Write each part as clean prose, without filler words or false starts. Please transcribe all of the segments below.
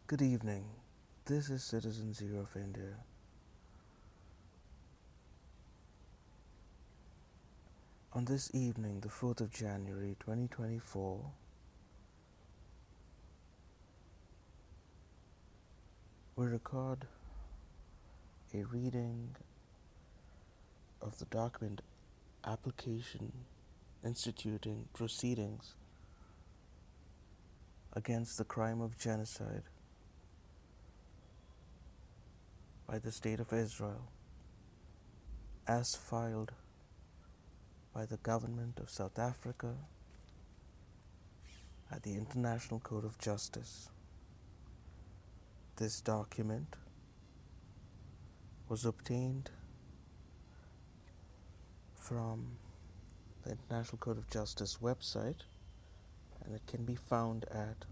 Good evening. This is Citizen Zero of India. On this evening, the 4th of January 2024, we record a reading of the document application instituting proceedings against the crime of genocide by the State of Israel, as filed by the government of South Africa at the International Court of Justice. This document was obtained from the International Court of Justice website, and it can be found at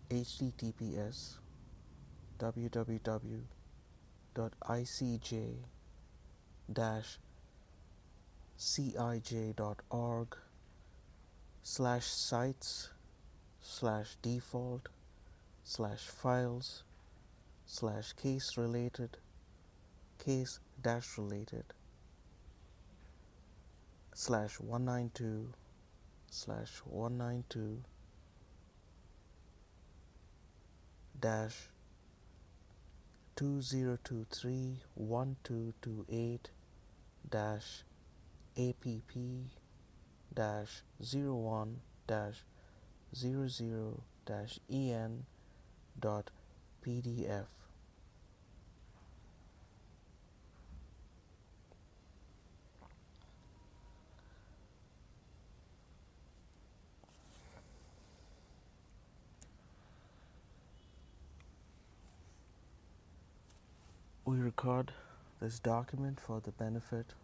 https://192/128-APP-001-00-EN.PDF. We record this document for the benefit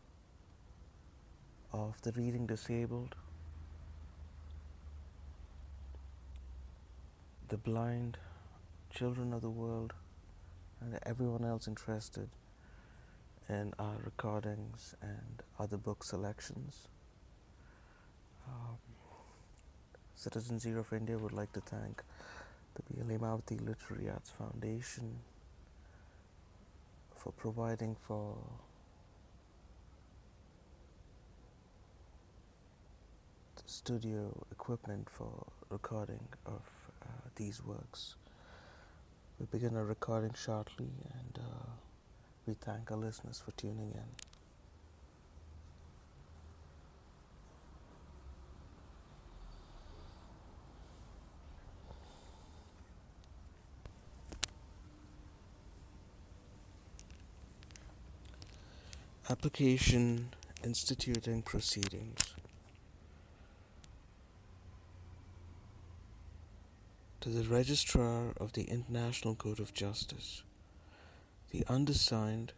of the reading disabled, the blind, children of the world, and everyone else interested in our recordings and other book selections. Citizen Zero of India would like to thank the B.L. Hemavati Literary Arts Foundation for providing for the studio equipment for recording of these works. We begin our recording shortly, and we thank our listeners for tuning in. Application instituting proceedings. To the Registrar of the International Court of Justice, the undersigned,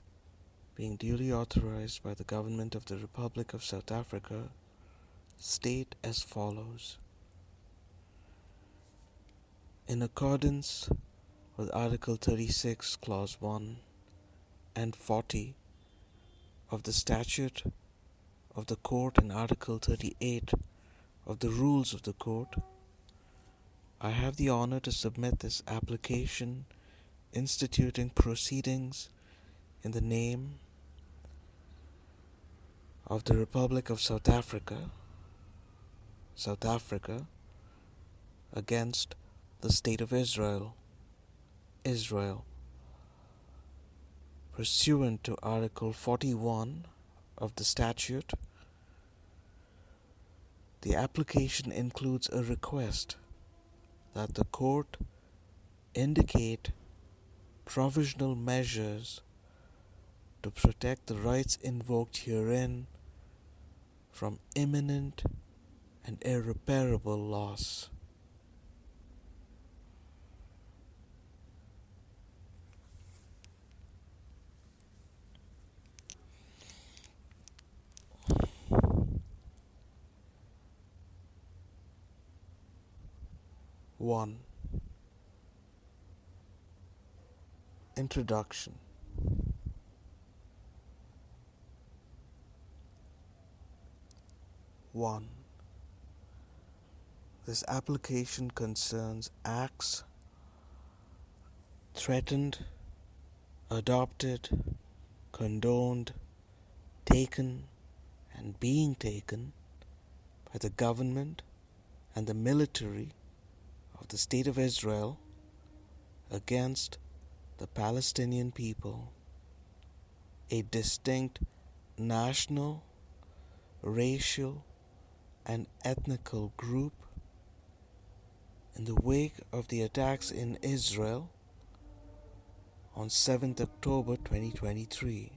being duly authorized by the Government of the Republic of South Africa, state as follows. In accordance with Article 36, Clause 1 and 40 of the Statute of the Court and Article 38 of the Rules of the Court, I have the honor to submit this application instituting proceedings in the name of the Republic of South Africa, against the State of Israel, pursuant to Article 41 of the statute. The application includes a request that the court indicate provisional measures to protect the rights invoked herein from imminent and irreparable loss. One. Introduction. One. This application concerns acts threatened, adopted, condoned, taken, and being taken by the government and the military of the State of Israel against the Palestinian people, a distinct national, racial, and ethnical group, in the wake of the attacks in Israel on 7th October 2023.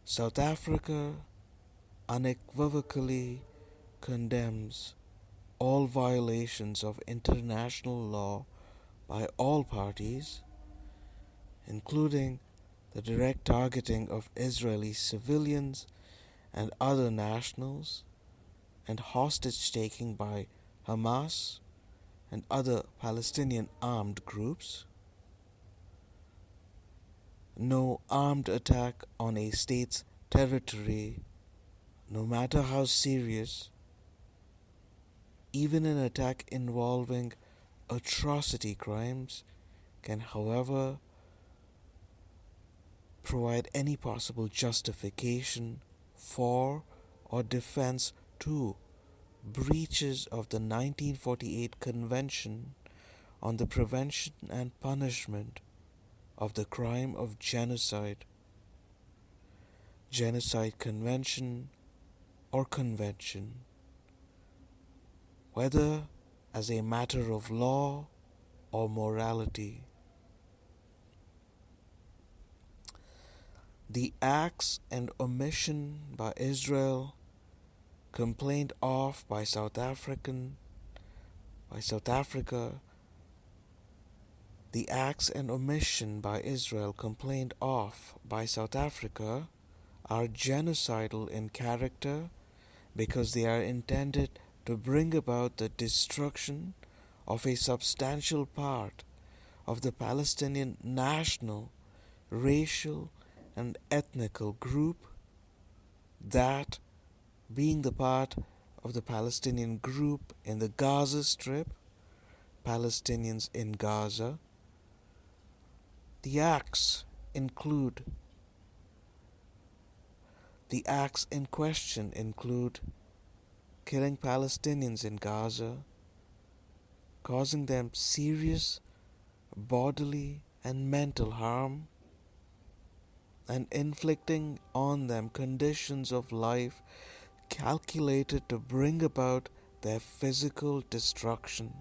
South Africa unequivocally condemns all violations of international law by all parties, including the direct targeting of Israeli civilians and other nationals, and hostage-taking by Hamas and other Palestinian armed groups. No armed attack on a state's territory, no matter how serious, even an attack involving atrocity crimes, can, however, provide any possible justification for or defense to breaches of the 1948 Convention on the Prevention and Punishment of the Crime of Genocide, Genocide Convention or Convention, whether as a matter of law or morality. The acts and omission by Israel complained of by South Africa, the acts and omission by Israel complained of by South Africa are genocidal in character because they are intended to bring about the destruction of a substantial part of the Palestinian national, racial, and ethnical group, that being the part of the Palestinian group in the Gaza Strip, Palestinians in Gaza. The acts in question include killing Palestinians in Gaza, causing them serious bodily and mental harm, and inflicting on them conditions of life calculated to bring about their physical destruction.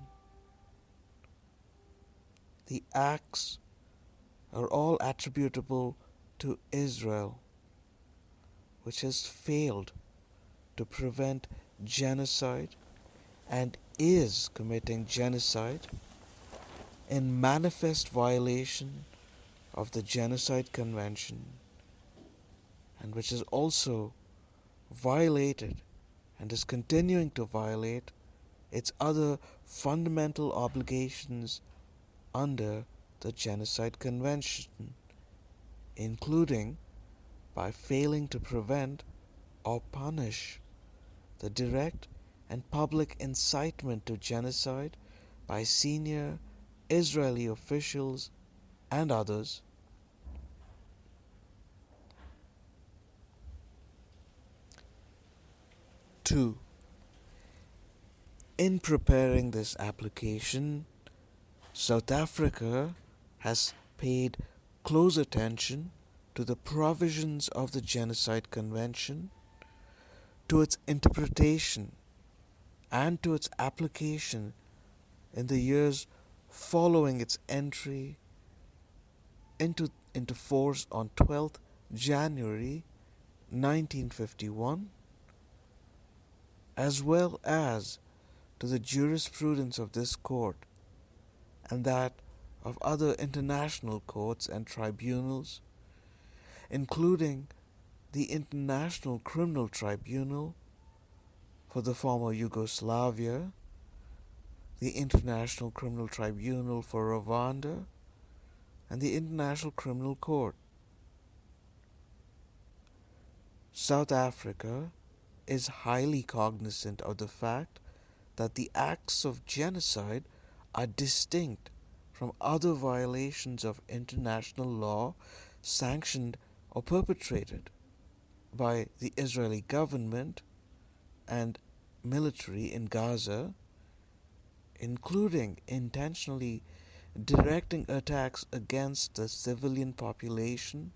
The acts are all attributable to Israel, which has failed to prevent genocide and is committing genocide in manifest violation of the Genocide Convention, and which has also violated and is continuing to violate its other fundamental obligations under the Genocide Convention, including by failing to prevent or punish the direct and public incitement to genocide by senior Israeli officials and others. Two, in preparing this application, South Africa has paid close attention to the provisions of the Genocide Convention, to its interpretation, and to its application in the years following its entry into force on 12th January 1951, as well as to the jurisprudence of this court and that of other international courts and tribunals, including the International Criminal Tribunal for the former Yugoslavia, the International Criminal Tribunal for Rwanda, and the International Criminal Court. South Africa is highly cognizant of the fact that the acts of genocide are distinct from other violations of international law sanctioned or perpetrated by the Israeli government and military in Gaza, including intentionally directing attacks against the civilian population,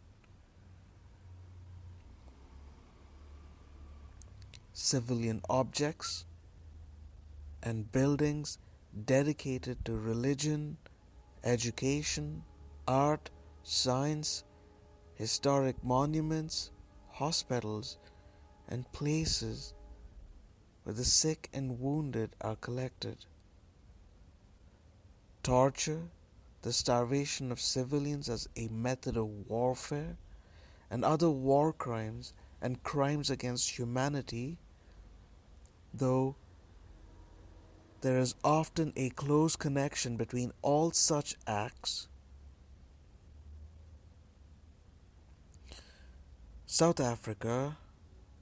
civilian objects, and buildings dedicated to religion, education, art, science, historic monuments, hospitals, and places where the sick and wounded are collected. Torture, the starvation of civilians as a method of warfare, and other war crimes and crimes against humanity, though there is often a close connection between all such acts. South Africa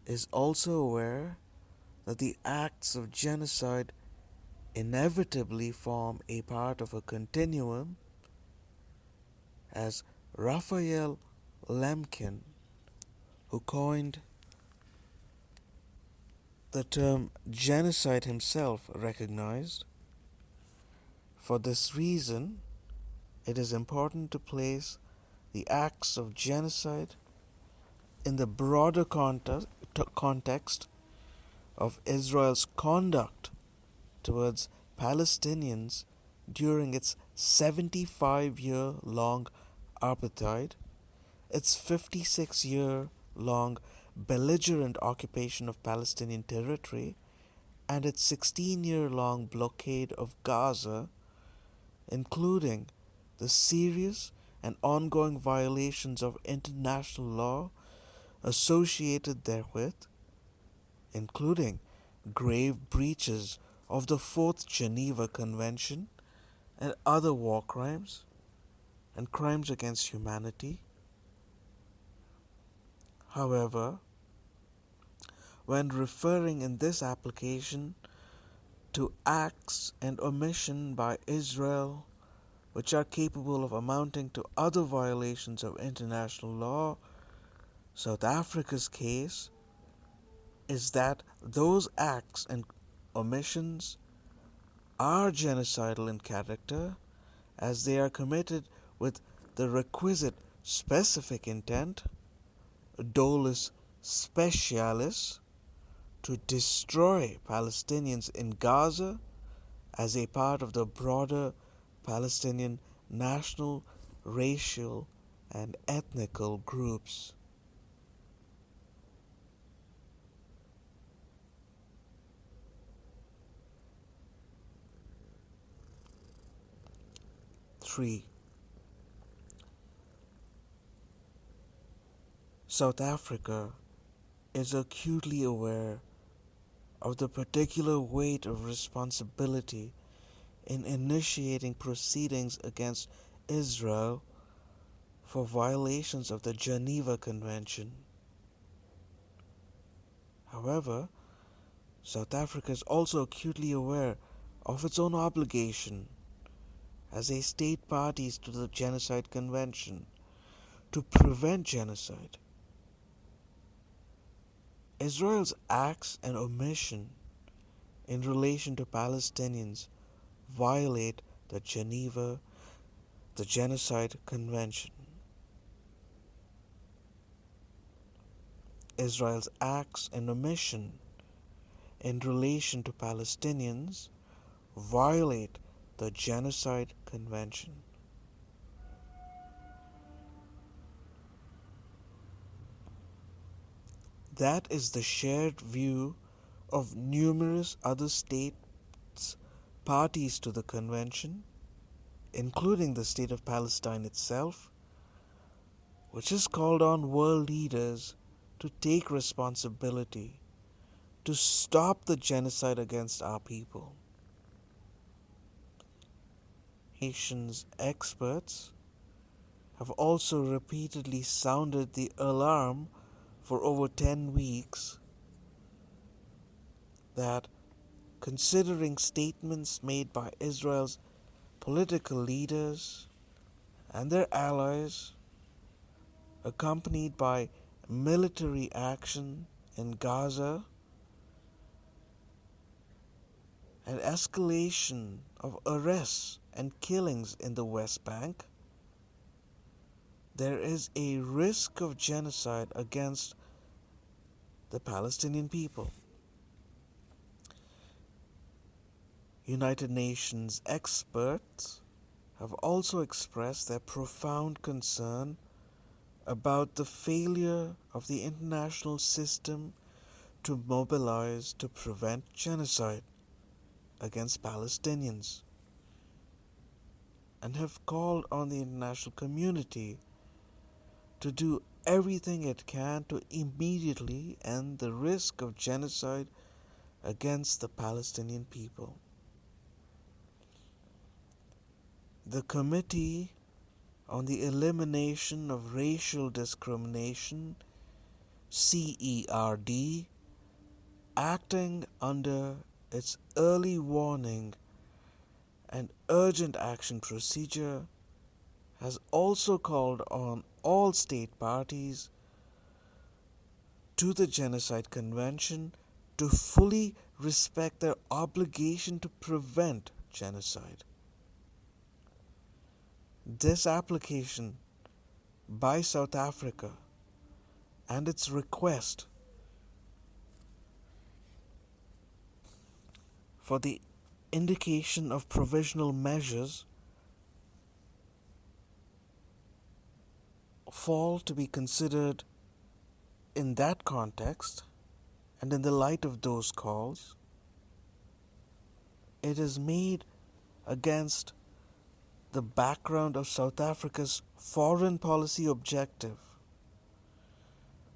is also aware that the acts of genocide inevitably form a part of a continuum, as Raphael Lemkin, who coined the term genocide himself, recognized. For this reason, it is important to place the acts of genocide in the broader context of Israel's conduct towards Palestinians during its 75-year-long apartheid, its 56-year-long belligerent occupation of Palestinian territory, and its 16-year-long blockade of Gaza, including the serious and ongoing violations of international law associated therewith, including grave breaches of the Fourth Geneva Convention and other war crimes and crimes against humanity. However, when referring in this application to acts and omission by Israel which are capable of amounting to other violations of international law, South Africa's case is that those acts and omissions are genocidal in character, as they are committed with the requisite specific intent, dolus specialis, to destroy Palestinians in Gaza as a part of the broader Palestinian national, racial, and ethnical groups. Three, South Africa is acutely aware of the particular weight of responsibility in initiating proceedings against Israel for violations of the Geneva Convention. However, South Africa is also acutely aware of its own obligation as a state party to the Genocide Convention to prevent genocide. Israel's acts and omission in relation to Palestinians violate the Genocide Convention. Israel's acts and omission in relation to Palestinians violate the Genocide Convention. That is the shared view of numerous other states parties to the convention, including the state of Palestine itself, which has called on world leaders to take responsibility to stop the genocide against our people. Nations experts have also repeatedly sounded the alarm for over 10 weeks that, considering statements made by Israel's political leaders and their allies, accompanied by military action in Gaza and escalation of arrests and killings in the West Bank, there is a risk of genocide against the Palestinian people. United Nations experts have also expressed their profound concern about the failure of the international system to mobilize to prevent genocide against Palestinians, and have called on the international community to do everything it can to immediately end the risk of genocide against the Palestinian people. The Committee on the Elimination of Racial Discrimination, CERD, acting under its early warning and urgent action procedure, has also called on all state parties to the Genocide Convention to fully respect their obligation to prevent genocide. This application by South Africa and its request for the indication of provisional measures fall to be considered in that context, and in the light of those calls, it is made against the background of South Africa's foreign policy objective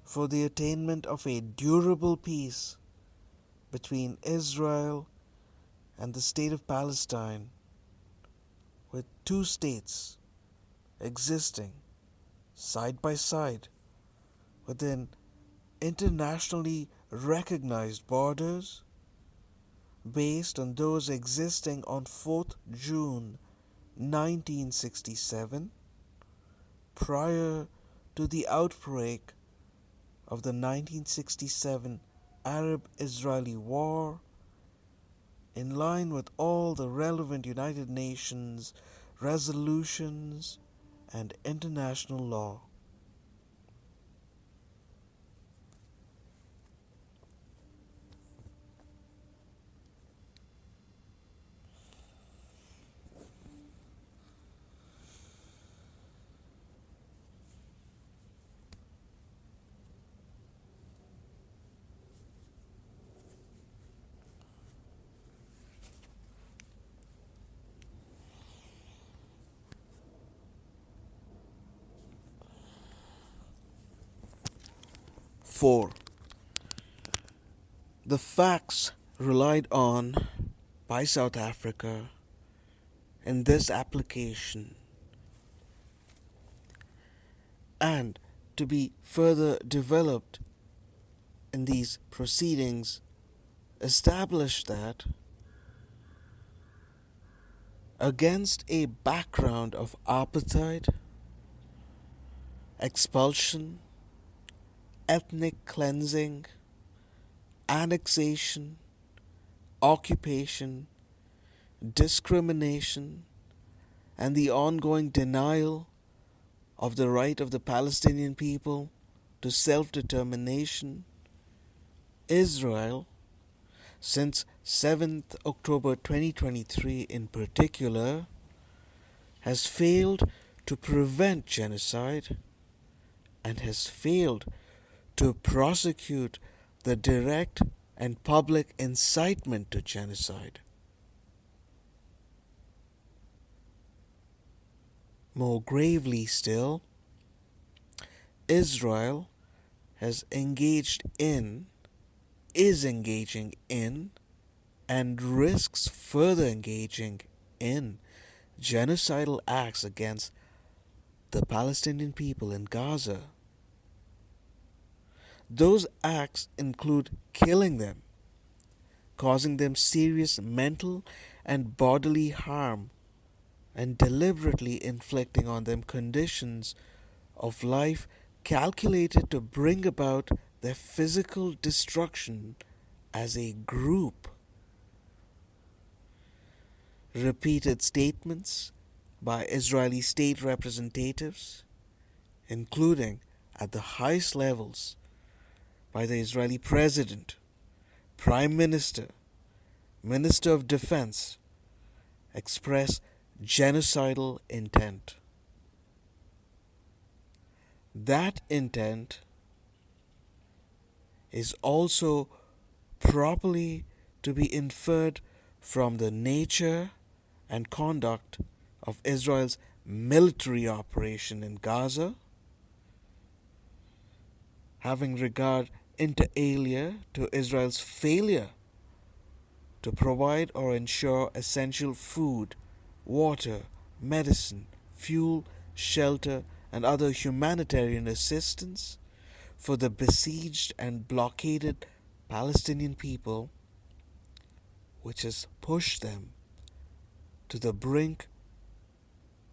for the attainment of a durable peace between Israel and the state of Palestine, with two states existing side by side within internationally recognized borders based on those existing on 4th June 1967, prior to the outbreak of the 1967 Arab-Israeli War, in line with all the relevant United Nations resolutions and international law. Four, the facts relied on by South Africa in this application and to be further developed in these proceedings establish that against a background of apartheid, expulsion, ethnic cleansing, annexation, occupation, discrimination, and the ongoing denial of the right of the Palestinian people to self-determination, Israel, since 7th October 2023 in particular, has failed to prevent genocide and has failed to prosecute the direct and public incitement to genocide. More gravely still, Israel has engaged in, is engaging in, and risks further engaging in genocidal acts against the Palestinian people in Gaza. Those acts include killing them, causing them serious mental and bodily harm, and deliberately inflicting on them conditions of life calculated to bring about their physical destruction as a group. Repeated statements by Israeli state representatives, including at the highest levels by the Israeli President, Prime Minister, Minister of Defense, express genocidal intent. That intent is also properly to be inferred from the nature and conduct of Israel's military operation in Gaza, having regard inter alia to Israel's failure to provide or ensure essential food, water, medicine, fuel, shelter, and other humanitarian assistance for the besieged and blockaded Palestinian people, which has pushed them to the brink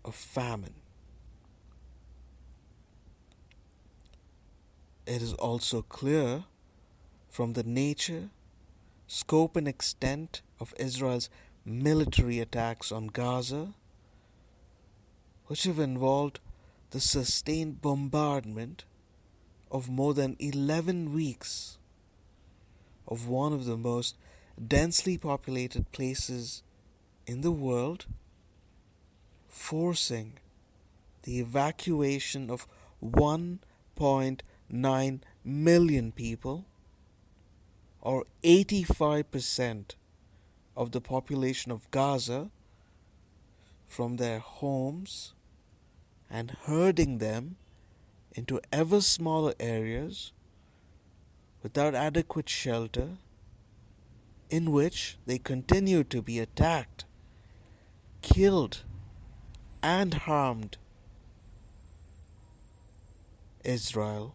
of famine. It is also clear from the nature, scope, and extent of Israel's military attacks on Gaza, which have involved the sustained bombardment of more than 11 weeks of one of the most densely populated places in the world, forcing the evacuation of 1.9 million people, or 85% of the population of Gaza, from their homes and herding them into ever smaller areas without adequate shelter, in which they continue to be attacked, killed, and harmed. Israel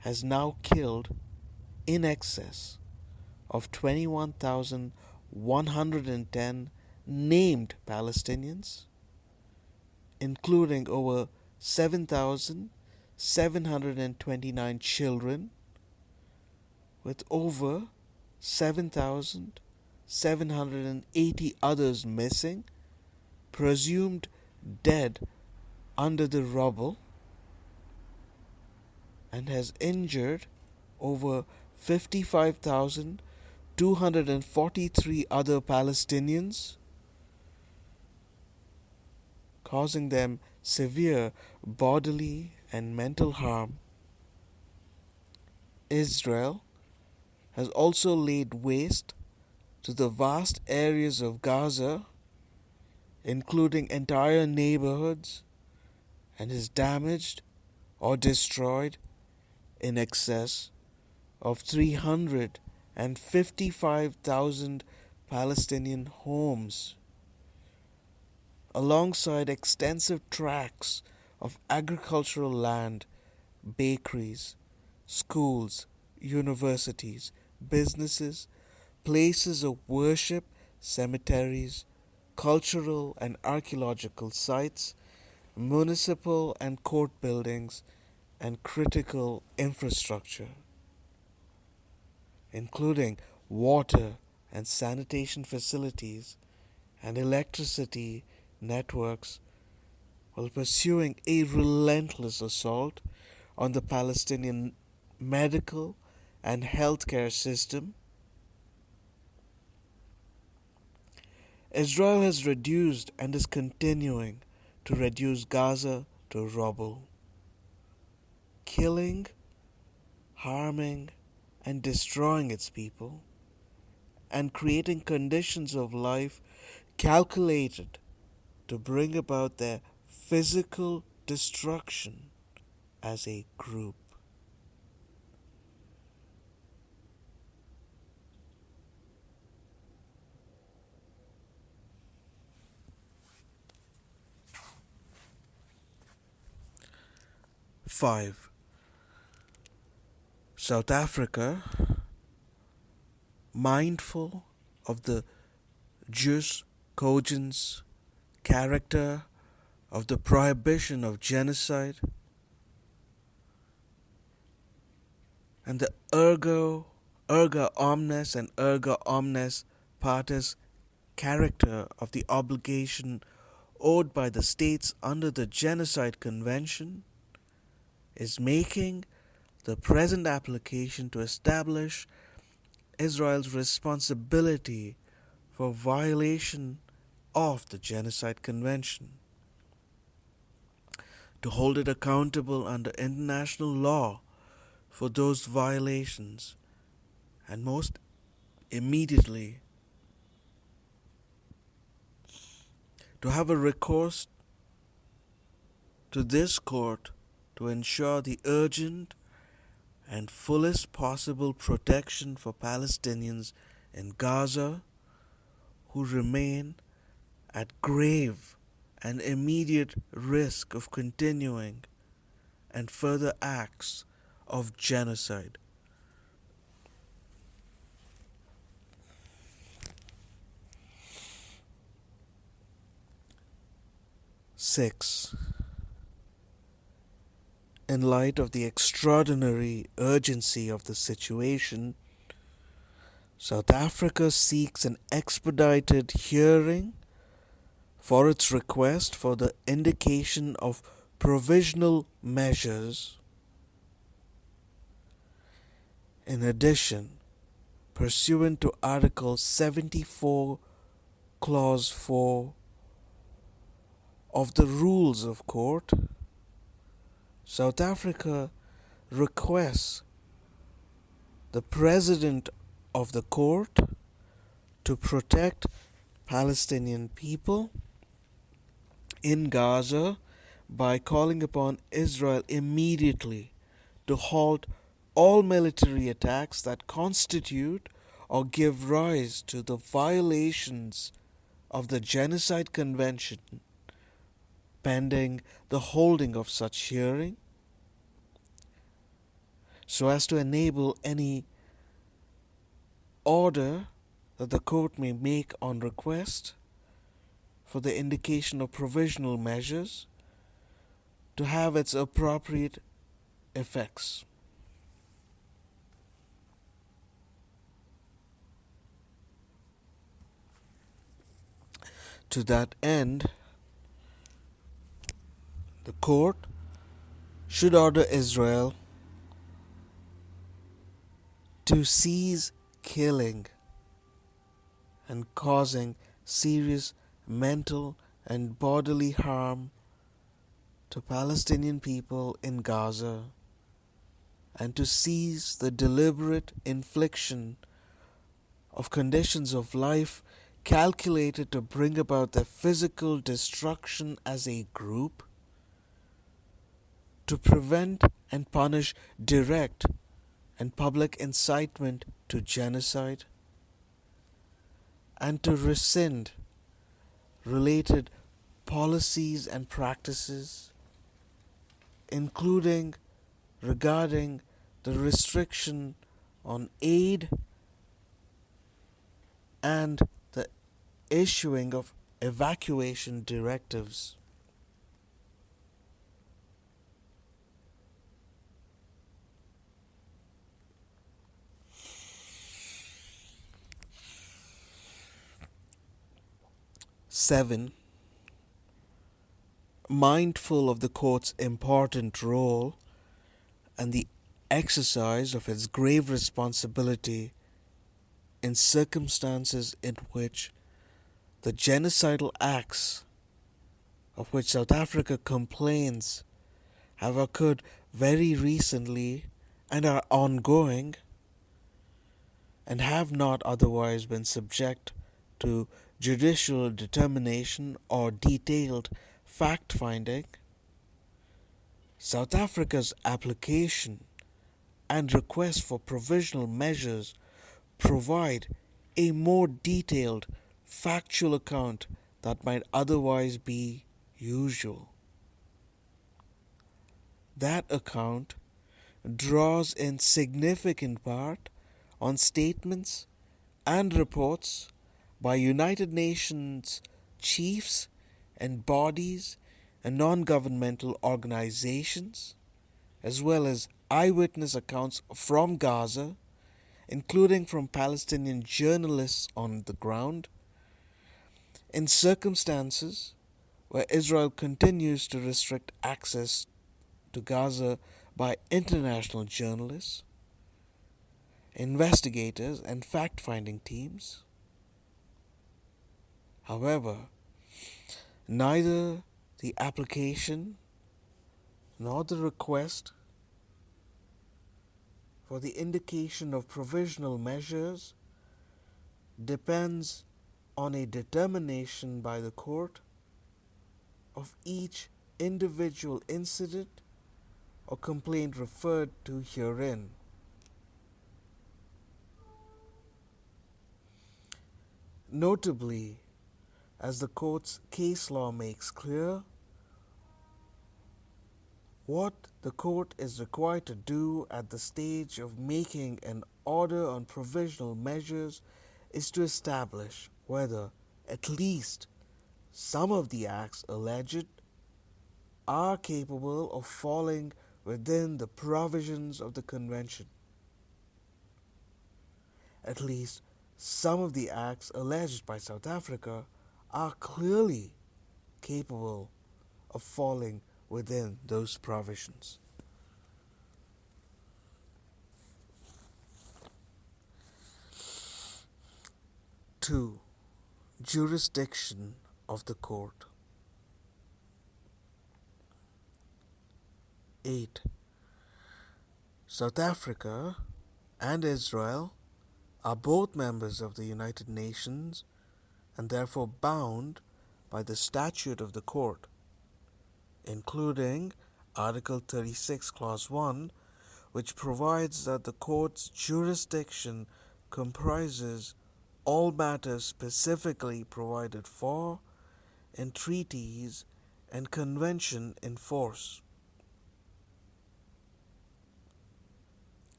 has now killed in excess of 21,110 named Palestinians, including over 7,729 children, with over 7,780 others missing, presumed dead under the rubble, and has injured over 55,243 other Palestinians, causing them severe bodily and mental harm. Israel has also laid waste to the vast areas of Gaza, including entire neighborhoods, and has damaged or destroyed in excess of 355,000 Palestinian homes, alongside extensive tracts of agricultural land, bakeries, schools, universities, businesses, places of worship, cemeteries, cultural and archaeological sites, municipal and court buildings, and critical infrastructure, including water and sanitation facilities and electricity networks, while pursuing a relentless assault on the Palestinian medical and healthcare system. Israel has reduced and is continuing to reduce Gaza to rubble, killing, harming, and destroying its people, and creating conditions of life calculated to bring about their physical destruction as a group. Five. South Africa, mindful of the jus cogens character of the prohibition of genocide and the erga omnes and erga omnes partes character of the obligation owed by the states under the Genocide Convention is making the present application to establish Israel's responsibility for violation of the Genocide Convention, to hold it accountable under international law for those violations, and most immediately to have a recourse to this court to ensure the urgent and fullest possible protection for Palestinians in Gaza who remain at grave and immediate risk of continuing and further acts of genocide. Six, in light of the extraordinary urgency of the situation, South Africa seeks an expedited hearing for its request for the indication of provisional measures. In addition, pursuant to Article 74, Clause 4 of the Rules of Court, South Africa requests the President of the Court to protect Palestinian people in Gaza by calling upon Israel immediately to halt all military attacks that constitute or give rise to the violations of the Genocide Convention, pending the holding of such hearing, so as to enable any order that the court may make on request for the indication of provisional measures to have its appropriate effects. To that end, the court should order Israel to cease killing and causing serious mental and bodily harm to Palestinian people in Gaza, and to cease the deliberate infliction of conditions of life calculated to bring about their physical destruction as a group, to prevent and punish direct and public incitement to genocide, and to rescind related policies and practices, including regarding the restriction on aid and the issuing of evacuation directives. Seven, mindful of the court's important role and the exercise of its grave responsibility in circumstances in which the genocidal acts of which South Africa complains have occurred very recently and are ongoing, and have not otherwise been subject to judicial determination or detailed fact-finding, South Africa's application and request for provisional measures provide a more detailed factual account that might otherwise be usual. That account draws in significant part on statements and reports by United Nations chiefs and bodies and non-governmental organizations, as well as eyewitness accounts from Gaza, including from Palestinian journalists on the ground, in circumstances where Israel continues to restrict access to Gaza by international journalists, investigators, and fact finding teams. However, neither the application nor the request for the indication of provisional measures depends on a determination by the court of each individual incident or complaint referred to herein. Notably, as the court's case law makes clear, what the court is required to do at the stage of making an order on provisional measures is to establish whether at least some of the acts alleged are capable of falling within the provisions of the Convention. At least some of the acts alleged by South Africa are clearly capable of falling within those provisions. Two, jurisdiction of the court. 8. South Africa and Israel are both members of the United Nations and therefore bound by the statute of the court, including Article 36, Clause 1, which provides that the court's jurisdiction comprises all matters specifically provided for in treaties and convention in force.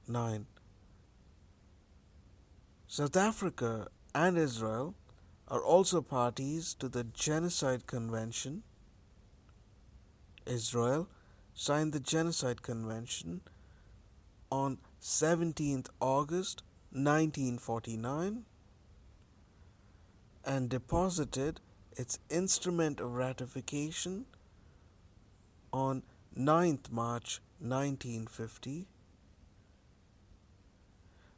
9. South Africa and Israel are also parties to the Genocide Convention. Israel signed the Genocide Convention on 17th August 1949 and deposited its instrument of ratification on 9th March 1950,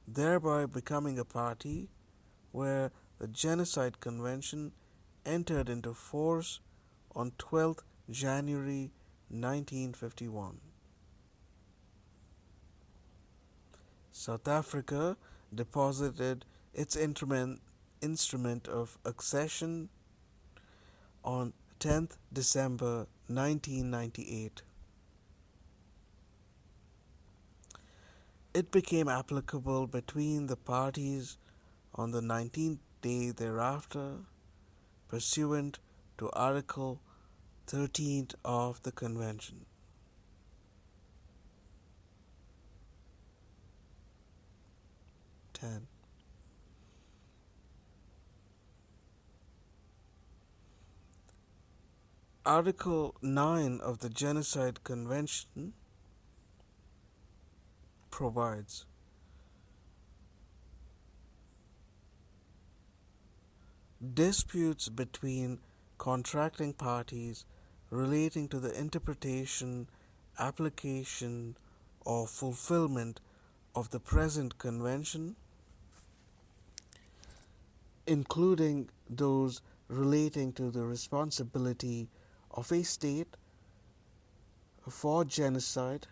thereby becoming a party where the Genocide Convention entered into force on 12th January 1951. South Africa deposited its instrument of accession on 10th December 1998. It became applicable between the parties on the 19th day thereafter, pursuant to Article 13 of the Convention. 10. Article 9 of the Genocide Convention provides disputes between contracting parties relating to the interpretation, application, or fulfillment of the present convention, including those relating to the responsibility of a state for genocide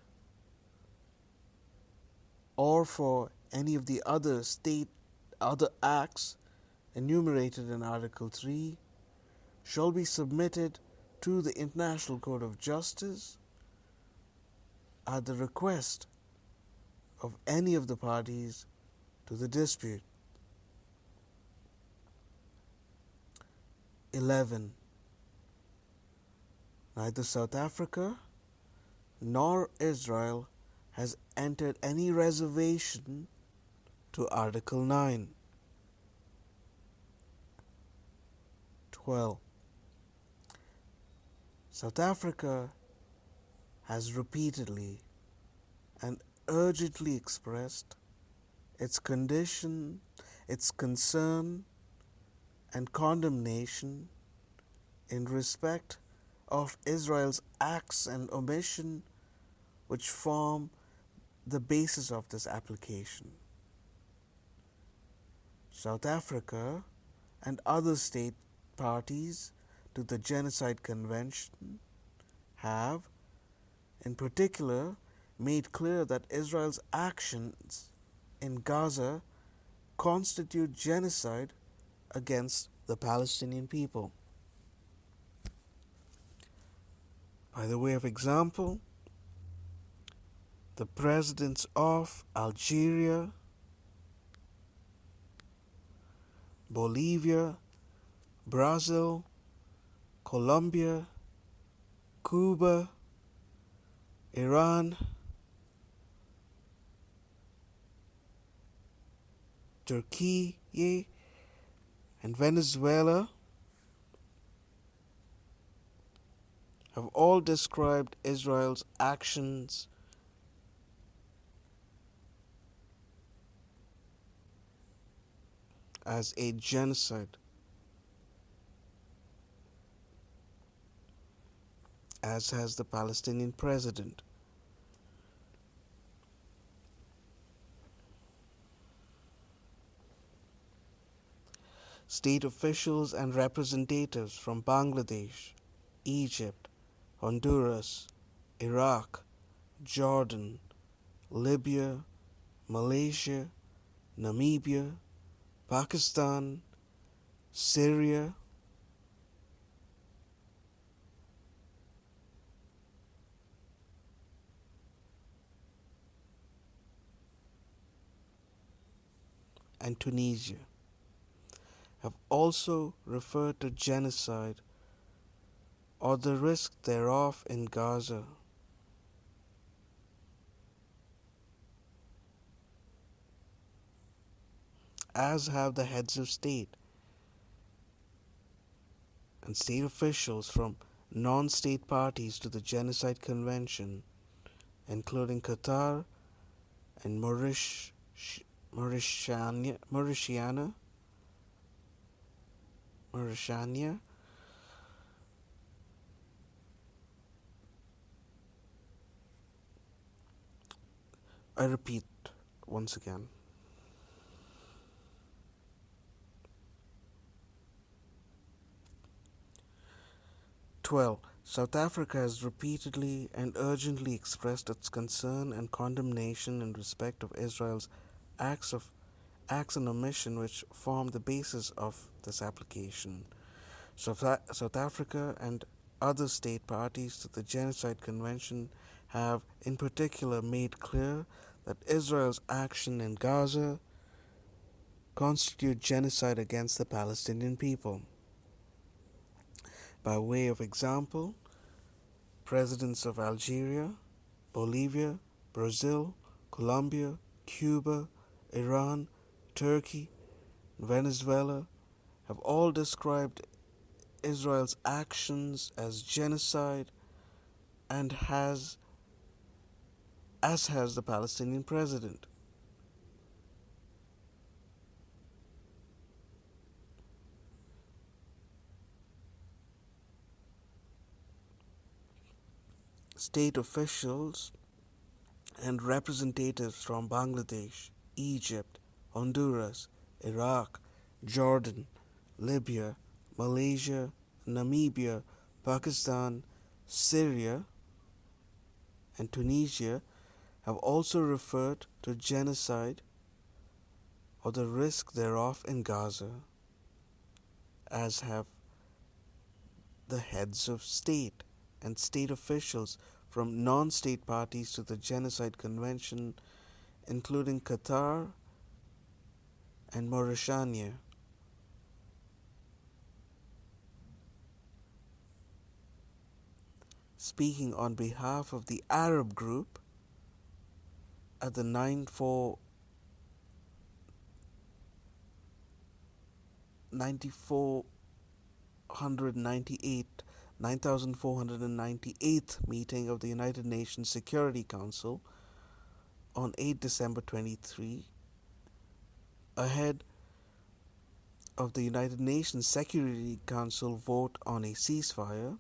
or for any of the other acts enumerated in Article 3, shall be submitted to the International Court of Justice at the request of any of the parties to the dispute. 11. Neither South Africa nor Israel has entered any reservation to Article 9. 12. South Africa has repeatedly and urgently expressed its condition, its concern, and condemnation in respect of Israel's acts and omission which form the basis of this application. South Africa and other state parties to the Genocide Convention have, in particular, made clear that Israel's actions in Gaza constitute genocide against the Palestinian people. By the way of example, the presidents of Algeria, Bolivia, Brazil, Colombia, Cuba, Iran, Turkey, and Venezuela have all described Israel's actions as a genocide, as has the Palestinian president. State officials and representatives from Bangladesh, Egypt, Honduras, Iraq, Jordan, Libya, Malaysia, Namibia, Pakistan, Syria, and Tunisia have also referred to genocide or the risk thereof in Gaza. As have the heads of state and state officials from non-state parties to the Genocide Convention, including Qatar and Mauritania, I repeat once again. South Africa has repeatedly and urgently expressed its concern and condemnation in respect of Israel's acts and omission which form the basis of this application. South Africa and other state parties to the Genocide Convention have in particular made clear that Israel's action in Gaza constitute genocide against the Palestinian people. By way of example, presidents of Algeria, Bolivia, Brazil, Colombia, Cuba, Iran, Turkey, and Venezuela have all described Israel's actions as genocide and as has the Palestinian president. State officials and representatives from Bangladesh, Egypt, Honduras, Iraq, Jordan, Libya, Malaysia, Namibia, Pakistan, Syria, and Tunisia have also referred to genocide or the risk thereof in Gaza, as have the heads of state and state officials from non-state parties to the Genocide Convention, including Qatar and Mauritania. Speaking on behalf of the Arab group at the 9498 9498th meeting of the United Nations Security Council on 8 December 23, ahead of the United Nations Security Council vote on a ceasefire,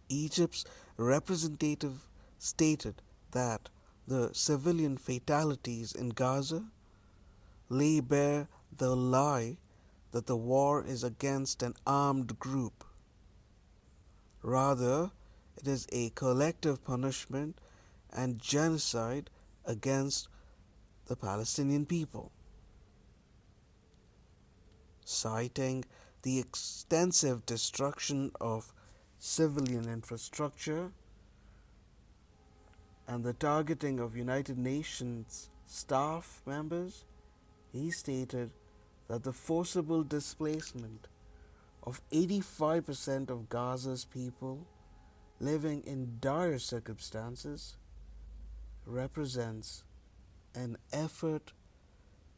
Egypt's representative stated that the civilian fatalities in Gaza lay bare the lie that the war is against an armed group. Rather, it is a collective punishment and genocide against the Palestinian people. Citing the extensive destruction of civilian infrastructure and the targeting of United Nations staff members, he stated that the forcible displacement of 85% of Gaza's people living in dire circumstances represents an effort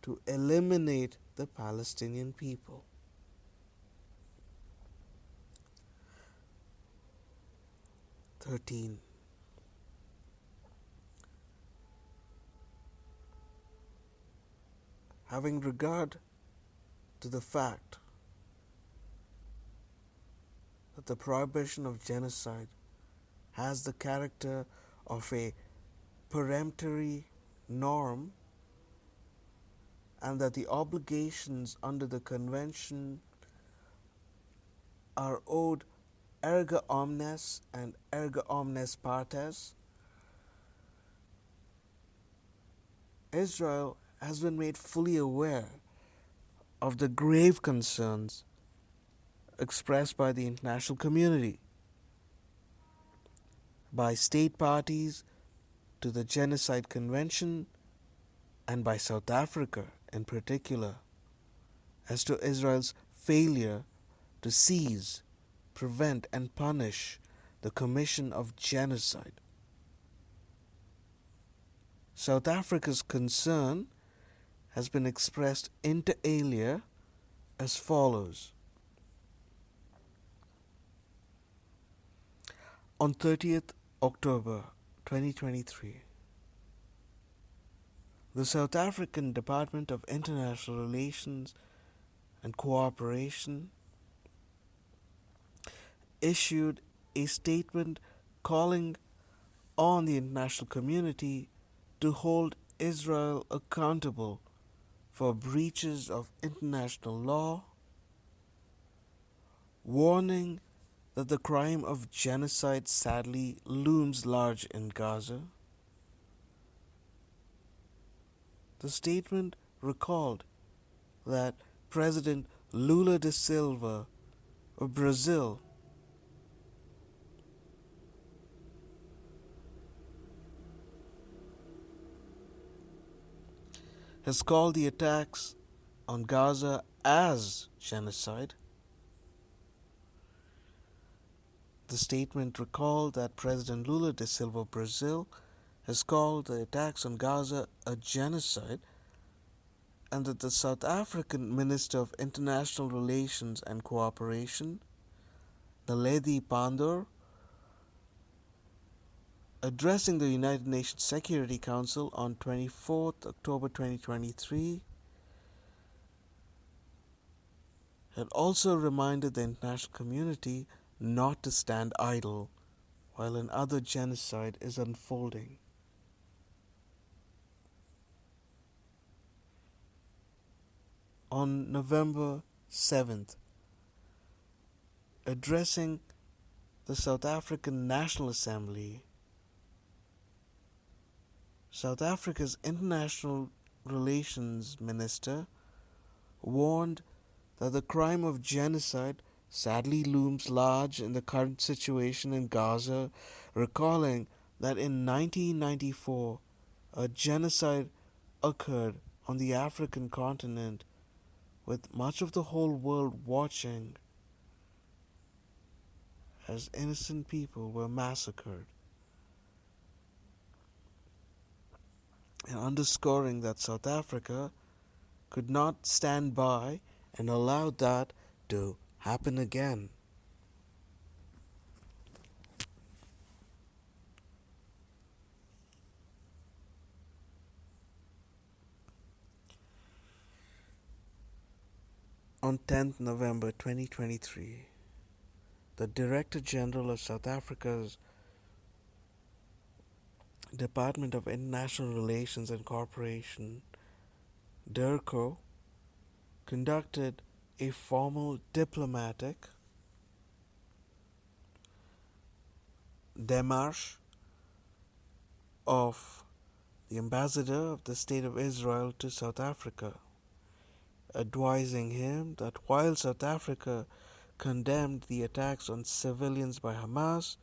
to eliminate the Palestinian people. (13) Having regard to the fact that the prohibition of genocide has the character of a peremptory norm, and that the obligations under the Convention are owed erga omnes and erga omnes partes, Israel has been made fully aware of the grave concerns expressed by the international community, by state parties to the Genocide Convention, and by South Africa in particular, as to Israel's failure to seize, prevent, and punish the commission of genocide. South Africa's concern has been expressed inter alia as follows. On 30th October 2023, the South African Department of International Relations and Cooperation issued a statement calling on the international community to hold Israel accountable for breaches of international law, warning that the crime of genocide sadly looms large in Gaza. The statement recalled that President Lula da Silva of Brazil has called the attacks on Gaza as genocide. The statement recalled that President Lula da Silva of Brazil has called the attacks on Gaza a genocide, and that the South African Minister of International Relations and Cooperation, Naledi Pandor, addressing the United Nations Security Council on 24th October 2023, had also reminded the international community not to stand idle while another genocide is unfolding. On November 7th, addressing the South African National Assembly, South Africa's International Relations Minister warned that the crime of genocide sadly looms large in the current situation in Gaza, recalling that in 1994 a genocide occurred on the African continent, with much of the whole world watching as innocent people were massacred, and underscoring that South Africa could not stand by and allow that to happen again. On 10th November 2023, the Director General of South Africa's Department of International Relations and Cooperation, DIRCO, conducted a formal diplomatic démarche of the ambassador of the State of Israel to South Africa, advising him that while South Africa condemned the attacks on civilians by Hamas,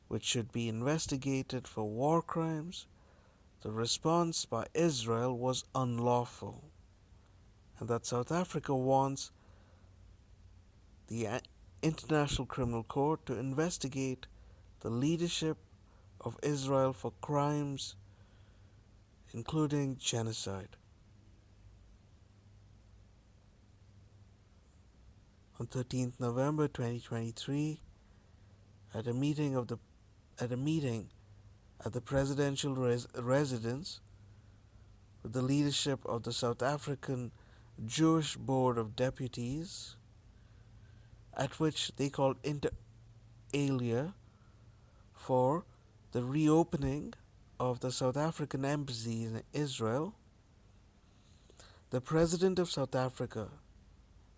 which should be investigated for war crimes, the response by Israel was unlawful, and that South Africa wants the International Criminal Court to investigate the leadership of Israel for crimes including genocide. On 13th November 2023, at a meeting at the presidential residence with the leadership of the South African Jewish Board of Deputies, at which they called inter alia for the reopening of the South African embassy in Israel, the President of South Africa,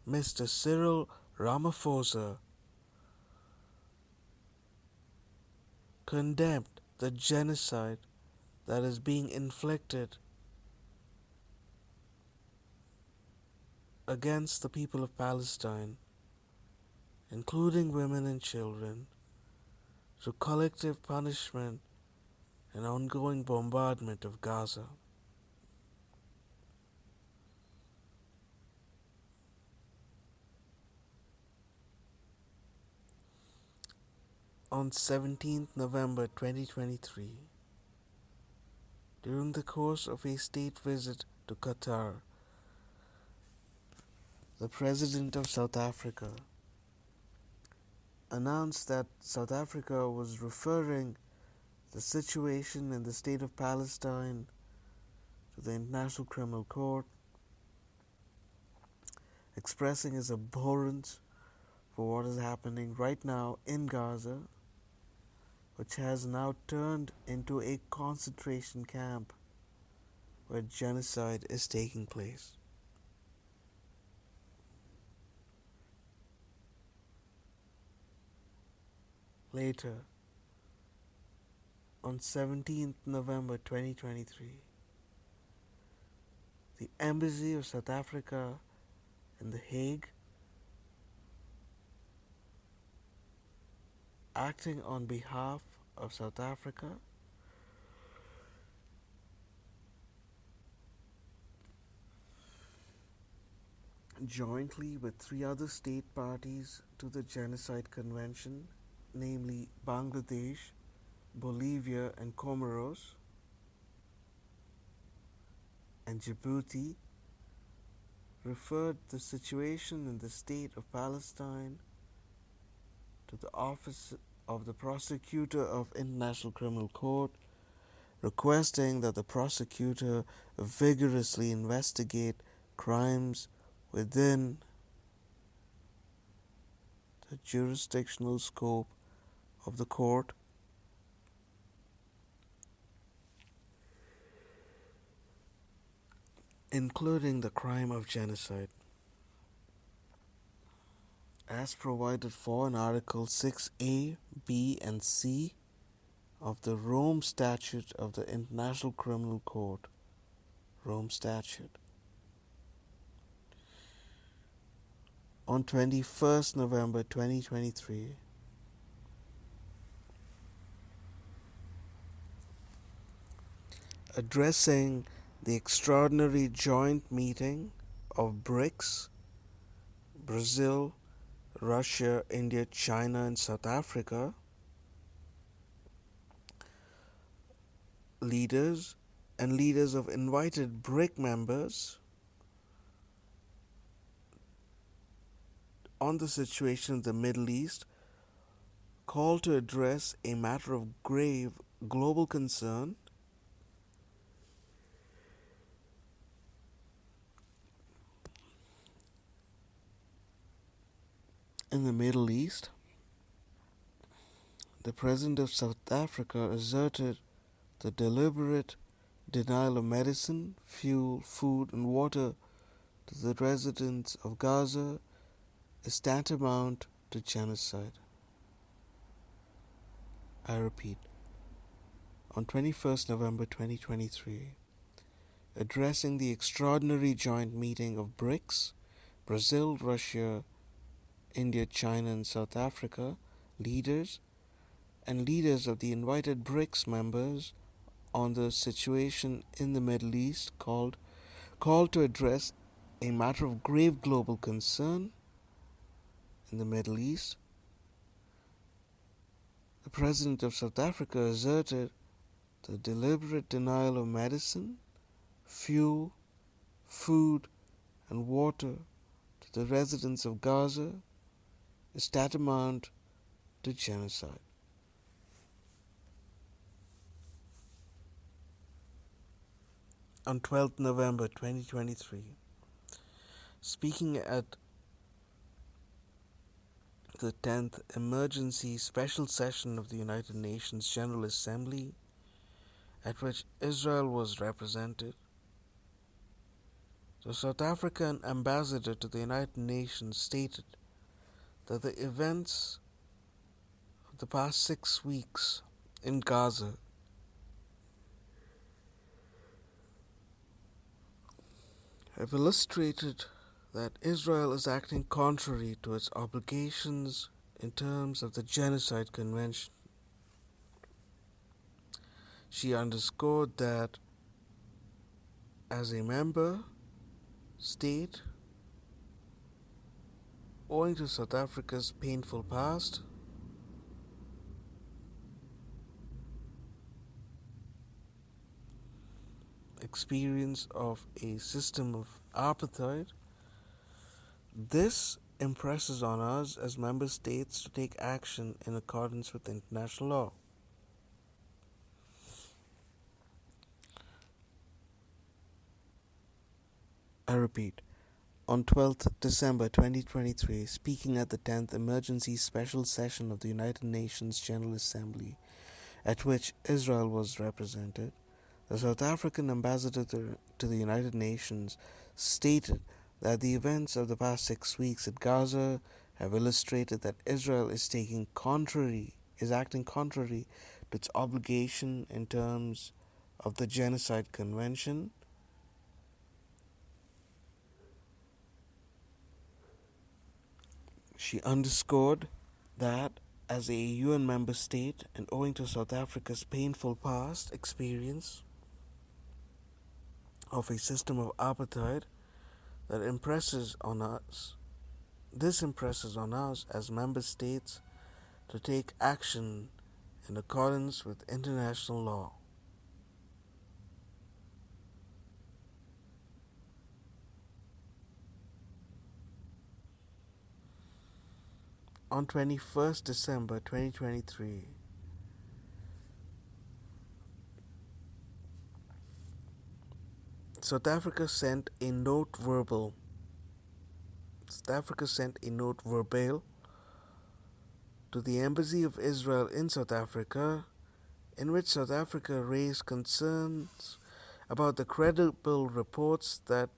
Mr. Cyril Ramaphosa, condemned the genocide that is being inflicted against the people of Palestine, including women and children, through collective punishment and ongoing bombardment of Gaza. On 17th November 2023, during the course of a state visit to Qatar, the President of South Africa announced that South Africa was referring the situation in the state of Palestine to the International Criminal Court, expressing his abhorrence for what is happening right now in Gaza, which has now turned into a concentration camp where genocide is taking place. Later, on 17th November 2023, the Embassy of South Africa in The Hague, acting on behalf of South Africa, jointly with 3 other state parties to the Genocide Convention, namely Bangladesh, Bolivia and Comoros, and Djibouti, referred the situation in the state of Palestine to the Office of the Prosecutor of International Criminal Court, requesting that the prosecutor vigorously investigate crimes within the jurisdictional scope of the court, including the crime of genocide, as provided for in Article 6A, B, and C of the Rome Statute of the International Criminal Court, Rome Statute. On 21st November 2023, addressing the extraordinary joint meeting of BRICS, Brazil, Russia, India, China, and South Africa, leaders and leaders of invited BRIC members on the situation in the Middle East called to address a matter of grave global concern In the Middle East, the President of South Africa asserted the deliberate denial of medicine, fuel, food, and water to the residents of Gaza is tantamount to genocide. I repeat, on 21st November 2023, addressing the extraordinary joint meeting of BRICS, Brazil, Russia, India, China, and South Africa leaders and leaders of the invited BRICS members on the situation in the Middle East called to address a matter of grave global concern in the Middle East. The President of South Africa asserted the deliberate denial of medicine, fuel, food, and water to the residents of Gaza is tantamount to genocide. On 12th November 2023, speaking at the 10th Emergency Special Session of the United Nations General Assembly, at which Israel was represented, the South African ambassador to the United Nations stated that the events of the past 6 weeks in Gaza have illustrated that Israel is acting contrary to its obligations in terms of the Genocide Convention. She underscored that as a member state, owing to South Africa's painful past, experience of a system of apartheid, this impresses on us as member states to take action in accordance with international law. I repeat, on 12th December 2023, speaking at the 10th Emergency Special Session of the United Nations General Assembly, at which Israel was represented, the South African ambassador to the United Nations stated that the events of the past 6 weeks at Gaza have illustrated that Israel is acting contrary to its obligation in terms of the Genocide Convention. She underscored that as a UN member state and owing to South Africa's painful past experience of a system of apartheid, this impresses on us as member states to take action in accordance with international law. On 21st December 2023, South Africa sent a note verbal to the Embassy of Israel in South Africa, in which South Africa raised concerns about the credible reports that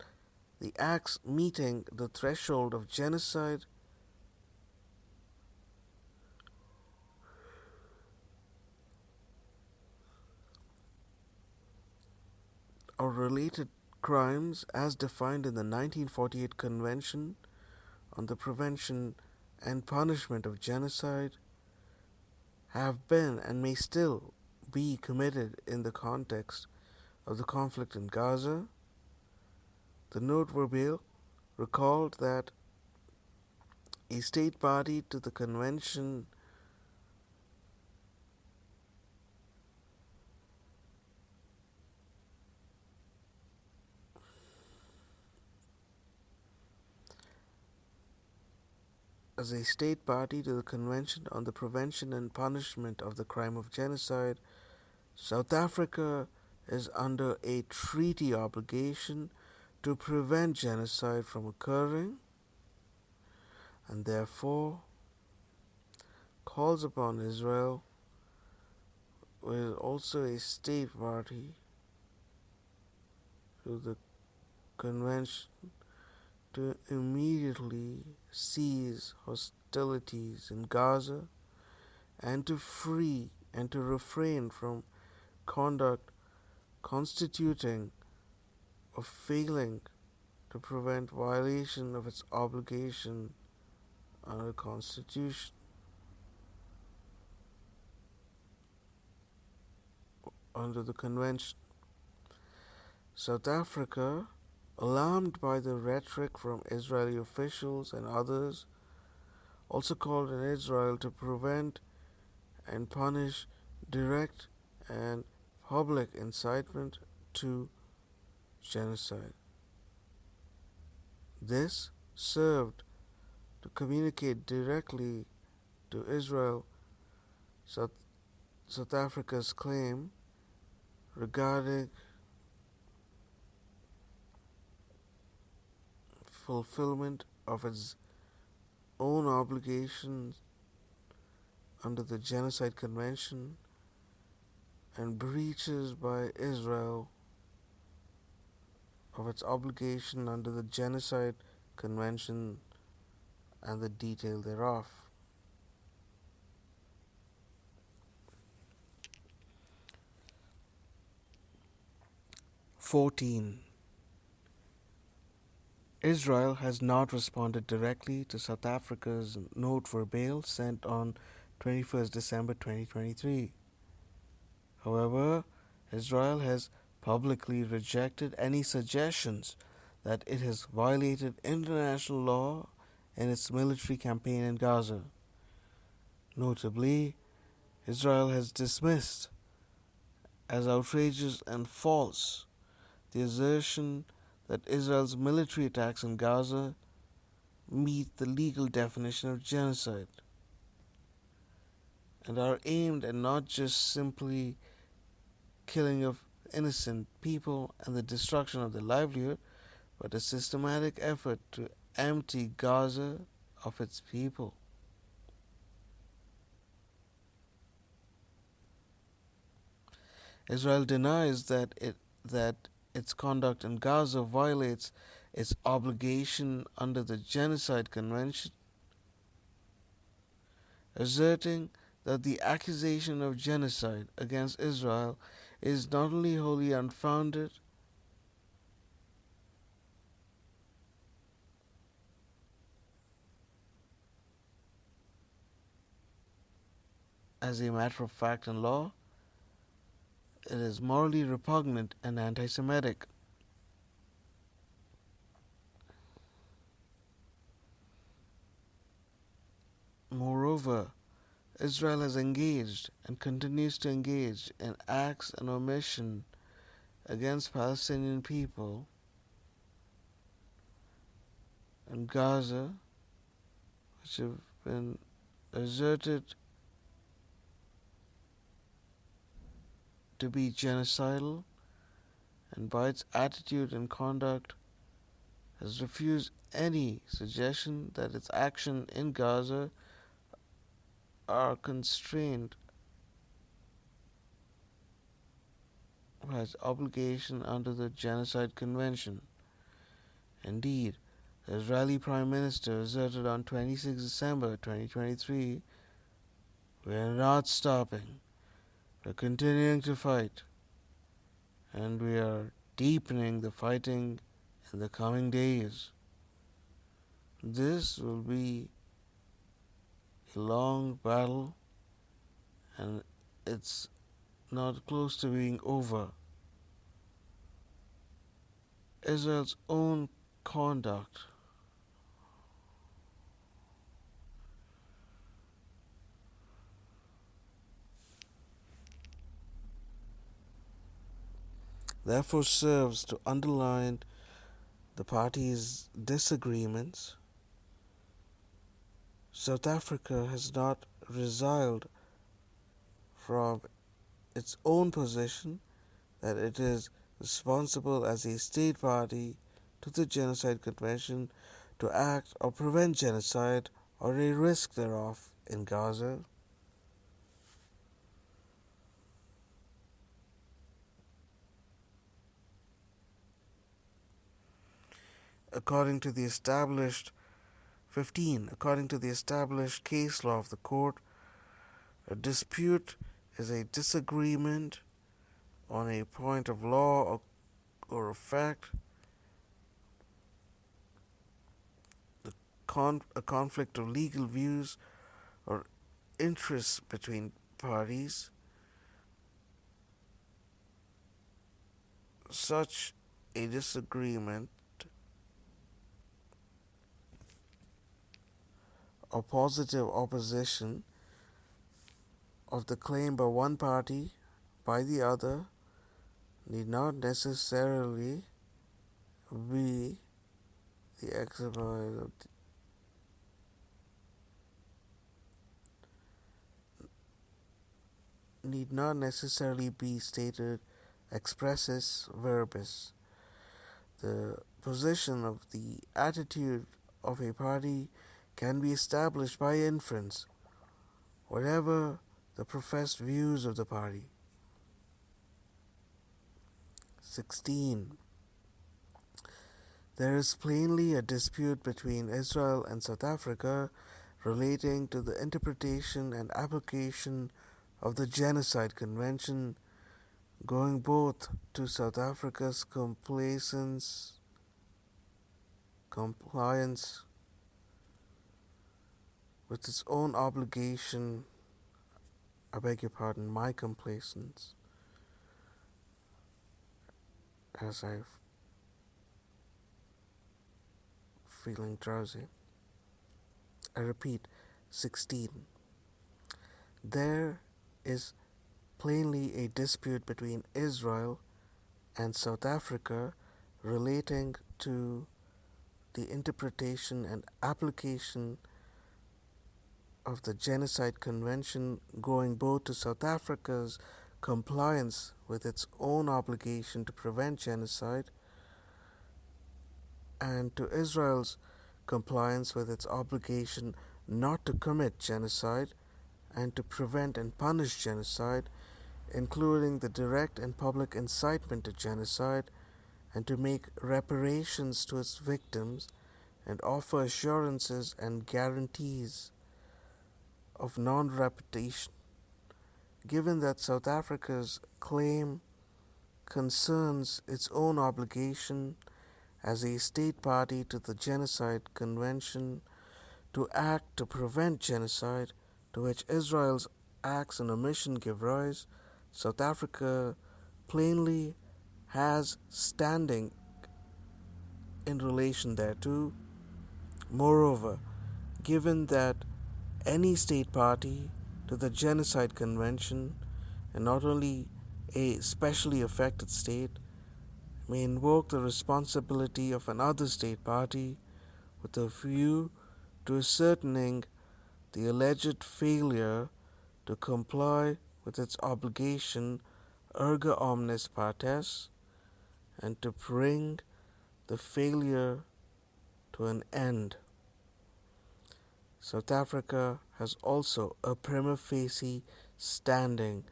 the acts meeting the threshold of genocide or related crimes as defined in the 1948 Convention on the Prevention and Punishment of Genocide have been and may still be committed in the context of the conflict in Gaza. The note verbal recalled that a state party to the convention on the Prevention and Punishment of the Crime of Genocide, South Africa is under a treaty obligation to prevent genocide from occurring, and therefore calls upon Israel, who is also a state party to the convention, to immediately cease hostilities in Gaza and to free and to refrain from conduct constituting or failing to prevent violation of its obligation under the Constitution, under the Convention. South Africa, alarmed by the rhetoric from Israeli officials and others, also called on Israel to prevent and punish direct and public incitement to genocide. This served to communicate directly to Israel South Africa's claim regarding fulfillment of its own obligations under the Genocide Convention and breaches by Israel of its obligation under the Genocide Convention and the detail thereof. (14) Israel has not responded directly to South Africa's note for bail sent on 21st December 2023. However, Israel has publicly rejected any suggestions that it has violated international law in its military campaign in Gaza. Notably, Israel has dismissed as outrageous and false the assertion that Israel's military attacks in Gaza meet the legal definition of genocide and are aimed at not just simply killing of innocent people and the destruction of their livelihood, but a systematic effort to empty Gaza of its people. Israel denies that its conduct in Gaza violates its obligation under the Genocide Convention, asserting that the accusation of genocide against Israel is not only wholly unfounded, as a matter of fact and law, it is morally repugnant and anti-Semitic. Moreover, Israel has engaged and continues to engage in acts and omission against Palestinian people in Gaza, which have been asserted to be genocidal, and by its attitude and conduct has refused any suggestion that its action in Gaza are constrained by its obligation under the Genocide Convention. Indeed, the Israeli Prime Minister asserted on 26 December 2023, "We are not stopping. We are continuing to fight, and we are deepening the fighting in the coming days. This will be a long battle, and it's not close to being over." Israel's own conduct therefore serves to underline the parties' disagreements. South Africa has not resiled from its own position that it is responsible as a state party to the Genocide Convention to act or prevent genocide or a risk thereof in Gaza, according to the established 15. According to the established case law of the court, a dispute is a disagreement on a point of law or a fact, a conflict of legal views or interests between parties. Such a disagreement or positive opposition of the claim by one party by the other need not necessarily be the exercise of need not necessarily be stated expressis verbis. The position of the attitude of a party can be established by inference, whatever the professed views of the party. 16. There is plainly a dispute between Israel and South Africa relating to the interpretation and application of the Genocide Convention, going both to South Africa's compliance with its own obligation, my complacence, as I'm feeling drowsy. I repeat, 16. There is plainly a dispute between Israel and South Africa relating to the interpretation and application of the Genocide Convention, going both to South Africa's compliance with its own obligation to prevent genocide and to Israel's compliance with its obligation not to commit genocide and to prevent and punish genocide, including the direct and public incitement to genocide, and to make reparations to its victims and offer assurances and guarantees of non-repetition. Given that South Africa's claim concerns its own obligation as a state party to the Genocide Convention to act to prevent genocide, to which Israel's acts and omission give rise, South Africa plainly has standing in relation thereto. Moreover, given that any state party to the Genocide Convention, and not only a specially affected state, may invoke the responsibility of another state party with a view to ascertaining the alleged failure to comply with its obligation erga omnes partes, and to bring the failure to an end. South Africa has also a prima facie standing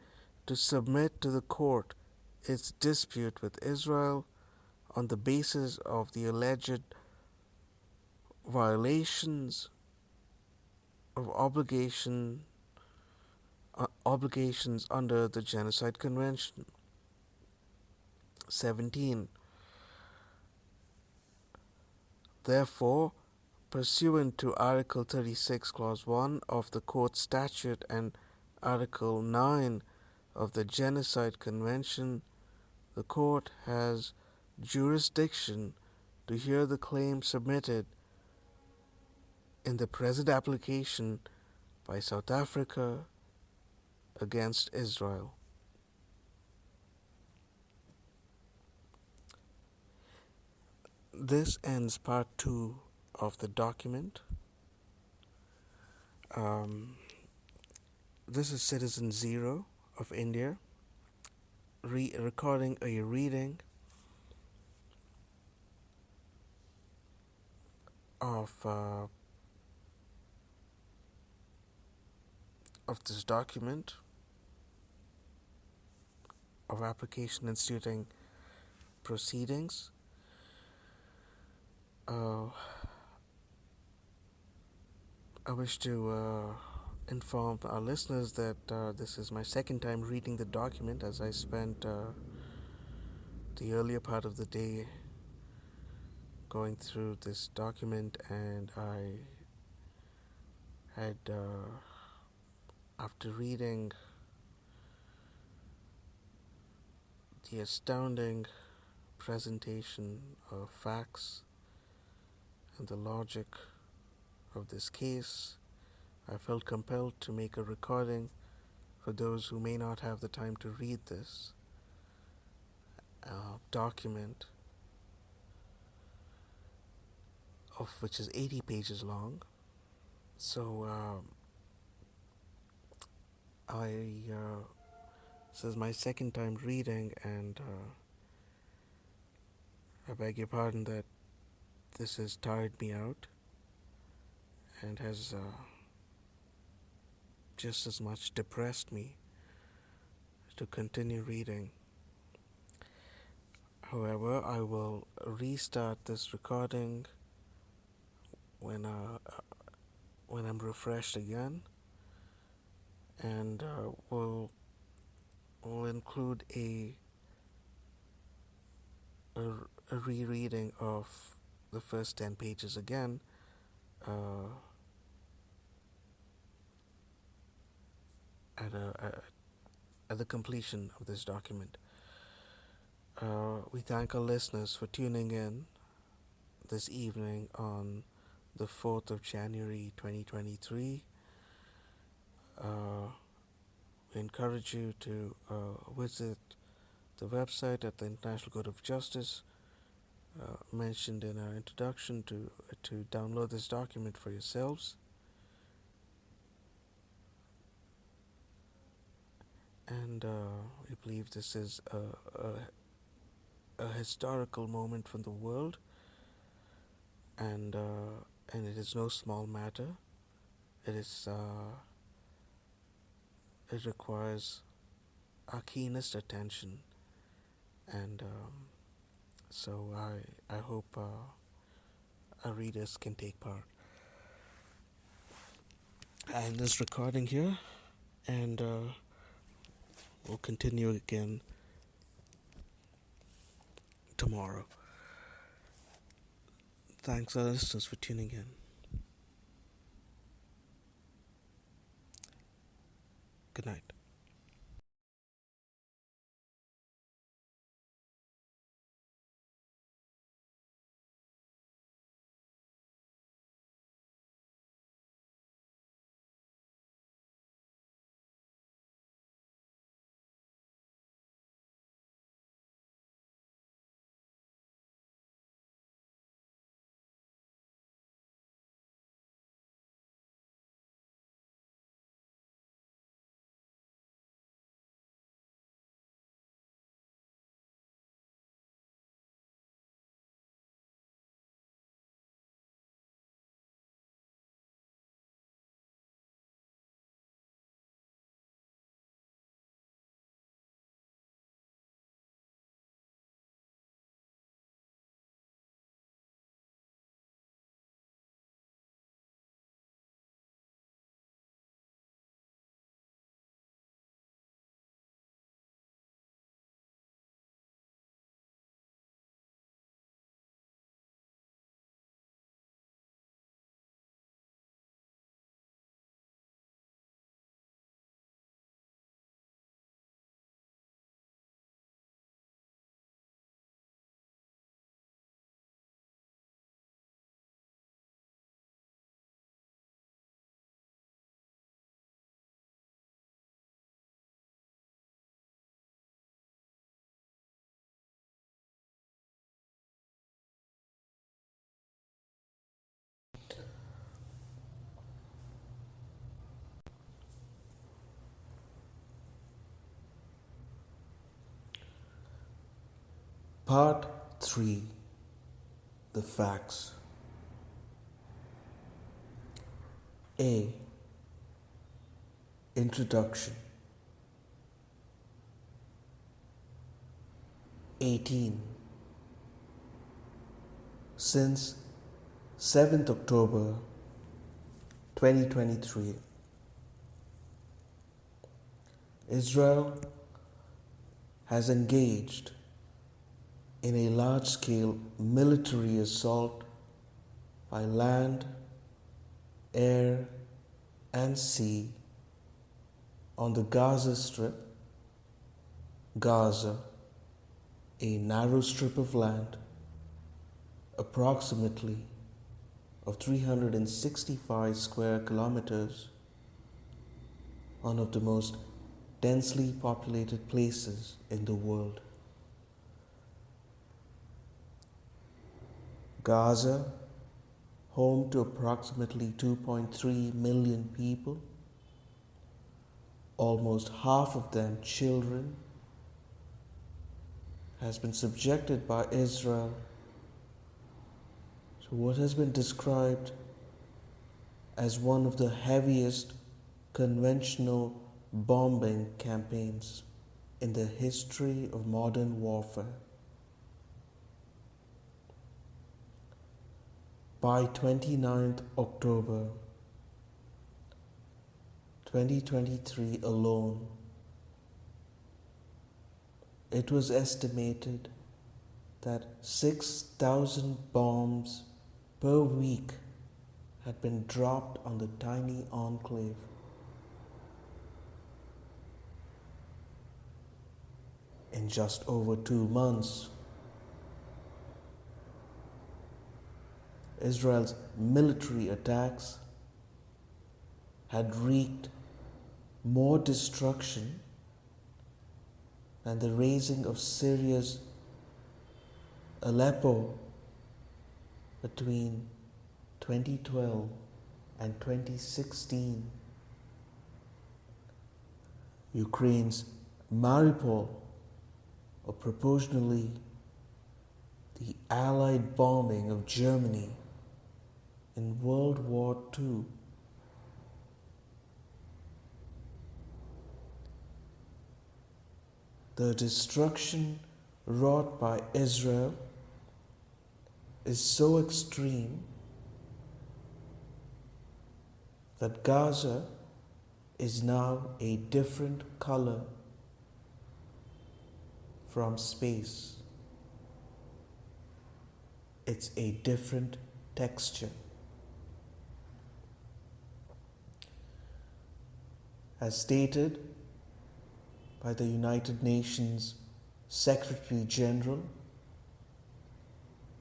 to submit to the court its dispute with Israel on the basis of the alleged violations of obligations under the Genocide Convention. 17. Therefore, pursuant to Article 36, Clause 1 of the Court Statute and Article 9 of the Genocide Convention, the Court has jurisdiction to hear the claim submitted in the present application by South Africa against Israel. This ends part 2 of the document. This is Citizen Zero of India recording a reading of of this document of application instituting proceedings. I wish to inform our listeners that this is my second time reading the document, as I spent the earlier part of the day going through this document, and I had, after reading the astounding presentation of facts and the logic of this case, I felt compelled to make a recording for those who may not have the time to read this document, of which is 80 pages long. So this is my second time reading, and I beg your pardon that this has tired me out and has just as much depressed me to continue reading. However, I will restart this recording when I'm refreshed again, and we'll include a rereading of the first 10 pages again, at the completion of this document. We thank our listeners for tuning in this evening on the 4th of January 2023. We encourage you to visit the website at the International Court of Justice mentioned in our introduction to download this document for yourselves. And we believe this is a historical moment for the world, and it is no small matter. It requires our keenest attention, and so I hope our readers can take part. I end this recording here, and we'll continue again tomorrow. Thanks, our listeners, for tuning in. Good night. Part 3. The Facts. A. Introduction. 18. Since 7th October 2023, Israel has engaged in a large-scale military assault by land, air, and sea on the Gaza Strip, Gaza, a narrow strip of land approximately of 365 square kilometers, one of the most densely populated places in the world. Gaza, home to approximately 2.3 million people, almost half of them children, has been subjected by Israel to what has been described as one of the heaviest conventional bombing campaigns in the history of modern warfare. By 29th October 2023 alone, it was estimated that 6,000 bombs per week had been dropped on the tiny enclave. In just over 2 months, Israel's military attacks had wreaked more destruction than the razing of Syria's Aleppo between 2012 and 2016, Ukraine's Mariupol, or proportionally the Allied bombing of Germany in World War II. The destruction wrought by Israel is so extreme that Gaza is now a different color from space. It's a different texture. As stated by the United Nations Secretary General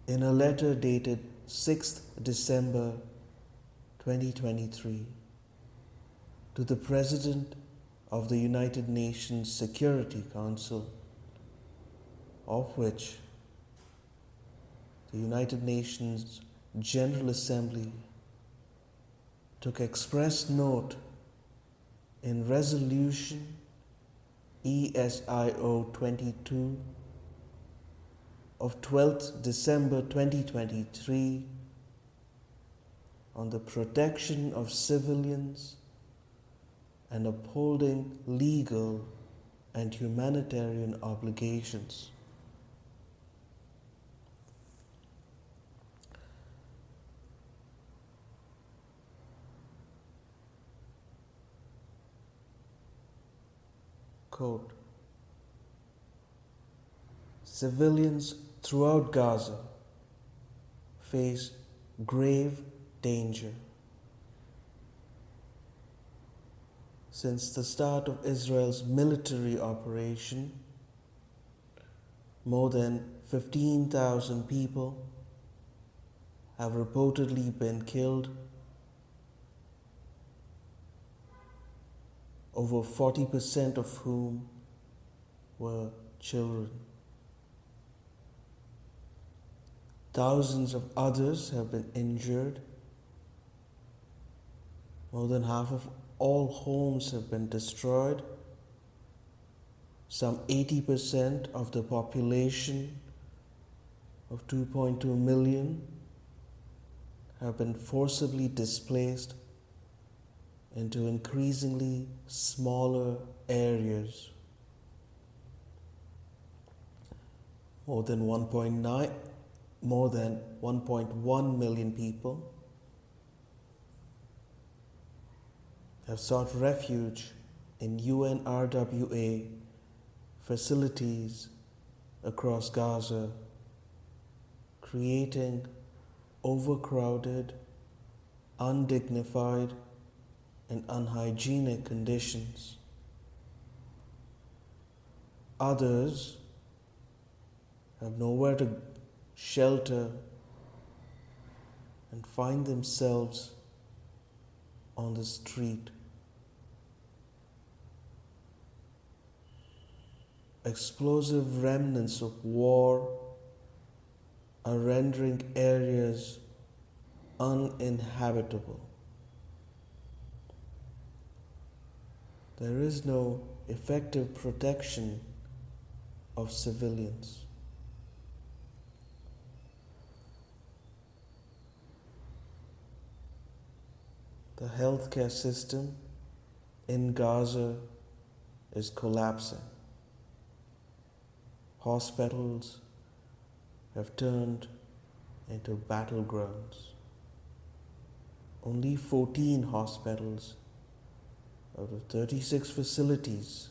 in a letter dated 6th December 2023 to the President of the United Nations Security Council, of which the United Nations General Assembly took express note in Resolution ESIO 22 of 12th December 2023 on the protection of civilians and upholding legal and humanitarian obligations. Quote, civilians throughout Gaza face grave danger. Since the start of Israel's military operation, more than 15,000 people have reportedly been killed, over 40% of whom were children. Thousands of others have been injured. More than half of all homes have been destroyed. Some 80% of the population of 2.2 million have been forcibly displaced into increasingly smaller areas. More than 1.1 million people have sought refuge in UNRWA facilities across Gaza, creating overcrowded, undignified, and unhygienic conditions. Others have nowhere to shelter and find themselves on the street. Explosive remnants of war are rendering areas uninhabitable. There is no effective protection of civilians. The healthcare system in Gaza is collapsing. Hospitals have turned into battlegrounds. Only 14 hospitals out of 36 facilities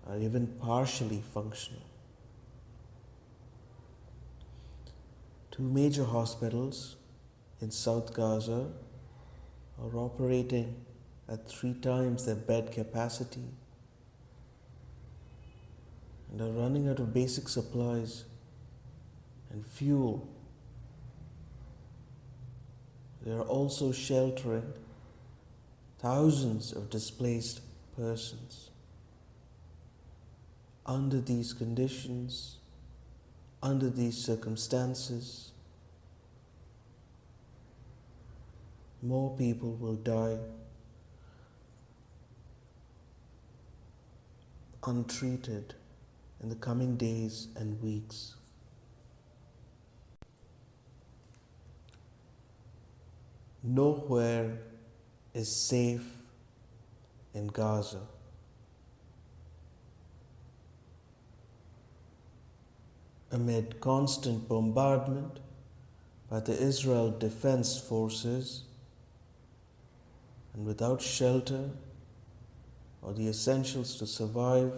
are even partially functional. 2 major hospitals in South Gaza are operating at 3 times their bed capacity and are running out of basic supplies and fuel. They are also sheltering thousands of displaced persons. Under these conditions, under these circumstances, more people will die untreated in the coming days and weeks. Nowhere is safe in Gaza. Amid constant bombardment by the Israel Defense Forces and without shelter or the essentials to survive,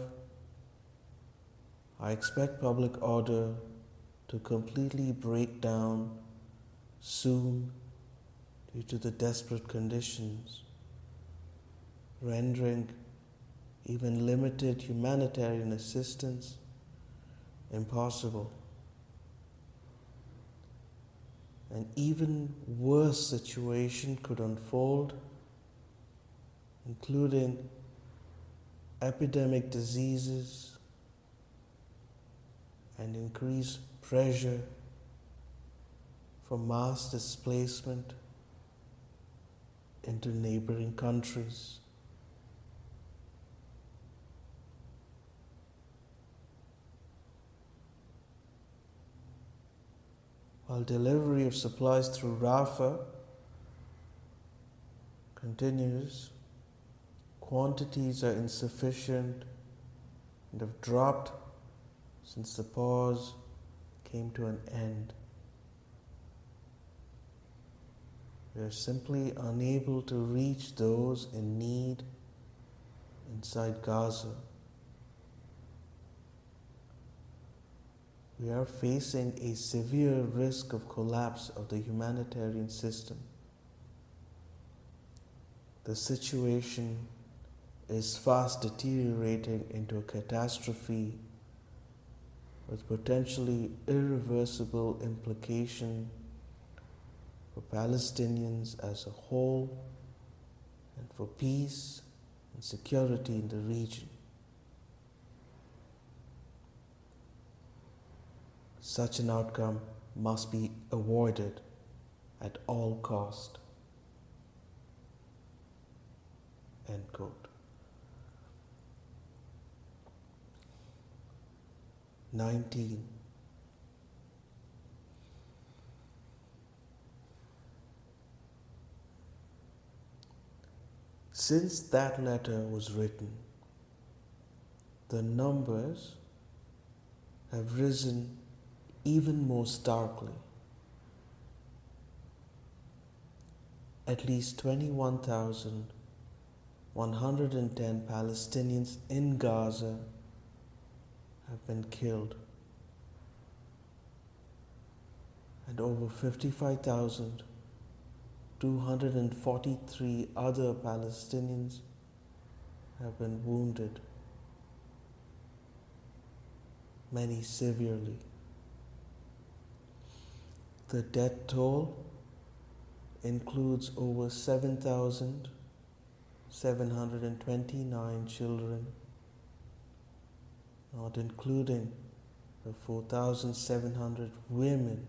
I expect public order to completely break down soon due to the desperate conditions, rendering even limited humanitarian assistance impossible. An even worse situation could unfold, including epidemic diseases and increased pressure for mass displacement into neighboring countries. While delivery of supplies through Rafah continues, quantities are insufficient and have dropped since the pause came to an end. We are simply unable to reach those in need inside Gaza. We are facing a severe risk of collapse of the humanitarian system. The situation is fast deteriorating into a catastrophe with potentially irreversible implications for Palestinians as a whole and for peace and security in the region. Such an outcome must be avoided at all cost. End quote. 19. Since that letter was written, the numbers have risen even more starkly. At least 21,110 Palestinians in Gaza have been killed, and over 55,243 other Palestinians have been wounded, many severely. The death toll includes over 7,729 children, not including the 4,700 women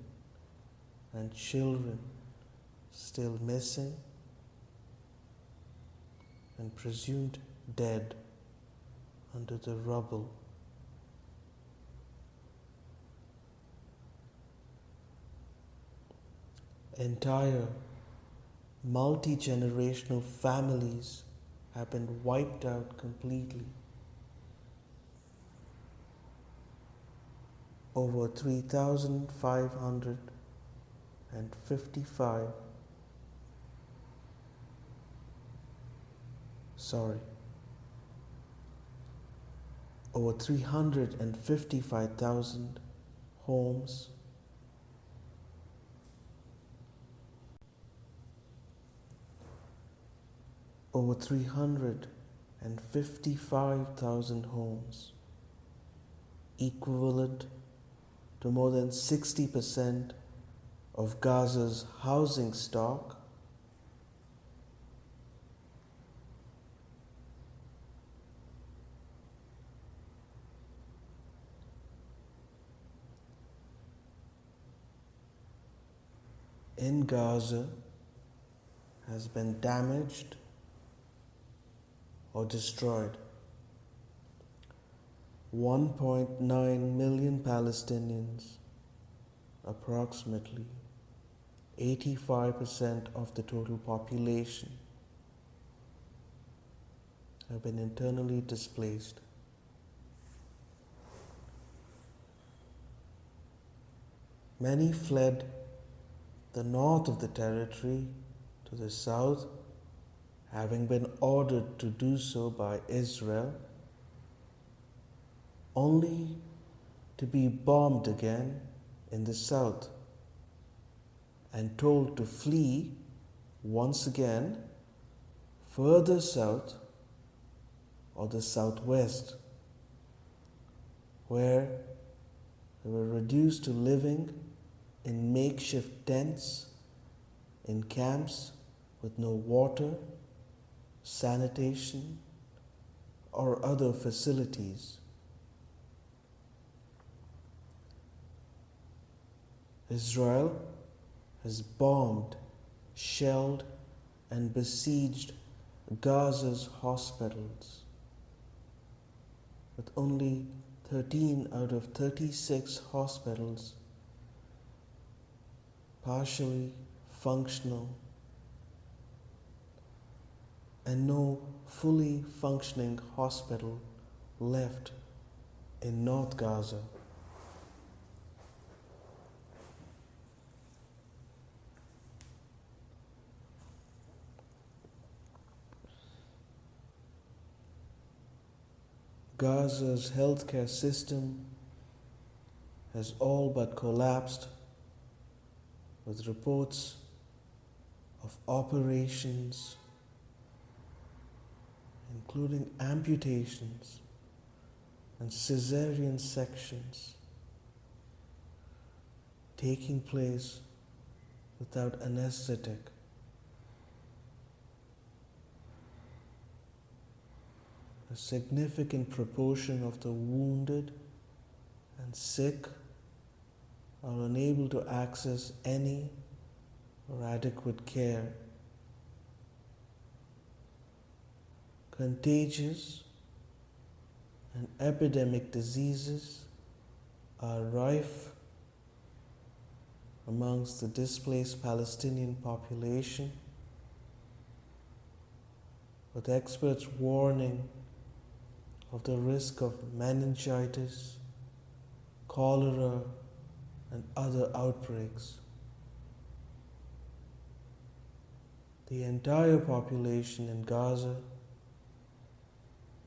and children still missing and presumed dead under the rubble. Entire multi-generational families have been wiped out completely. Over 3,555 over 355,000 homes, over 355,000 homes, equivalent to more than 60% of Gaza's housing stock, in Gaza has been damaged or destroyed. 1.9 million Palestinians, approximately 85% of the total population, have been internally displaced. Many fled the north of the territory to the south, having been ordered to do so by Israel, only to be bombed again in the south and told to flee once again further south or the southwest, where they were reduced to living in makeshift tents, in camps with no water, sanitation, or other facilities. Israel has bombed, shelled, and besieged Gaza's hospitals, with only 13 out of 36 hospitals partially functional and no fully functioning hospital left in North Gaza. Gaza's healthcare system has all but collapsed, with reports of operations, including amputations and cesarean sections, taking place without anesthetic. A significant proportion of the wounded and sick are unable to access any or adequate care. Contagious and epidemic diseases are rife amongst the displaced Palestinian population, with experts warning of the risk of meningitis, cholera, and other outbreaks. The entire population in Gaza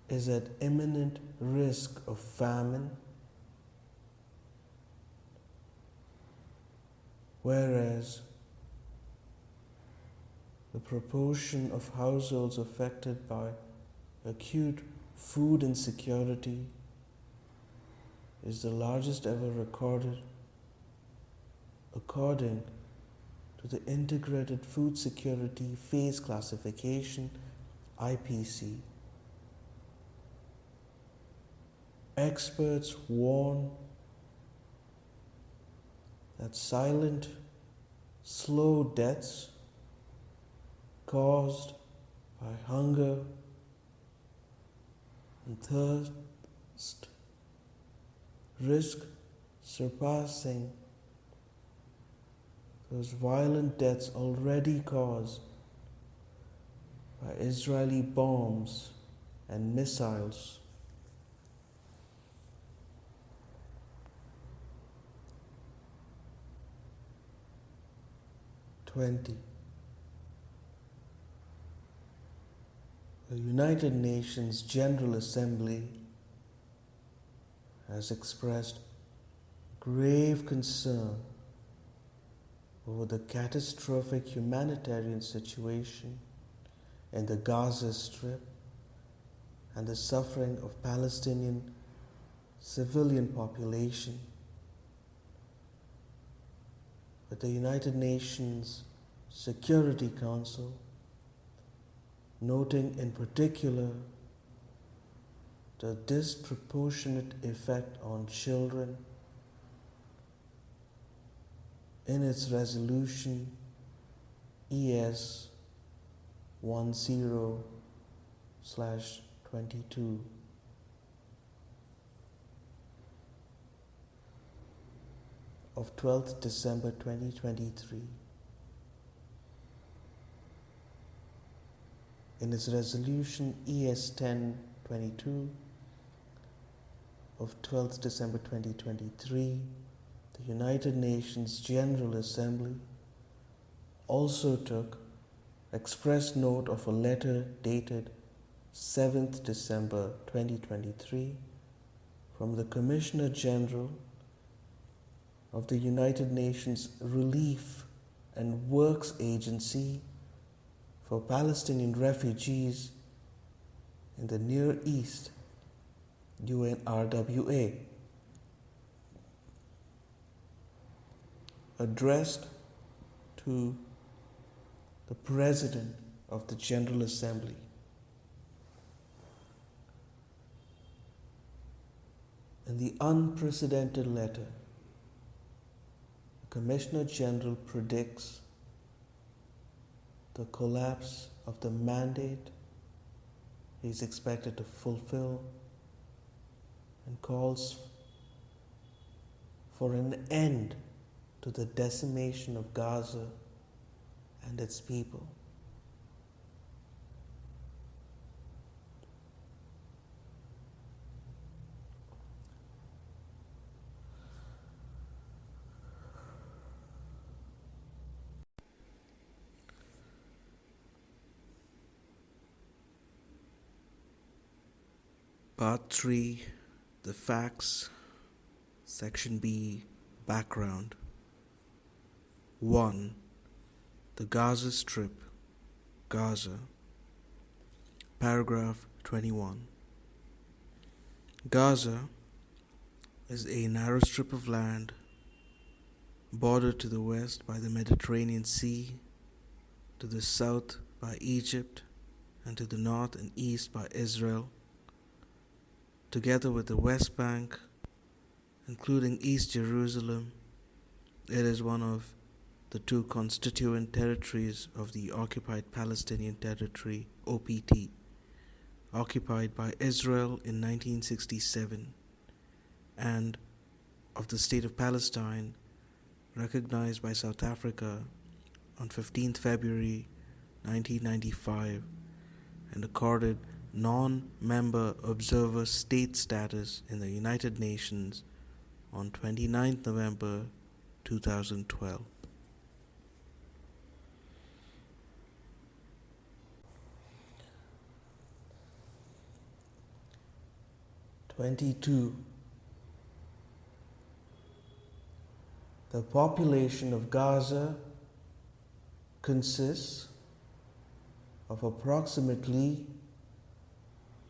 is at imminent risk of famine, whereas the proportion of households affected by acute food insecurity is the largest ever recorded, according to the Integrated Food Security Phase Classification (IPC). Experts warn that silent, slow deaths caused by hunger and thirst risk surpassing those violent deaths already caused by Israeli bombs and missiles. The United Nations General Assembly has expressed grave concern over the catastrophic humanitarian situation in the Gaza Strip and the suffering of Palestinian civilian population, with the United Nations Security Council noting in particular the disproportionate effect on children in its resolution ES 10/22. Of 12th December 2023. In its resolution ES 10/22 of 12th December 2023, the United Nations General Assembly also took express note of a letter dated 7th December 2023 from the Commissioner General of the United Nations Relief and Works Agency for Palestinian refugees in the Near East, UNRWA, addressed to the President of the General Assembly. In the unprecedented letter, the Commissioner General predicts the collapse of the mandate he is expected to fulfill and calls for an end to the decimation of Gaza and its people. Part 3, the facts. Section B, background. 1. The Gaza Strip, Gaza. Paragraph 21. Gaza is a narrow strip of land bordered to the west by the Mediterranean Sea, to the south by Egypt, and to the north and east by Israel, together with the West Bank, including East Jerusalem. It is one of the two constituent territories of the Occupied Palestinian Territory, OPT, occupied by Israel in 1967, and of the State of Palestine, recognized by South Africa on 15th February 1995 and accorded non-member observer state status in the United Nations on 29 November 2012. The population of Gaza consists of approximately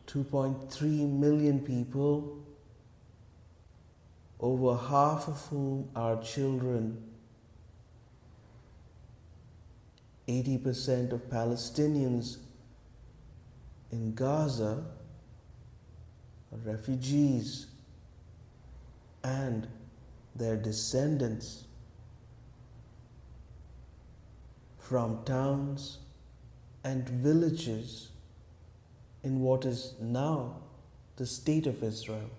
2.3 million people, over half of whom are children. 80% of Palestinians in Gaza are refugees, and their descendants from towns and villages in what is now the State of Israel,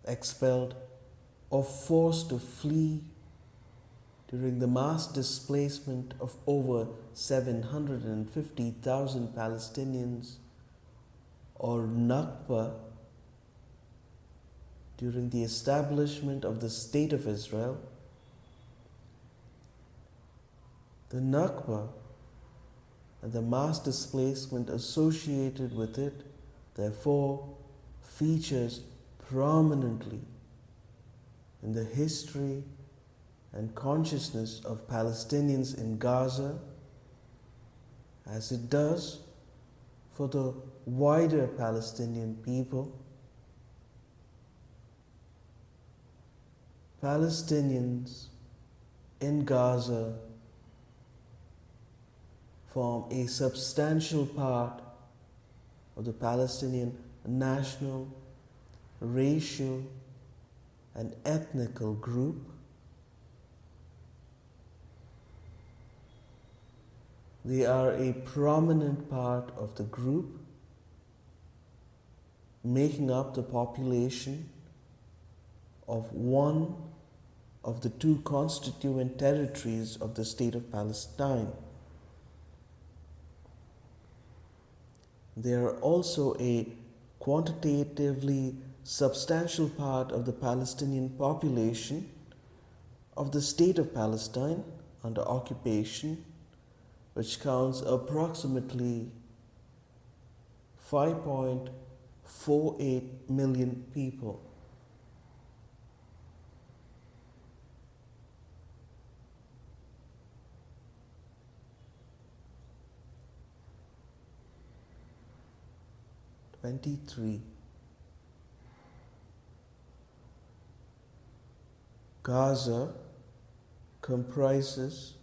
expelled or forced to flee during the mass displacement of over 750,000 Palestinians, or Nakba, during the establishment of the State of Israel. The Nakba and the mass displacement associated with it, therefore, features prominently in the history and consciousness of Palestinians in Gaza, as it does for the wider Palestinian people. Palestinians in Gaza form a substantial part of the Palestinian national, racial, and ethnical group. They are a prominent part of the group, making up the population of one of the two constituent territories of the State of Palestine. They are also a quantitatively substantial part of the Palestinian population of the State of Palestine under occupation, which counts approximately 5.48 million people. Gaza comprises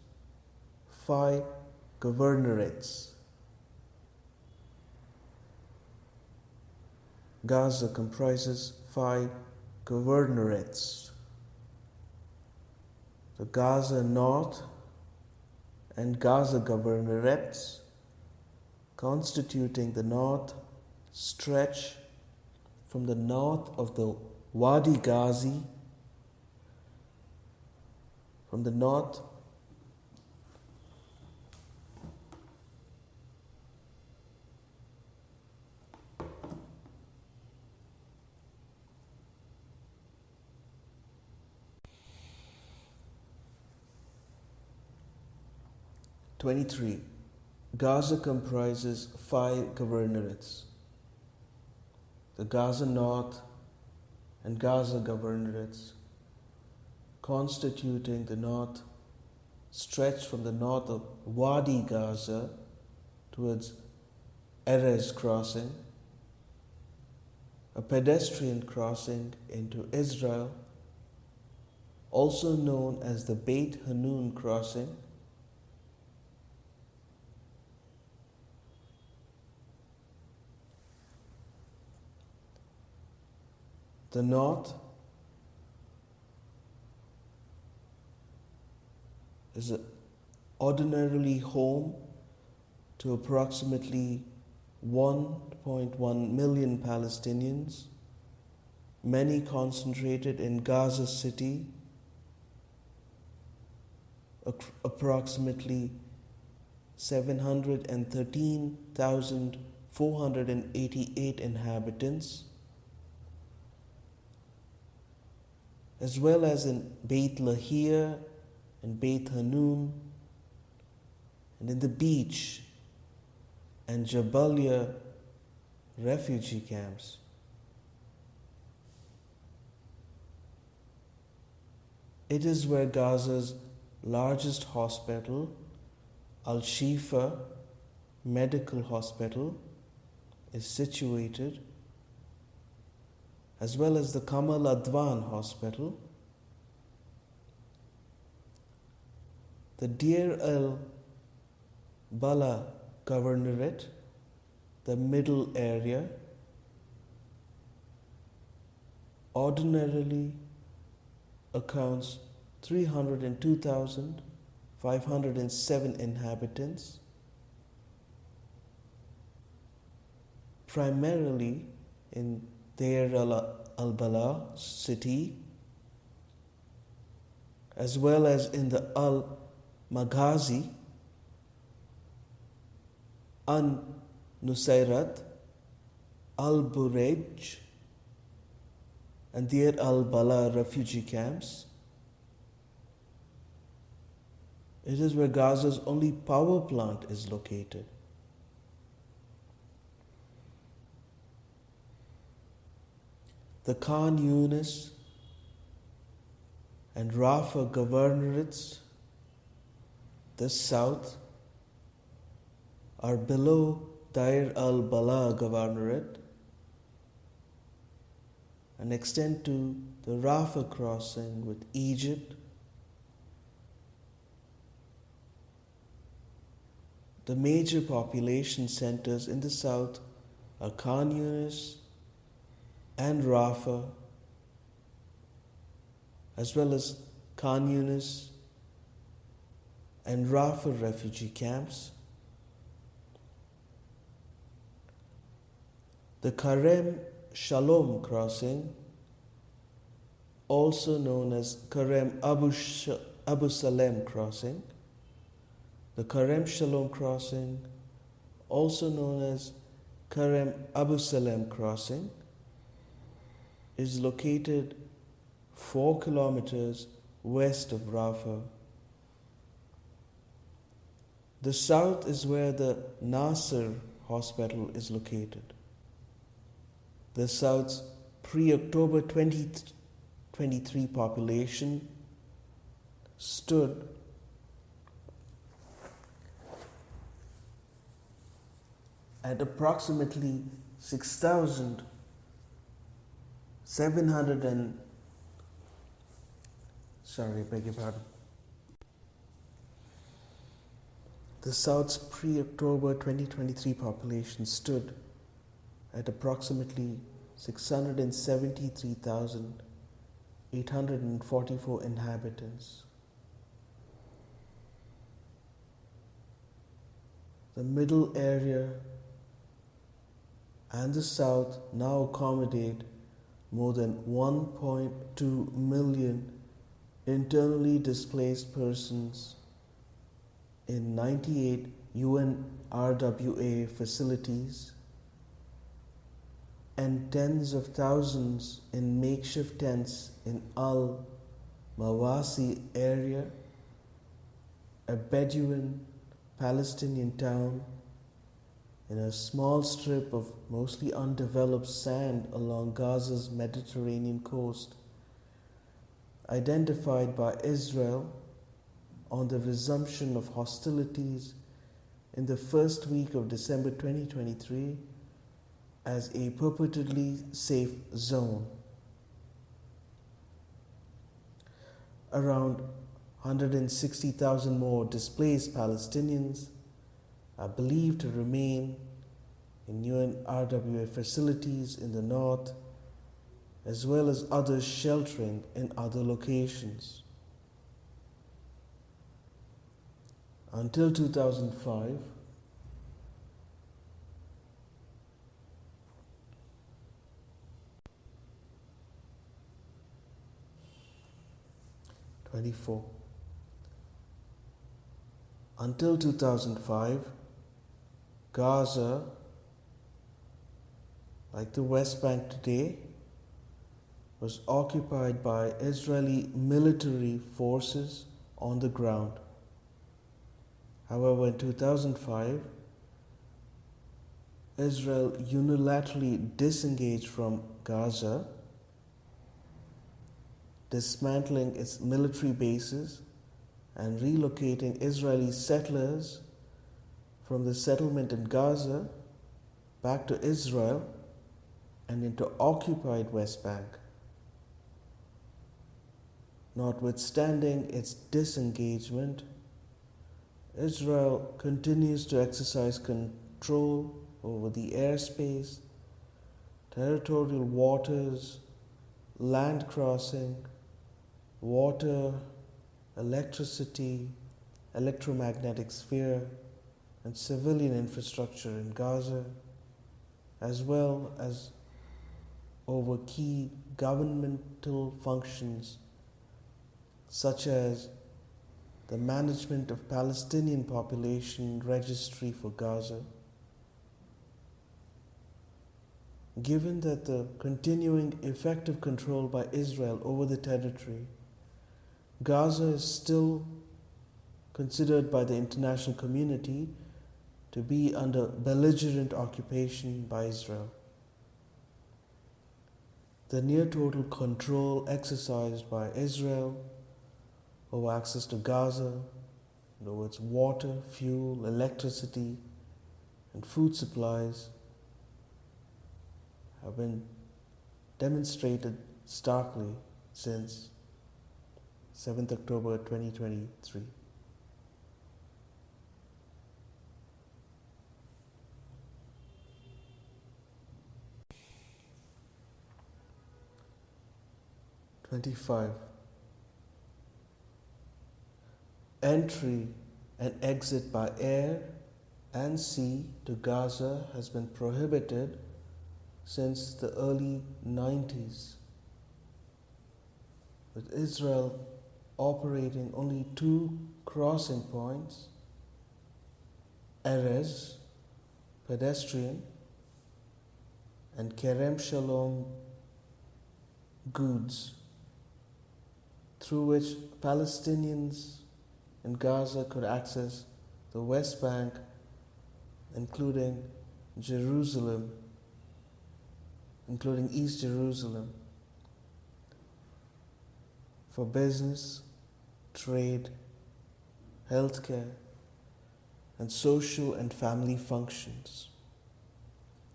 5 governorates. Gaza comprises 5 governorates. The Gaza North and Gaza governorates, constituting the North, stretch from the north of the Wadi Ghazi, from the north Gaza comprises 5 governorates. The Gaza North and Gaza governorates, constituting the north, stretch from the north of Wadi Gaza towards Erez crossing, a pedestrian crossing into Israel, also known as the Beit Hanun crossing. The north is ordinarily home to approximately 1.1 million Palestinians, many concentrated in Gaza City, approximately 713,488 inhabitants, as well as in Beit Lahia and Beit Hanun, and in the beach and Jabalia refugee camps. It is where Gaza's largest hospital, Al-Shifa Medical Hospital, is situated, as well as the Kamal Adwan Hospital, the Deir el-Bala Governorate, the middle area, ordinarily accounts 302,507 inhabitants, primarily in Deir al-Bala city, as well as in the Al-Maghazi, An-Nusayrat, Al-Burej, and Deir al-Bala refugee camps. It is where Gaza's only power plant is located. The Khan Yunis and Rafah governorates, the south, are below Deir al-Bala governorate and extend to the Rafah crossing with Egypt. The major population centers in the south are Khan Yunis and Rafah, as well as Khan Yunis and Rafah refugee camps. The Karem Shalom crossing, also known as Karem Abu Salem crossing, the Karem Shalom crossing, also known as Karem Abu Salem crossing, is located 4 kilometers west of Rafah. The south is where the Nasser Hospital is located. The South's pre-October 2023 population stood at approximately 6,700 and The South's pre-October 2023 population stood at approximately 673,844 inhabitants. The middle area and the south now accommodate more than 1.2 million internally displaced persons in 98 UNRWA facilities and tens of thousands in makeshift tents in Al-Mawasi area, a Bedouin Palestinian town in a small strip of mostly undeveloped sand along Gaza's Mediterranean coast, identified by Israel on the resumption of hostilities in the first week of December 2023 as a purportedly safe zone. Around 160,000 more displaced Palestinians are believed to remain in UNRWA facilities in the north, as well as others sheltering in other locations. Until 2005, Until 2005, Gaza, like the West Bank today, was occupied by Israeli military forces on the ground. However, in 2005, Israel unilaterally disengaged from Gaza, dismantling its military bases and relocating Israeli settlers from the settlement in Gaza back to Israel and into occupied West Bank. Notwithstanding its disengagement, Israel continues to exercise control over the airspace, territorial waters, land crossing, water, electricity, electromagnetic sphere, and civilian infrastructure in Gaza, as well as over key governmental functions such as the management of Palestinian population registry for Gaza. Given that the continuing effective control by Israel over the territory, Gaza is still considered by the international community to be under belligerent occupation by Israel. The near total control exercised by Israel over access to Gaza, and over its water, fuel, electricity, and food supplies have been demonstrated starkly since 7th October 2023. Entry and exit by air and sea to Gaza has been prohibited since the early 90s, with Israel operating only two crossing points, Erez, pedestrian, and Kerem Shalom, goods, through which Palestinians in Gaza could access the West Bank, including Jerusalem, including East Jerusalem, for business, trade, healthcare, and social and family functions.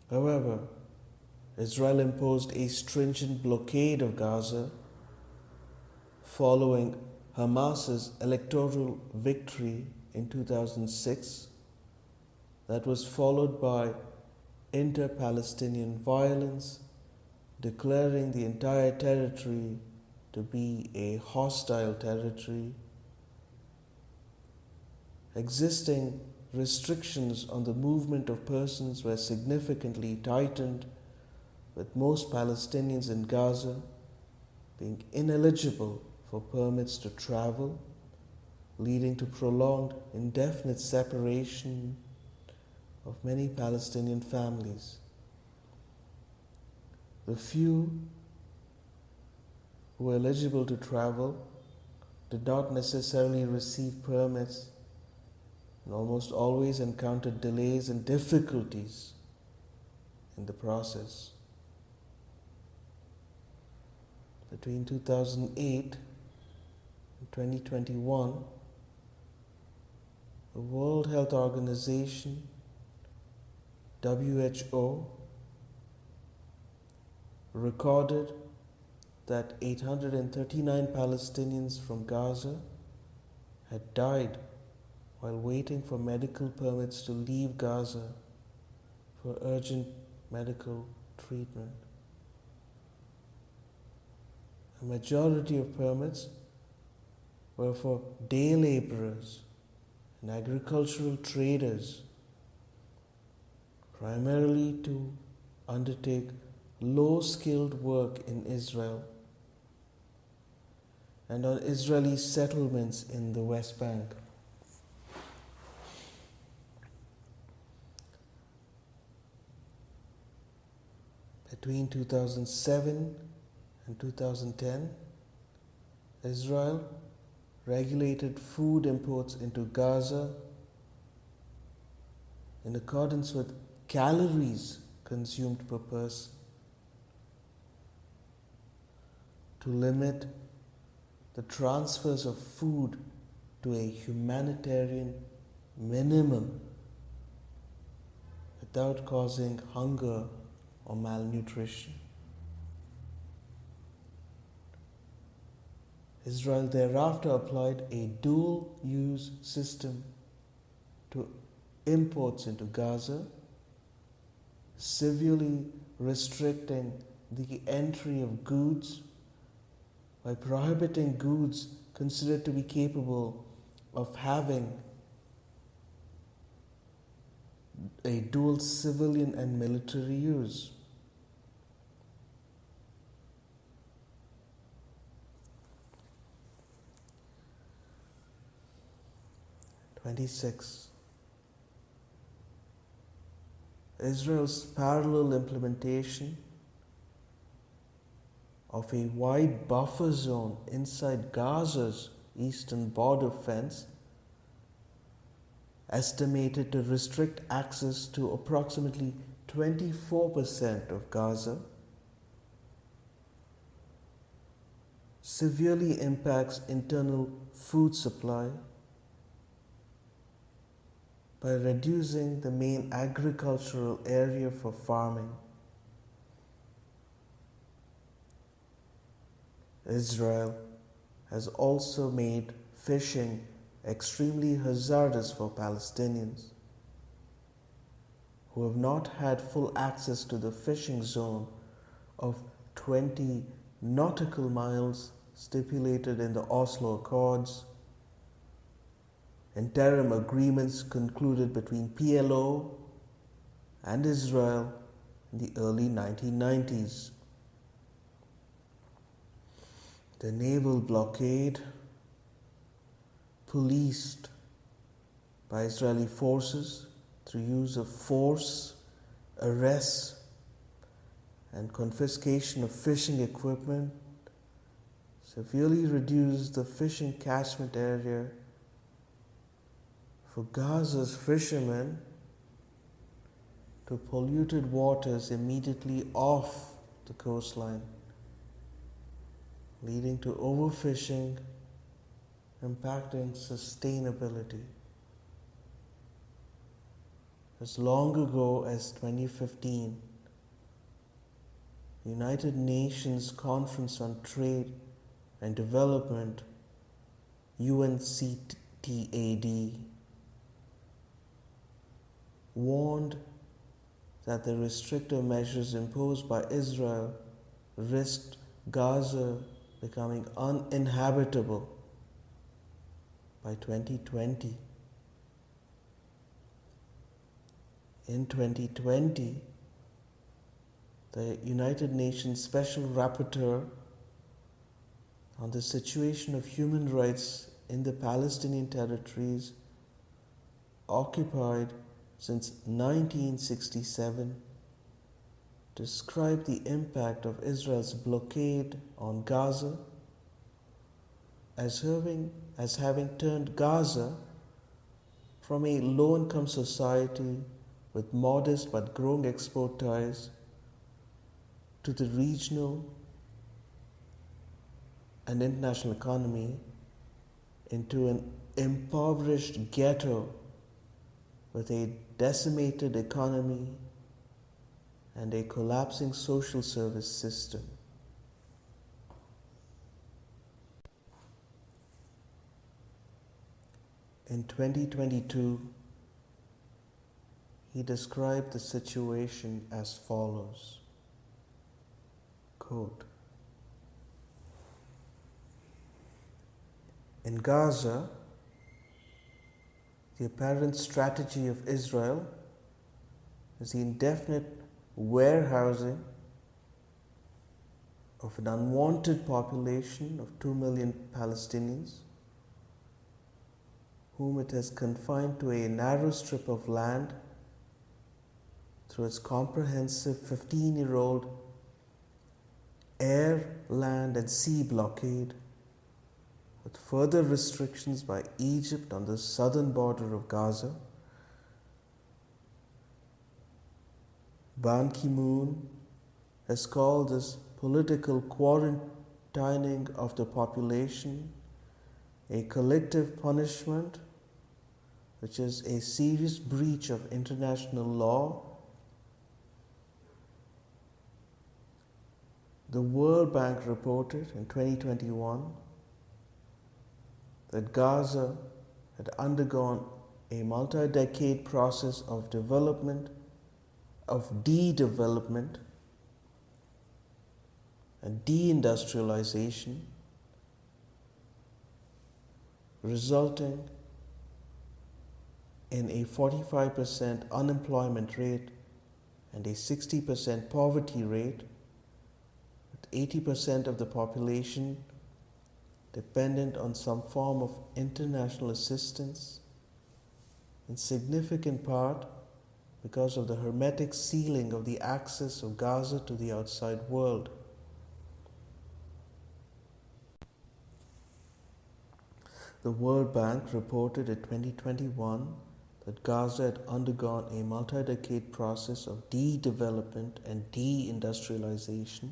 However, Israel imposed a stringent blockade of Gaza following Hamas's electoral victory in 2006 that was followed by inter-Palestinian violence, declaring the entire territory to be a hostile territory. Existing restrictions on the movement of persons were significantly tightened, with most Palestinians in Gaza being ineligible for permits to travel, leading to prolonged, indefinite separation of many Palestinian families. The few who were eligible to travel did not necessarily receive permits and almost always encountered delays and difficulties in the process. Between 2008 and 2021, the World Health Organization, WHO, recorded that 839 Palestinians from Gaza had died while waiting for medical permits to leave Gaza for urgent medical treatment. A majority of permits were for day laborers and agricultural traders, primarily to undertake low-skilled work in Israel and on Israeli settlements in the West Bank. Between 2007 and 2010, Israel regulated food imports into Gaza in accordance with calories consumed per person to limit the transfers of food to a humanitarian minimum without causing hunger or malnutrition. Israel thereafter applied a dual-use system to imports into Gaza, severely restricting the entry of goods by prohibiting goods considered to be capable of having a dual civilian and military use. Israel's parallel implementation of a wide buffer zone inside Gaza's eastern border fence, estimated to restrict access to approximately 24% of Gaza, severely impacts internal food supply by reducing the main agricultural area for farming. Israel has also made fishing extremely hazardous for Palestinians who have not had full access to the fishing zone of 20 nautical miles stipulated in the Oslo Accords, interim agreements concluded between PLO and Israel in the early 1990s. The naval blockade, policed by Israeli forces through use of force, arrests, and confiscation of fishing equipment, severely reduced the fishing catchment area for Gaza's fishermen to polluted waters immediately off the coastline, leading to overfishing, impacting sustainability. As long ago as 2015, the United Nations Conference on Trade and Development, UNCTAD, warned that the restrictive measures imposed by Israel risked Gaza becoming uninhabitable by 2020. In 2020, the United Nations Special Rapporteur on the situation of human rights in the Palestinian territories occupied since 1967 described the impact of Israel's blockade on Gaza as having turned Gaza from a low-income society with modest but growing export ties to the regional and international economy into an impoverished ghetto with a decimated economy and a collapsing social service system. In 2022, he described the situation as follows, quote, "In Gaza, the apparent strategy of Israel is the indefinite warehousing of an unwanted population of 2 million Palestinians, whom it has confined to a narrow strip of land through its comprehensive 15-year-old air, land and sea blockade, with further restrictions by Egypt on the southern border of Gaza. Ban Ki-moon has called this political quarantining of the population a collective punishment, which is a serious breach of international law. The World Bank reported in 2021 that Gaza had undergone a multi-decade process of development, of de-development and deindustrialization, resulting in a 45% unemployment rate and a 60% poverty rate, with 80% of the population dependent on some form of international assistance, in significant part because of the hermetic sealing of the access of Gaza to the outside world. The World Bank reported in 2021 that Gaza had undergone a multi-decade process of de-development and deindustrialization,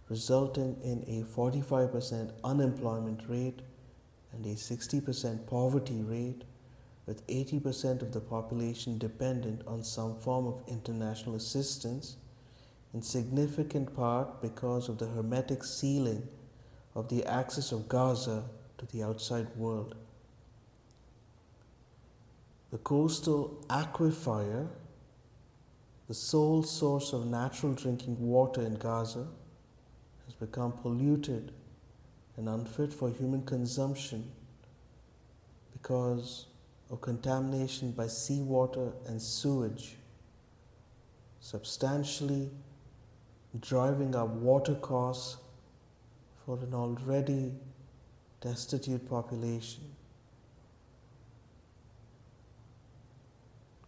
resulting in a 45% unemployment rate and a 60% poverty rate, with 80% of the population dependent on some form of international assistance, in significant part because of the hermetic sealing of the access of Gaza to the outside world. The coastal aquifer, the sole source of natural drinking water in Gaza, has become polluted and unfit for human consumption because of contamination by seawater and sewage, substantially driving up water costs for an already destitute population.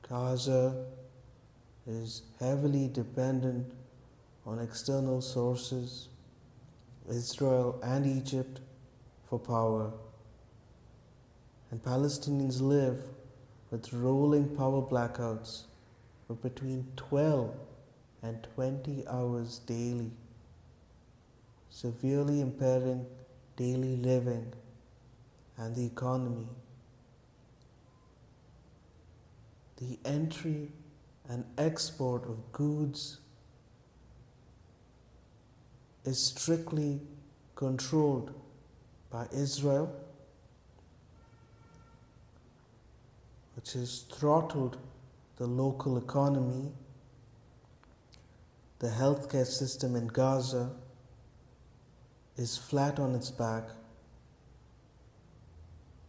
Gaza is heavily dependent on external sources, Israel and Egypt, for power, and Palestinians live with rolling power blackouts of between 12 and 20 hours daily, severely impairing daily living and the economy. The entry and export of goods is strictly controlled by Israel, which has throttled the local economy. The healthcare system in Gaza is flat on its back,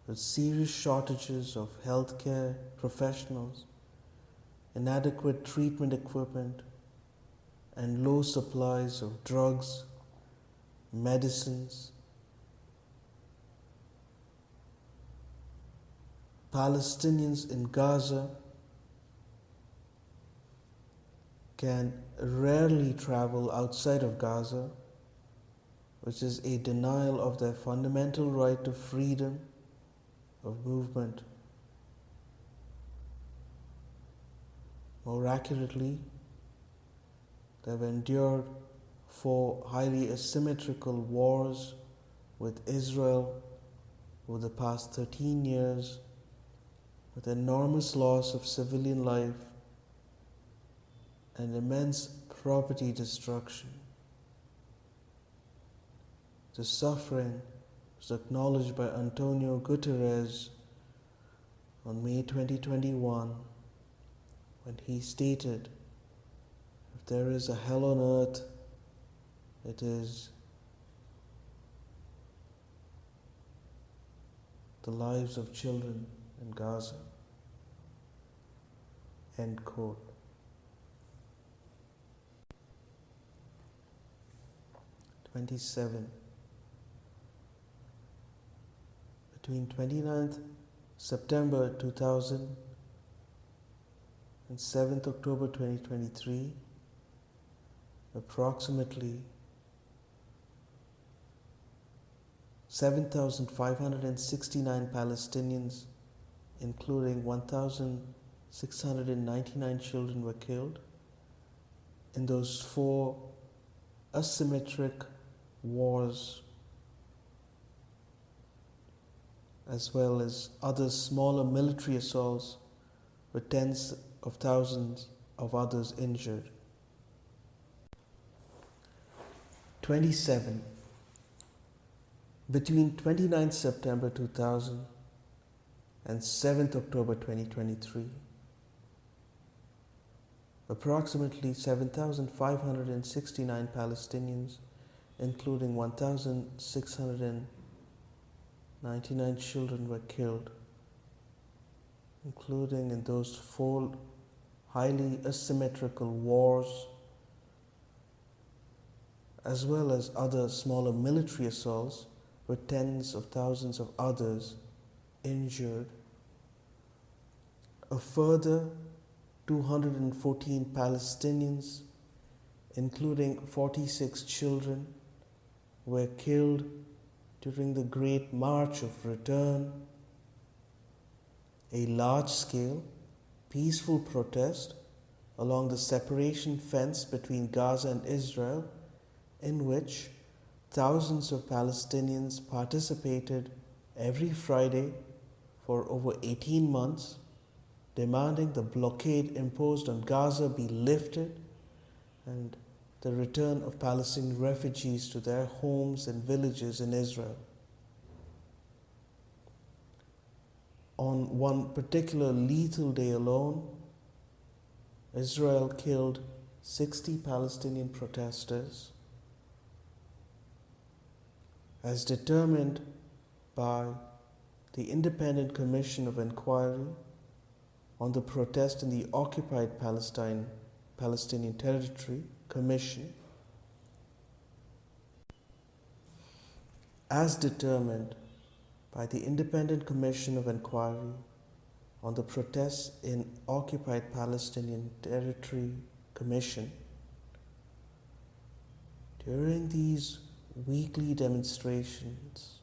with serious shortages of healthcare professionals, inadequate treatment equipment, and low supplies of drugs, medicines. Palestinians in Gaza can rarely travel outside of Gaza, which is a denial of their fundamental right to freedom of movement. More accurately, they have endured 4 highly asymmetrical wars with Israel over the past 13 years, with enormous loss of civilian life and immense property destruction. The suffering was acknowledged by Antonio Guterres on May 2021 when he stated, "If there is a hell on earth, it is the lives of children in Gaza." End quote. Between 29th September 2000 and 7th October 2023, approximately 7,569 Palestinians, including 1,699 children, were killed in those four asymmetric wars, as well as other smaller military assaults, with tens of thousands of others injured. 27. Between 29 September 2000 and 7th October 2023, approximately 7,569 Palestinians, including 1,699 children, were killed, including in those four highly asymmetrical wars, as well as other smaller military assaults, with tens of thousands of others injured. A further 214 Palestinians, including 46 children, were killed during the Great March of Return, a large-scale, peaceful protest along the separation fence between Gaza and Israel, in which thousands of Palestinians participated every Friday for over 18 months, demanding the blockade imposed on Gaza be lifted and the return of Palestinian refugees to their homes and villages in Israel. On one particular lethal day alone, Israel killed 60 Palestinian protesters, as determined by the Independent Commission of Inquiry on the Protest in the Occupied Palestinian Territory Commission, as determined by the Independent Commission of Inquiry on the Protests in Occupied Palestinian Territory Commission. During these weekly demonstrations,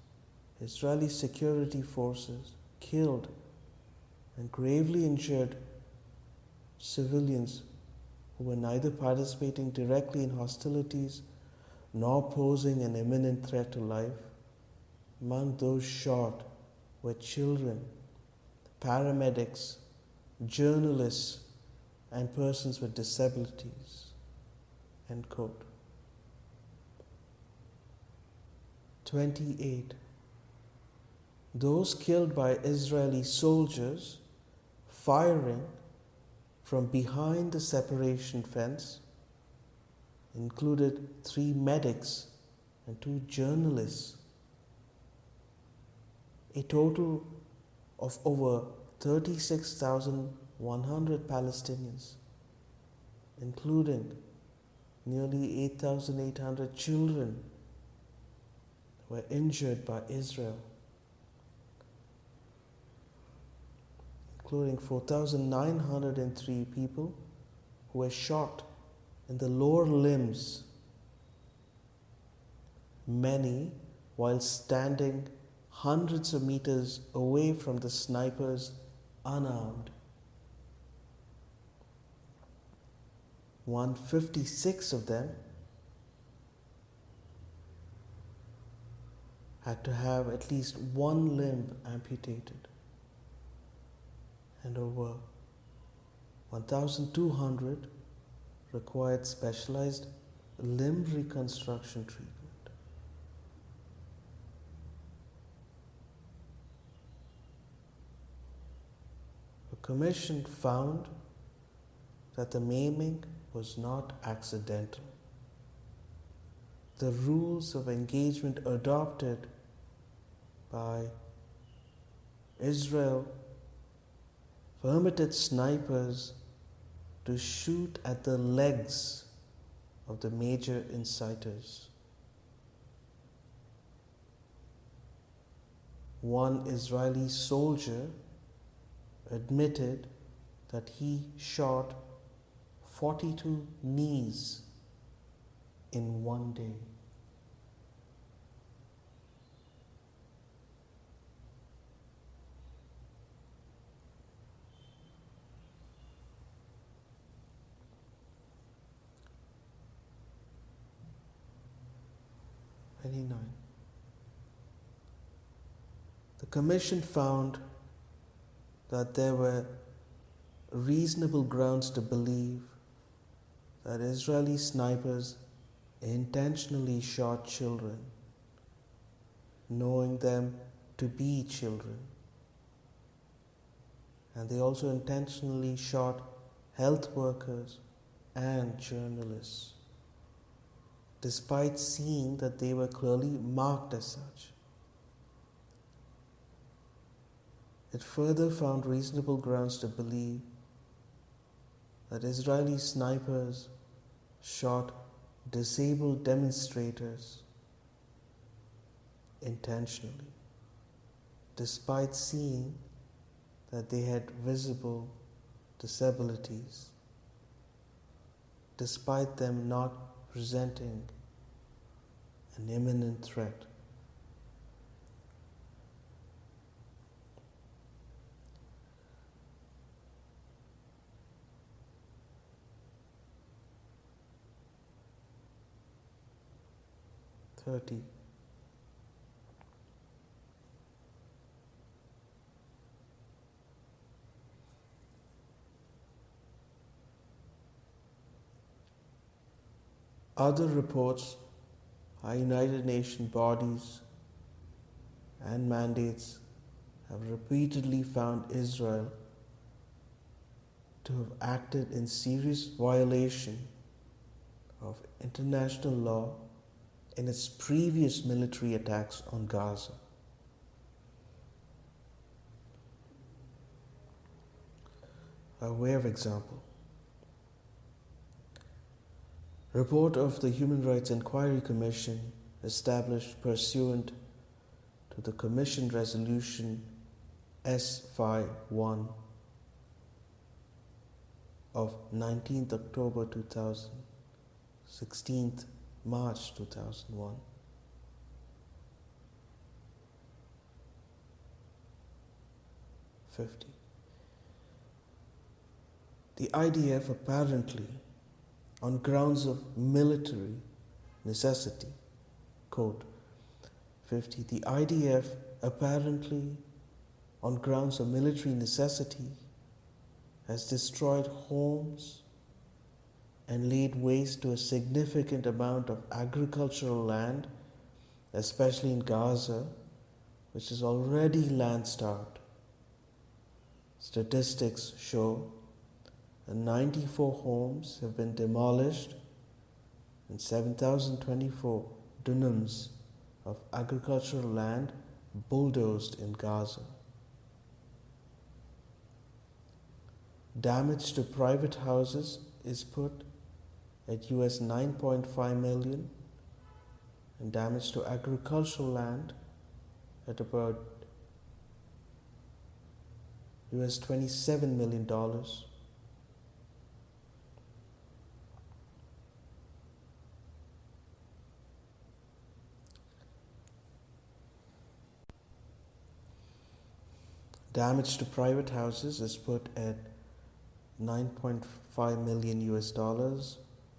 Israeli security forces killed and gravely injured civilians who were neither participating directly in hostilities nor posing an imminent threat to life. Among those shot were children, paramedics, journalists, and persons with disabilities. End quote. 28. Those killed by Israeli soldiers firing from behind the separation fence included 3 medics and 2 journalists. A total of over 36,100 Palestinians, including nearly 8,800 children, were injured by Israel, including 4,903 people who were shot in the lower limbs, many while standing hundreds of meters away from the snipers unarmed. 156 of them had to have at least one limb amputated, and over 1,200 required specialized limb reconstruction treatment. The commission found that the maiming was not accidental. The rules of engagement adopted by Israel permitted snipers to shoot at the legs of the major inciters. One Israeli soldier admitted that he shot 42 knees in one day. 29. The Commission found that there were reasonable grounds to believe that Israeli snipers intentionally shot children, knowing them to be children. And they also intentionally shot health workers and journalists, despite seeing that they were clearly marked as such. It further found reasonable grounds to believe that Israeli snipers shot disabled demonstrators intentionally, despite seeing that they had visible disabilities, despite them not presenting an imminent threat. Other reports by United Nations bodies and mandates have repeatedly found Israel to have acted in serious violation of international law in its previous military attacks on Gaza. By way of example, report of the Human Rights Inquiry Commission established pursuant to the Commission Resolution S51 of 19th October 2000, 16th March 2001. The IDF apparently, on grounds of military necessity, quote, 50. The IDF apparently, on grounds of military necessity, has destroyed homes and laid waste to a significant amount of agricultural land, especially in Gaza, which is already land-starved. Statistics show that 94 homes have been demolished and 7,024 dunams of agricultural land bulldozed in Gaza. Damage to private houses is put at US 9.5 million and damage to agricultural land at about US $27 million. Damage to private houses is put at 9.5 million US dollars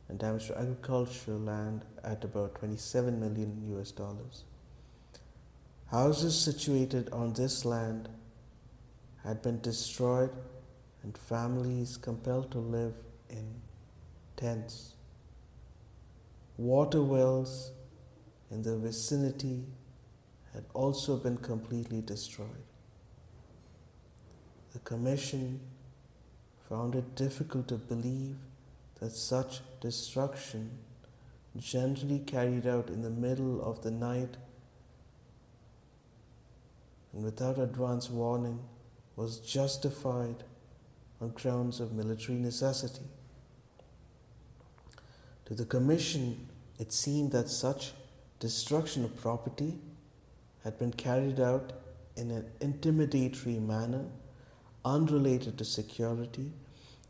and damage to agricultural land at about 27 million US dollars. Houses situated on this land had been destroyed and families compelled to live in tents. Water wells in the vicinity had also been completely destroyed. The Commission found it difficult to believe that such destruction, generally carried out in the middle of the night and without advance warning, was justified on grounds of military necessity. To the Commission, it seemed that such destruction of property had been carried out in an intimidatory manner, unrelated to security,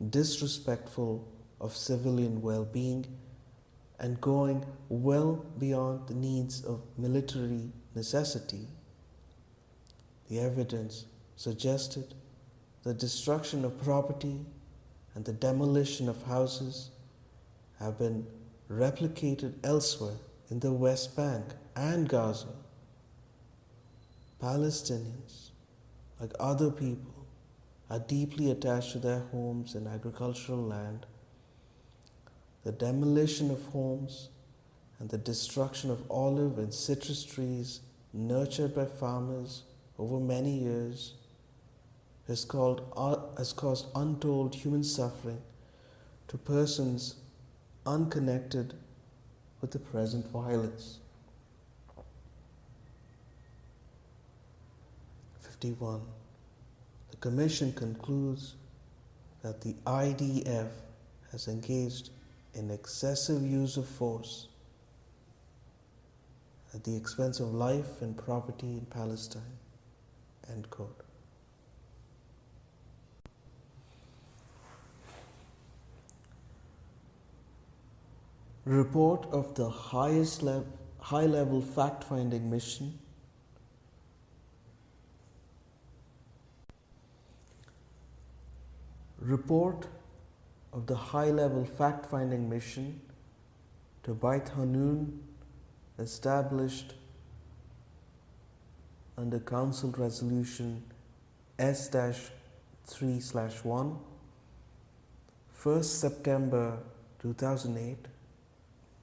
disrespectful of civilian well-being, and going well beyond the needs of military necessity. The evidence suggested the destruction of property and the demolition of houses have been replicated elsewhere in the West Bank and Gaza, Palestinians, like other people, are deeply attached to their homes and agricultural land. The demolition of homes and the destruction of olive and citrus trees nurtured by farmers over many years has caused untold human suffering to persons unconnected with the present violence. 51. The Commission concludes that the IDF has engaged in excessive use of force at the expense of life and property in Palestine. End quote. Report of the high-level fact-finding mission Report of the high-level fact-finding mission to Beit Hanun, established under Council Resolution S-3/1, 1st September 2008,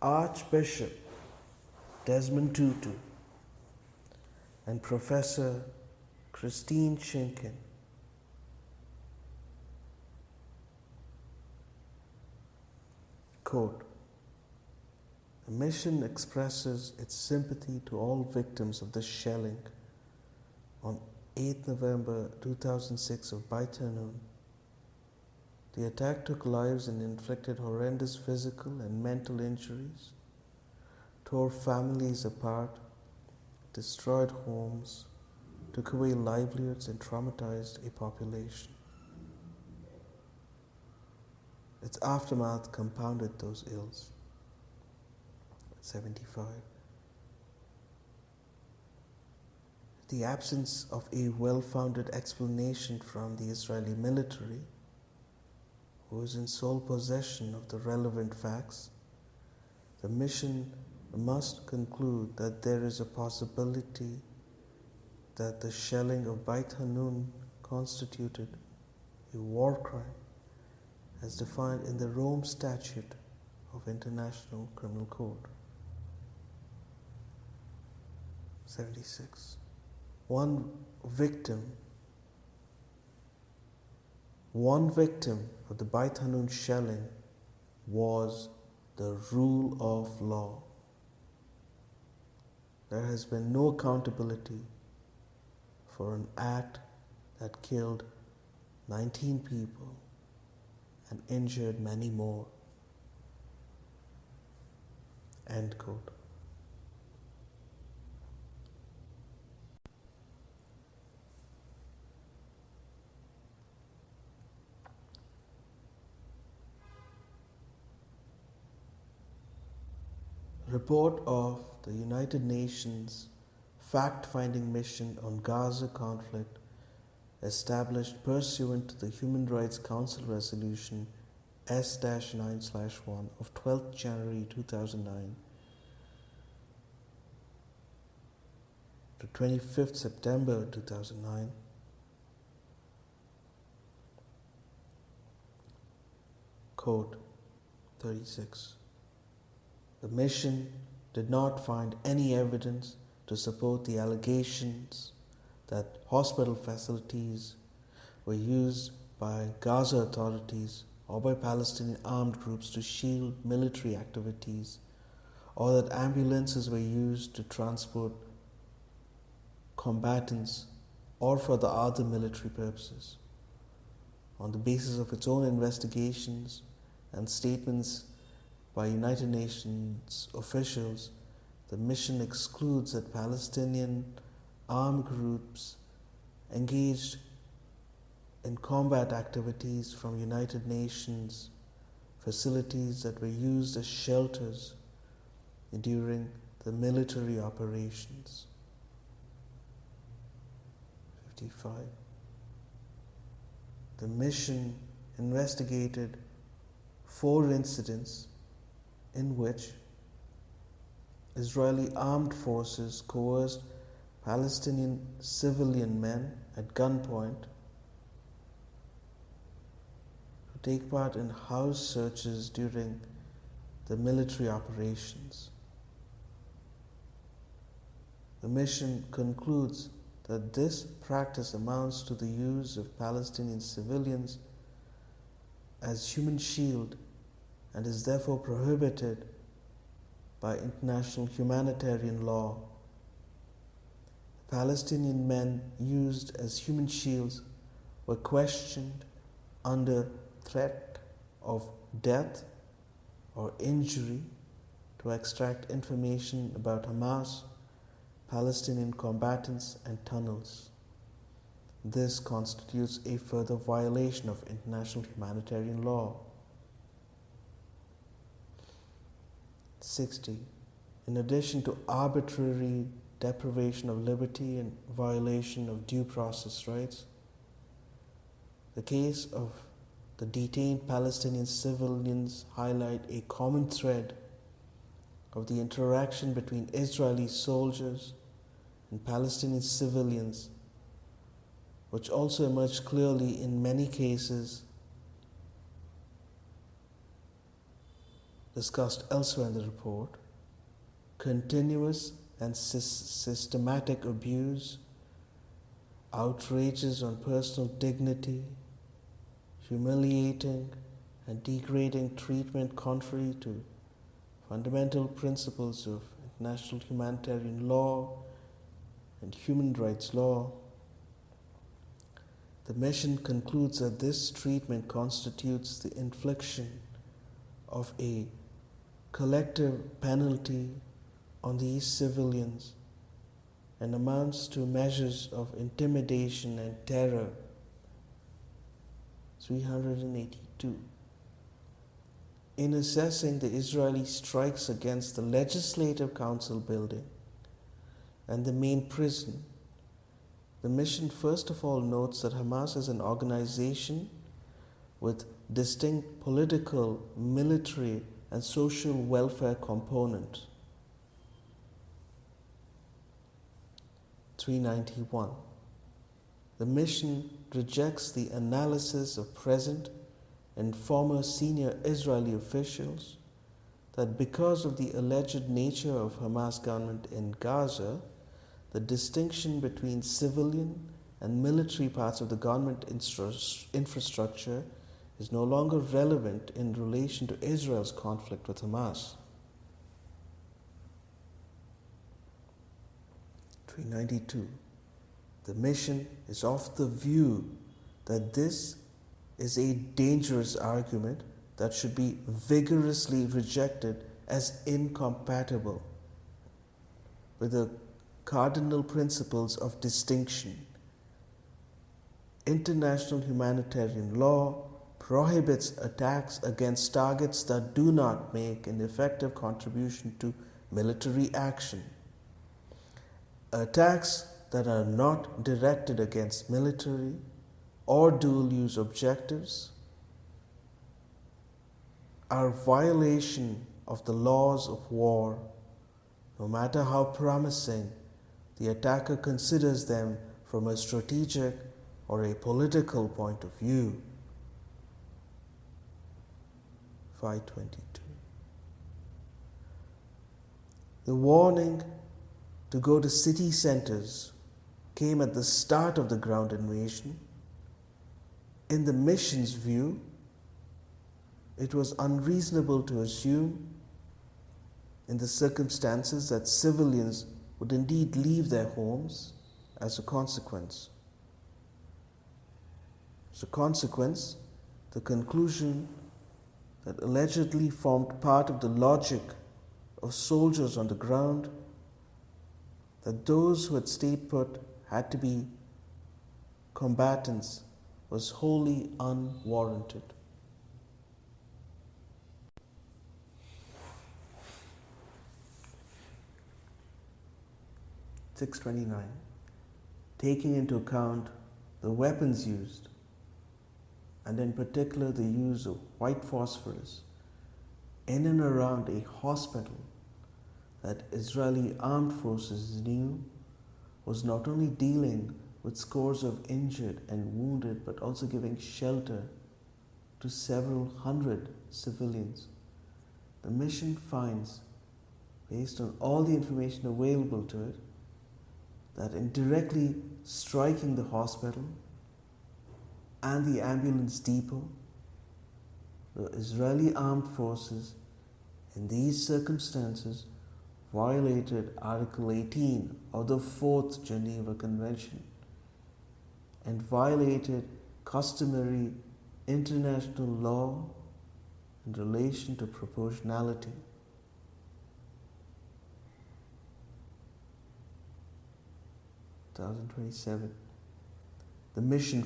Archbishop Desmond Tutu and Professor Christine Schinken quote, "The mission expresses its sympathy to all victims of the shelling on 8 November 2006 of Beit Hanun. The attack took lives and inflicted horrendous physical and mental injuries, tore families apart, destroyed homes, took away livelihoods, and traumatized a population. Its aftermath compounded those ills." 75. The absence of a well-founded explanation from the Israeli military, who is in sole possession of the relevant facts, the mission must conclude that there is a possibility that the shelling of Beit Hanun constituted a war crime as defined in the Rome Statute of International Criminal Code. 76. One victim of the Beit Hanun shelling was the rule of law. There has been no accountability for an act that killed 19 people and injured many more. End quote. Report of the United Nations fact-finding mission on Gaza conflict, established pursuant to the Human Rights Council Resolution S-9/1 of 12th January 2009 to 25th September 2009. Code 36. The mission did not find any evidence to support the allegations that hospital facilities were used by Gaza authorities or by Palestinian armed groups to shield military activities, or that ambulances were used to transport combatants or for the other military purposes. On the basis of its own investigations and statements by United Nations officials, the mission excludes that Palestinian armed groups engaged in combat activities from United Nations facilities that were used as shelters during the military operations. 55. The mission investigated 4 incidents in which Israeli armed forces coerced Palestinian civilian men at gunpoint to take part in house searches during the military operations. The mission concludes that this practice amounts to the use of Palestinian civilians as human shield and is therefore prohibited by international humanitarian law. The Palestinian men used as human shields were questioned under threat of death or injury to extract information about Hamas, Palestinian combatants, and tunnels. This constitutes a further violation of international humanitarian law. 60. In addition to arbitrary deprivation of liberty and violation of due process rights, the case of the detained Palestinian civilians highlight a common thread of the interaction between Israeli soldiers and Palestinian civilians, which also emerged clearly in many cases discussed elsewhere in the report. Continuous and systematic abuse, outrages on personal dignity, humiliating and degrading treatment contrary to fundamental principles of international humanitarian law and human rights law. The mission concludes that this treatment constitutes the infliction of a collective penalty on these civilians and amounts to measures of intimidation and terror. 382. In assessing the Israeli strikes against the Legislative Council building and the main prison, the mission first of all notes that Hamas is an organization with distinct political, military, and social welfare components. 391. The mission rejects the analysis of present and former senior Israeli officials that because of the alleged nature of Hamas government in Gaza, the distinction between civilian and military parts of the government infrastructure is no longer relevant in relation to Israel's conflict with Hamas. 392. The mission is of the view that this is a dangerous argument that should be vigorously rejected as incompatible with the cardinal principles of distinction. International humanitarian law prohibits attacks against targets that do not make an effective contribution to military action. Attacks that are not directed against military or dual-use objectives are violation of the laws of war, no matter how promising the attacker considers them from a strategic or a political point of view. 522. The warning to go to city centers came at the start of the ground invasion. In the mission's view, it was unreasonable to assume in the circumstances that civilians would indeed leave their homes as a consequence. As a consequence, the conclusion that allegedly formed part of the logic of soldiers on the ground, that those who had stayed put had to be combatants, was wholly unwarranted. (629) Taking into account the weapons used, and in particular the use of white phosphorus in and around a hospital that Israeli armed forces knew was not only dealing with scores of injured and wounded, but also giving shelter to several hundred civilians. The mission finds, based on all the information available to it, that in directly striking the hospital and the ambulance depot, the Israeli armed forces in these circumstances violated Article 18 of the Fourth Geneva Convention and violated customary international law in relation to proportionality. The mission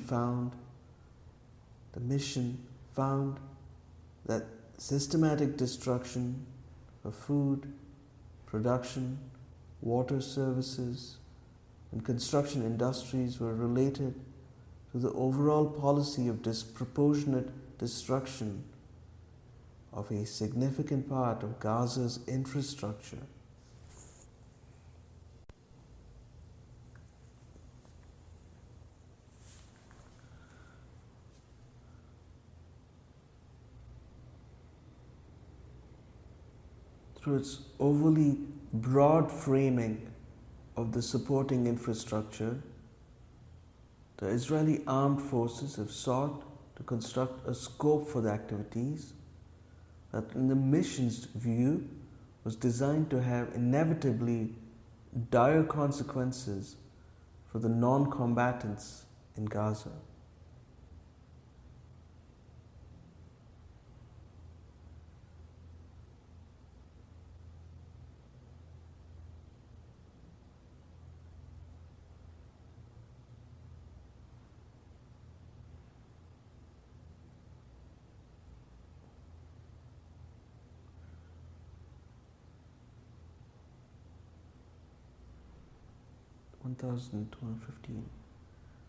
found that systematic destruction of food, production, water services, and construction industries were related to the overall policy of disproportionate destruction of a significant part of Gaza's infrastructure. Through its overly broad framing of the supporting infrastructure, the Israeli armed forces have sought to construct a scope for the activities that, in the mission's view, was designed to have inevitably dire consequences for the non-combatants in Gaza.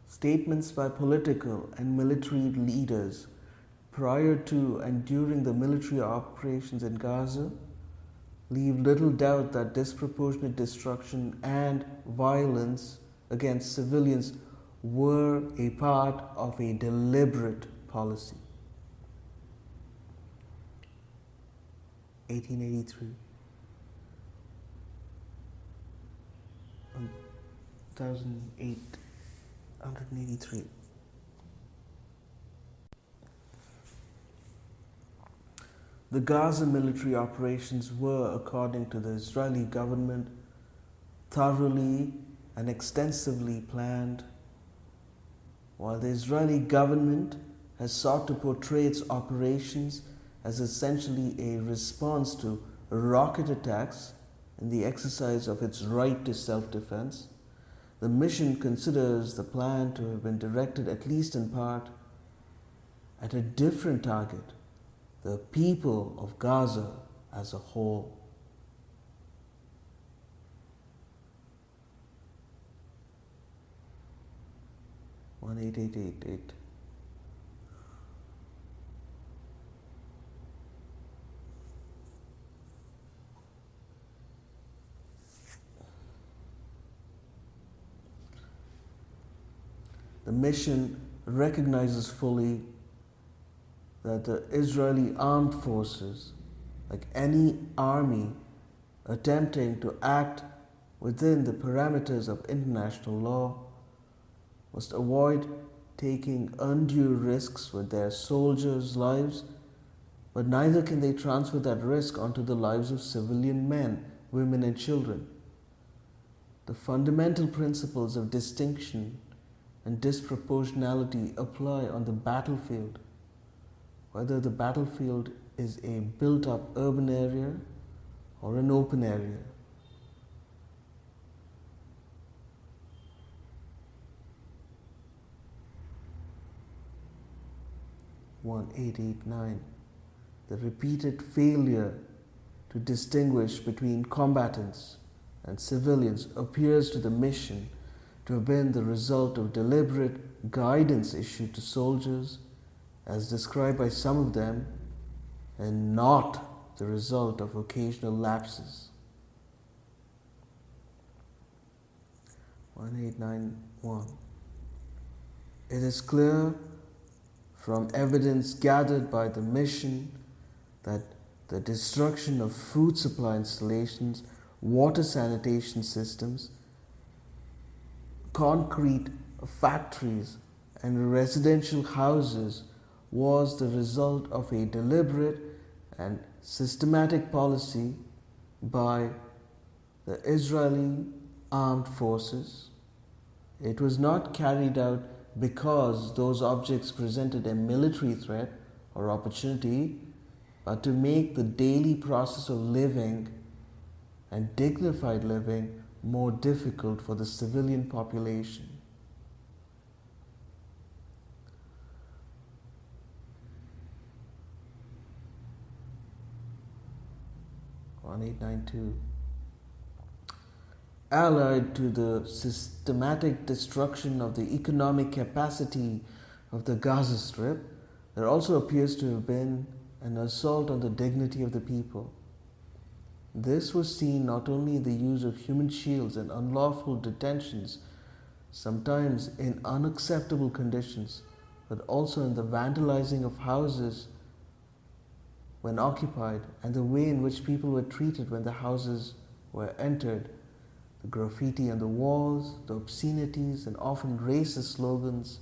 Statements by political and military leaders prior to and during the military operations in Gaza leave little doubt that disproportionate destruction and violence against civilians were a part of a deliberate policy. 1883. 183. The Gaza military operations were, according to the Israeli government, thoroughly and extensively planned. While the Israeli government has sought to portray its operations as essentially a response to rocket attacks in the exercise of its right to self-defense, the mission considers the plan to have been directed, at least in part, at a different target: the people of Gaza as a whole. The mission recognizes fully that the Israeli armed forces, like any army attempting to act within the parameters of international law, must avoid taking undue risks with their soldiers' lives, but neither can they transfer that risk onto the lives of civilian men, women, and children. The fundamental principles of distinction and disproportionality apply on the battlefield, whether the battlefield is a built-up urban area or an open area. The repeated failure to distinguish between combatants and civilians appears to the mission to have been the result of deliberate guidance issued to soldiers, as described by some of them, and not the result of occasional lapses. 1891. It is clear from evidence gathered by the mission that the destruction of food supply installations, water sanitation systems, concrete factories, and residential houses was the result of a deliberate and systematic policy by the Israeli armed forces. It was not carried out because those objects presented a military threat or opportunity, but to make the daily process of living and dignified living more difficult for the civilian population. On 1892. Allied to the systematic destruction of the economic capacity of the Gaza Strip, there also appears to have been an assault on the dignity of the people. This was seen not only in the use of human shields and unlawful detentions, sometimes in unacceptable conditions, but also in the vandalizing of houses when occupied and the way in which people were treated when the houses were entered. The graffiti on the walls, the obscenities, and often racist slogans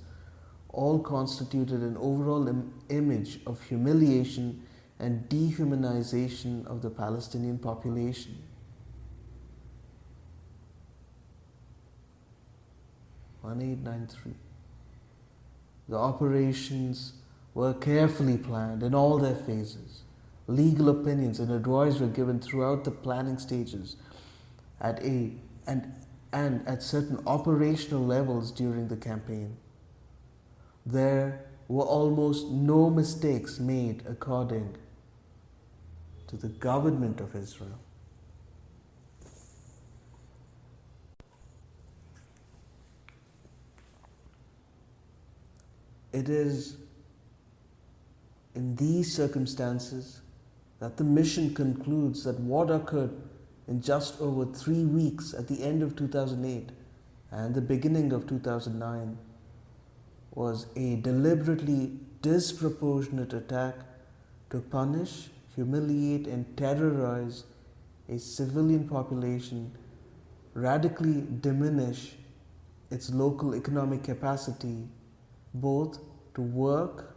all constituted an overall image of humiliation and dehumanization of the Palestinian population. On 1893. The operations were carefully planned in all their phases. Legal opinions and advice were given throughout the planning stages and at certain operational levels during the campaign. There were almost no mistakes made according to the government of Israel. It is in these circumstances that the mission concludes that what occurred in just over 3 weeks at the end of 2008 and the beginning of 2009 was a deliberately disproportionate attack to punish, humiliate, and terrorize a civilian population, radically diminish its local economic capacity, both to work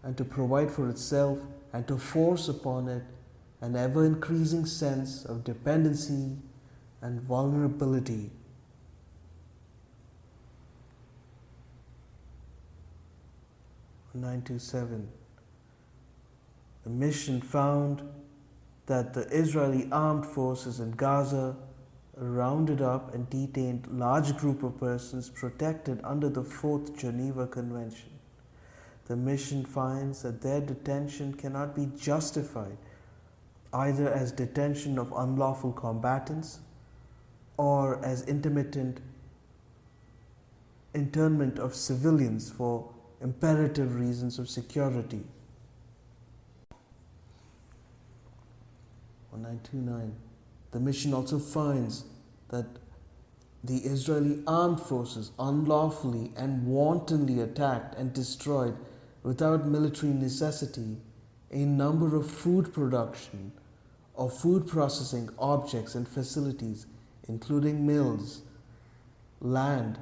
and to provide for itself, and to force upon it an ever-increasing sense of dependency and vulnerability. In 1927, the mission found that the Israeli armed forces in Gaza rounded up and detained large group of persons protected under the Fourth Geneva Convention. The mission finds that their detention cannot be justified either as detention of unlawful combatants or as intermittent internment of civilians for imperative reasons of security. On 929, the mission also finds that the Israeli armed forces unlawfully and wantonly attacked and destroyed without military necessity a number of food production or food processing objects and facilities, including mills, land,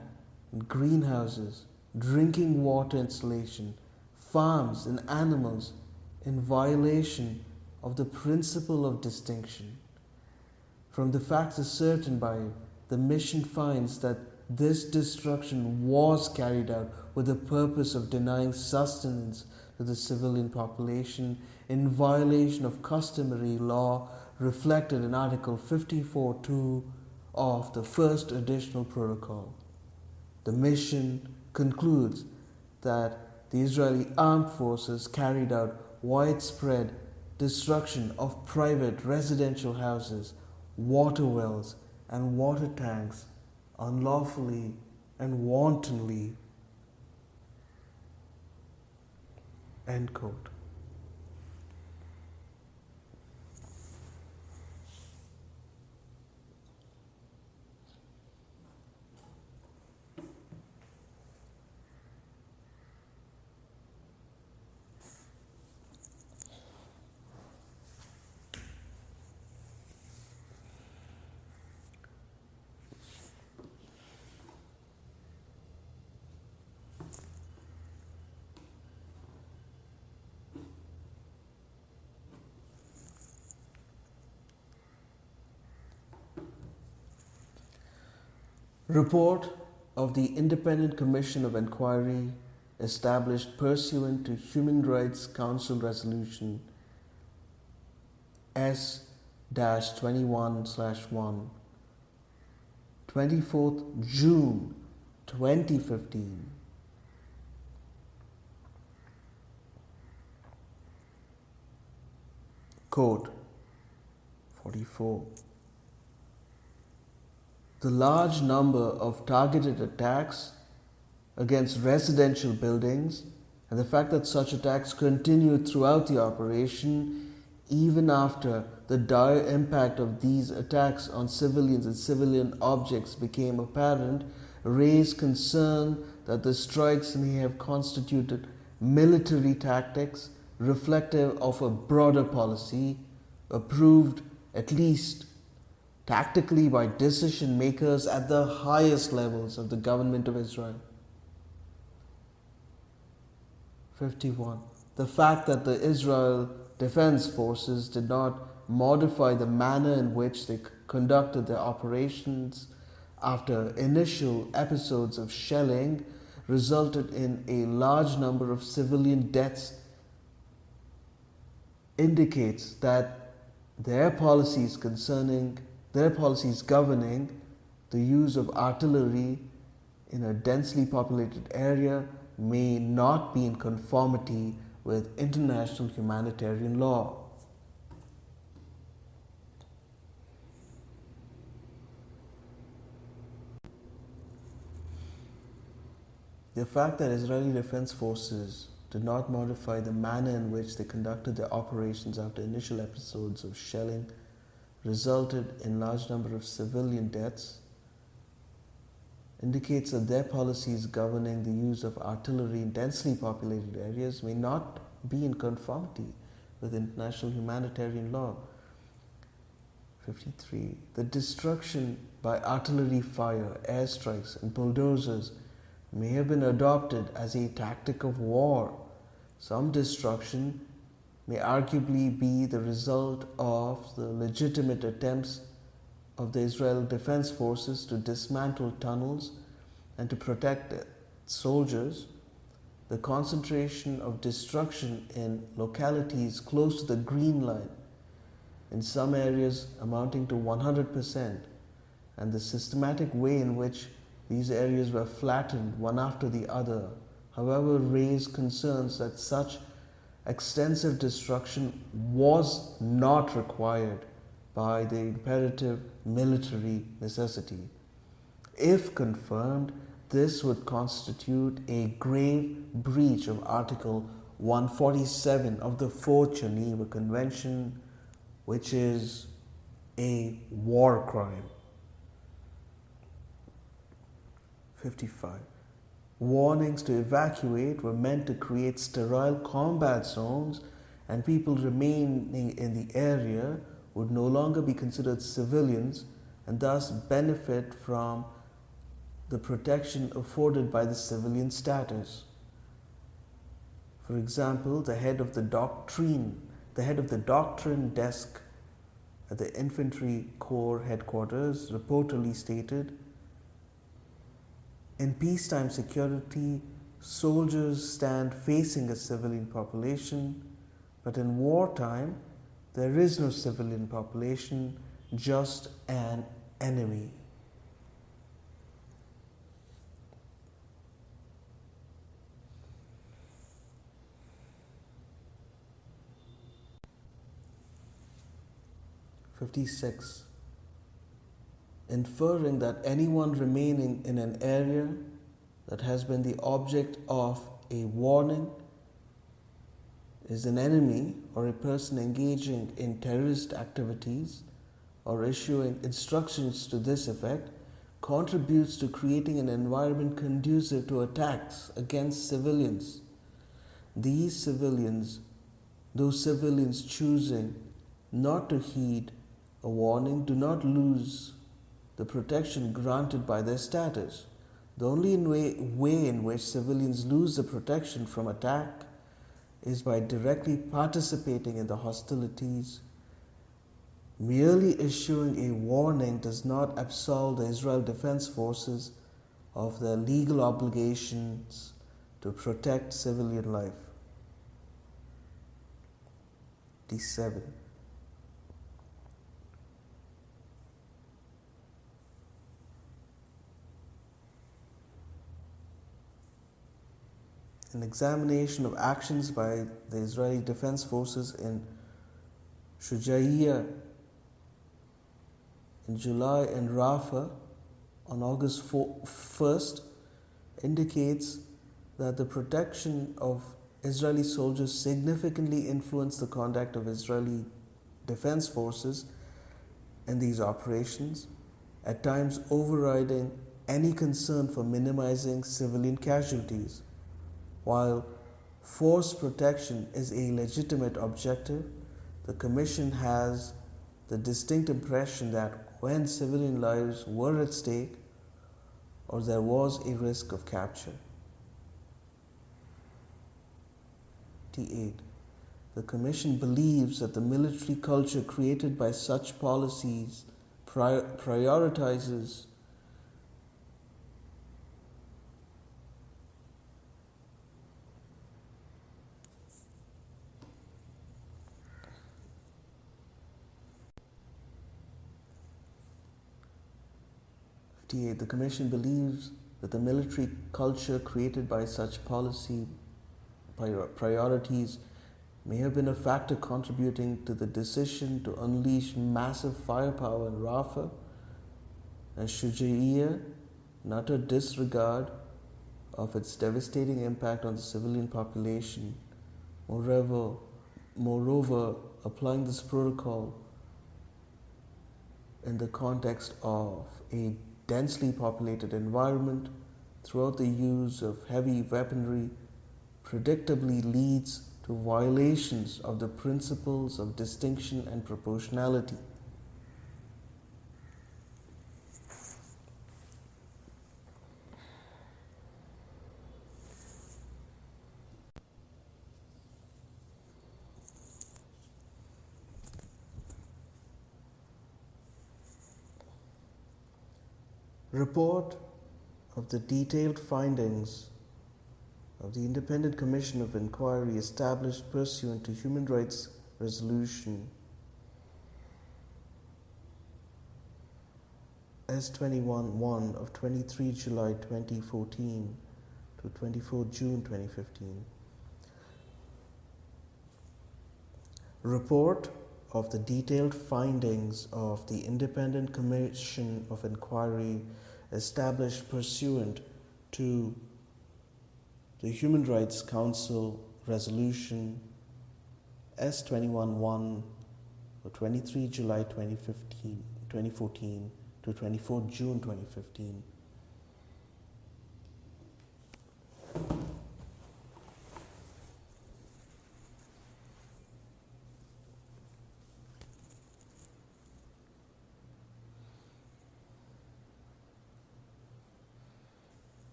greenhouses, drinking water installation, farms, and animals, in violation of the principle of distinction. From the facts ascertained by it, the mission finds that this destruction was carried out with the purpose of denying sustenance to the civilian population in violation of customary law reflected in Article 54.2 of the First Additional Protocol. The mission concludes that the Israeli armed forces carried out widespread destruction of private residential houses, water wells, and water tanks unlawfully and wantonly. End quote. Report of the Independent Commission of Inquiry established pursuant to Human Rights Council Resolution S-21/1, 24th June 2015. Code 44. The large number of targeted attacks against residential buildings and the fact that such attacks continued throughout the operation even after the dire impact of these attacks on civilians and civilian objects became apparent raised concern that the strikes may have constituted military tactics reflective of a broader policy approved at least tactically by decision makers at the highest levels of the government of Israel. 51. The fact that the Israel Defense Forces did not modify the manner in which they conducted their operations after initial episodes of shelling resulted in a large number of civilian deaths indicates that their policies governing the use of artillery in a densely populated area may not be in conformity with international humanitarian law. The fact that Israeli Defense Forces did not modify the manner in which they conducted their operations after initial episodes of shelling resulted in large number of civilian deaths indicates that their policies governing the use of artillery in densely populated areas may not be in conformity with international humanitarian law. 53. The destruction by artillery fire, airstrikes, and bulldozers may have been adopted as a tactic of war. Some destruction may arguably be the result of the legitimate attempts of the Israel Defense Forces to dismantle tunnels and to protect soldiers. The concentration of destruction in localities close to the Green Line, in some areas amounting to 100%, and the systematic way in which these areas were flattened one after the other, however, raised concerns that such extensive destruction was not required by the imperative military necessity. If confirmed, this would constitute a grave breach of Article 147 of the Fourth Geneva Convention, which is a war crime. 55. Warnings to evacuate were meant to create sterile combat zones, and people remaining in the area would no longer be considered civilians and thus benefit from the protection afforded by the civilian status. For example, the head of the doctrine desk at the Infantry Corps headquarters reportedly stated, "In peacetime security, soldiers stand facing a civilian population, but in wartime, there is no civilian population, just an enemy." (56) Inferring that anyone remaining in an area that has been the object of a warning is an enemy or a person engaging in terrorist activities or issuing instructions to this effect contributes to creating an environment conducive to attacks against civilians. Those civilians choosing not to heed a warning do not lose the protection granted by their status. The only way in which civilians lose the protection from attack is by directly participating in the hostilities Merely issuing a warning does not absolve the Israel Defense Forces of their legal obligations to protect civilian life. D7. An examination of actions by the Israeli Defense Forces in Shujaiya in July and Rafah on August 1st indicates that the protection of Israeli soldiers significantly influenced the conduct of Israeli Defense Forces in these operations, at times overriding any concern for minimizing civilian casualties. While force protection is a legitimate objective, the Commission has the distinct impression that when civilian lives were at stake or there was a risk of capture. T8. The Commission believes that the military culture created by such policies prioritizes The Commission believes that the military culture created by such policy priorities may have been a factor contributing to the decision to unleash massive firepower in Rafah and Shujaiya in utter disregard of its devastating impact on the civilian population. Moreover, applying this protocol in the context of a densely populated environment throughout the use of heavy weaponry predictably leads to violations of the principles of distinction and proportionality. Report of the detailed findings of the Independent Commission of Inquiry established pursuant to Human Rights Resolution S21-1 of 23 July 2014 to 24 June 2015. Report of the detailed findings of the Independent Commission of Inquiry established pursuant to the Human Rights Council Resolution S21-1 of 23 July 2014 to 24 June 2015.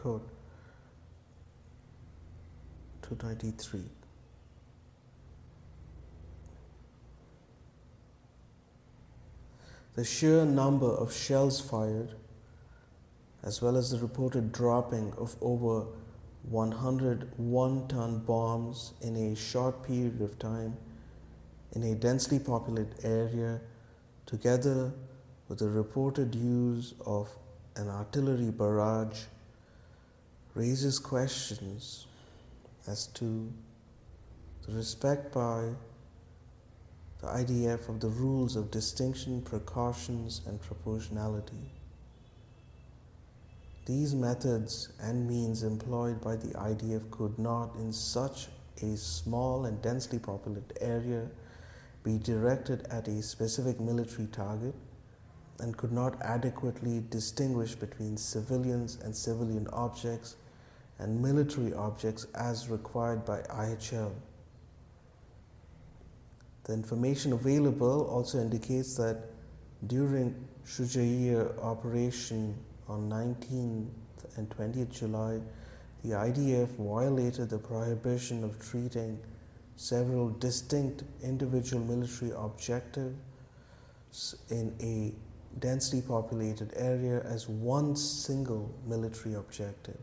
Code 293. The sheer number of shells fired, as well as the reported dropping of over 100 one-ton bombs in a short period of time in a densely populated area, together with the reported use of an artillery barrage, raises questions as to the respect by the IDF of the rules of distinction, precautions, and proportionality. These methods and means employed by the IDF could not, in such a small and densely populated area, be directed at a specific military target and could not adequately distinguish between civilians and civilian objects and military objects as required by IHL. The information available also indicates that During Shujaiya operation on 19th and 20th July, the IDF violated the prohibition of treating several distinct individual military objectives in a densely populated area as one single military objective.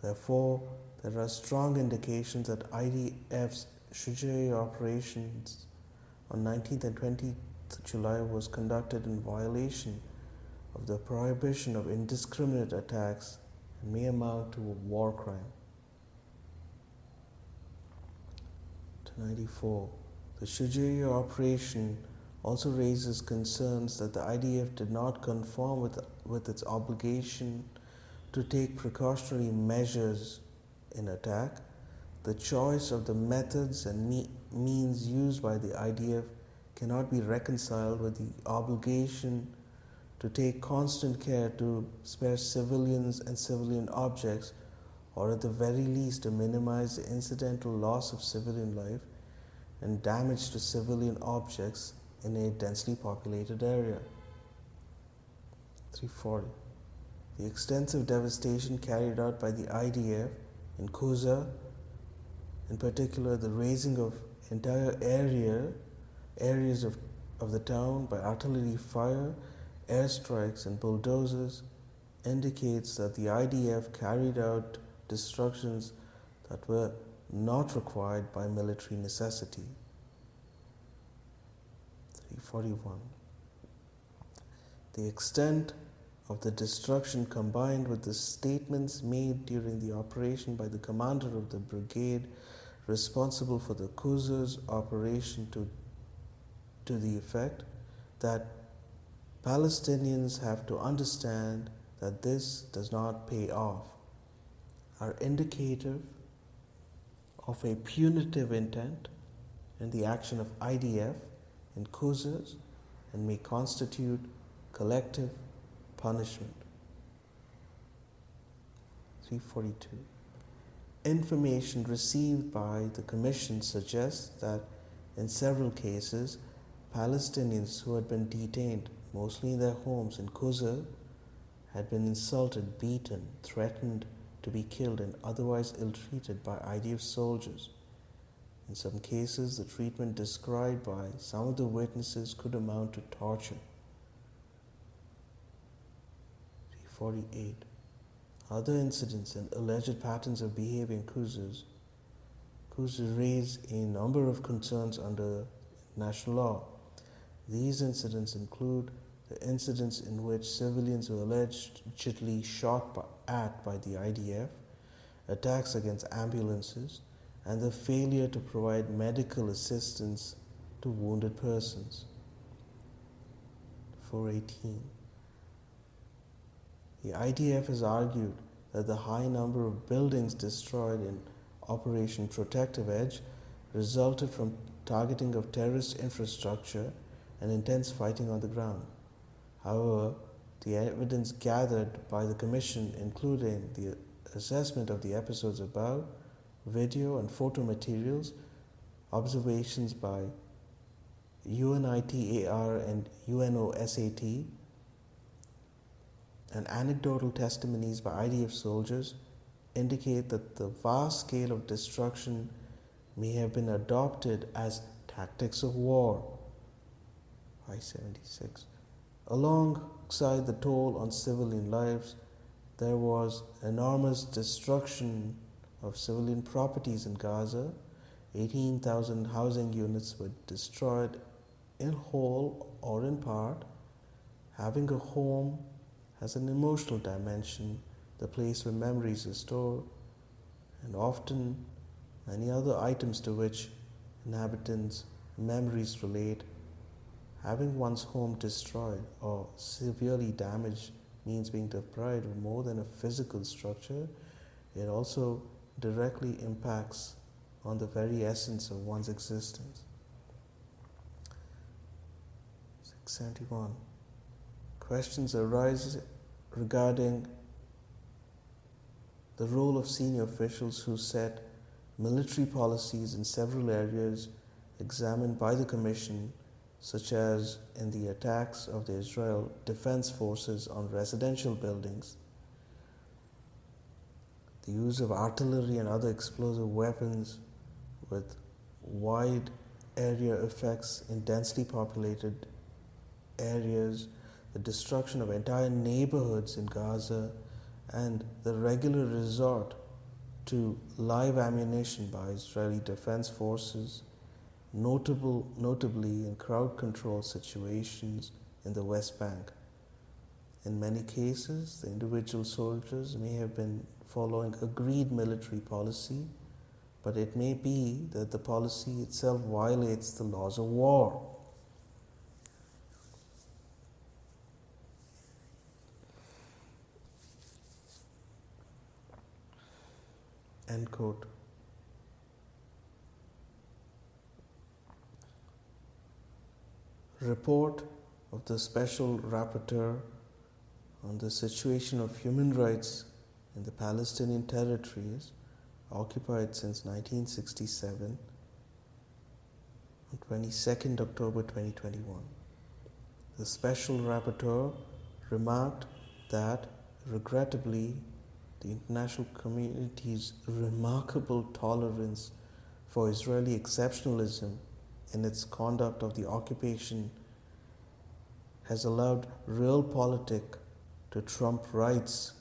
Therefore, there are strong indications that IDF's Shujaiya operations on 19th and 20th July was conducted in violation of the prohibition of indiscriminate attacks and may amount to a war crime. 94. The Shujaiya operation also raises concerns that the IDF did not conform with its obligation to take precautionary measures in attack. The choice of the methods and means used by the IDF cannot be reconciled with the obligation to take constant care to spare civilians and civilian objects, or at the very least to minimize the incidental loss of civilian life and damage to civilian objects in a densely populated area. 340. The extensive devastation carried out by the IDF in Gaza, in particular the razing of entire areas of the town by artillery fire, airstrikes and bulldozers, indicates that the IDF carried out destructions that were not required by military necessity. 341. The extent of the destruction, combined with the statements made during the operation by the commander of the brigade responsible for the Quds operation to the effect that Palestinians have to understand that this does not pay off, are indicative of a punitive intent in the action of IDF in Quds and may constitute collective punishment. 342. Information received by the Commission suggests that in several cases, Palestinians who had been detained, mostly in their homes in Gaza, had been insulted, beaten, threatened to be killed, and otherwise ill-treated by IDF soldiers. In some cases, the treatment described by some of the witnesses could amount to torture. 348. Other incidents and alleged patterns of behavior in Quds raise a number of concerns under national law. These incidents include the incidents in which civilians were allegedly shot at by the IDF, attacks against ambulances, and the failure to provide medical assistance to wounded persons. 418. The IDF has argued that the high number of buildings destroyed in Operation Protective Edge resulted from targeting of terrorist infrastructure and intense fighting on the ground. However, the evidence gathered by the Commission, including the assessment of the episodes above, video and photo materials, observations by UNITAR and UNOSAT, and anecdotal testimonies by IDF soldiers indicate that the vast scale of destruction may have been adopted as tactics of war. 576. Alongside the toll on civilian lives, there was enormous destruction of civilian properties in Gaza. 18,000 housing units were destroyed in whole or in part. Having a home has an emotional dimension, the place where memories are stored, and often many other items to which inhabitants' memories relate. Having one's home destroyed or severely damaged means being deprived of more than a physical structure. It also directly impacts on the very essence of one's existence. 671. Questions arise regarding the role of senior officials who set military policies in several areas examined by the Commission, such as in the attacks of the Israel Defense Forces on residential buildings, the use of artillery and other explosive weapons with wide area effects in densely populated areas, the destruction of entire neighborhoods in Gaza, and the regular resort to live ammunition by Israeli Defense Forces, notably in crowd control situations in the West Bank. In many cases, the individual soldiers may have been following agreed military policy, but it may be that the policy itself violates the laws of war. End quote. Report of the Special Rapporteur on the situation of human rights in the Palestinian territories occupied since 1967 on 22nd October 2021. The Special Rapporteur remarked that, regrettably, the international community's remarkable tolerance for Israeli exceptionalism in its conduct of the occupation has allowed realpolitik to trump rights,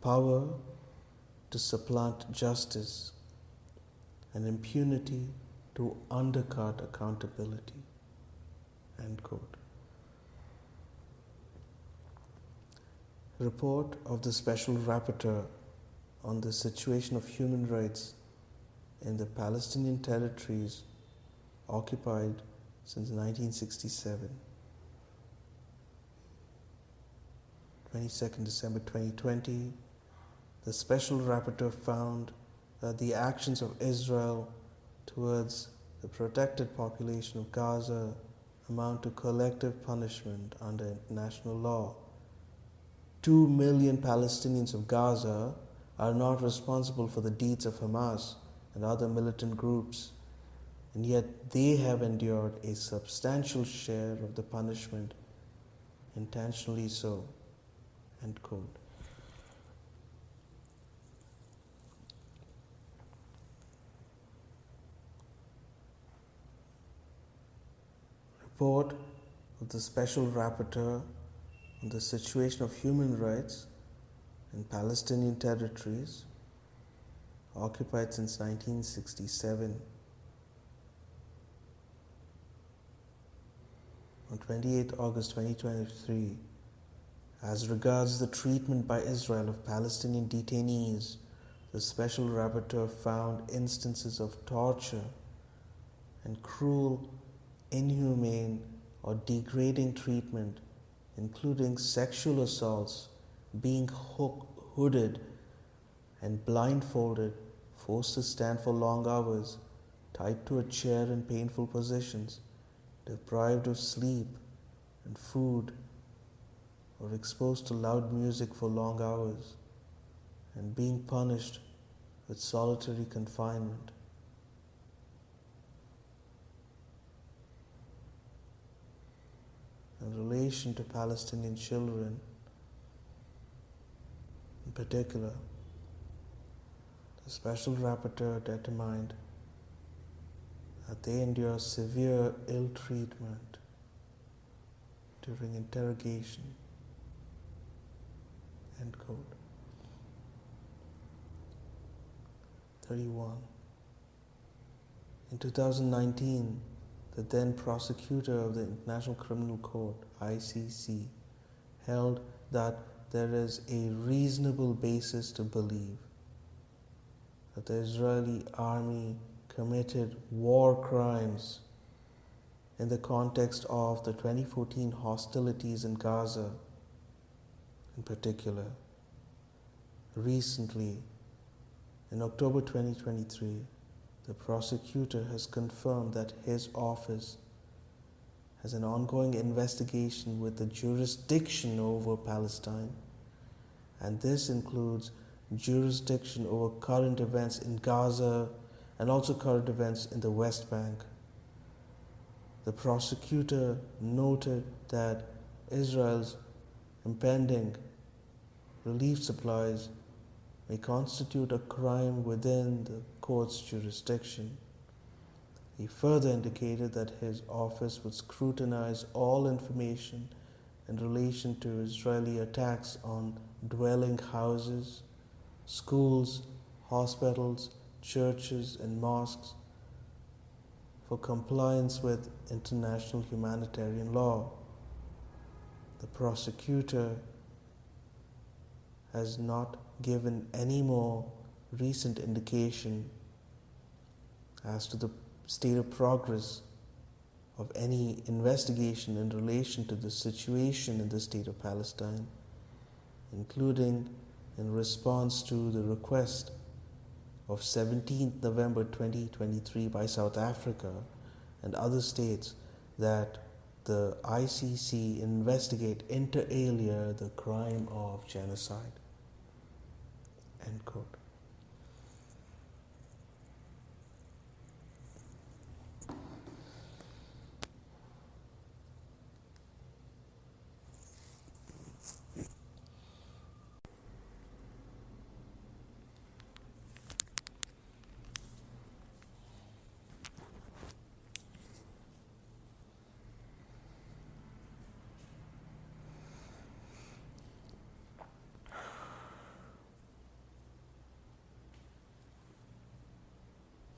power to supplant justice, and impunity to undercut accountability. End quote. Report of the Special Rapporteur on the situation of human rights in the Palestinian territories occupied since 1967. 22nd December 2020, the Special Rapporteur found that the actions of Israel towards the protected population of Gaza amount to collective punishment under international law. 2 million Palestinians of Gaza are not responsible for the deeds of Hamas and other militant groups, and yet they have endured a substantial share of the punishment, intentionally so. End quote. Report of the Special Rapporteur on the situation of human rights in Palestinian territories occupied since 1967. On 28 August 2023, as regards the treatment by Israel of Palestinian detainees, the Special Rapporteur found instances of torture and cruel, inhumane, or degrading treatment, including sexual assaults, being hooded and blindfolded, forced to stand for long hours, tied to a chair in painful positions, deprived of sleep and food, or exposed to loud music for long hours, and being punished with solitary confinement. In relation to Palestinian children, in particular, the Special Rapporteur determined that they endure severe ill treatment during interrogation. End quote. 31. In 2019, the then prosecutor of the International Criminal Court, ICC, held that there is a reasonable basis to believe that the Israeli army committed war crimes in the context of the 2014 hostilities in Gaza. In particular, recently, in October 2023, the prosecutor has confirmed that his office has an ongoing investigation with the jurisdiction over Palestine, and this includes jurisdiction over current events in Gaza and also current events in the West Bank. The prosecutor noted that Israel's impending relief supplies may constitute a crime within the court's jurisdiction. He further indicated that his office would scrutinize all information in relation to Israeli attacks on dwelling houses, schools, hospitals, churches, and mosques for compliance with international humanitarian law. The prosecutor has not given any more recent indication as to the state of progress of any investigation in relation to the situation in the state of Palestine, including in response to the request of 17th November 2023 by South Africa and other states that the ICC investigate inter alia the crime of genocide. End quote.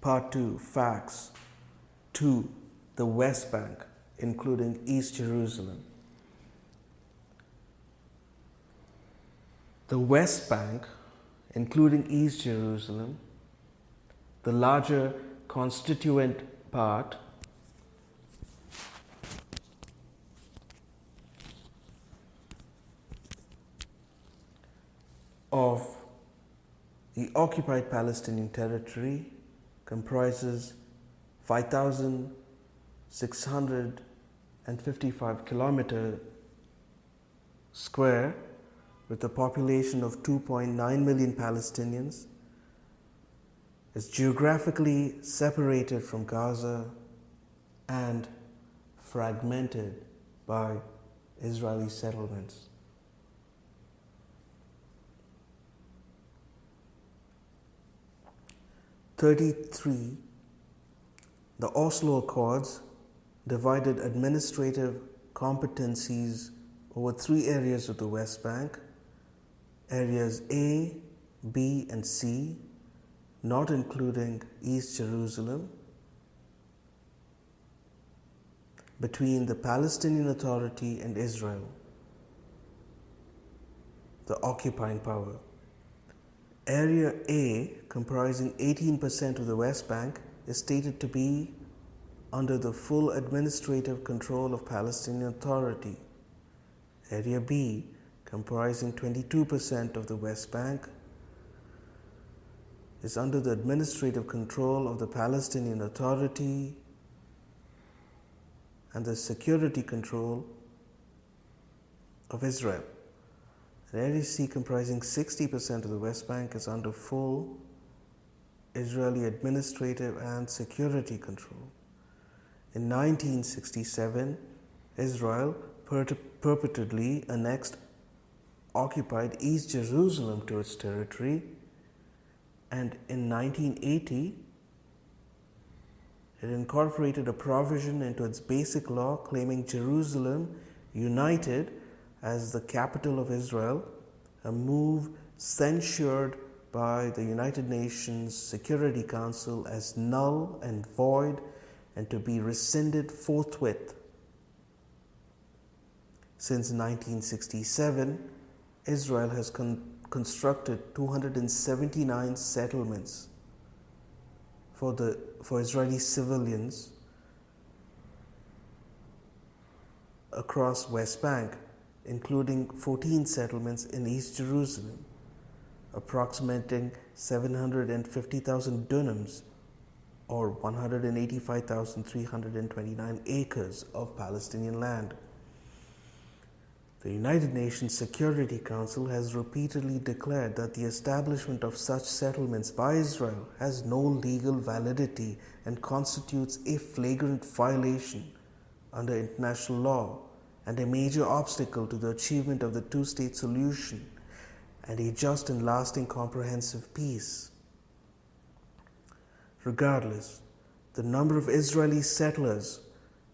Part 2, Facts. 2. The West Bank, including East Jerusalem. The West Bank, including East Jerusalem, the larger constituent part of the occupied Palestinian territory, comprises 5,655 kilometers square with a population of 2.9 million Palestinians, is geographically separated from Gaza and fragmented by Israeli settlements. '33, the Oslo Accords divided administrative competencies over 3 areas of the West Bank, areas A, B, and C, not including East Jerusalem, between the Palestinian Authority and Israel, the occupying power. Area A, comprising 18% of the West Bank, is stated to be under the full administrative control of Palestinian Authority. Area B, comprising 22% of the West Bank, is under the administrative control of the Palestinian Authority and the security control of Israel. And Area C, comprising 60% of the West Bank, is under full Israeli administrative and security control. In 1967, Israel purportedly annexed occupied East Jerusalem to its territory, and in 1980, it incorporated a provision into its basic law claiming Jerusalem united as the capital of Israel, a move censured by the United Nations Security Council as null and void and to be rescinded forthwith. Since 1967, Israel has constructed 279 settlements for Israeli civilians across West Bank, including 14 settlements in East Jerusalem, approximating 750,000 dunams or 185,329 acres of Palestinian land. The United Nations Security Council has repeatedly declared that the establishment of such settlements by Israel has no legal validity and constitutes a flagrant violation under international law and a major obstacle to the achievement of the two-state solution and a just and lasting comprehensive peace. Regardless, the number of Israeli settlers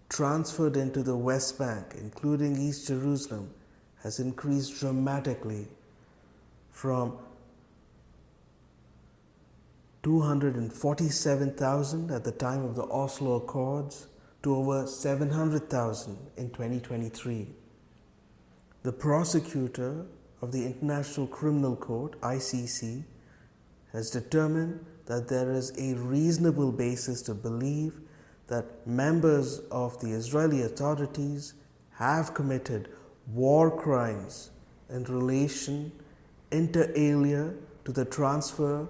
transferred into the West Bank, including East Jerusalem, has increased dramatically from 247,000 at the time of the Oslo Accords to over 700,000 in 2023. The prosecutor of the International Criminal Court, ICC, has determined that there is a reasonable basis to believe that members of the Israeli authorities have committed war crimes in relation inter alia to the transfer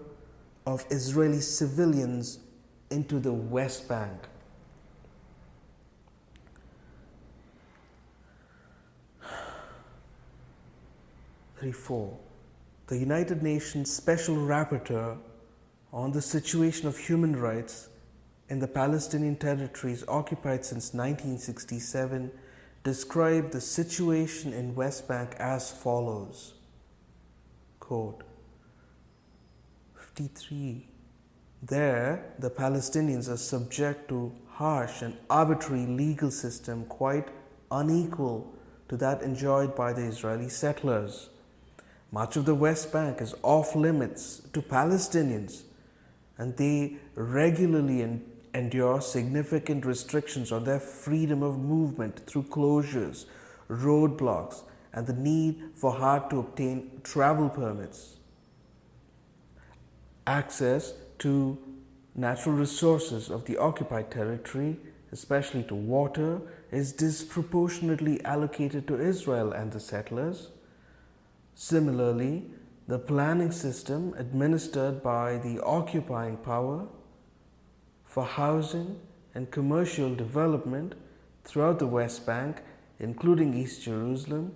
of Israeli civilians into the West Bank. The United Nations Special Rapporteur on the situation of human rights in the Palestinian territories occupied since 1967 described the situation in West Bank as follows. Quote, 53. There, the Palestinians are subject to harsh and arbitrary legal system quite unequal to that enjoyed by the Israeli settlers. Much of the West Bank is off limits to Palestinians, and they regularly endure significant restrictions on their freedom of movement through closures, roadblocks, and the need for hard to obtain travel permits. Access to natural resources of the occupied territory, especially to water, is disproportionately allocated to Israel and the settlers. Similarly, the planning system administered by the occupying power for housing and commercial development throughout the West Bank, including East Jerusalem,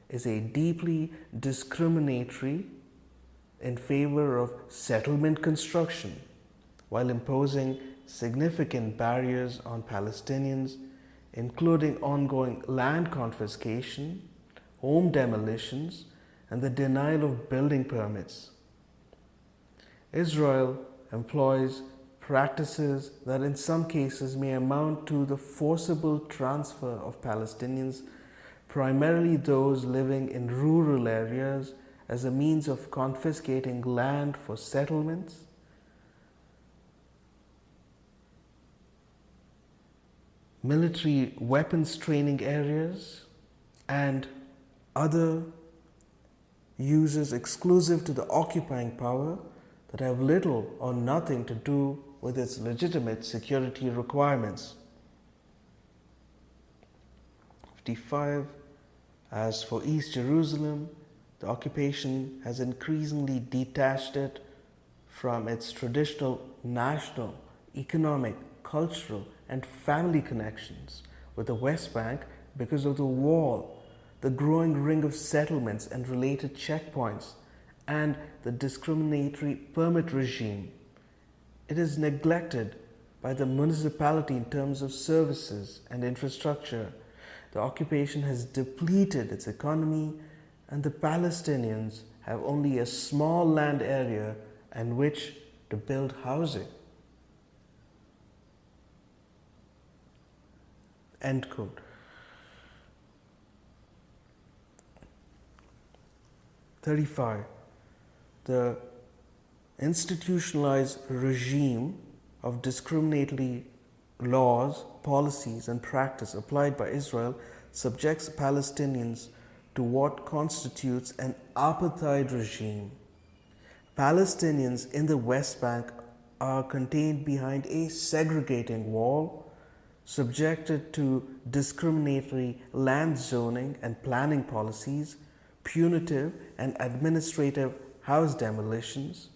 is a deeply discriminatory in favor of settlement construction, while imposing significant barriers on Palestinians, including ongoing land confiscation, home demolitions, and the denial of building permits. Israel employs practices that in some cases may amount to the forcible transfer of Palestinians, primarily those living in rural areas, as a means of confiscating land for settlements, military weapons training areas, and other uses exclusive to the occupying power that have little or nothing to do with its legitimate security requirements. 55. As for East Jerusalem, the occupation has increasingly detached it from its traditional national, economic, cultural, and family connections with the West Bank because of the wall, the growing ring of settlements and related checkpoints, and the discriminatory permit regime. It is neglected by the municipality in terms of services and infrastructure. The occupation has depleted its economy, and the Palestinians have only a small land area in which to build housing. End quote. 35. The institutionalized regime of discriminatory laws, policies, and practice applied by Israel subjects Palestinians to what constitutes an apartheid regime. Palestinians in the West Bank are contained behind a segregating wall, subjected to discriminatory land zoning and planning policies, punitive and administrative house demolitions,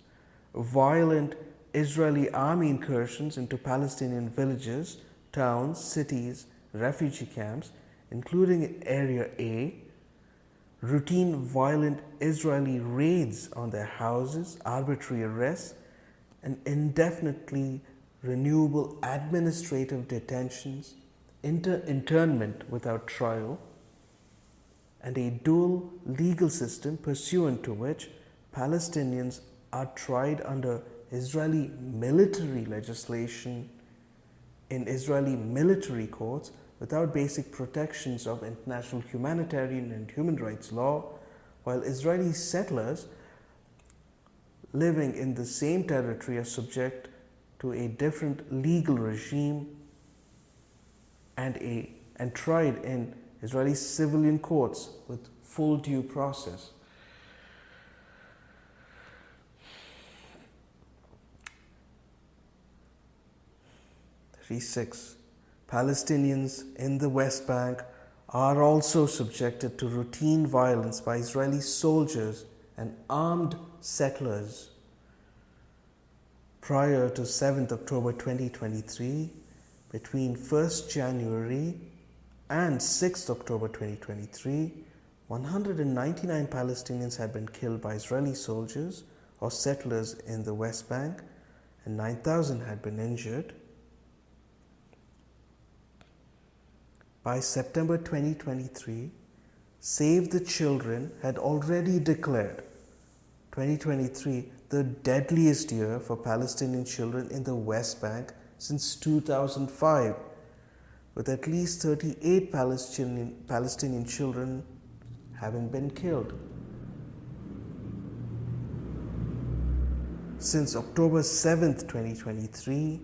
violent Israeli army incursions into Palestinian villages, towns, cities, refugee camps, including Area A, routine violent Israeli raids on their houses, arbitrary arrests, and indefinitely renewable administrative detentions, internment without trial, and a dual legal system pursuant to which Palestinians are tried under Israeli military legislation in Israeli military courts without basic protections of international humanitarian and human rights law, while Israeli settlers living in the same territory are subject to a different legal regime and tried in Israeli civilian courts with full due process. 36. Palestinians in the West Bank are also subjected to routine violence by Israeli soldiers and armed settlers. Prior to 7th October 2023, between 1st January and 6th October 2023, 199 Palestinians had been killed by Israeli soldiers or settlers in the West Bank, and 9,000 had been injured. By September 2023, Save the Children had already declared 2023 the deadliest year for Palestinian children in the West Bank since 2005, with at least 38 Palestinian children having been killed. Since October 7th, 2023,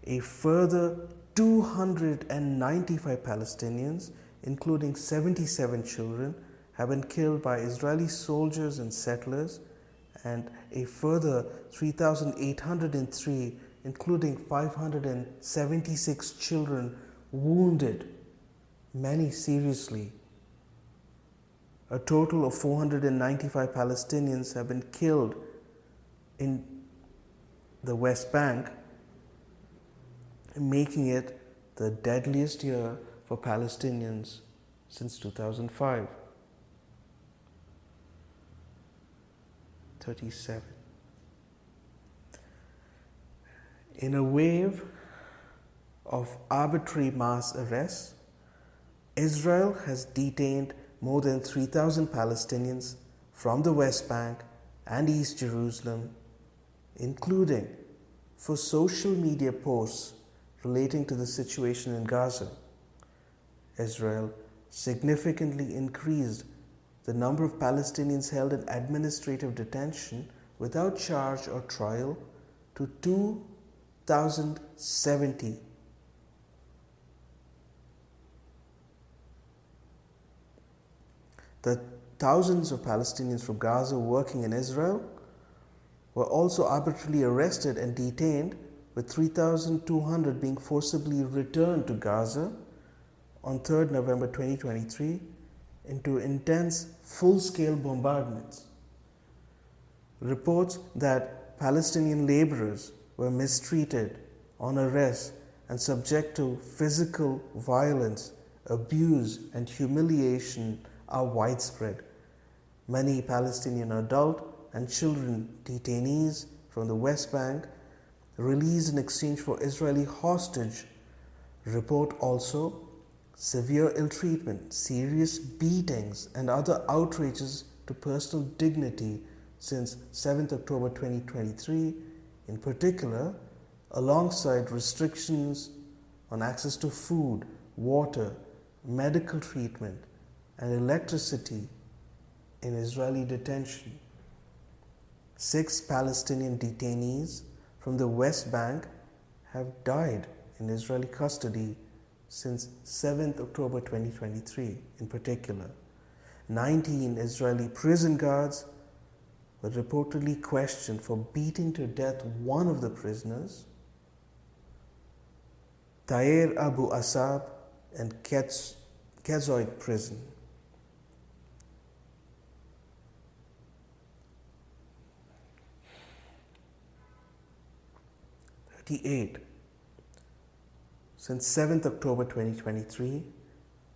a further 295 Palestinians, including 77 children, have been killed by Israeli soldiers and settlers, and a further 3,803, including 576 children, wounded, many seriously. A total of 495 Palestinians have been killed in the West Bank, making it the deadliest year for Palestinians since 2005. 37. In a wave of arbitrary mass arrests, Israel has detained more than 3,000 Palestinians from the West Bank and East Jerusalem, including for social media posts relating to the situation in Gaza. Israel significantly increased the number of Palestinians held in administrative detention without charge or trial to 2,070. The thousands of Palestinians from Gaza working in Israel were also arbitrarily arrested and detained, with 3,200 being forcibly returned to Gaza on 3rd November 2023 into intense full-scale bombardments. Reports that Palestinian laborers were mistreated on arrest and subject to physical violence, abuse, and humiliation are widespread. Many Palestinian adult and children detainees from the West Bank released in exchange for Israeli hostage report also severe ill-treatment, serious beatings, and other outrages to personal dignity since 7th October 2023, in particular, alongside restrictions on access to food, water, medical treatment, and electricity in Israeli detention. 6 Palestinian detainees from the West Bank have died in Israeli custody since 7th October 2023 in particular. 19 Israeli prison guards were reportedly questioned for beating to death one of the prisoners, Taher Abu Asab, and Kezoid prison. Since 7th October 2023,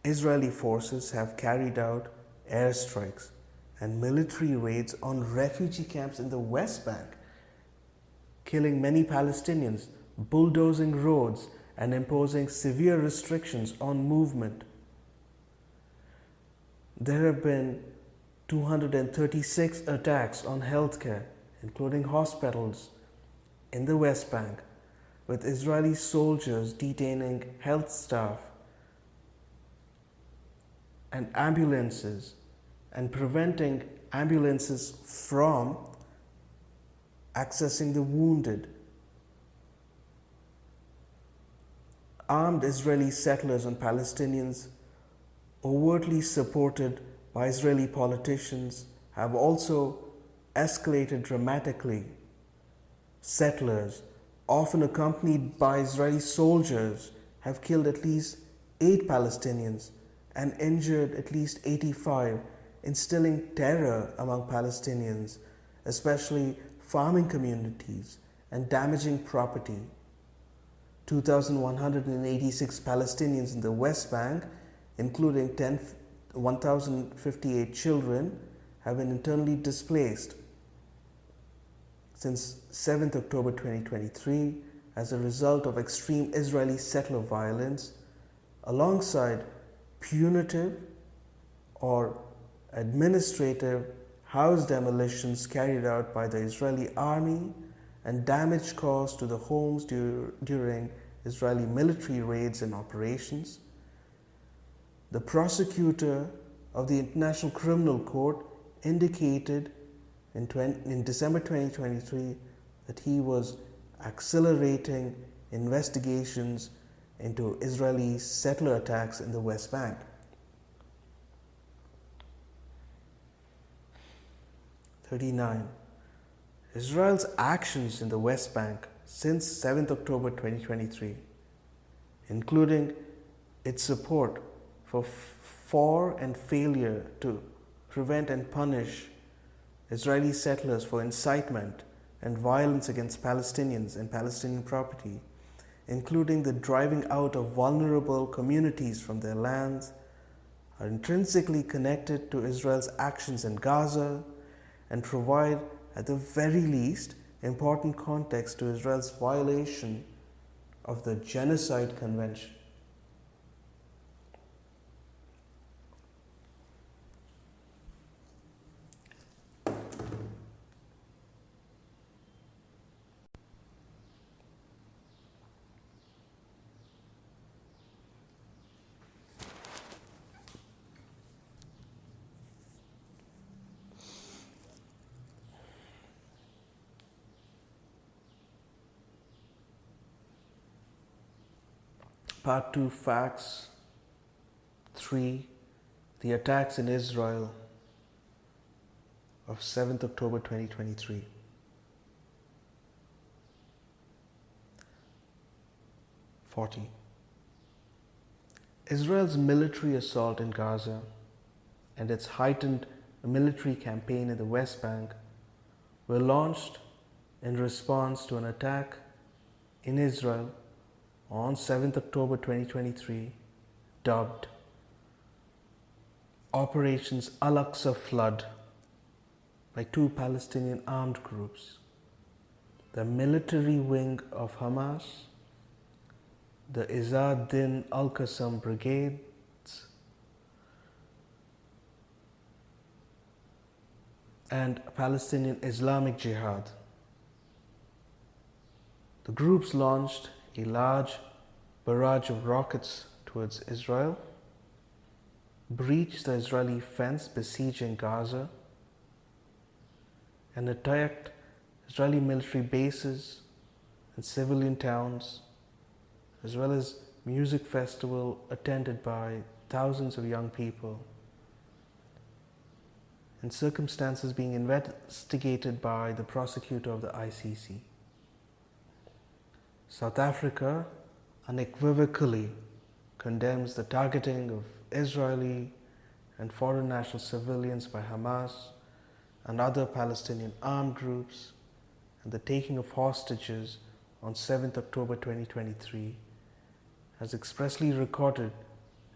Israeli forces have carried out airstrikes and military raids on refugee camps in the West Bank, killing many Palestinians, bulldozing roads, and imposing severe restrictions on movement. There have been 236 attacks on healthcare, including hospitals, in the West Bank, with Israeli soldiers detaining health staff and ambulances and preventing ambulances from accessing the wounded. Armed Israeli settlers and Palestinians, overtly supported by Israeli politicians, have also escalated dramatically. Settlers, often accompanied by Israeli soldiers, have killed at least 8 Palestinians and injured at least 85, instilling terror among Palestinians, especially farming communities, and damaging property. 2,186 Palestinians in the West Bank, including 1,058 children, have been internally displaced since 7th October 2023 as a result of extreme Israeli settler violence, alongside punitive or administrative house demolitions carried out by the Israeli army and damage caused to the homes during Israeli military raids and operations. The prosecutor of the International Criminal Court indicated in December 2023 that he was accelerating investigations into Israeli settler attacks in the West Bank. 39. Israel's actions in the West Bank since 7th October 2023, including its support for and failure to prevent and punish Israeli settlers for incitement and violence against Palestinians and Palestinian property, including the driving out of vulnerable communities from their lands, are intrinsically connected to Israel's actions in Gaza and provide, at the very least, important context to Israel's violation of the Genocide Convention. Part 2, Facts. 3. The attacks in Israel of 7th October 2023. 40. Israel's military assault in Gaza and its heightened military campaign in the West Bank were launched in response to an attack in Israel on 7th October 2023, dubbed Operations Al-Aqsa Flood by 2 Palestinian armed groups, the military wing of Hamas, the Izzad Din Al-Qassam Brigades, and Palestinian Islamic Jihad. The groups launched a large barrage of rockets towards Israel, breached the Israeli fence besieging Gaza, and attacked Israeli military bases and civilian towns, as well as music festival attended by thousands of young people, in circumstances being investigated by the prosecutor of the ICC. South Africa unequivocally condemns the targeting of Israeli and foreign national civilians by Hamas and other Palestinian armed groups, and the taking of hostages on 7th October 2023, has expressly recorded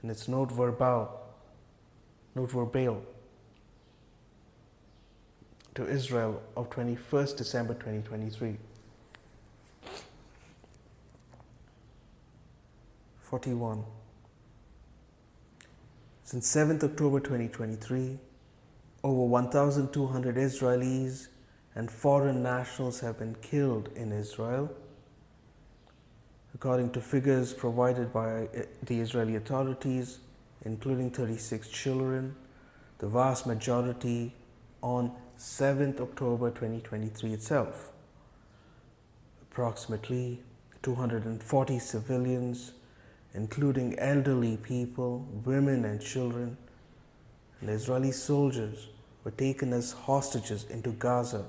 in its note verbale to Israel of 21st December 2023. 41. Since 7th October 2023, over 1,200 Israelis and foreign nationals have been killed in Israel. According to figures provided by the Israeli authorities, including 36 children, the vast majority on 7th October 2023 itself. Approximately 240 civilians, including elderly people, women and children, and Israeli soldiers were taken as hostages into Gaza.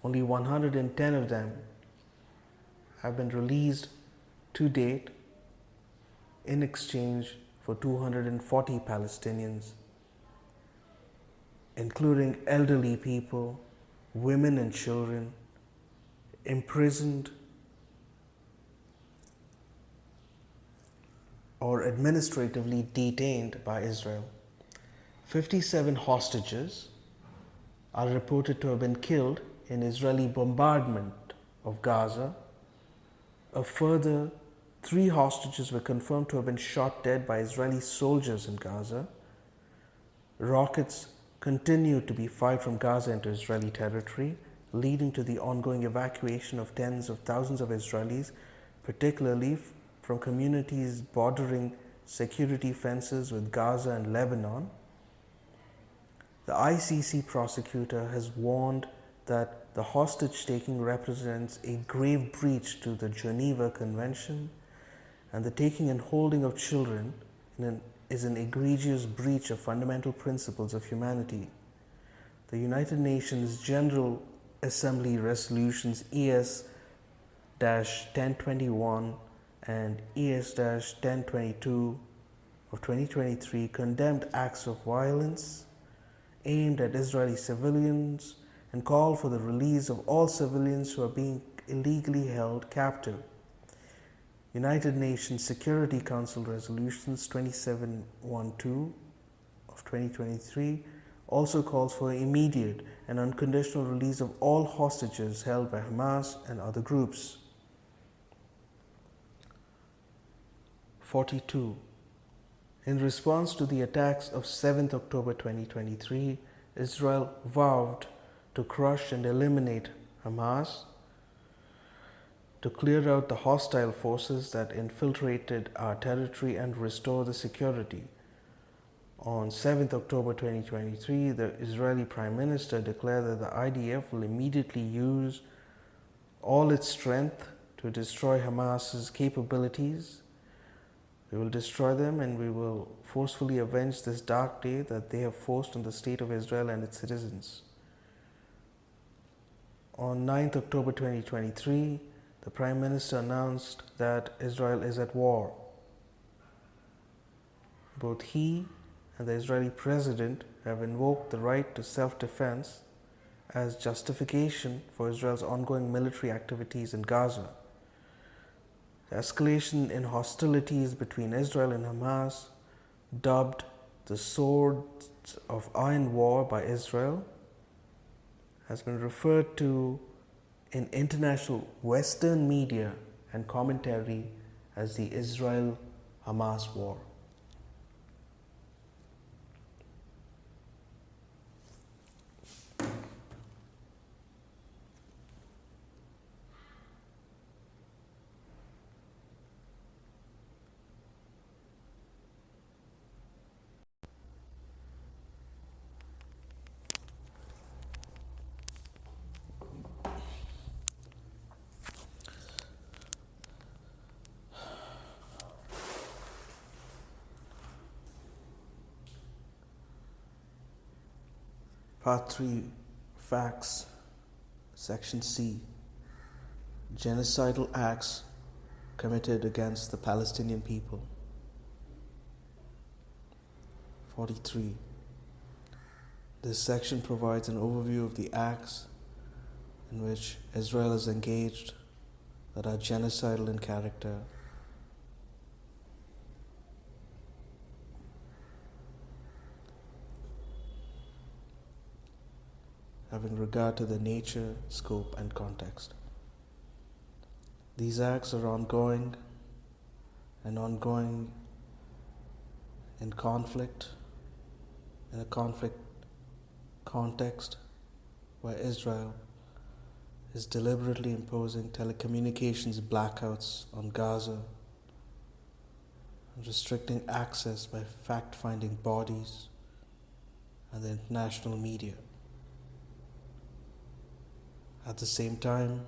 Only 110 of them have been released to date in exchange for 240 Palestinians, including elderly people, women and children, imprisoned or administratively detained by Israel. 57 hostages are reported to have been killed in Israeli bombardment of Gaza. A further 3 hostages were confirmed to have been shot dead by Israeli soldiers in Gaza. Rockets continue to be fired from Gaza into Israeli territory, leading to the ongoing evacuation of tens of thousands of Israelis, particularly from communities bordering security fences with Gaza and Lebanon. The ICC prosecutor has warned that the hostage-taking represents a grave breach to the Geneva Convention, and the taking and holding of children is an egregious breach of fundamental principles of humanity. The United Nations General Assembly Resolutions ES-1021 and ES-1022 of 2023 condemned acts of violence aimed at Israeli civilians and called for the release of all civilians who are being illegally held captive. United Nations Security Council Resolutions 2712 of 2023 also calls for immediate and unconditional release of all hostages held by Hamas and other groups. 42. In response to the attacks of 7th October 2023, Israel vowed to crush and eliminate Hamas, to clear out the hostile forces that infiltrated our territory and restore the security. On 7th October 2023, the Israeli Prime Minister declared that the IDF will immediately use all its strength to destroy Hamas's capabilities. We will destroy them and we will forcefully avenge this dark day that they have forced on the state of Israel and its citizens. On 9th October 2023, the Prime Minister announced that Israel is at war. Both he and the Israeli President have invoked the right to self-defense as justification for Israel's ongoing military activities in Gaza. The escalation in hostilities between Israel and Hamas, dubbed the Swords of Iron War by Israel, has been referred to in international Western media and commentary as the Israel-Hamas war. Part 3, Facts, Section C, Genocidal Acts committed against the Palestinian people. 43. This section provides an overview of the acts in which Israel is engaged that are genocidal in character. Having regard to the nature, scope, and context. These acts are ongoing and ongoing in a conflict context where Israel is deliberately imposing telecommunications blackouts on Gaza and restricting access by fact-finding bodies and the international media. At the same time,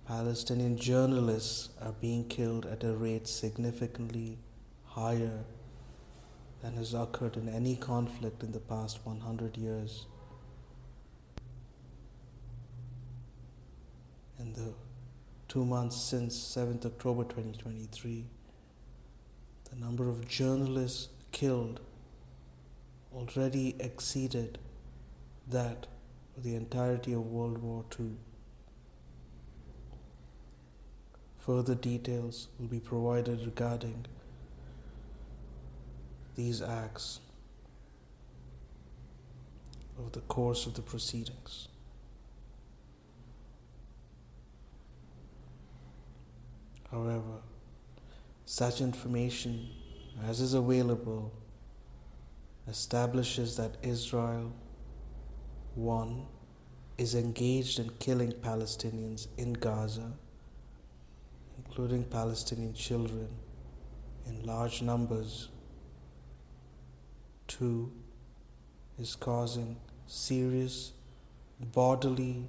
Palestinian journalists are being killed at a rate significantly higher than has occurred in any conflict in the past 100 years. In the 2 months since 7th October 2023, the number of journalists killed already exceeded that of the entirety of World War II. Further details will be provided regarding these acts over the course of the proceedings. However, such information as is available establishes that Israel, 1, is engaged in killing Palestinians in Gaza, including Palestinian children, in large numbers. 2, is causing serious bodily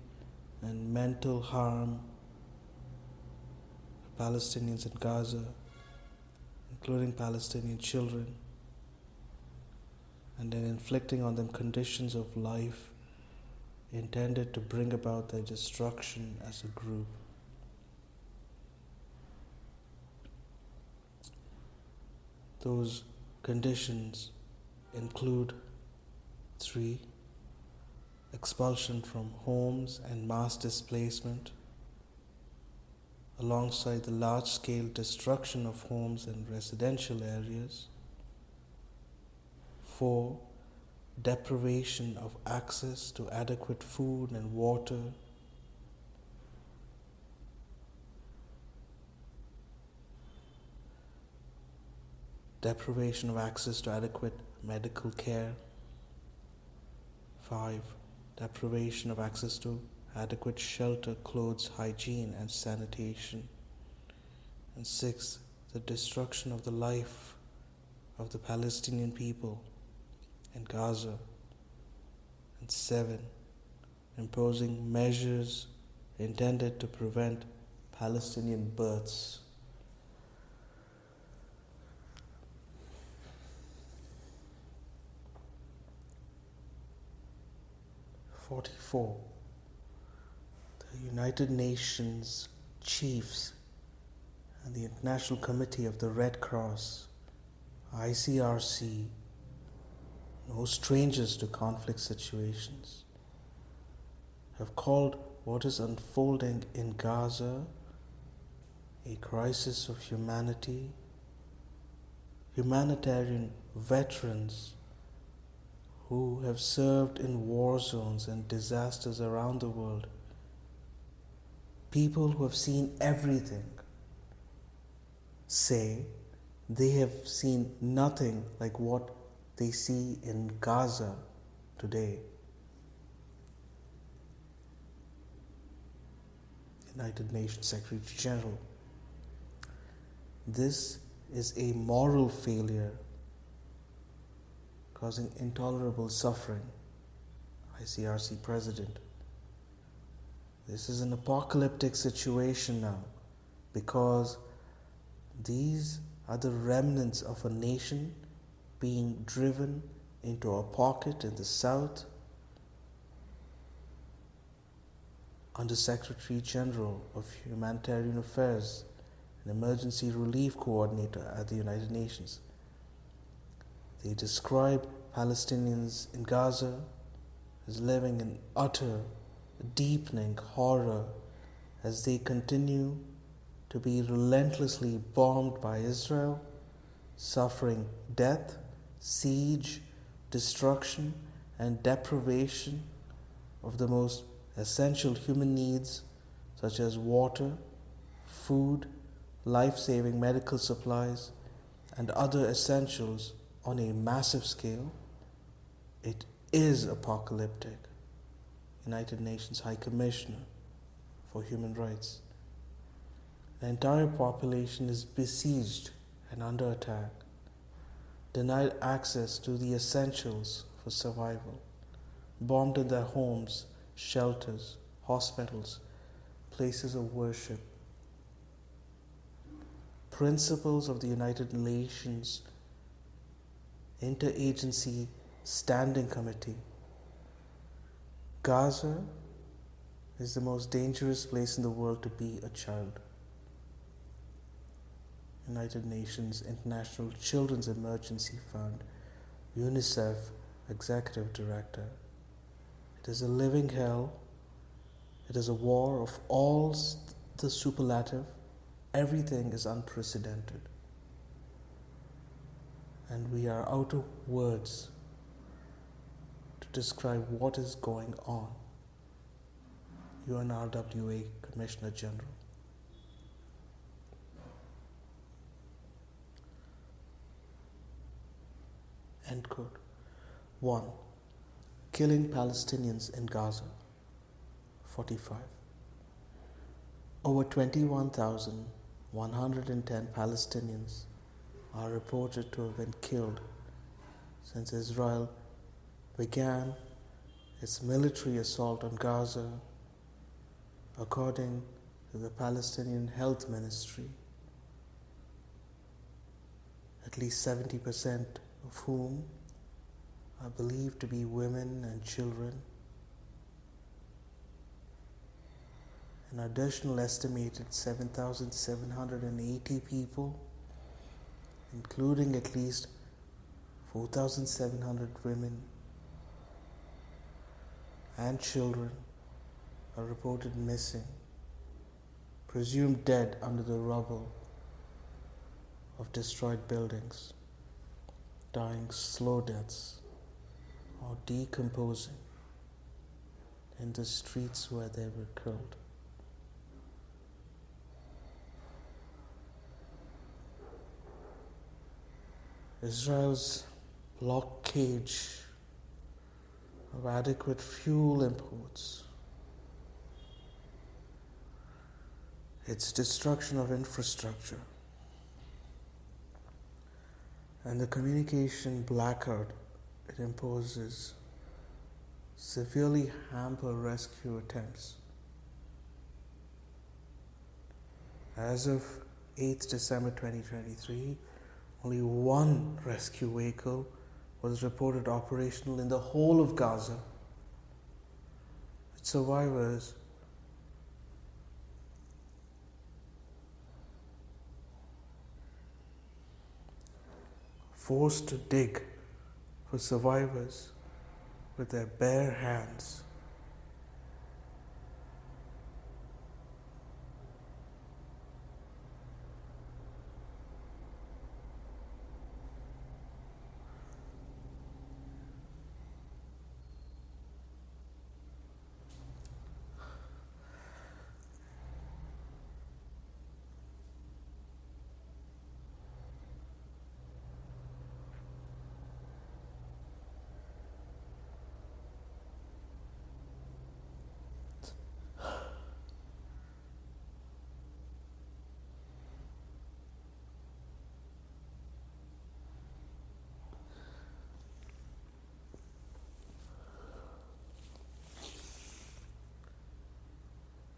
and mental harm to Palestinians in Gaza, including Palestinian children, and then inflicting on them conditions of life intended to bring about their destruction as a group. Those conditions include 3, expulsion from homes and mass displacement, alongside the large-scale destruction of homes and residential areas. 4, deprivation of access to adequate food and water. 5, deprivation of access to adequate medical care. 5, deprivation of access to adequate shelter, clothes, hygiene, and sanitation. And 6, the destruction of the life of the Palestinian people in Gaza. And 7, imposing measures intended to prevent Palestinian births. "44. The United Nations chiefs and the International Committee of the Red Cross, ICRC, no strangers to conflict situations, have called what is unfolding in Gaza a crisis of humanity. Humanitarian veterans who have served in war zones and disasters around the world, people who have seen everything, say they have seen nothing like what they see in Gaza today. United Nations Secretary General. This is a moral failure causing intolerable suffering. ICRC President. This is an apocalyptic situation now, because these are the remnants of a nation being driven into a pocket in the south. Under Secretary General of Humanitarian Affairs and Emergency Relief Coordinator at the United Nations, they describe Palestinians in Gaza as living in utter, deepening horror as they continue to be relentlessly bombed by Israel, suffering death, siege, destruction, and deprivation of the most essential human needs such as water, food, life-saving medical supplies, and other essentials on a massive scale, it is apocalyptic. United Nations High Commissioner for Human Rights. The entire population is besieged and under attack, denied access to the essentials for survival, bombed in their homes, shelters, hospitals, places of worship. Principles of the United Nations Interagency Standing Committee. Gaza is the most dangerous place in the world to be a child. United Nations International Children's Emergency Fund, UNICEF Executive Director. It is a living hell. It is a war of all the superlative. Everything is unprecedented. And we are out of words to describe what is going on. UNRWA Commissioner General. End quote. 1. Killing Palestinians in Gaza. 45. Over 21,110 Palestinians are reported to have been killed since Israel began its military assault on Gaza, according to the Palestinian Health Ministry. At least 70% of whom are believed to be women and children. An additional estimated 7,780 people, including at least 4,700 women and children, are reported missing, presumed dead under the rubble of destroyed buildings, dying slow deaths or decomposing in the streets where they were killed. Israel's blockade of adequate fuel imports, its destruction of infrastructure, and the communication blackout it imposes severely hamper rescue attempts. As of 8th December 2023, only one rescue vehicle was reported operational in the whole of Gaza. Its survivors forced to dig for survivors with their bare hands.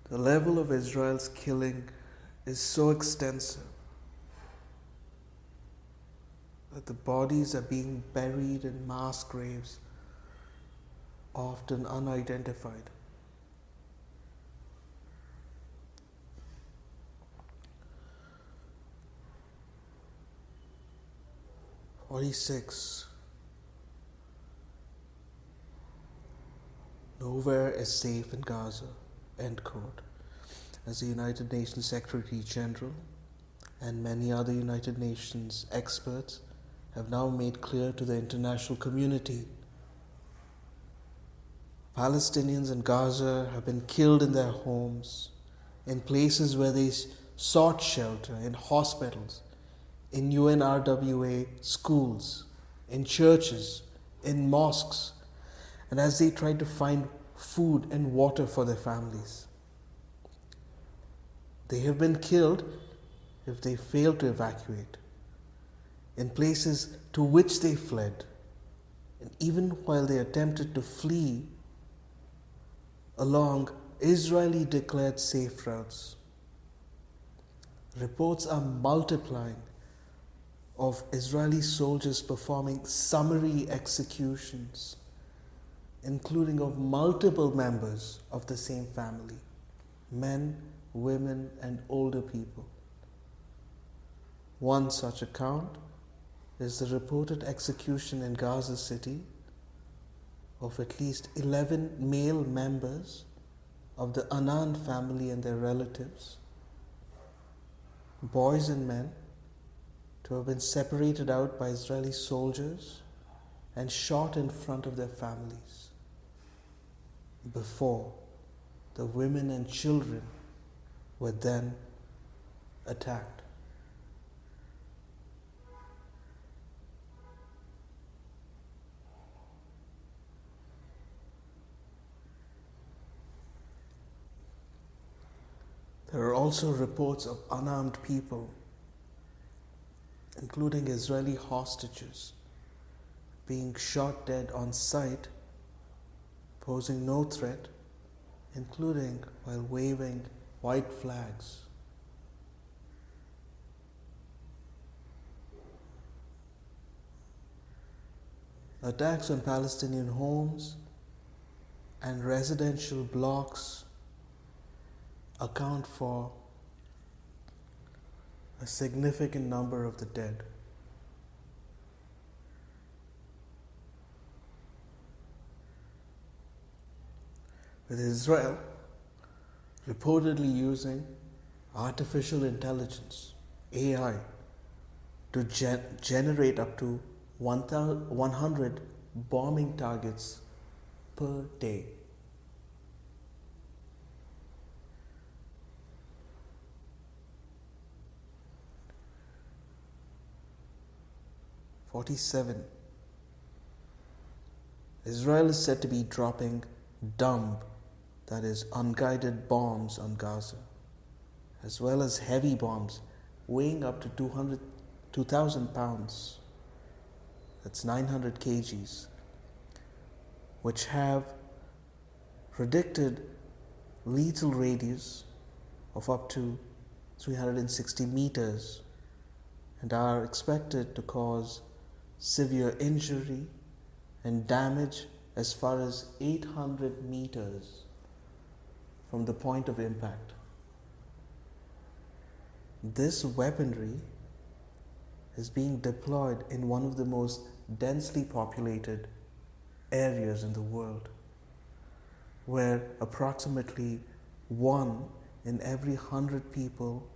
The level of Israel's killing is so extensive that the bodies are being buried in mass graves, often unidentified. "46. Nowhere is safe in Gaza," end quote, as the United Nations Secretary General and many other United Nations experts have now made clear to the international community. Palestinians in Gaza have been killed in their homes, in places where they sought shelter in hospitals, in UNRWA schools, in churches, in mosques, and as they tried to find food and water for their families. They have been killed if they fail to evacuate, in places to which they fled, and even while they attempted to flee along Israeli declared safe routes. Reports are multiplying of Israeli soldiers performing summary executions, including of multiple members of the same family, men, women, and older people. One such account is the reported execution in Gaza City of at least 11 male members of the Anand family and their relatives, boys and men, to have been separated out by Israeli soldiers and shot in front of their families before the women and children were then attacked. There are also reports of unarmed people, including Israeli hostages, being shot dead on sight, posing no threat, including while waving white flags. Attacks on Palestinian homes and residential blocks account for a significant number of the dead. With Israel reportedly using artificial intelligence, AI, to generate up to 100 bombing targets per day. Israel is said to be dropping dumb, that is, unguided bombs on Gaza, as well as heavy bombs weighing up to 2,000 pounds, that's 900 kgs, which have predicted lethal radius of up to 360 meters and are expected to cause severe injury and damage as far as 800 meters from the point of impact. This weaponry is being deployed in one of the most densely populated areas in the world, where approximately 1 in every 100 people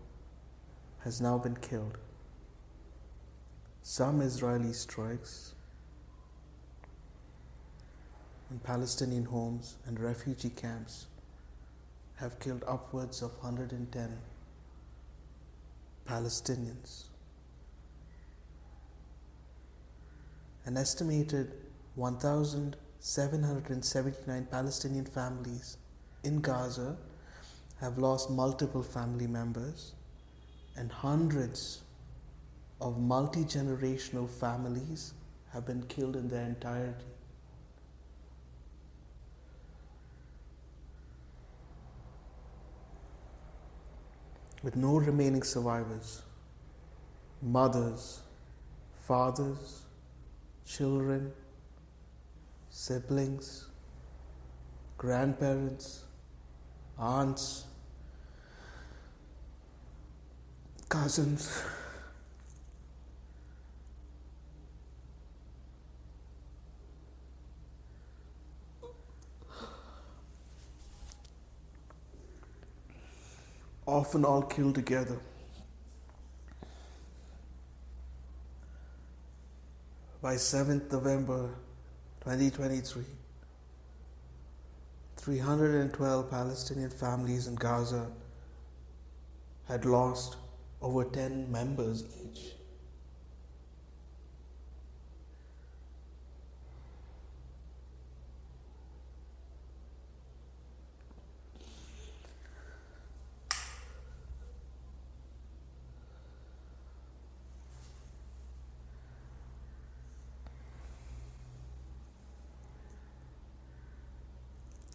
has now been killed. Some Israeli strikes on Palestinian homes and refugee camps have killed upwards of 110 Palestinians. An estimated 1,779 Palestinian families in Gaza have lost multiple family members, and hundreds of multi-generational families have been killed in their entirety. With no remaining survivors, mothers, fathers, children, siblings, grandparents, aunts, cousins, often all killed together. By 7th November 2023, 312 Palestinian families in Gaza had lost over 10 members each.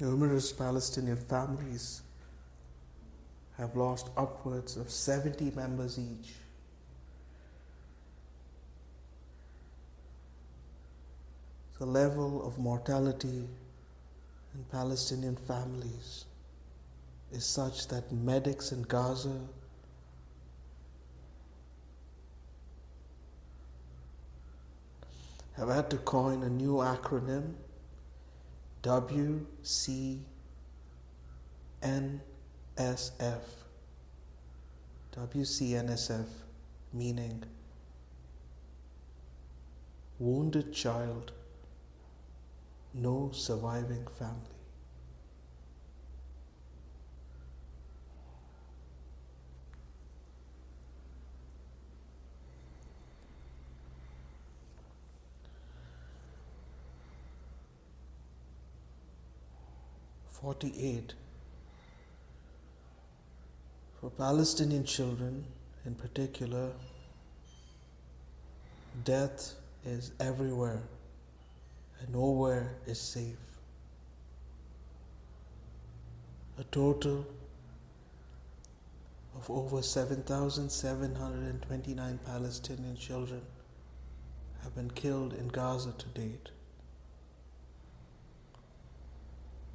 Numerous Palestinian families have lost upwards of 70 members each. The level of mortality in Palestinian families is such that medics in Gaza have had to coin a new acronym, WCNSF. WCNSF meaning wounded child, no surviving family. For Palestinian children in particular, death is everywhere and nowhere is safe. A total of over 7,729 Palestinian children have been killed in Gaza to date.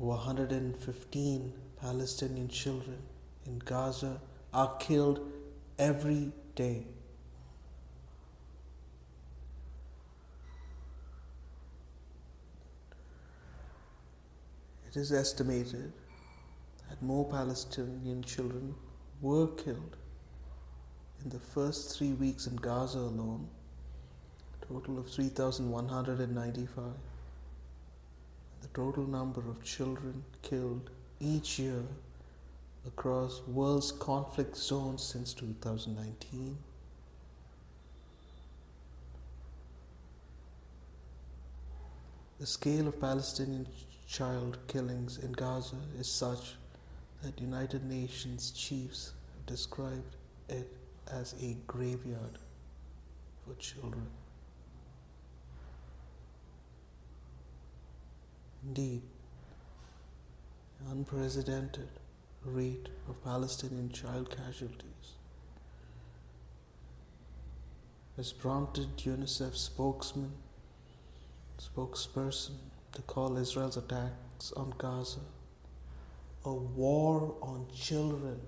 Over 115 Palestinian children in Gaza are killed every day. It is estimated that more Palestinian children were killed in the first 3 weeks in Gaza alone, a total of 3,195. The total number of children killed each year across world's conflict zones since 2019 . The scale of Palestinian child killings in Gaza is such that United Nations chiefs have described it as a graveyard for children. Indeed, an unprecedented rate of Palestinian child casualties has prompted UNICEF spokesperson to call Israel's attacks on Gaza a war on children.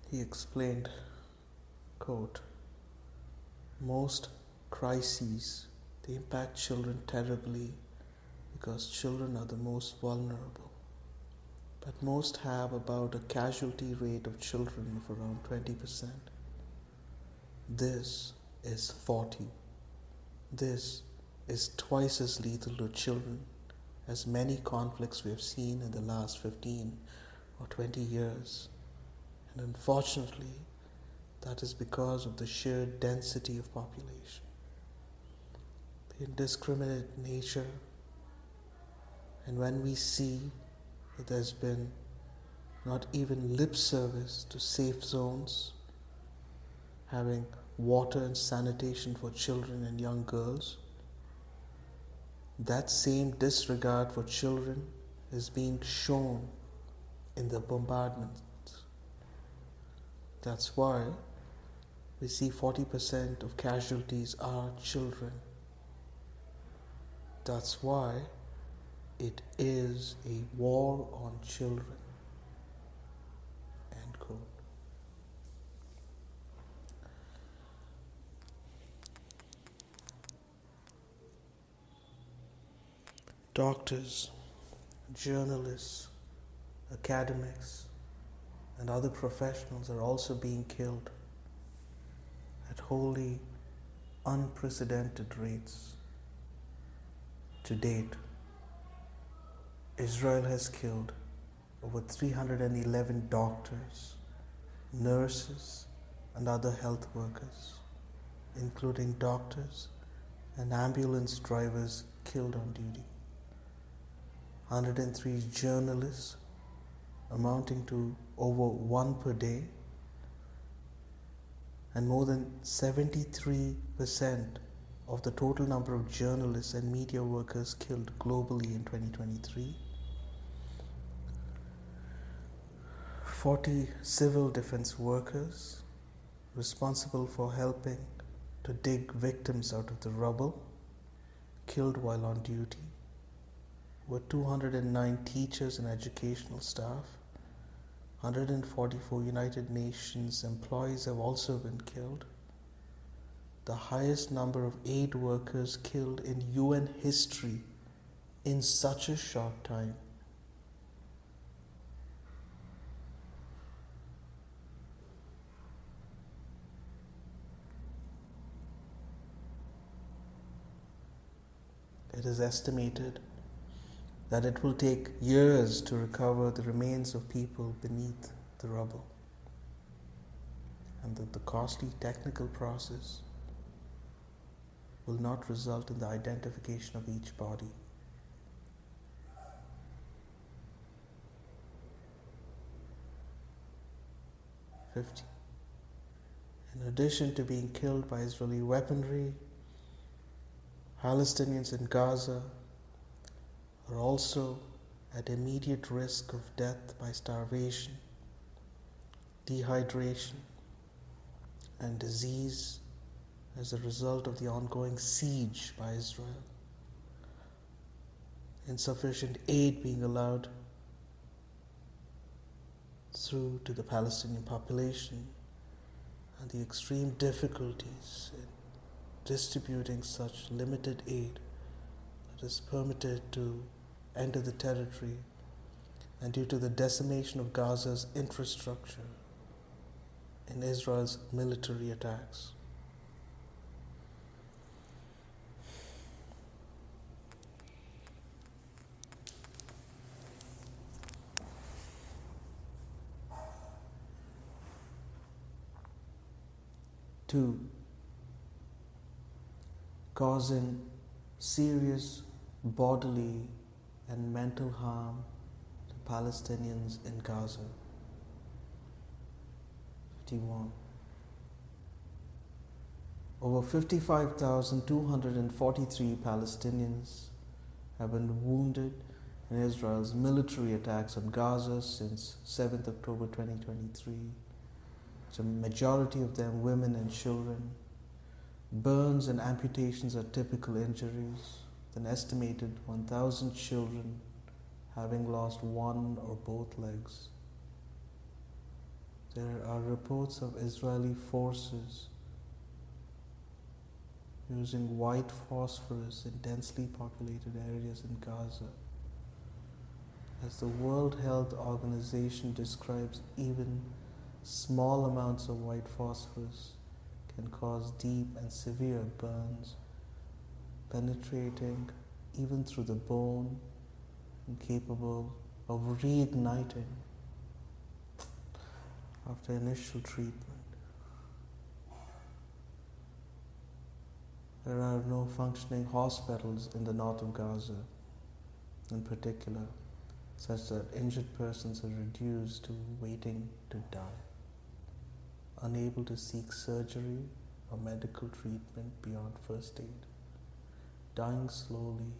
He explained, quote, "Most crises, they impact children terribly because children are the most vulnerable. But most have about a casualty rate of children of around 20%. This is 40. This is twice as lethal to children as many conflicts we have seen in the last 15 or 20 years. And unfortunately, that is because of the sheer density of population, the indiscriminate nature, and when we see that there's been not even lip service to safe zones, having water and sanitation for children and young girls, that same disregard for children is being shown in the bombardments. That's why we see 40% of casualties are children. That's why it is a war on children." End quote. Doctors, journalists, academics, and other professionals are also being killed at wholly unprecedented rates. To date, Israel has killed over 311 doctors, nurses, and other health workers, including doctors and ambulance drivers killed on duty. 103 journalists, amounting to over one per day, and more than 73% of the total number of journalists and media workers killed globally in 2023. 40 civil defense workers responsible for helping to dig victims out of the rubble killed while on duty. Over 209 teachers and educational staff, 144 United Nations employees have also been killed. The highest number of aid workers killed in UN history in such a short time. It is estimated that it will take years to recover the remains of people beneath the rubble, and that the costly technical process will not result in the identification of each body. In addition to being killed by Israeli weaponry, Palestinians in Gaza are also at immediate risk of death by starvation, dehydration, and disease as a result of the ongoing siege by Israel. Insufficient aid being allowed through to the Palestinian population, and the extreme difficulties in distributing such limited aid that is permitted to enter the territory, and due to the decimation of Gaza's infrastructure in Israel's military attacks. Two, causing serious bodily and mental harm to Palestinians in Gaza. 51. Over 55,243 Palestinians have been wounded in Israel's military attacks on Gaza since 7th October 2023. The majority of them women and children. Burns and amputations are typical injuries, with an estimated 1,000 children having lost one or both legs. There are reports of Israeli forces using white phosphorus in densely populated areas in Gaza. As the World Health Organization describes, even small amounts of white phosphorus can cause deep and severe burns, penetrating even through the bone and capable of reigniting after initial treatment. There are no functioning hospitals in the north of Gaza, in particular, such that injured persons are reduced to waiting to die, unable to seek surgery or medical treatment beyond first aid, dying slowly,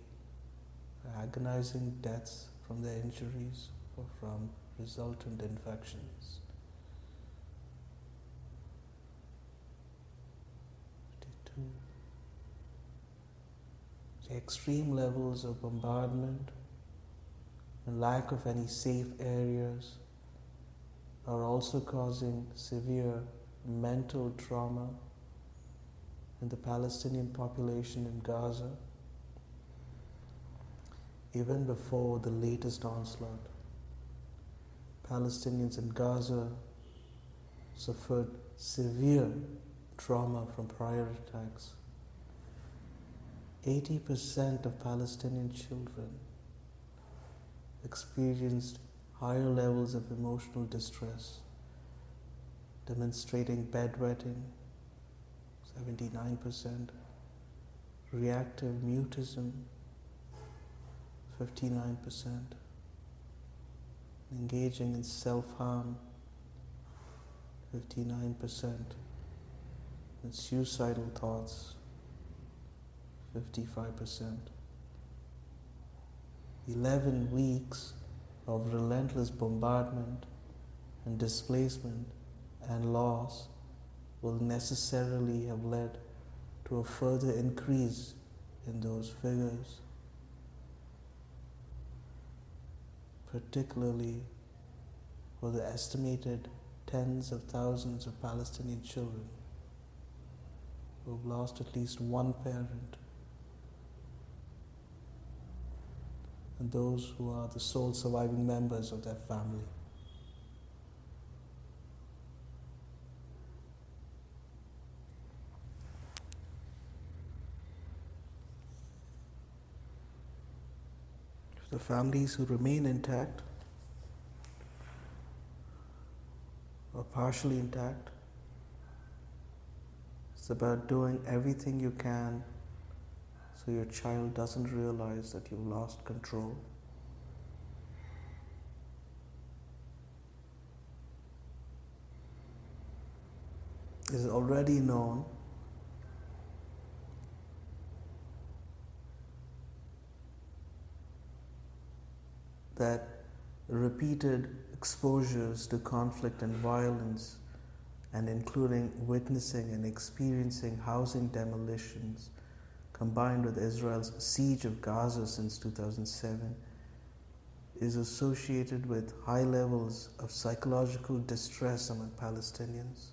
agonizing deaths from their injuries or from resultant infections. 52. The extreme levels of bombardment and lack of any safe areas are also causing severe mental trauma in the Palestinian population in Gaza, even before the latest onslaught. Palestinians in Gaza suffered severe trauma from prior attacks. 80% of Palestinian children experienced higher levels of emotional distress, demonstrating bedwetting, 79%, reactive mutism, 59%, engaging in self-harm, 59%, and suicidal thoughts, 55%. 11 weeks of relentless bombardment and displacement and loss will necessarily have led to a further increase in those figures, particularly for the estimated tens of thousands of Palestinian children who have lost at least one parent, and those who are the sole surviving members of their family. The families who remain intact or partially intact, it's about doing everything you can so your child doesn't realize that you've lost control. It is already known that repeated exposures to conflict and violence, and including witnessing and experiencing housing demolitions, combined with Israel's siege of Gaza since 2007, is associated with high levels of psychological distress among Palestinians.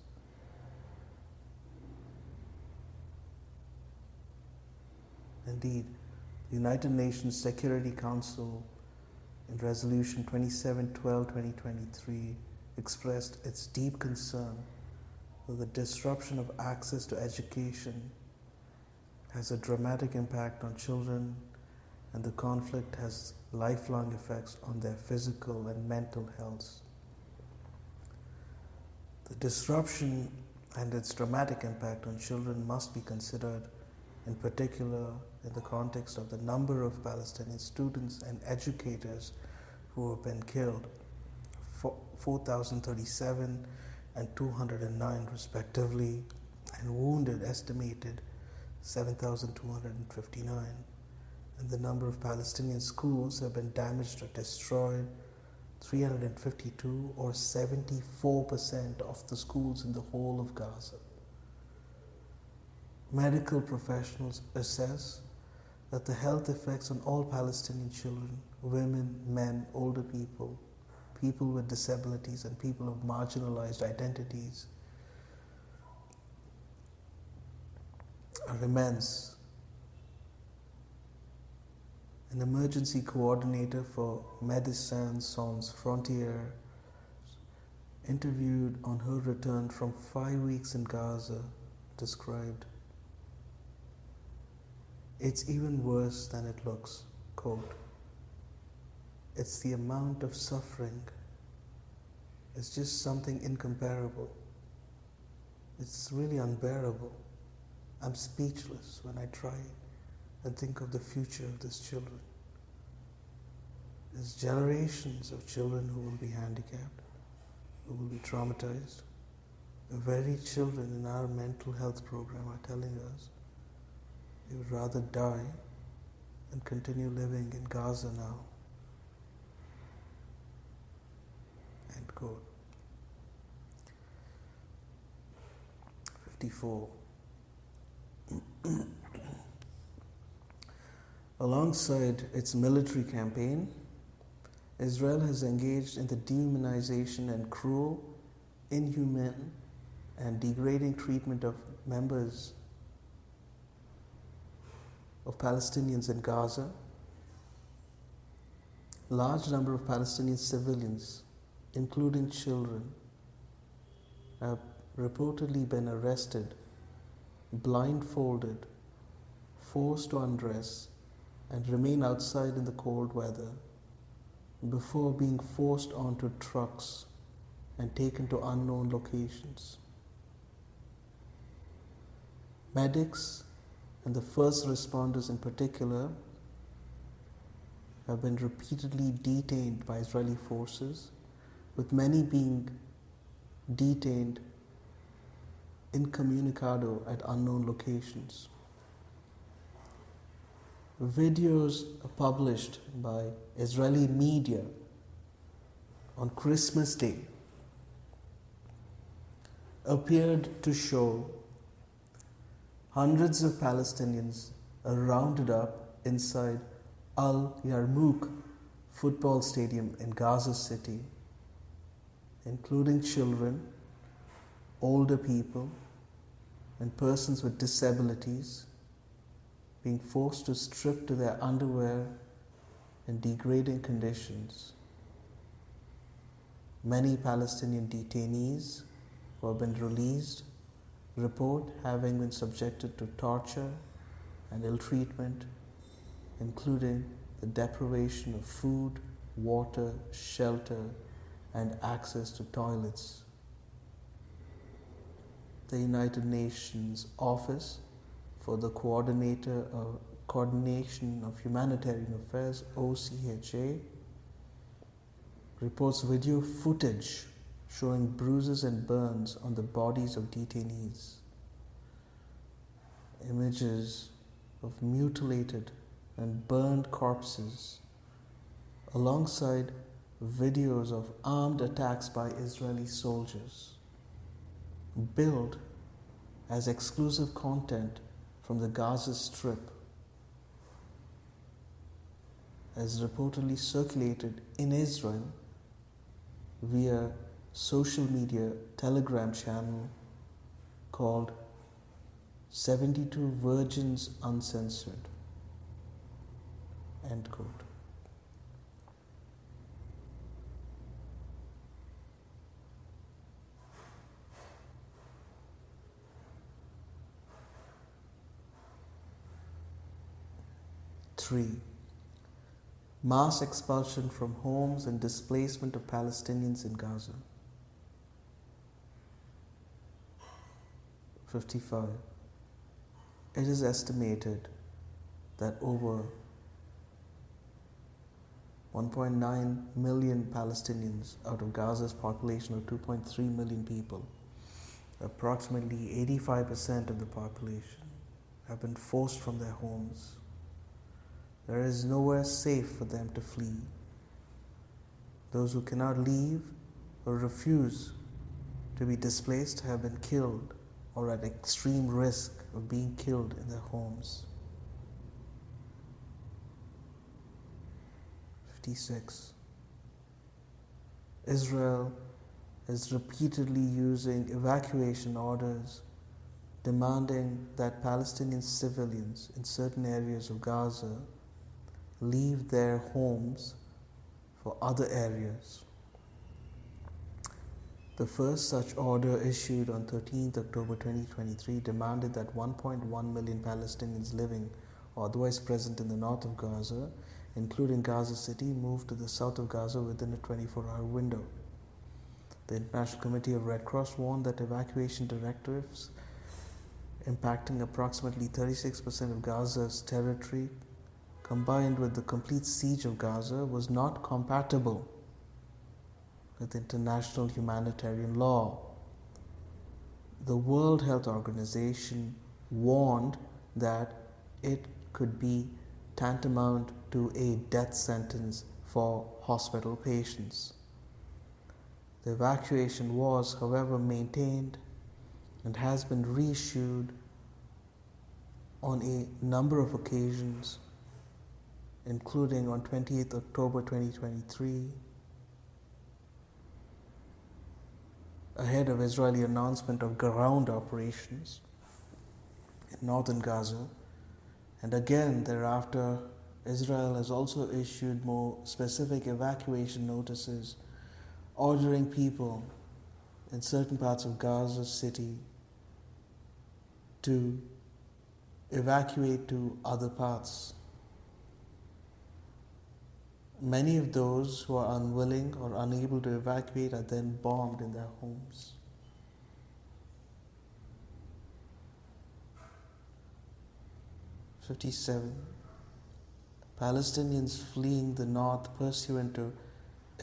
Indeed, the United Nations Security Council in Resolution 2712-2023 expressed its deep concern that the disruption of access to education has a dramatic impact on children, and the conflict has lifelong effects on their physical and mental health. The disruption and its dramatic impact on children must be considered, in particular in the context of the number of Palestinian students and educators who have been killed, 4,037 and 209 respectively, and wounded estimated 7,259. And the number of Palestinian schools have been damaged or destroyed, 352, or 74% of the schools in the whole of Gaza. Medical professionals assess that the health effects on all Palestinian children, women, men, older people, people with disabilities, and people of marginalized identities are immense. An emergency coordinator for Médecins Sans Frontières, interviewed on her return from 5 weeks in Gaza, described, "It's even worse than it looks." Quote, "It's the amount of suffering. It's just something incomparable. It's really unbearable. I'm speechless when I try and think of the future of these children. There's generations of children who will be handicapped, who will be traumatized. The very children in our mental health program are telling us they would rather die than continue living in Gaza now." End quote. 54. Alongside its military campaign, Israel has engaged in the dehumanization and cruel, inhumane, and degrading treatment of members of Palestinians in Gaza. Large number of Palestinian civilians, including children, have reportedly been arrested, blindfolded, forced to undress and remain outside in the cold weather before being forced onto trucks and taken to unknown locations. Medics and the first responders in particular have been repeatedly detained by Israeli forces, with many being detained incommunicado at unknown locations. Videos published by Israeli media on Christmas Day appeared to show hundreds of Palestinians are rounded up inside Al Yarmouk football stadium in Gaza City, including children, older people, and persons with disabilities, being forced to strip to their underwear in degrading conditions. Many Palestinian detainees who have been released report having been subjected to torture and ill treatment, including the deprivation of food, water, shelter, and access to toilets. The United Nations Office for the Coordination of Humanitarian Affairs, OCHA, reports video footage showing bruises and burns on the bodies of detainees. Images of mutilated and burned corpses, alongside videos of armed attacks by Israeli soldiers, billed as exclusive content from the Gaza Strip, as reportedly circulated in Israel via social media telegram channel called 72 Virgins Uncensored. End quote. Three, mass expulsion from homes and displacement of Palestinians in Gaza. 55. It is estimated that over 1.9 million Palestinians out of Gaza's population of 2.3 million people, approximately 85% of the population, have been forced from their homes. There is nowhere safe for them to flee. Those who cannot leave or refuse to be displaced have been killed or at extreme risk of being killed in their homes. 56. Israel is repeatedly using evacuation orders demanding that Palestinian civilians in certain areas of Gaza leave their homes for other areas. The first such order, issued on 13th October 2023, demanded that 1.1 million Palestinians living or otherwise present in the north of Gaza, including Gaza City, move to the south of Gaza within a 24-hour window. The International Committee of Red Cross warned that evacuation directives impacting approximately 36% of Gaza's territory, combined with the complete siege of Gaza, was not compatible with international humanitarian law. The World Health Organization warned that it could be tantamount to a death sentence for hospital patients. The evacuation was, however, maintained and has been reissued on a number of occasions, including on 28th October 2023, ahead of Israeli announcement of ground operations in northern Gaza. And again, thereafter, Israel has also issued more specific evacuation notices ordering people in certain parts of Gaza City to evacuate to other parts. Many of those who are unwilling or unable to evacuate are then bombed in their homes. '57. Palestinians fleeing the north pursuant to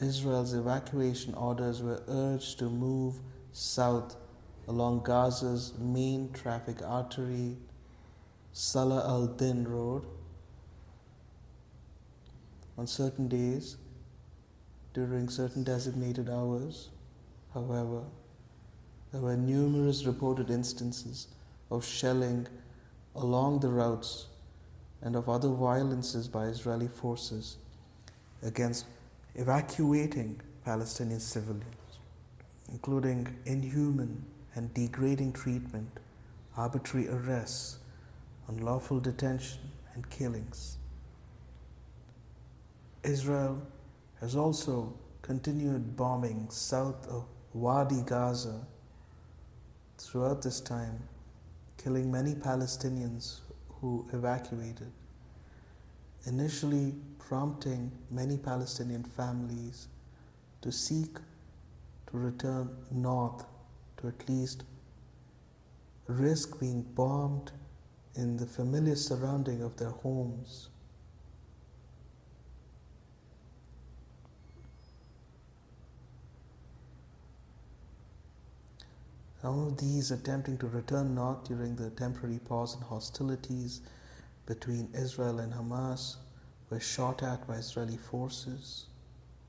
Israel's evacuation orders were urged to move south along Gaza's main traffic artery, Salah al-Din Road. On certain days, during certain designated hours, however, there were numerous reported instances of shelling along the routes and of other violences by Israeli forces against evacuating Palestinian civilians, including inhuman and degrading treatment, arbitrary arrests, unlawful detention, and killings. Israel has also continued bombing south of Wadi Gaza throughout this time, killing many Palestinians who evacuated, initially prompting many Palestinian families to seek to return north to at least risk being bombed in the familiar surrounding of their homes. Some of these attempting to return north during the temporary pause in hostilities between Israel and Hamas were shot at by Israeli forces,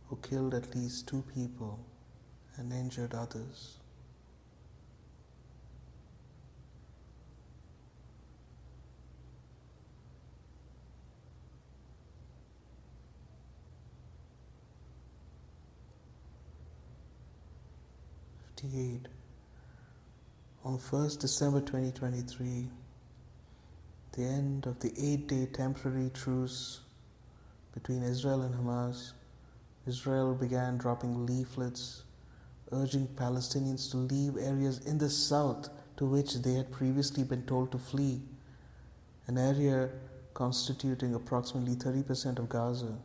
who killed at least 2 people and injured others. On 1st December 2023, the end of the 8-day temporary truce between Israel and Hamas, Israel began dropping leaflets urging Palestinians to leave areas in the south to which they had previously been told to flee, an area constituting approximately 30% of Gaza.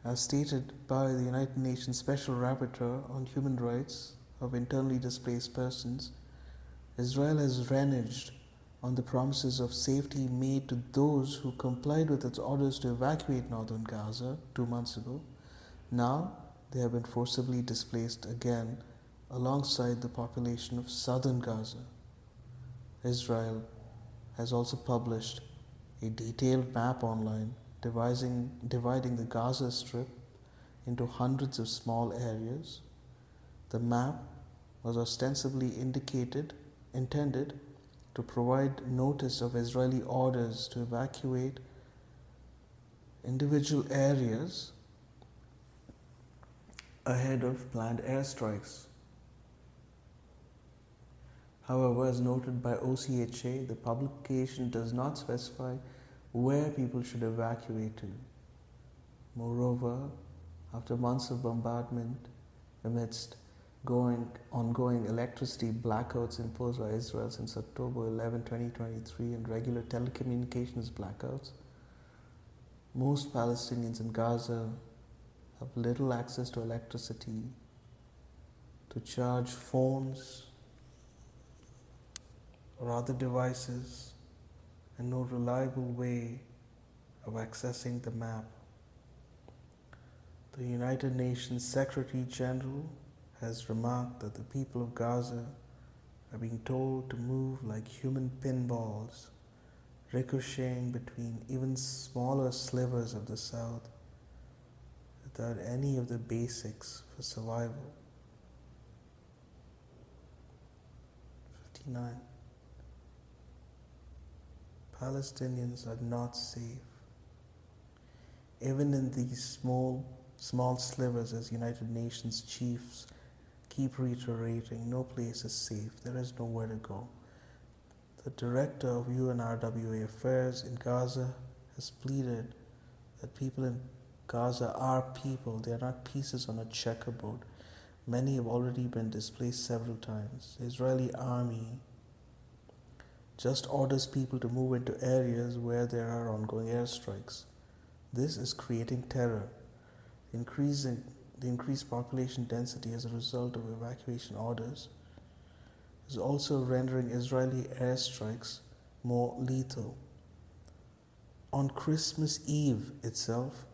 As stated by the United Nations Special Rapporteur on Human Rights of Internally Displaced Persons, Israel has reneged on the promises of safety made to those who complied with its orders to evacuate northern Gaza 2 months ago. Now they have been forcibly displaced again alongside the population of southern Gaza. Israel has also published a detailed map online dividing the Gaza Strip into hundreds of small areas. The map was ostensibly intended to provide notice of Israeli orders to evacuate individual areas ahead of planned airstrikes. However, as noted by OCHA, the publication does not specify where people should evacuate to. Moreover, after months of bombardment amidst ongoing electricity blackouts imposed by Israel since October 11, 2023 and regular telecommunications blackouts, most Palestinians in Gaza have little access to electricity to charge phones or other devices, and no reliable way of accessing the map. The United Nations Secretary General has remarked that the people of Gaza are being told to move like human pinballs, ricocheting between even smaller slivers of the south without any of the basics for survival. 59. Palestinians are not safe. Even in these small slivers, as United Nations chiefs keep reiterating, no place is safe, there is nowhere to go. The director of UNRWA Affairs in Gaza has pleaded that people in Gaza are people, they are not pieces on a checkerboard. Many have already been displaced several times. The Israeli army just orders people to move into areas where there are ongoing airstrikes. This is creating terror. The increased population density as a result of evacuation orders is also rendering Israeli airstrikes more lethal. On Christmas Eve itself,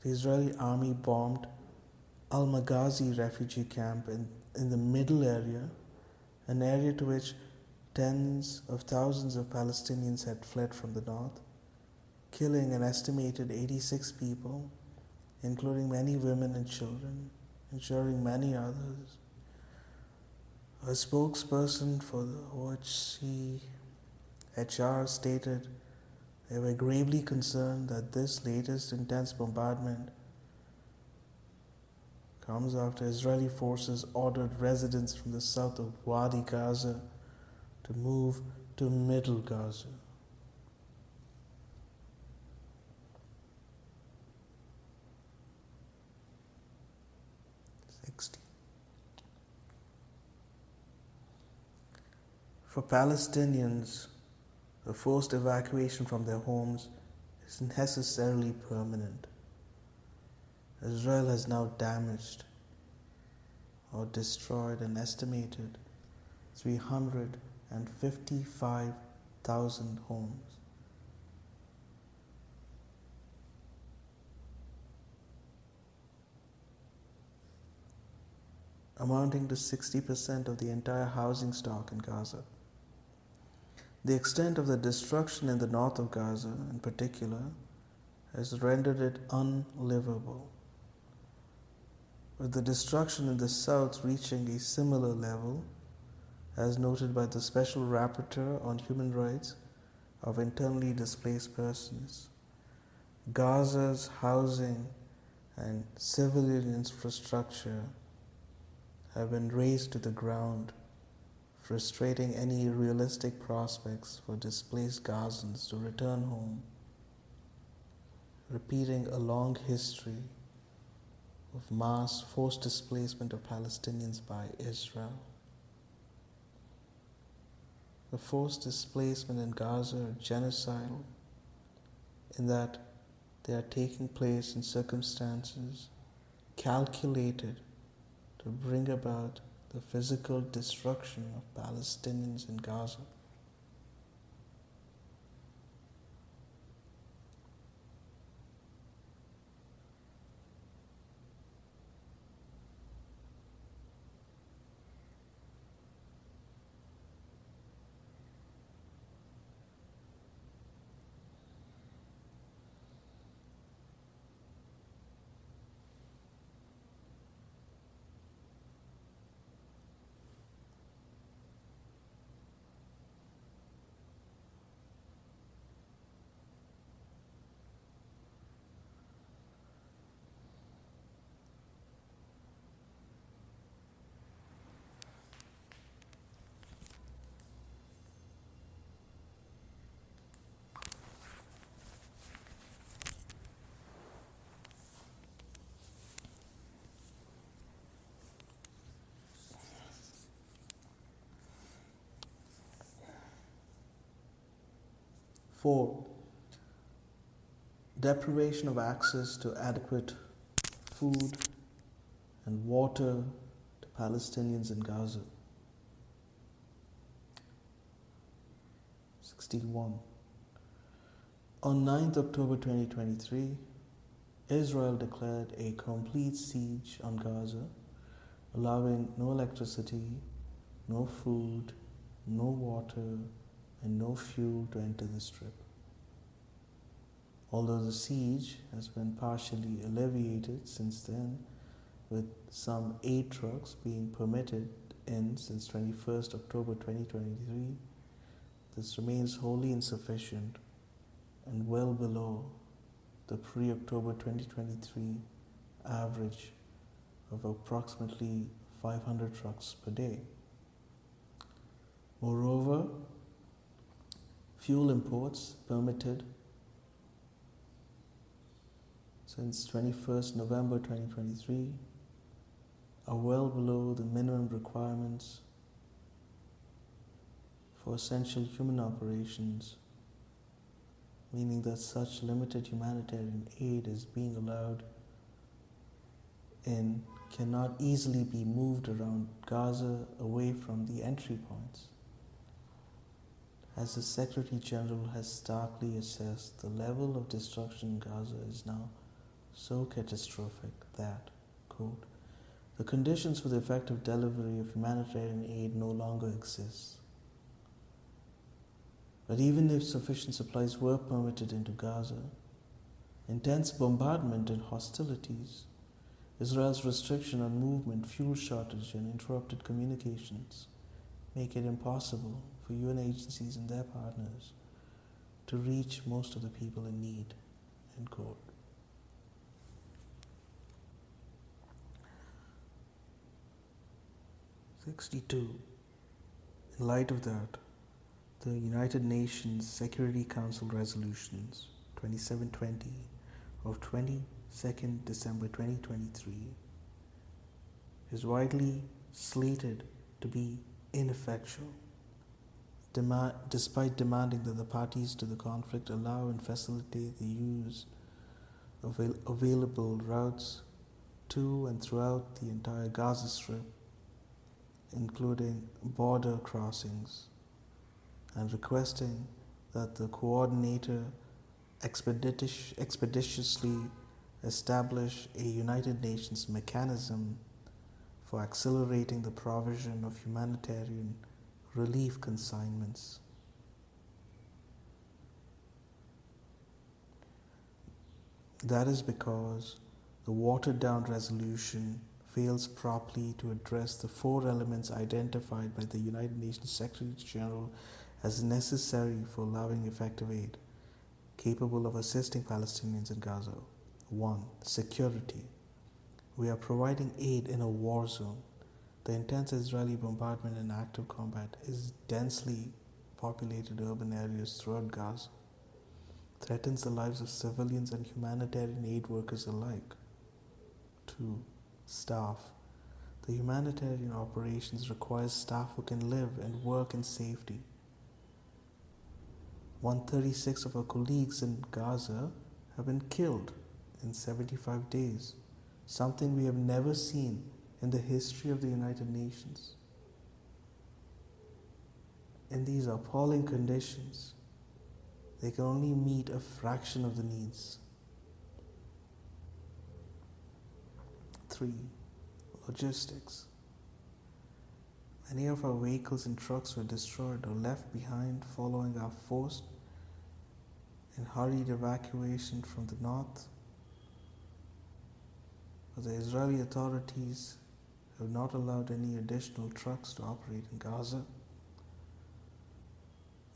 the Israeli army bombed Al-Maghazi refugee camp in the middle area, an area to which tens of thousands of Palestinians had fled from the north, killing an estimated 86 people, including many women and children, injuring many others. A spokesperson for the OHCHR stated they were gravely concerned that this latest intense bombardment comes after Israeli forces ordered residents from the south of Wadi Gaza to move to Middle Gaza. For Palestinians, the forced evacuation from their homes is necessarily permanent. Israel has now damaged or destroyed an estimated 355,000 homes. Amounting to 60% of the entire housing stock in Gaza. The extent of the destruction in the north of Gaza, in particular, has rendered it unlivable, with the destruction in the south reaching a similar level, as noted by the Special Rapporteur on Human Rights of Internally Displaced Persons. Gaza's housing and civilian infrastructure have been razed to the ground, frustrating any realistic prospects for displaced Gazans to return home, repeating a long history of mass forced displacement of Palestinians by Israel. The forced displacement in Gaza are genocidal in that they are taking place in circumstances calculated to bring about the physical destruction of Palestinians in Gaza. Four, deprivation of access to adequate food and water to Palestinians in Gaza. 61. On 9th October 2023, Israel declared a complete siege on Gaza, allowing no electricity, no food, no water, and no fuel to enter the strip. Although the siege has been partially alleviated since then, with some 8 trucks being permitted in since 21st October 2023, this remains wholly insufficient and well below the pre-October 2023 average of approximately 500 trucks per day. Moreover, fuel imports permitted since 21st November 2023 are well below the minimum requirements for essential human operations, meaning that such limited humanitarian aid is being allowed in cannot easily be moved around Gaza away from the entry points. As the Secretary General has starkly assessed, the level of destruction in Gaza is now so catastrophic that, quote, the conditions for the effective delivery of humanitarian aid no longer exist. But even if sufficient supplies were permitted into Gaza, intense bombardment and hostilities, Israel's restriction on movement, fuel shortage, and interrupted communications make it impossible for UN agencies and their partners to reach most of the people in need, end quote. "62. In light of that, the United Nations Security Council resolutions 2720 of 22nd December 2023 is widely slated to be ineffectual, despite demanding that the parties to the conflict allow and facilitate the use of available routes to and throughout the entire Gaza Strip, including border crossings, and requesting that the coordinator expeditiously establish a United Nations mechanism for accelerating the provision of humanitarian relief consignments. That is because the watered-down resolution fails properly to address the four elements identified by the United Nations Secretary General as necessary for allowing effective aid capable of assisting Palestinians in Gaza. 1. Security. We are providing aid in a war zone. The intense Israeli bombardment and active combat is densely populated urban areas throughout Gaza, threatens the lives of civilians and humanitarian aid workers alike. 2. Staff. The humanitarian operations requires staff who can live and work in safety. 136 of our colleagues in Gaza have been killed in 75 days, something we have never seen in the history of the United Nations. In these appalling conditions, they can only meet a fraction of the needs. 3. Logistics. Many of our vehicles and trucks were destroyed or left behind following our forced and hurried evacuation from the north. But the Israeli authorities have not allowed any additional trucks to operate in Gaza.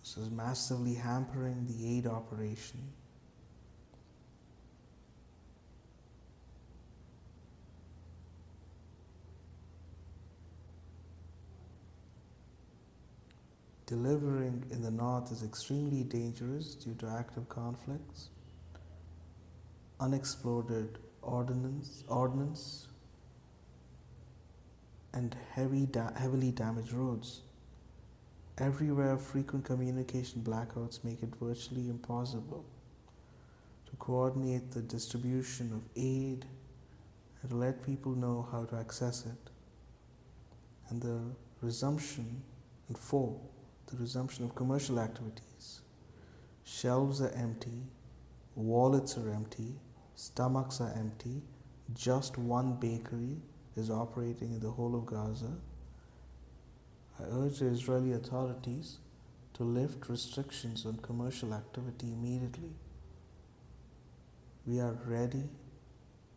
This is massively hampering the aid operation. Delivering in the north is extremely dangerous due to active conflicts, unexploded ordnance, and heavily damaged roads. Everywhere, frequent communication blackouts make it virtually impossible to coordinate the distribution of aid and to let people know how to access it. And the resumption of commercial activities. Shelves are empty, wallets are empty, stomachs are empty. Just one bakery is operating in the whole of Gaza. I urge the Israeli authorities to lift restrictions on commercial activity immediately. We are ready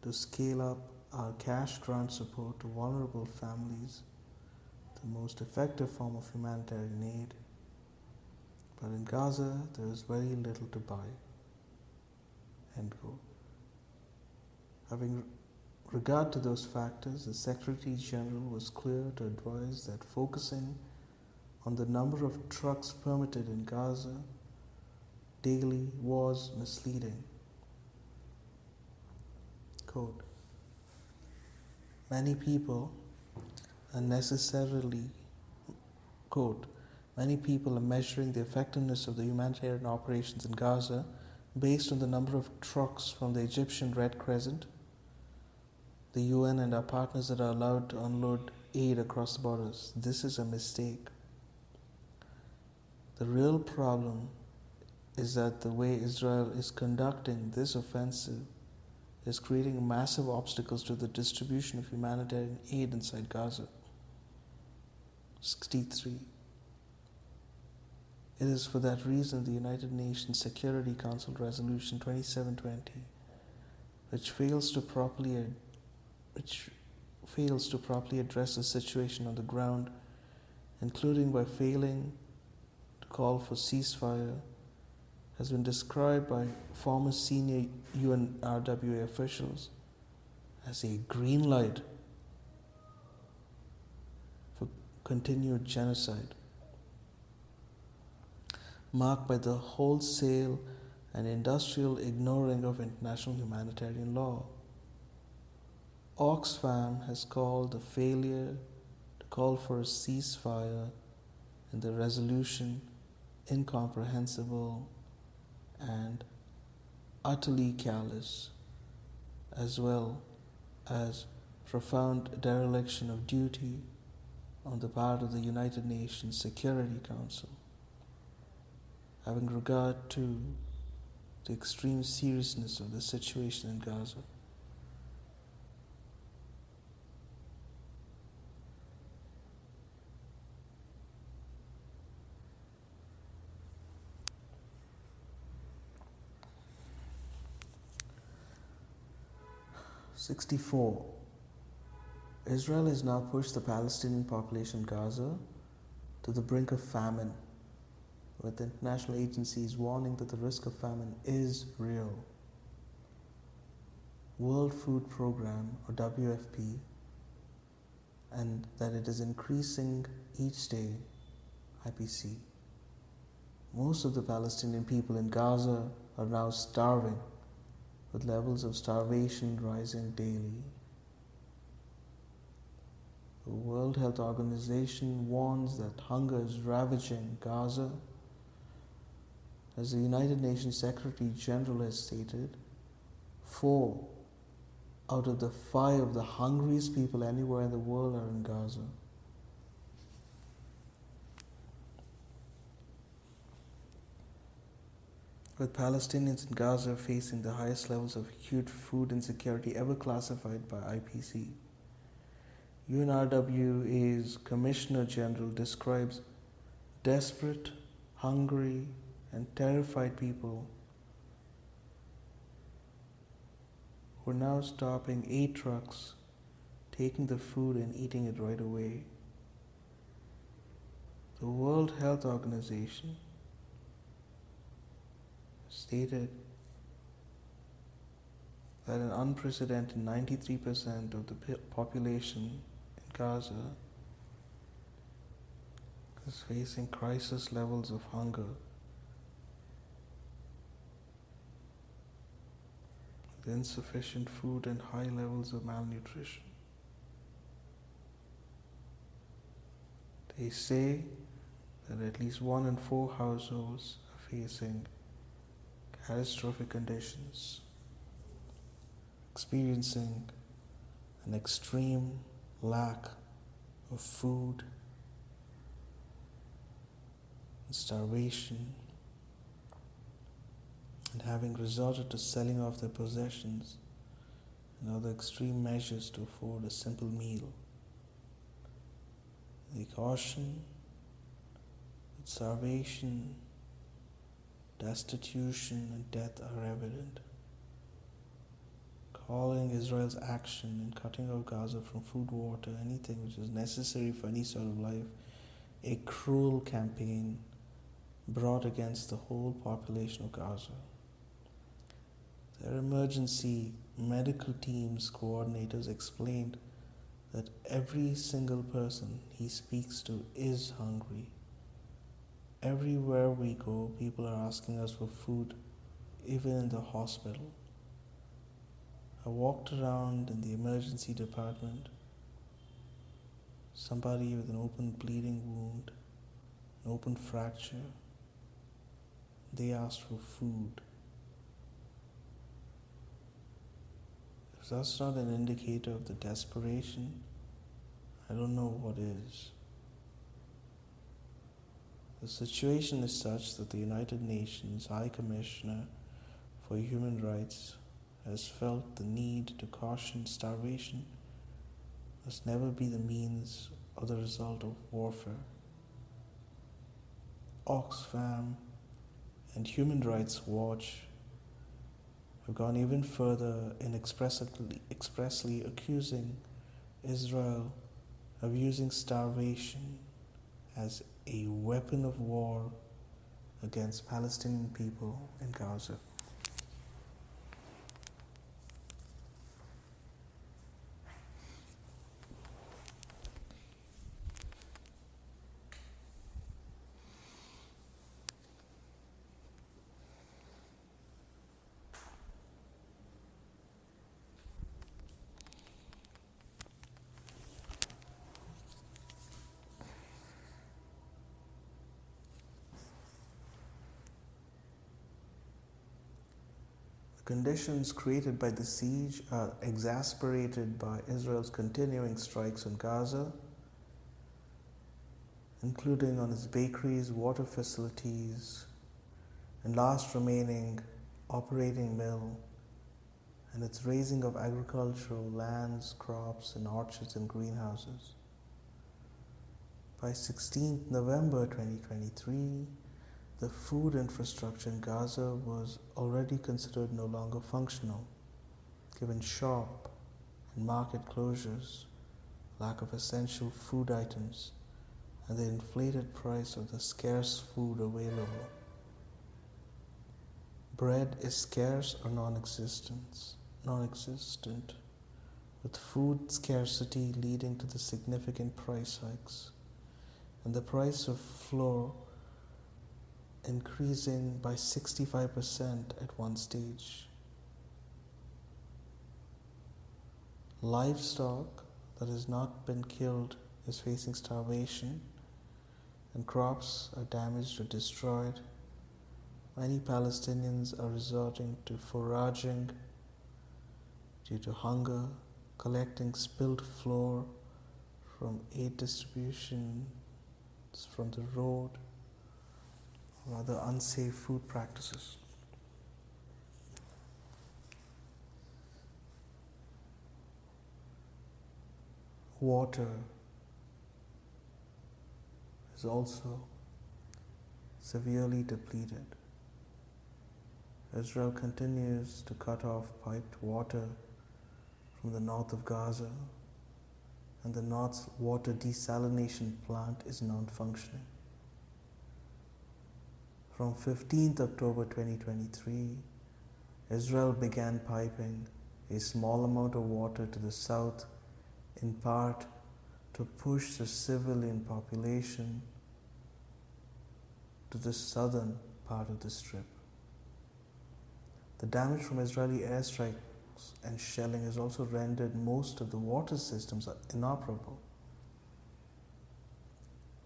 to scale up our cash grant support to vulnerable families, the most effective form of humanitarian aid. But in Gaza, there is very little to buy. End quote. Having regard to those factors, the Secretary General was clear to advise that focusing on the number of trucks permitted in Gaza daily was misleading. Quote, many people are necessarily Many people are measuring the effectiveness of the humanitarian operations in Gaza based on the number of trucks from the Egyptian Red Crescent, the UN, and our partners that are allowed to unload aid across the borders. This is a mistake. The real problem is that the way Israel is conducting this offensive is creating massive obstacles to the distribution of humanitarian aid inside Gaza. 63. It is for that reason the United Nations Security Council Resolution 2720, which fails to properly address the situation on the ground, including by failing to call for ceasefire, has been described by former senior UNRWA officials as a green light for continued genocide, marked by the wholesale and industrial ignoring of international humanitarian law. Oxfam has called the failure to call for a ceasefire in the resolution incomprehensible and utterly callous, as well as profound dereliction of duty on the part of the United Nations Security Council. Having regard to the extreme seriousness of the situation in Gaza, '64. Israel has now pushed the Palestinian population in Gaza to the brink of famine, with international agencies warning that the risk of famine is real. World Food Programme, or WFP, and that it is increasing each day, IPC. Most of the Palestinian people in Gaza are now starving, with levels of starvation rising daily. The World Health Organization warns that hunger is ravaging Gaza. As the United Nations Secretary General has stated, 4 out of the 5 of the hungriest people anywhere in the world are in Gaza. With Palestinians in Gaza facing the highest levels of acute food insecurity ever classified by IPC. UNRWA's Commissioner General describes desperate, hungry, and terrified people who are now stopping 8 trucks, taking the food and eating it right away. The World Health Organization stated that an unprecedented 93% of the population in Gaza is facing crisis levels of hunger, with insufficient food and high levels of malnutrition. They say that at least 1 in 4 households are facing catastrophic conditions, experiencing an extreme lack of food and starvation, and having resorted to selling off their possessions and other extreme measures to afford a simple meal. The caution that starvation, destitution, and death are evident, calling Israel's action in cutting off Gaza from food, water, anything which is necessary for any sort of life, a cruel campaign brought against the whole population of Gaza. Their emergency medical team's coordinators explained that every single person he speaks to is hungry. Everywhere we go, people are asking us for food, even in the hospital. I walked around in the emergency department, somebody with an open bleeding wound, an open fracture. They asked for food. If that's not an indicator of the desperation, I don't know what is. The situation is such that the United Nations High Commissioner for Human Rights has felt the need to caution starvation must never be the means or the result of warfare. Oxfam and Human Rights Watch have gone even further in expressly accusing Israel of using starvation as a weapon of war against Palestinian people in Gaza. Conditions created by the siege are exacerbated by Israel's continuing strikes on Gaza, including on its bakeries, water facilities, and last remaining operating mill, and its razing of agricultural lands, crops, and orchards and greenhouses. By 16th November 2023, the food infrastructure in Gaza was already considered no longer functional, given shop and market closures, lack of essential food items, and the inflated price of the scarce food available. Bread is scarce or non-existent, with food scarcity leading to the significant price hikes, and the price of flour increasing by 65% at one stage. Livestock that has not been killed is facing starvation, and crops are damaged or destroyed. Many Palestinians are resorting to foraging due to hunger, collecting spilled flour from aid distributions from the road, or other unsafe food practices. Water is also severely depleted. Israel continues to cut off piped water from the north of Gaza, and the north's water desalination plant is non-functioning. From 15th October 2023, Israel began piping a small amount of water to the south, in part to push the civilian population to the southern part of the strip. The damage from Israeli airstrikes and shelling has also rendered most of the water systems inoperable.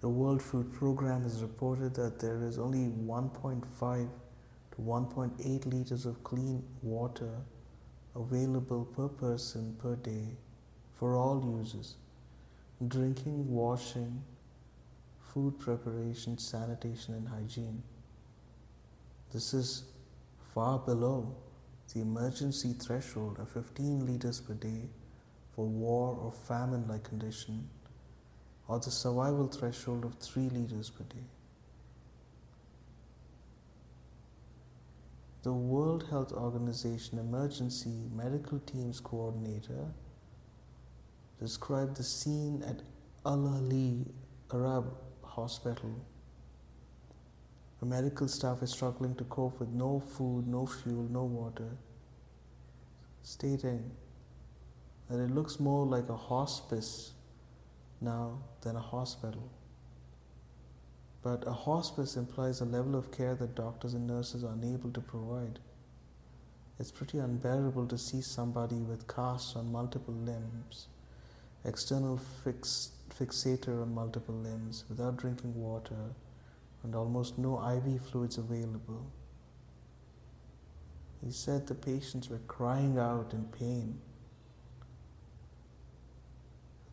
The World Food Programme has reported that there is only 1.5 to 1.8 liters of clean water available per person per day for all uses: drinking, washing, food preparation, sanitation, and hygiene. This is far below the emergency threshold of 15 liters per day for war or famine-like condition, or the survival threshold of 3 liters per day. The World Health Organization Emergency Medical Teams Coordinator described the scene at Al-Ali Arab Hospital. The medical staff is struggling to cope with no food, no fuel, no water, stating that it looks more like a hospice now than a hospital. But a hospice implies a level of care that doctors and nurses are unable to provide. It's pretty unbearable to see somebody with casts on multiple limbs, external fixator on multiple limbs, without drinking water, and almost no IV fluids available. He said the patients were crying out in pain.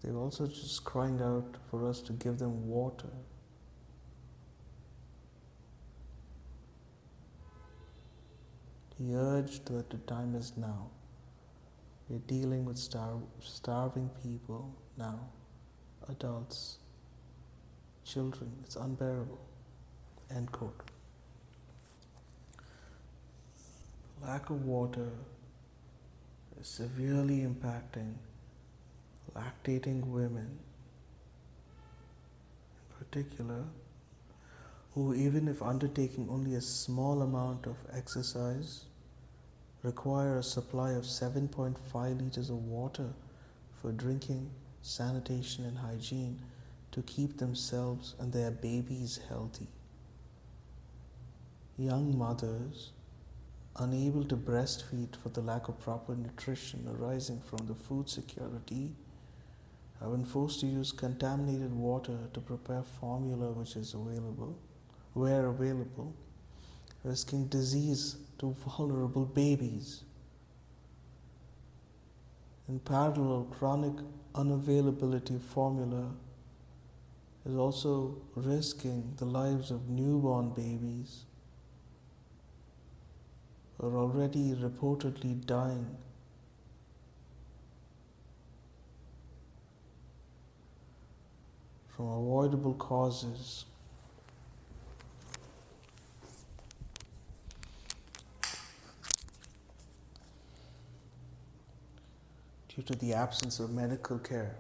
They were also just crying out for us to give them water. He urged that the time is now. We're dealing with starving people now, adults, children. It's unbearable. End quote. Lack of water is severely impacting lactating women, in particular, who, even if undertaking only a small amount of exercise, require a supply of 7.5 liters of water for drinking, sanitation, and hygiene to keep themselves and their babies healthy. Young mothers, unable to breastfeed for the lack of proper nutrition arising from the food security, have been forced to use contaminated water to prepare formula where available, risking disease to vulnerable babies. In parallel, chronic unavailability of formula is also risking the lives of newborn babies who are already reportedly dying from avoidable causes. Due to the absence of medical care,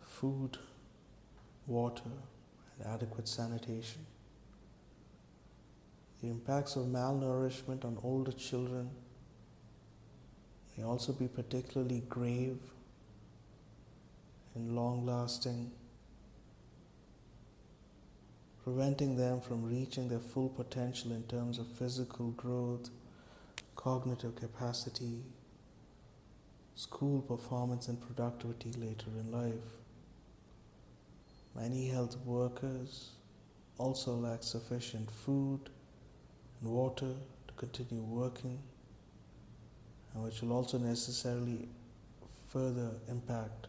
food, water, and adequate sanitation. The impacts of malnourishment on older children may also be particularly grave and long-lasting, preventing them from reaching their full potential in terms of physical growth, cognitive capacity, school performance, and productivity later in life. Many health workers also lack sufficient food and water to continue working, and which will also necessarily further impact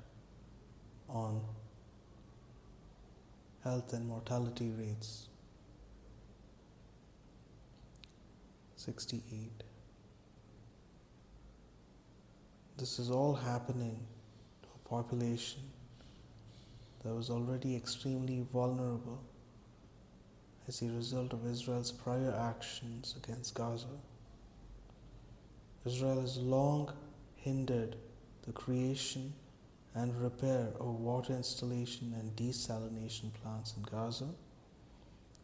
on health and mortality rates. 68. This is all happening to a population that was already extremely vulnerable as a result of Israel's prior actions against Gaza. Israel has long hindered the creation and repair of water installation and desalination plants in Gaza,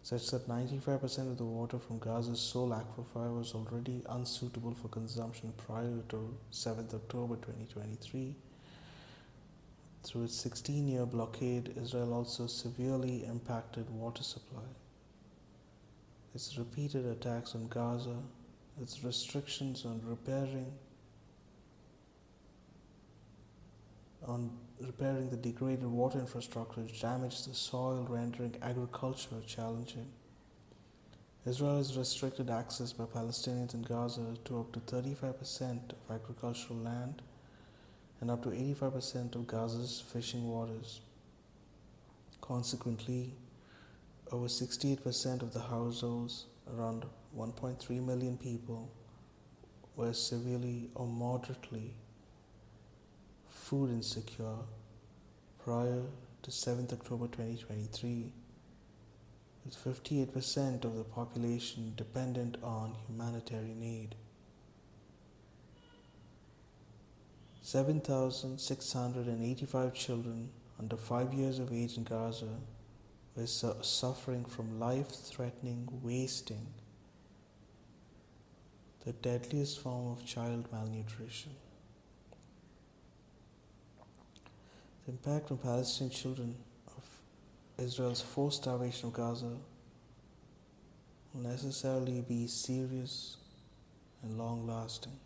such that 95% of the water from Gaza's sole aquifer was already unsuitable for consumption prior to 7th October 2023. Through its 16-year blockade, Israel also severely impacted water supply. Its repeated attacks on Gaza, its restrictions on repairing the degraded water infrastructure which damaged the soil, rendering agriculture challenging. Israel has restricted access by Palestinians in Gaza to up to 35% of agricultural land and up to 85% of Gaza's fishing waters. Consequently, over 68% of the households, around 1.3 million people, were severely or moderately food insecure prior to 7th October 2023, with 58% of the population dependent on humanitarian aid. 7,685 children under 5 years of age in Gaza were suffering from life-threatening wasting, the deadliest form of child malnutrition. The impact on Palestinian children of Israel's forced starvation of Gaza will necessarily be serious and long-lasting.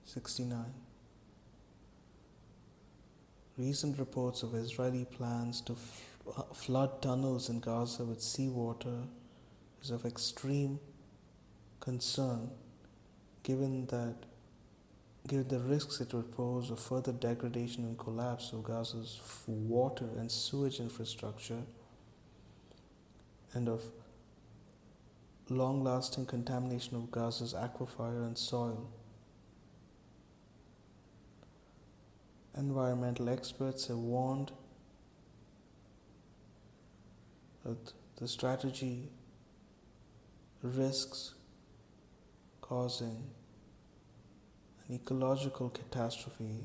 69. Recent reports of Israeli plans to flood tunnels in Gaza with seawater is of extreme concern given the risks it would pose of further degradation and collapse of Gaza's water and sewage infrastructure and of long-lasting contamination of Gaza's aquifer and soil. Environmental experts have warned that the strategy risks causing an ecological catastrophe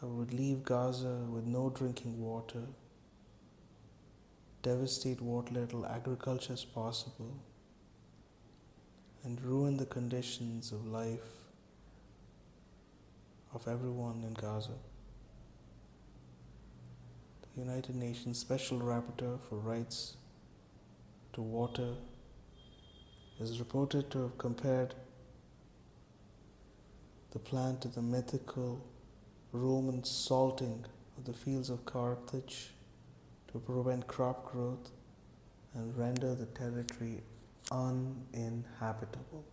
that would leave Gaza with no drinking water, devastate what little agriculture is possible, and ruin the conditions of life of everyone in Gaza. The United Nations Special Rapporteur for Rights to Water is reported to have compared the plan to the mythical Roman salting of the fields of Carthage to prevent crop growth and render the territory uninhabitable.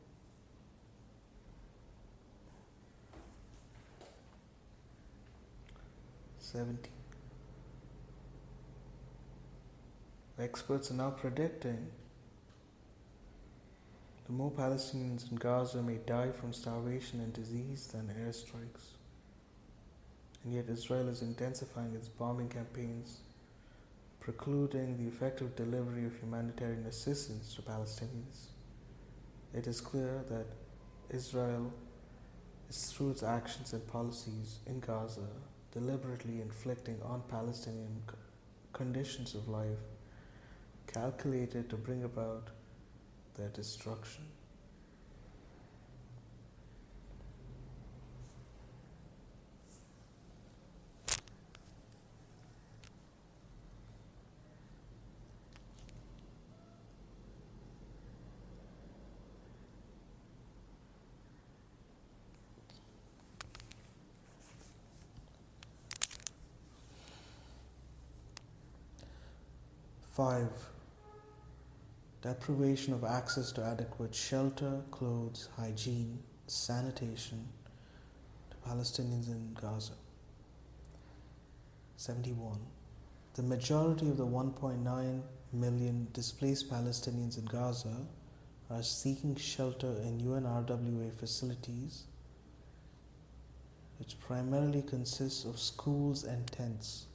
Experts are now predicting that more Palestinians in Gaza may die from starvation and disease than airstrikes. And yet Israel is intensifying its bombing campaigns, precluding the effective delivery of humanitarian assistance to Palestinians. It is clear that Israel is, through its actions and policies in Gaza, deliberately inflicting on Palestinian conditions of life calculated to bring about their destruction. Five, deprivation of access to adequate shelter, clothes, hygiene, sanitation to Palestinians in Gaza. 71. The majority of the 1.9 million displaced Palestinians in Gaza are seeking shelter in UNRWA facilities, which primarily consists of schools and tents.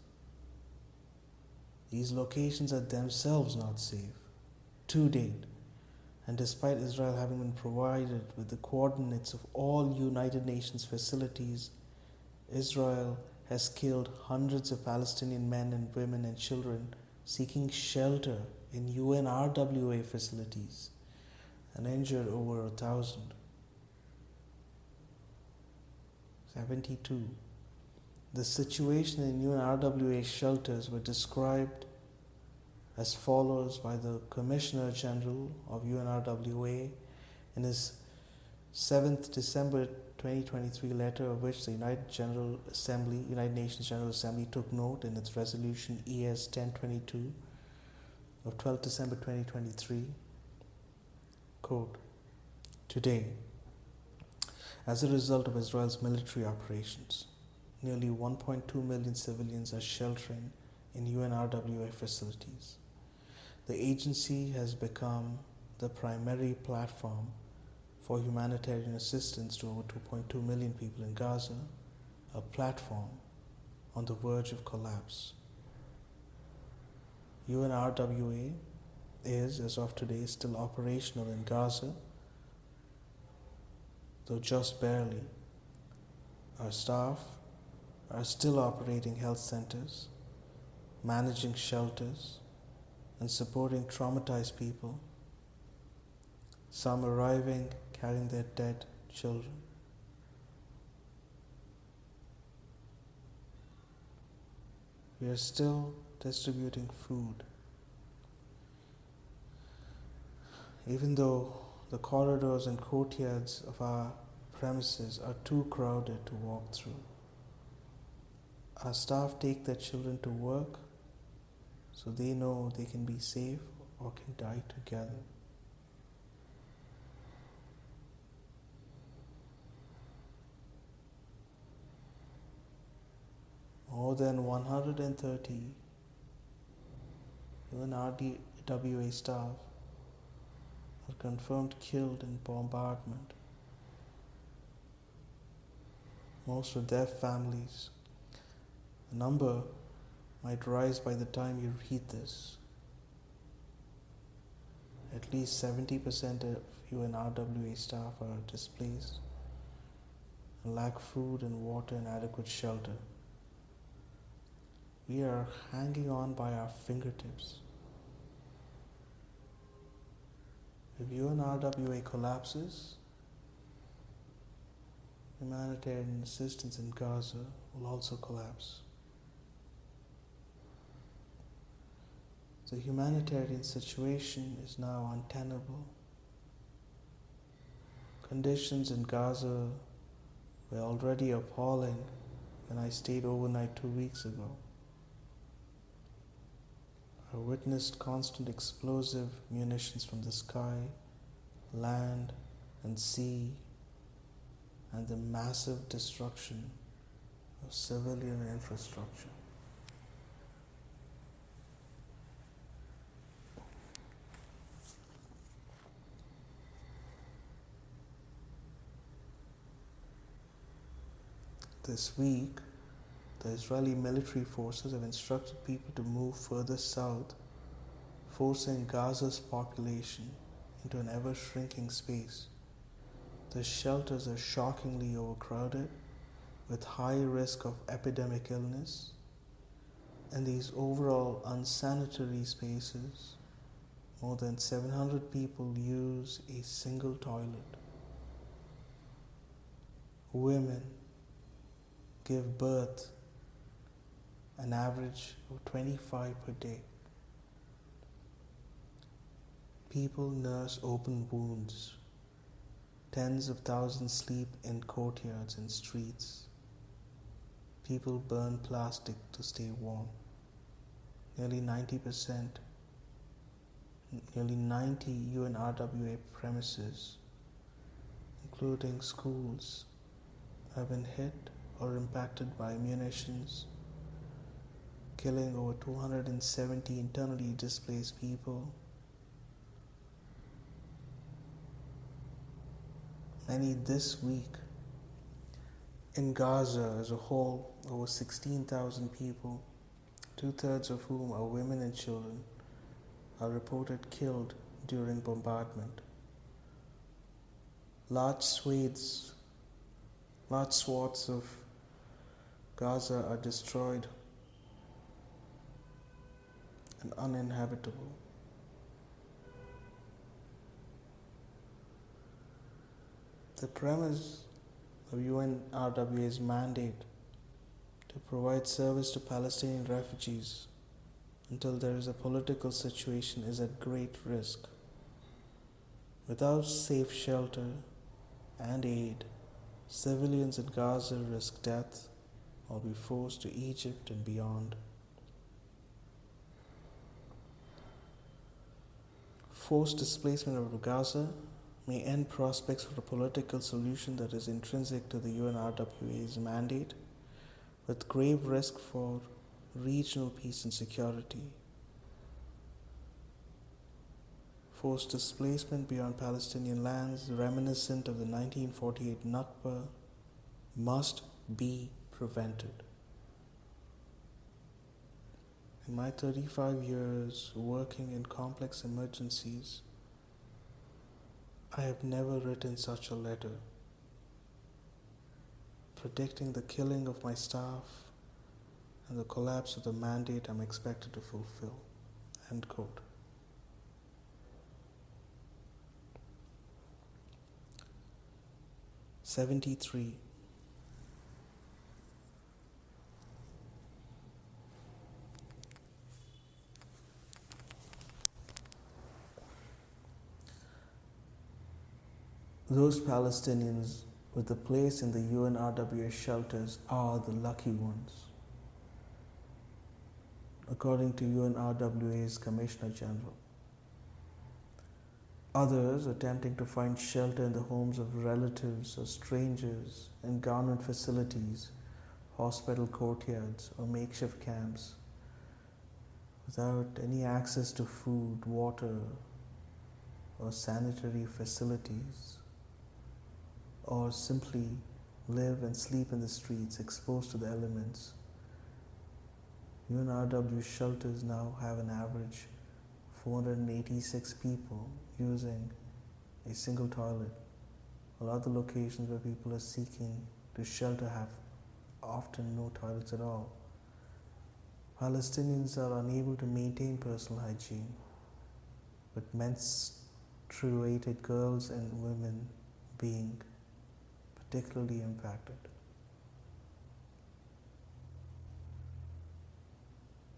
These locations are themselves not safe to date, and despite Israel having been provided with the coordinates of all United Nations facilities, Israel has killed hundreds of Palestinian men and women and children seeking shelter in UNRWA facilities and injured over 1,000. 72. The situation in UNRWA shelters were described as follows by the Commissioner General of UNRWA in his 7th December 2023 letter, of which the United Nations General Assembly took note in its resolution ES 1022 of 12 December 2023. Quote, today, as a result of Israel's military operations, nearly 1.2 million civilians are sheltering in UNRWA facilities. The agency has become the primary platform for humanitarian assistance to over 2.2 million people in Gaza, a platform on the verge of collapse. UNRWA is, as of today, still operational in Gaza, though just barely. Our staff are still operating health centers, managing shelters, and supporting traumatized people, some arriving carrying their dead children. We are still distributing food, even though the corridors and courtyards of our premises are too crowded to walk through. Our staff take their children to work so they know they can be safe or can die together. More than 130 UNRWA staff are confirmed killed in bombardment. Most of their families. The number might rise by the time you read this. At least 70% of UNRWA staff are displaced and lack food and water and adequate shelter. We are hanging on by our fingertips. If UNRWA collapses, humanitarian assistance in Gaza will also collapse. The humanitarian situation is now untenable. Conditions in Gaza were already appalling when I stayed overnight 2 weeks ago. I witnessed constant explosive munitions from the sky, land, and sea, and the massive destruction of civilian infrastructure. This week, the Israeli military forces have instructed people to move further south, forcing Gaza's population into an ever-shrinking space. The shelters are shockingly overcrowded, with high risk of epidemic illness, and these overall unsanitary spaces, more than 700 people use a single toilet. Women give birth an average of 25 per day. People nurse open wounds. Tens of thousands sleep in courtyards and streets. People burn plastic to stay warm. Nearly 90 UNRWA premises, including schools, have been hit or impacted by munitions, killing over 270 internally displaced people. Many this week. In Gaza as a whole, over 16,000 people, 2/3 of whom are women and children, are reported killed during bombardment. Large swaths of Gaza are destroyed and uninhabitable. The premise of UNRWA's mandate to provide service to Palestinian refugees until there is a political situation is at great risk. Without safe shelter and aid, civilians in Gaza risk death or be forced to Egypt and beyond. Forced displacement of Gaza may end prospects for a political solution that is intrinsic to the UNRWA's mandate, with grave risk for regional peace and security. Forced displacement beyond Palestinian lands, reminiscent of the 1948 Nakba, must be prevented. In my 35 years working in complex emergencies, I have never written such a letter, predicting the killing of my staff and the collapse of the mandate I'm expected to fulfill. End quote. '73. Those Palestinians with the place in the UNRWA shelters are the lucky ones. According to UNRWA's Commissioner General. Others attempting to find shelter in the homes of relatives or strangers, in government facilities, hospital courtyards, or makeshift camps, without any access to food, water, or sanitary facilities, or simply live and sleep in the streets exposed to the elements. UNRW shelters now have an average 486 people using a single toilet, while other locations where people are seeking to shelter have often no toilets at all. Palestinians are unable to maintain personal hygiene, with menstruated girls and women being particularly impacted.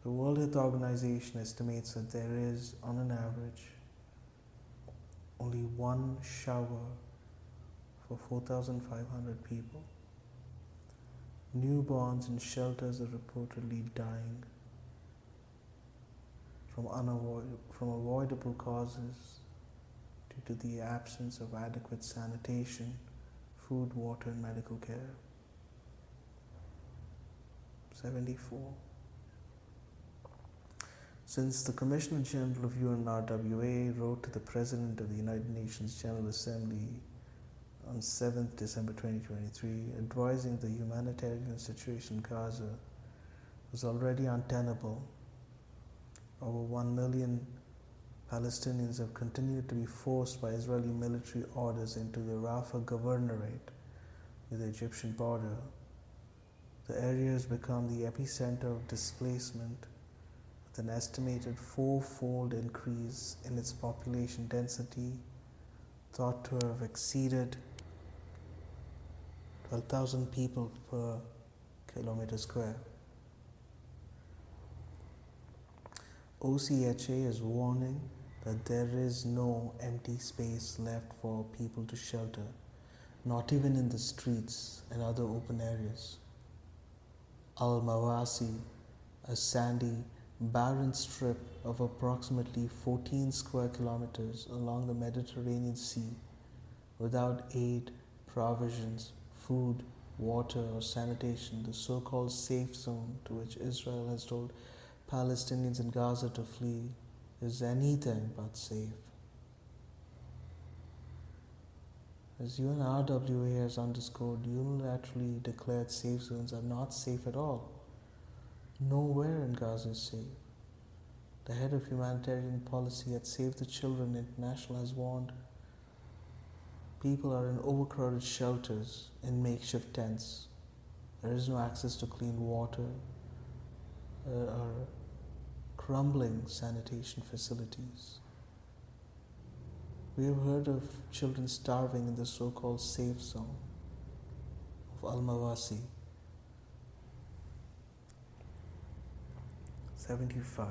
The World Health Organization estimates that there is, on an average, only one shower for 4,500 people. Newborns in shelters are reportedly dying from avoidable causes due to the absence of adequate sanitation, food, water, and medical care. 74. Since the Commissioner General of UNRWA wrote to the President of the United Nations General Assembly on 7th December 2023, advising the humanitarian situation in Gaza was already untenable, over 1 million Palestinians have continued to be forced by Israeli military orders into the Rafah governorate near the Egyptian border. The area has become the epicenter of displacement, with an estimated 4-fold increase in its population density, thought to have exceeded 12,000 people per kilometer square. OCHA is warning that there is no empty space left for people to shelter, not even in the streets and other open areas. Al-Mawasi, a sandy, barren strip of approximately 14 square kilometers along the Mediterranean Sea, without aid, provisions, food, water, or sanitation, the so-called safe zone to which Israel has told Palestinians in Gaza to flee, is anything but safe. As UNRWA has underscored, unilaterally declared safe zones are not safe at all. Nowhere in Gaza is safe. The head of humanitarian policy at Save the Children International has warned people are in overcrowded shelters in makeshift tents. There is no access to clean water. There are crumbling sanitation facilities. We have heard of children starving in the so-called safe zone of Al-Mawasi. 75.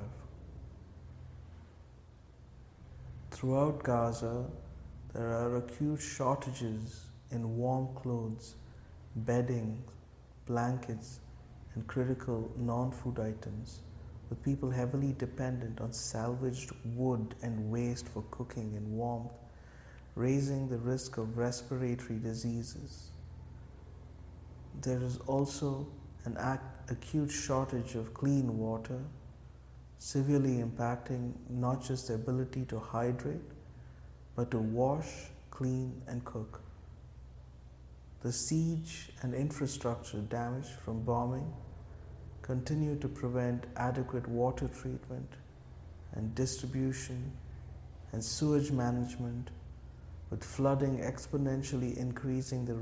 Throughout Gaza, there are acute shortages in warm clothes, bedding, blankets, and critical non-food items, with people heavily dependent on salvaged wood and waste for cooking and warmth, raising the risk of respiratory diseases. There is also an acute shortage of clean water, severely impacting not just the ability to hydrate, but to wash, clean, and cook. The siege and infrastructure damage from bombing continue to prevent adequate water treatment and distribution and sewage management, with flooding exponentially increasing the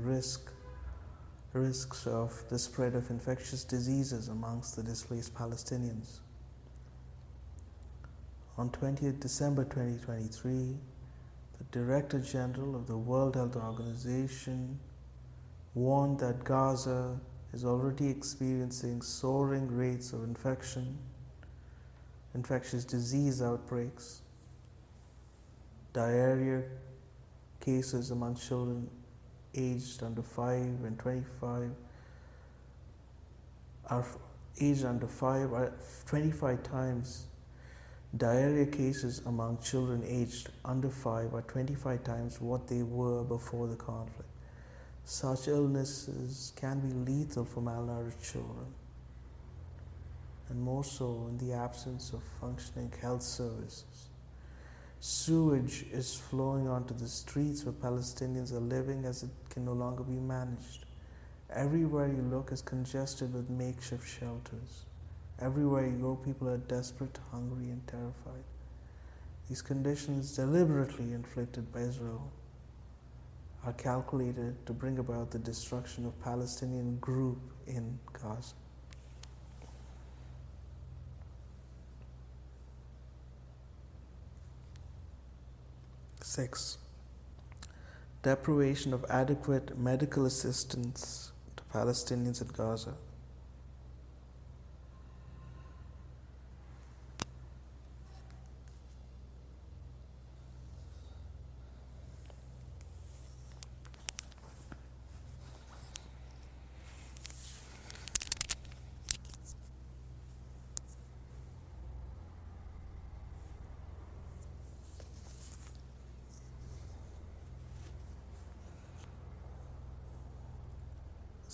risks of the spread of infectious diseases amongst the displaced Palestinians. On 20th December 2023, the Director General of the World Health Organization warned that Gaza is already experiencing soaring rates of infectious disease outbreaks, diarrhea cases among children, aged under 5 and 25 are aged under 5 are 25 times. Diarrhea cases among children aged under 5 are 25 times what they were before the conflict. Such illnesses can be lethal for malnourished children, and more so in the absence of functioning health services. Sewage is flowing onto the streets where Palestinians are living as it can no longer be managed. Everywhere you look is congested with makeshift shelters. Everywhere you go, people are desperate, hungry, and terrified. These conditions, deliberately inflicted by Israel, are calculated to bring about the destruction of Palestinian group in Gaza. Six, deprivation of adequate medical assistance to Palestinians in Gaza.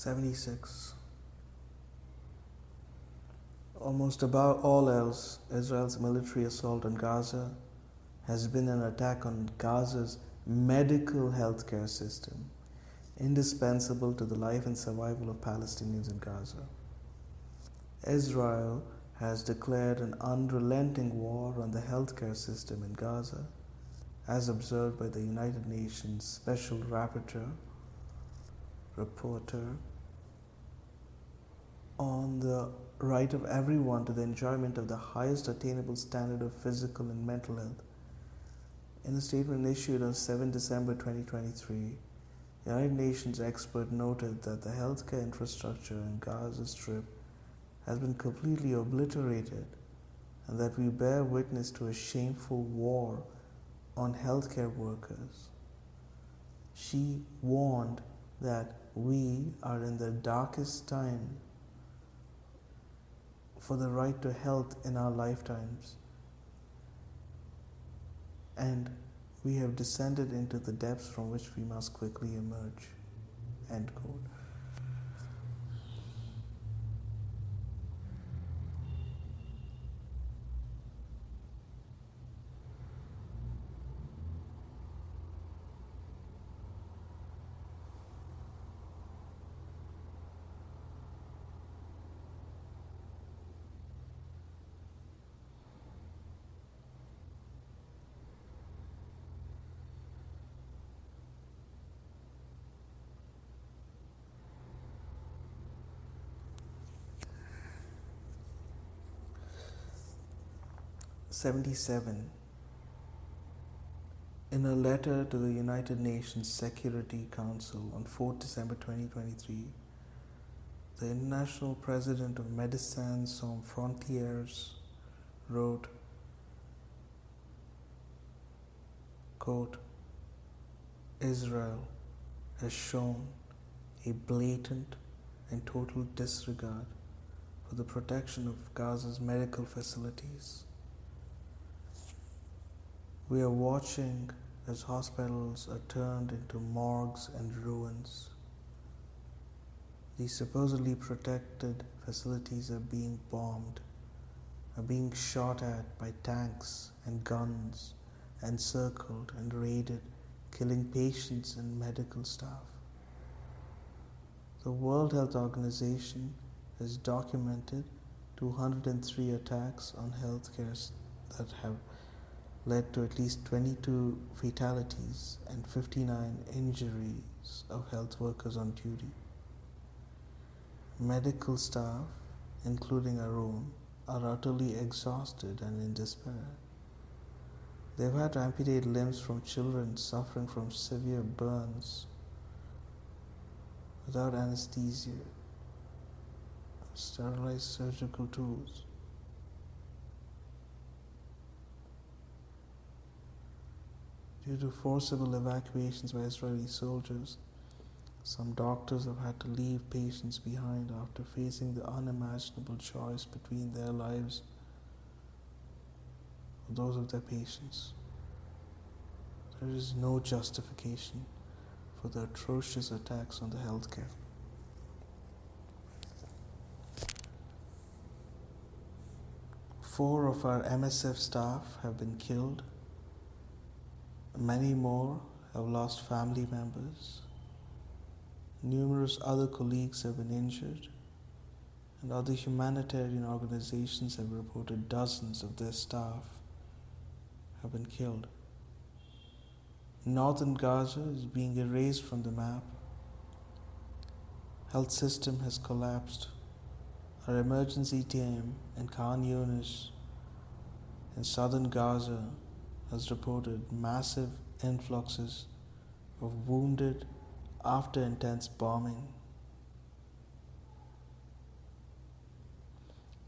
'76. Almost above all else, Israel's military assault on Gaza has been an attack on Gaza's medical healthcare system, indispensable to the life and survival of Palestinians in Gaza. Israel has declared an unrelenting war on the healthcare system in Gaza, as observed by the United Nations Special Rapporteur on the right of everyone to the enjoyment of the highest attainable standard of physical and mental health. In a statement issued on 7 December 2023, the United Nations expert noted that the healthcare infrastructure in Gaza Strip has been completely obliterated and that we bear witness to a shameful war on healthcare workers. She warned that we are in the darkest time for the right to health in our lifetimes, and we have descended into the depths from which we must quickly emerge. End quote. '77. In a letter to the United Nations Security Council on 4 December 2023, the International President of Médecins Sans Frontières wrote, quote, Israel has shown a blatant and total disregard for the protection of Gaza's medical facilities. We are watching as hospitals are turned into morgues and ruins. These supposedly protected facilities are being bombed, are being shot at by tanks and guns, encircled and raided, killing patients and medical staff. The World Health Organization has documented 203 attacks on healthcare that have led to at least 22 fatalities and 59 injuries of health workers on duty. Medical staff, including our own, are utterly exhausted and in despair. They've had to amputate limbs from children suffering from severe burns without anesthesia, sterilized surgical tools. Due to forcible evacuations by Israeli soldiers, Some doctors have had to leave patients behind after facing the unimaginable choice between their lives or those of their patients. There is no justification for the atrocious attacks on the healthcare. Four of our MSF staff have been killed. Many more have lost family members. Numerous other colleagues have been injured, and other humanitarian organizations have reported dozens of their staff have been killed. Northern Gaza is being erased from the map. Health system has collapsed. Our emergency team in Khan Yunis in southern Gaza has reported massive influxes of wounded after intense bombing.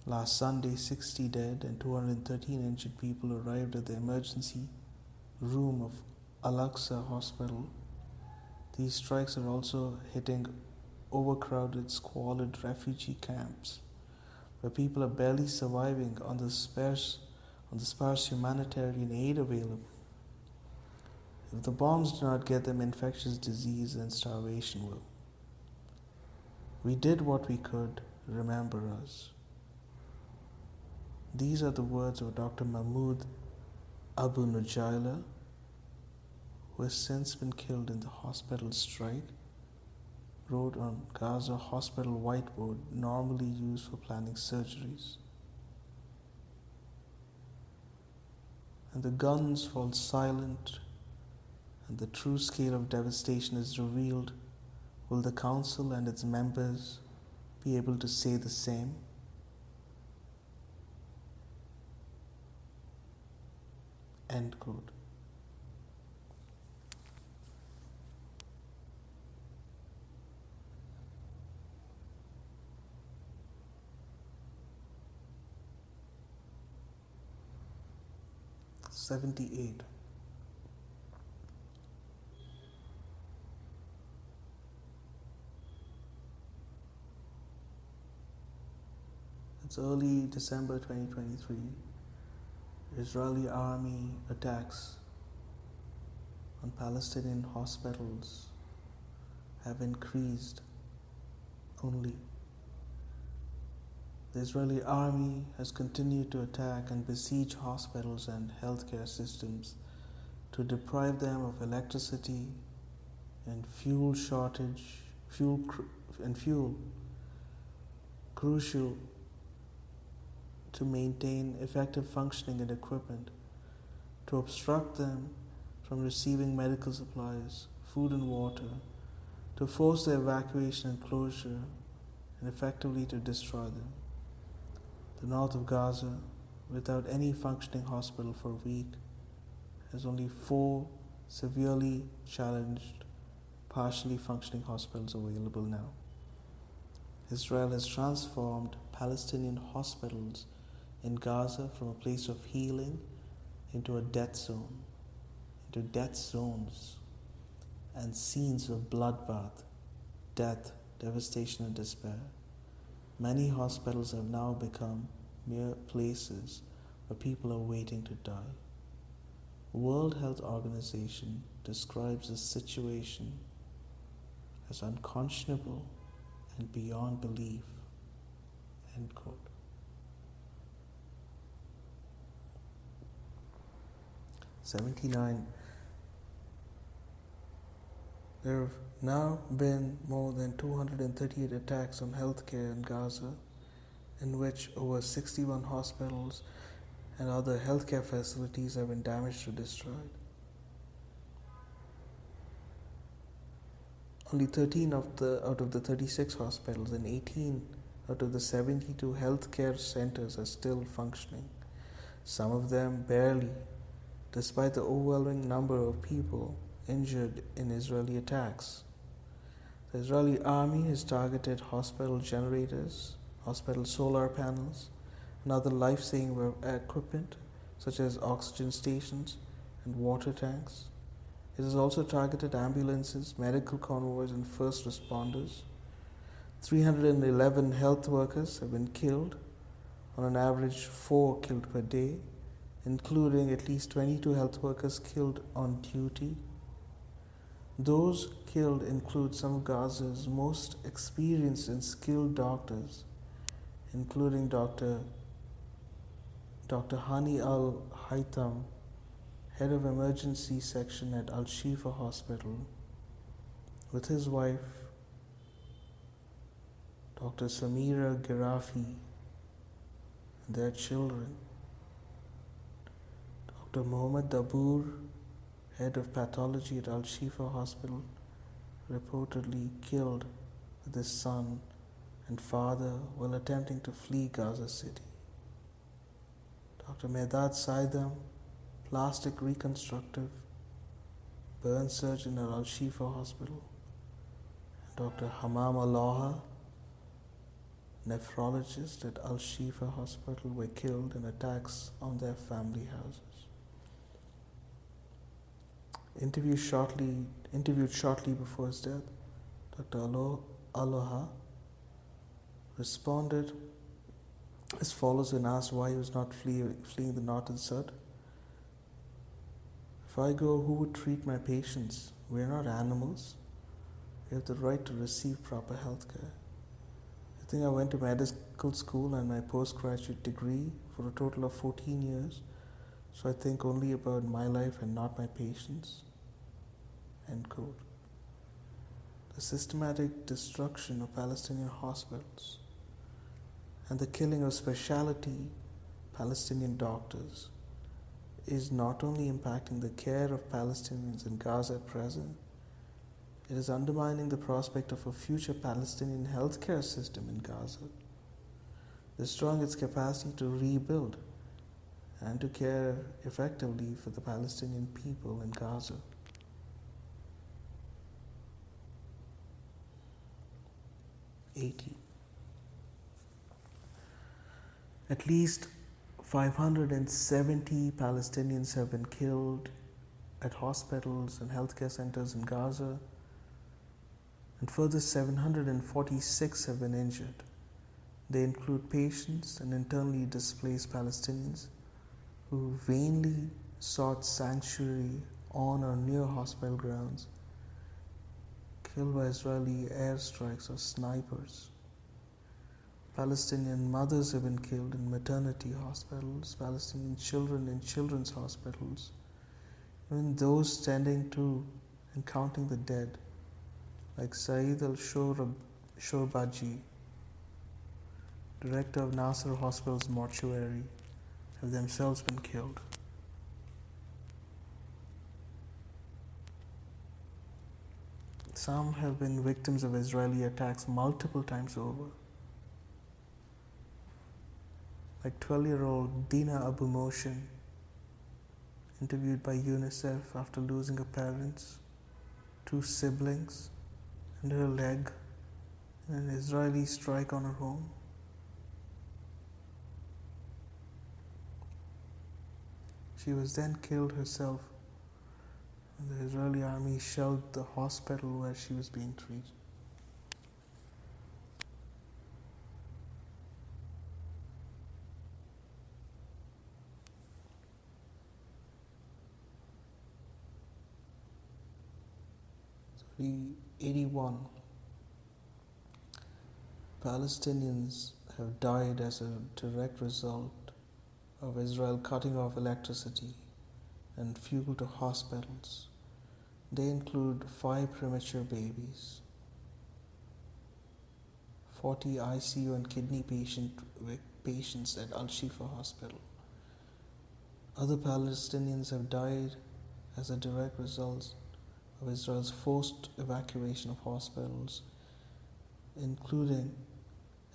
Last Sunday, 60 dead and 213 injured people arrived at the emergency room of Al-Aqsa Hospital. These strikes are also hitting overcrowded, squalid refugee camps, where people are barely surviving on the sparse humanitarian aid available. If the bombs do not get them, infectious disease and starvation will. We did what we could. Remember us. These are the words of Dr. Mahmoud Abu Nujaila, who has since been killed in the hospital strike, wrote on Gaza hospital whiteboard normally used for planning surgeries. And the guns fall silent, and the true scale of devastation is revealed. Will the council and its members be able to say the same? End quote. '78. It's early December 2023. Israeli army attacks on Palestinian hospitals have increased only. The Israeli army has continued to attack and besiege hospitals and healthcare systems to deprive them of electricity and fuel crucial to maintain effective functioning and equipment, to obstruct them from receiving medical supplies, food and water, to force their evacuation and closure, and effectively to destroy them. The north of Gaza, without any functioning hospital for a week, has only 4 severely challenged, partially functioning hospitals available now. Israel has transformed Palestinian hospitals in Gaza from a place of healing into a death zone, into death zones and scenes of bloodbath, death, devastation and despair. Many hospitals have now become mere places where people are waiting to die. World Health Organization describes this situation as unconscionable and beyond belief. End quote. '79. There have now been more than 238 attacks on healthcare in Gaza, in which over 61 hospitals and other healthcare facilities have been damaged or destroyed. Only 13 out of the 36 hospitals and 18 out of the 72 healthcare centers are still functioning, some of them barely, despite the overwhelming number of people injured in Israeli attacks. The Israeli army has targeted hospital generators, hospital solar panels, and other life-saving equipment such as oxygen stations and water tanks, It has also targeted ambulances, medical convoys, and first responders. 311 health workers have been killed, on an average 4 killed per day, including at least 22 health workers killed on duty. Those killed include some of Gaza's most experienced and skilled doctors, including Dr. Hani al-Haytham, head of emergency section at Al-Shifa Hospital, with his wife, Dr. Samira Girafi, and their children. Dr. Mohammed Dabour, head of pathology at Al-Shifa Hospital, reportedly killed with his son and father while attempting to flee Gaza City. Dr. Medad Saidam, plastic reconstructive burn surgeon at Al-Shifa Hospital, and Dr. Hamam Aloha, nephrologist at Al-Shifa Hospital, were killed in attacks on their family houses. Interviewed shortly before his death, Dr. Aloha responded as follows when asked why he was not fleeing the north and south. If I go, who would treat my patients? We are not animals. We have the right to receive proper health care. I think I went to medical school and my postgraduate degree for a total of 14 years, so I think only about my life and not my patients. End quote. The systematic destruction of Palestinian hospitals and the killing of specialty Palestinian doctors is not only impacting the care of Palestinians in Gaza at present, it is undermining the prospect of a future Palestinian healthcare system in Gaza, destroying its capacity to rebuild and to care effectively for the Palestinian people in Gaza. At least 570 Palestinians have been killed at hospitals and healthcare centers in Gaza, and further 746 have been injured. They include patients and internally displaced Palestinians who vainly sought sanctuary on or near hospital grounds, killed by Israeli airstrikes or snipers. Palestinian mothers have been killed in maternity hospitals, Palestinian children in children's hospitals, even those tending to and counting the dead, like Saeed al-Shorbaji, director of Nasser Hospital's mortuary, have themselves been killed. Some have been victims of Israeli attacks multiple times over, like 12-year-old Dina Abu Moshin, interviewed by UNICEF after losing her parents, 2 siblings, and her leg in an Israeli strike on her home. She was then killed herself when the Israeli army shelled the hospital where she was being treated. So 81 Palestinians have died as a direct result of Israel cutting off electricity and fuel to hospitals. They include 5 premature babies, 40 ICU and kidney patients at Al-Shifa Hospital. Other Palestinians have died as a direct result of Israel's forced evacuation of hospitals, including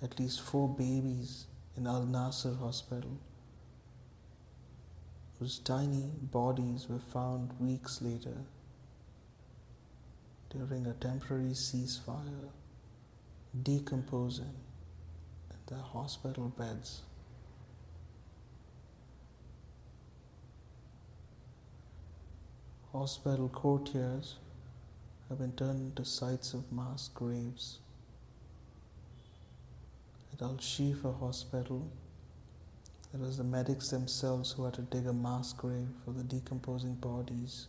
at least 4 babies in Al-Nasser Hospital, whose tiny bodies were found weeks later during a temporary ceasefire, decomposing in their hospital beds. Hospital courtyards have been turned into sites of mass graves. At Al-Shifa Hospital, it was the medics themselves who had to dig a mass grave for the decomposing bodies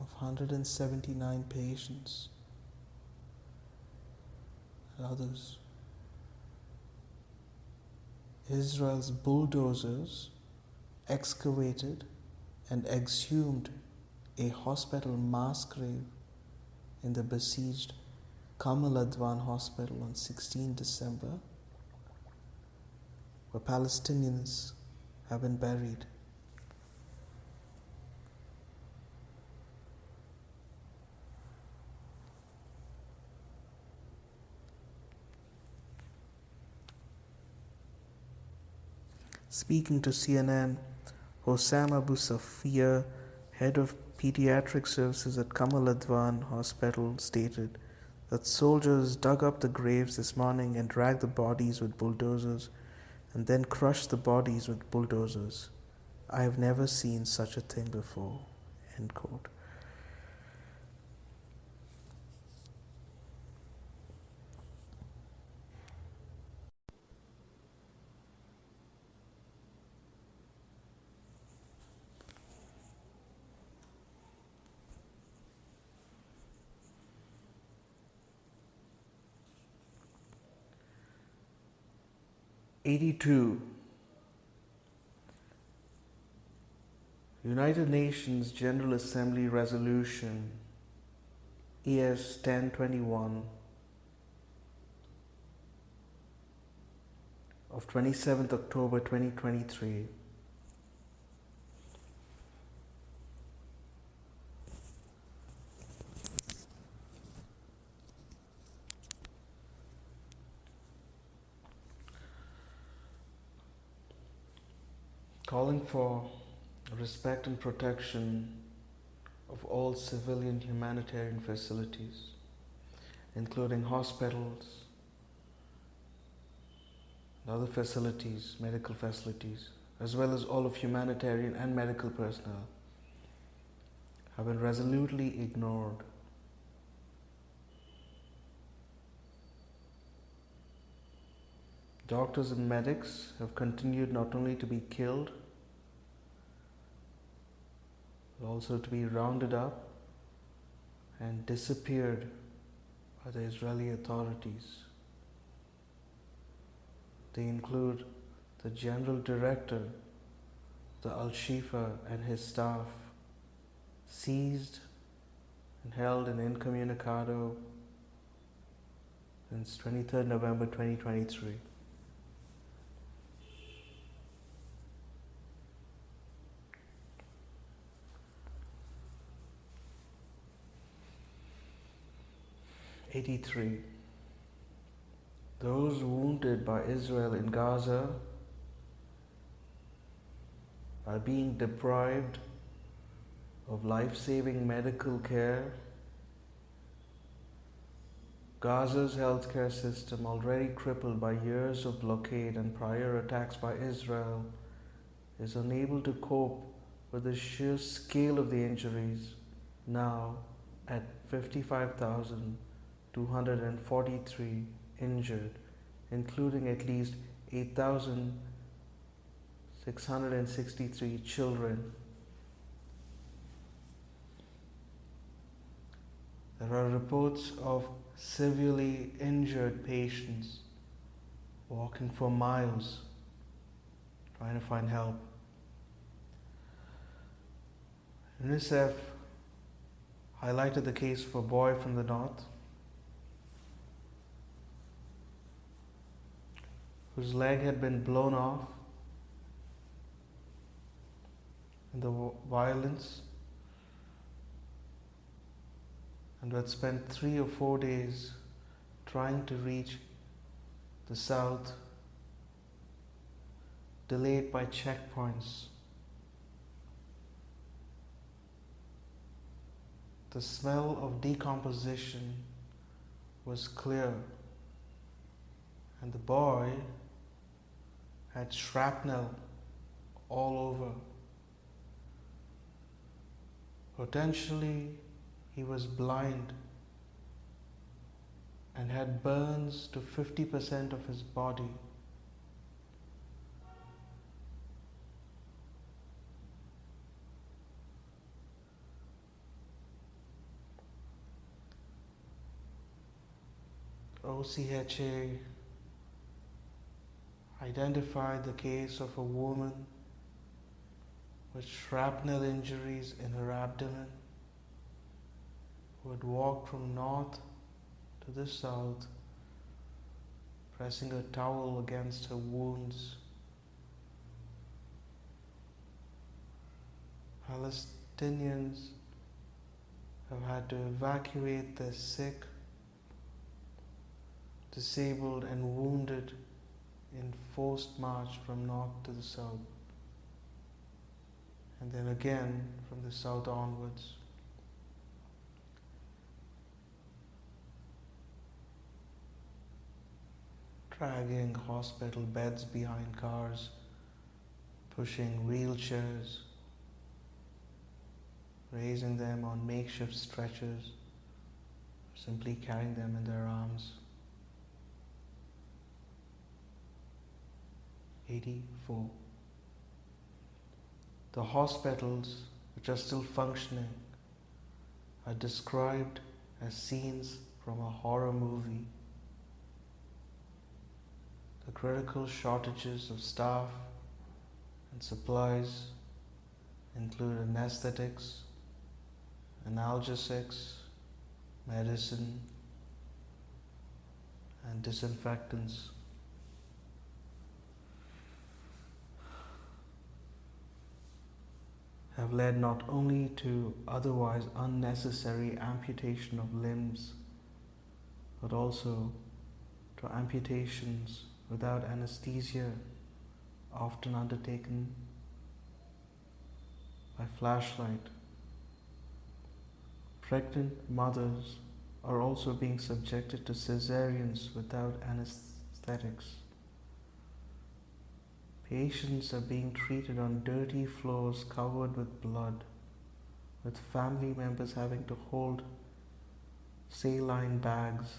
of 179 patients and others. Israel's bulldozers excavated and exhumed a hospital mass grave in the besieged Kamal Adwan Hospital on 16 December, where Palestinians have been buried. Speaking to CNN, Hossam Abu Safia, head of pediatric services at Kamal Adwan Hospital, stated that soldiers dug up the graves this morning and dragged the bodies with bulldozers and then crushed the bodies with bulldozers. I have never seen such a thing before. End quote. '82. United Nations General Assembly Resolution ES 1021 of 27th October 2023 calling for respect and protection of all civilian humanitarian facilities, including hospitals and other facilities, medical facilities, as well as all of humanitarian and medical personnel, have been resolutely ignored. Doctors and medics have continued not only to be killed, but also to be rounded up and disappeared by the Israeli authorities. They include the General Director, the Al-Shifa, and his staff, seized and held in incommunicado since 23rd November 2023. '83. Those wounded by Israel in Gaza are being deprived of life-saving medical care. Gaza's healthcare system, already crippled by years of blockade and prior attacks by Israel, is unable to cope with the sheer scale of the injuries, now at 55,243 injured, including at least 8,663 children. There are reports of severely injured patients walking for miles trying to find help. UNICEF highlighted the case of a boy from the north whose leg had been blown off in the violence and who had spent 3 or 4 days trying to reach the south, delayed by checkpoints. The smell of decomposition was clear, and the boy had shrapnel all over. Potentially, he was blind and had burns to 50% of his body. OCHA identified the case of a woman with shrapnel injuries in her abdomen who had walked from north to the south, pressing a towel against her wounds. Palestinians have had to evacuate their sick, disabled and wounded in forced march from north to the south, and then again from the south onwards. Dragging hospital beds behind cars, pushing wheelchairs, raising them on makeshift stretchers, simply carrying them in their arms. 84. The hospitals, which are still functioning, are described as scenes from a horror movie. The critical shortages of staff and supplies include anesthetics, analgesics, medicine, and disinfectants. Have led not only to otherwise unnecessary amputation of limbs, but also to amputations without anesthesia, often undertaken by flashlight. Pregnant mothers are also being subjected to cesareans without anesthetics. Patients are being treated on dirty floors covered with blood, with family members having to hold saline bags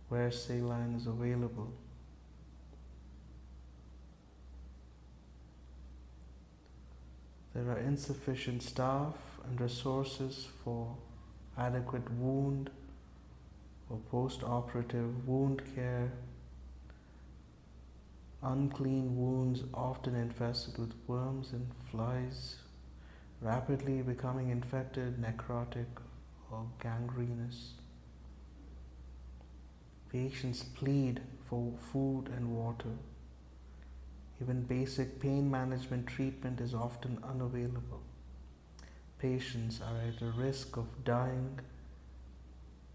where saline is available. There are insufficient staff and resources for adequate wound or post-operative wound care. Unclean wounds often infested with worms and flies, rapidly becoming infected, necrotic, or gangrenous. Patients plead for food and water. Even basic pain management treatment is often unavailable. Patients are at a risk of dying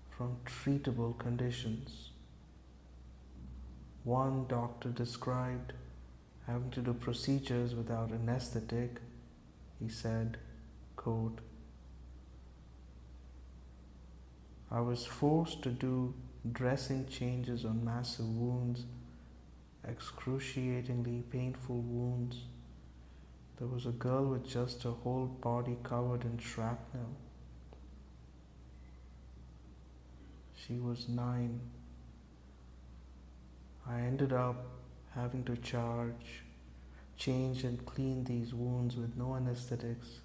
from treatable conditions. One doctor described having to do procedures without anesthetic. He said, quote, "I was forced to do dressing changes on massive wounds, excruciatingly painful wounds. There was a girl with just her whole body covered in shrapnel. She was 9. I ended up having to change and clean these wounds with no anesthetics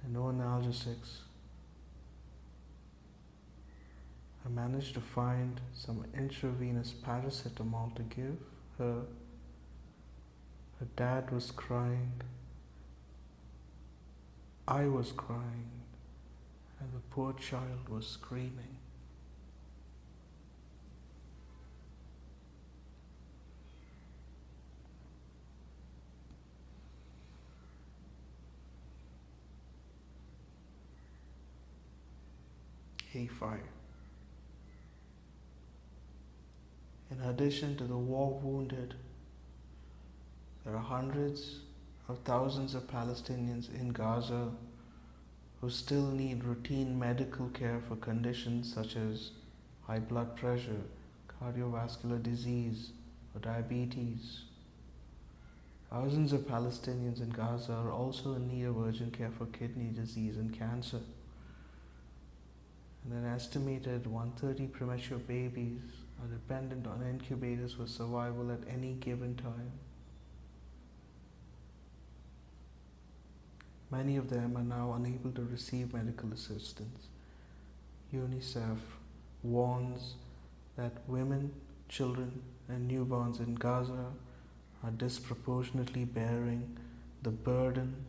and no analgesics. I managed to find some intravenous paracetamol to give her. Her dad was crying. I was crying, and the poor child was screaming." A5. In addition to the war wounded, there are hundreds of thousands of Palestinians in Gaza who still need routine medical care for conditions such as high blood pressure, cardiovascular disease, or diabetes. Thousands of Palestinians in Gaza are also in need of urgent care for kidney disease and cancer. And an estimated 130 premature babies are dependent on incubators for survival at any given time. Many of them are now unable to receive medical assistance. UNICEF warns that women, children, and newborns in Gaza are disproportionately bearing the burden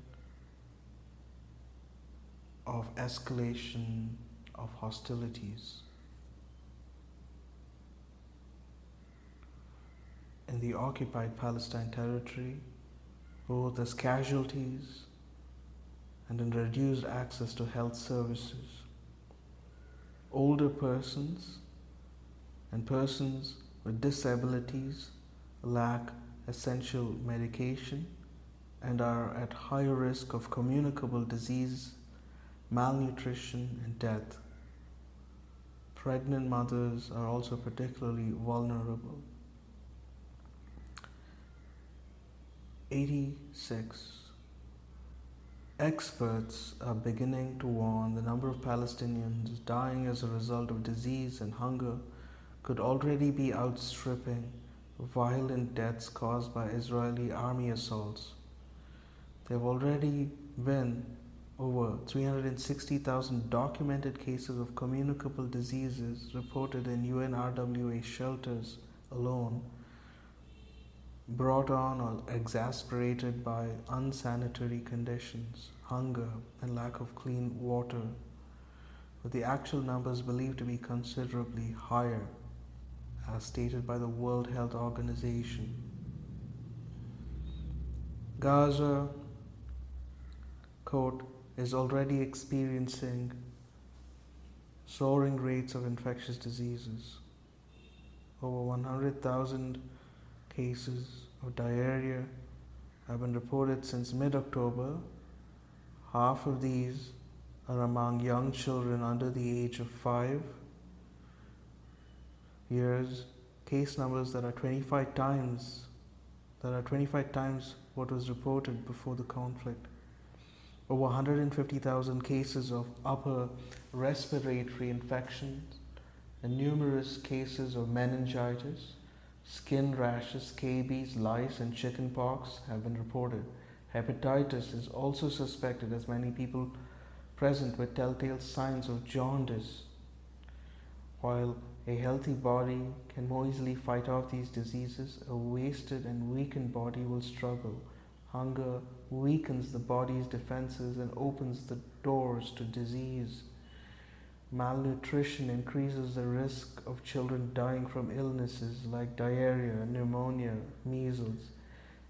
of escalation of hostilities. In the occupied Palestine territory, both as casualties and in reduced access to health services. Older persons and persons with disabilities lack essential medication and are at higher risk of communicable disease, malnutrition, and death. Pregnant mothers are also particularly vulnerable. 86. Experts are beginning to warn the number of Palestinians dying as a result of disease and hunger could already be outstripping violent deaths caused by Israeli army assaults. There have already been over 360,000 documented cases of communicable diseases reported in UNRWA shelters alone, brought on or exasperated by unsanitary conditions, hunger, and lack of clean water, with the actual numbers believed to be considerably higher, as stated by the World Health Organization. Gaza, quote, is already experiencing soaring rates of infectious diseases. Over 100,000 cases of diarrhea have been reported since mid-October. Half of these are among young children under the age of 5 years. Case numbers that are 25 times what was reported before the conflict. Over 150,000 cases of upper respiratory infections and numerous cases of meningitis, skin rashes, scabies, lice, and chickenpox have been reported. Hepatitis is also suspected, as many people present with telltale signs of jaundice. While a healthy body can more easily fight off these diseases, a wasted and weakened body will struggle. Hunger weakens the body's defenses and opens the doors to disease. Malnutrition increases the risk of children dying from illnesses like diarrhea, pneumonia, measles,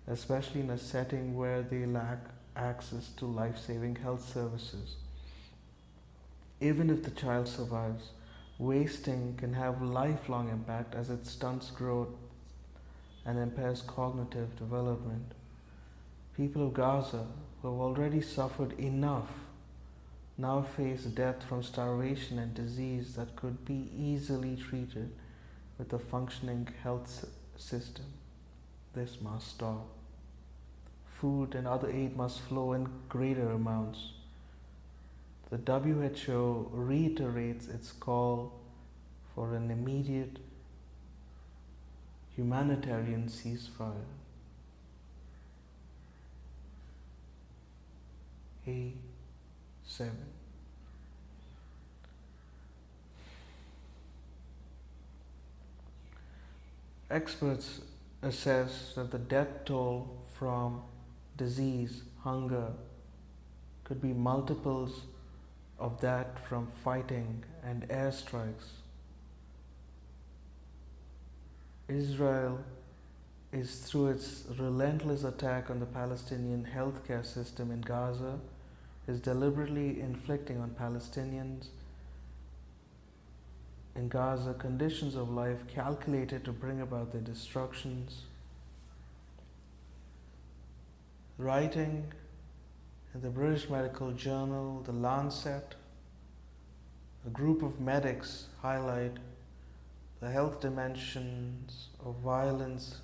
especially in a setting where they lack access to life-saving health services. Even if the child survives, wasting can have lifelong impact as it stunts growth and impairs cognitive development. People of Gaza, who have already suffered enough, now face death from starvation and disease that could be easily treated with a functioning health system. This must stop. Food and other aid must flow in greater amounts. The WHO reiterates its call for an immediate humanitarian ceasefire. A7. Experts assess that the death toll from disease, hunger, could be multiples of that from fighting and airstrikes. Israel is, through its relentless attack on the Palestinian healthcare system in Gaza, is deliberately inflicting on Palestinians in Gaza conditions of life calculated to bring about their destructions. Writing in the British medical journal, The Lancet, a group of medics highlight the health dimensions of violence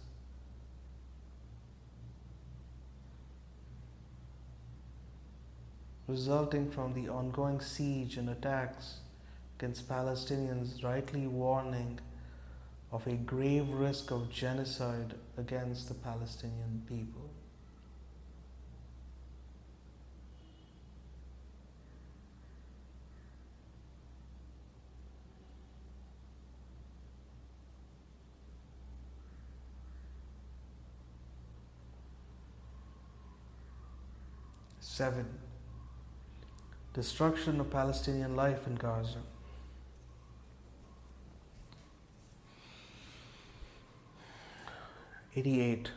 resulting from the ongoing siege and attacks against Palestinians, rightly warning of a grave risk of genocide against the Palestinian people. Seven, destruction of Palestinian life in Gaza. 88.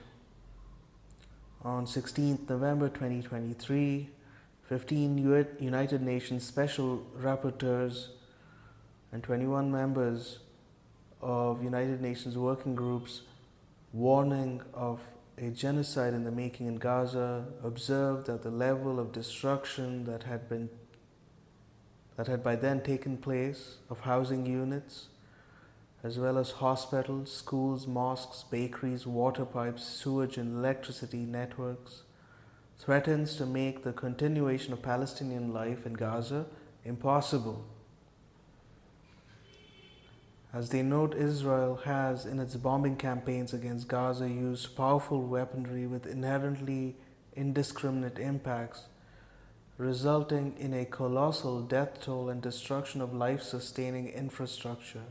On 16th November 2023, 15 United Nations Special Rapporteurs and 21 members of United Nations working groups warning of a genocide in the making in Gaza observed that the level of destruction that had by then taken place of housing units, as well as hospitals, schools, mosques, bakeries, water pipes, sewage and electricity networks, threatens to make the continuation of Palestinian life in Gaza impossible. As they note, Israel has, in its bombing campaigns against Gaza, used powerful weaponry with inherently indiscriminate impacts, resulting in a colossal death toll and destruction of life-sustaining infrastructure.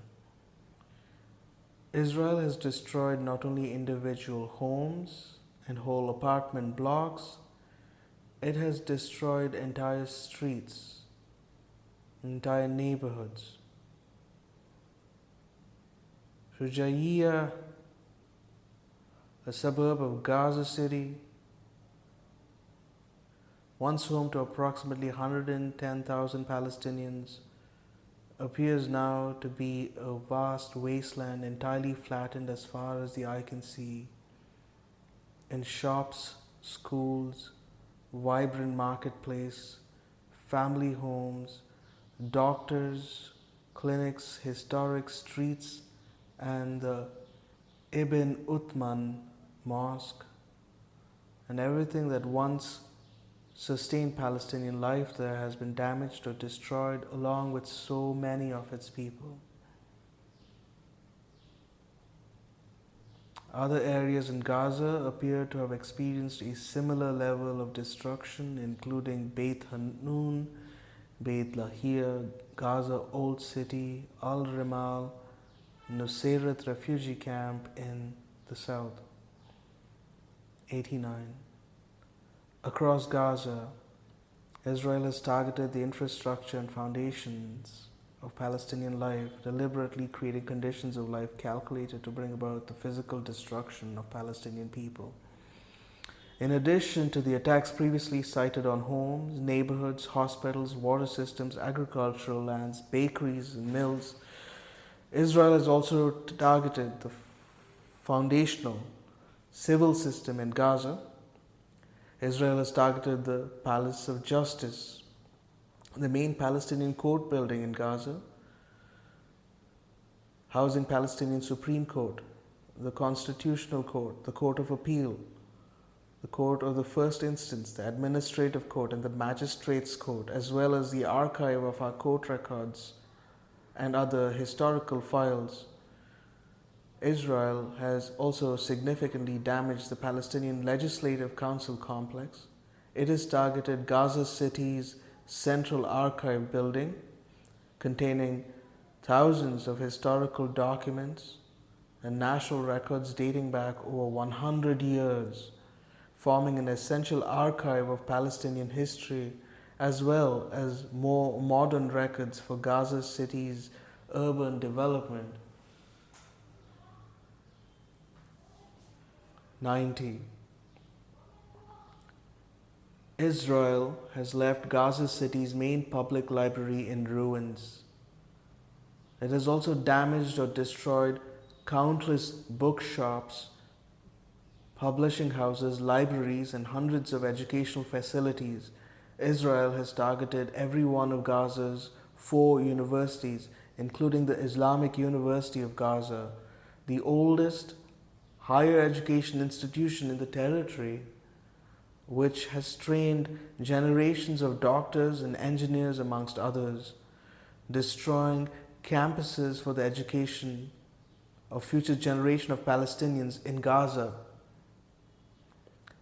Israel has destroyed not only individual homes and whole apartment blocks, it has destroyed entire streets, entire neighborhoods. Shujaiya, a suburb of Gaza City, once home to approximately 110,000 Palestinians, appears now to be a vast wasteland entirely flattened as far as the eye can see. In shops, schools, vibrant marketplace, family homes, doctors, clinics, historic streets, and the Ibn Uthman Mosque, and everything that once sustained Palestinian life there has been damaged or destroyed along with so many of its people. Other areas in Gaza appear to have experienced a similar level of destruction, including Beit Hanun, Beit Lahia, Gaza Old City, Al Rimal, Nusayrat refugee camp in the south. 89. Across Gaza, Israel has targeted the infrastructure and foundations of Palestinian life, deliberately creating conditions of life calculated to bring about the physical destruction of Palestinian people. In addition to the attacks previously cited on homes, neighborhoods, hospitals, water systems, agricultural lands, bakeries, and mills, Israel has also targeted the foundational civil system in Gaza. Israel has targeted the Palace of Justice, the main Palestinian court building in Gaza, housing Palestinian Supreme Court, the Constitutional Court, the Court of Appeal, the Court of the First Instance, the Administrative Court, and the Magistrates' Court, as well as the archive of our court records and other historical files. Israel has also significantly damaged the Palestinian Legislative Council complex. It has targeted Gaza City's Central Archive building, containing thousands of historical documents and national records dating back over 100 years, forming an essential archive of Palestinian history, as well as more modern records for Gaza City's urban development. 90. Israel has left Gaza City's main public library in ruins. It has also damaged or destroyed countless bookshops, publishing houses, libraries, and hundreds of educational facilities. Israel has targeted every one of Gaza's 4 universities, including the Islamic University of Gaza, the oldest higher education institution in the territory, which has trained generations of doctors and engineers amongst others, destroying campuses for the education of future generation of Palestinians in Gaza.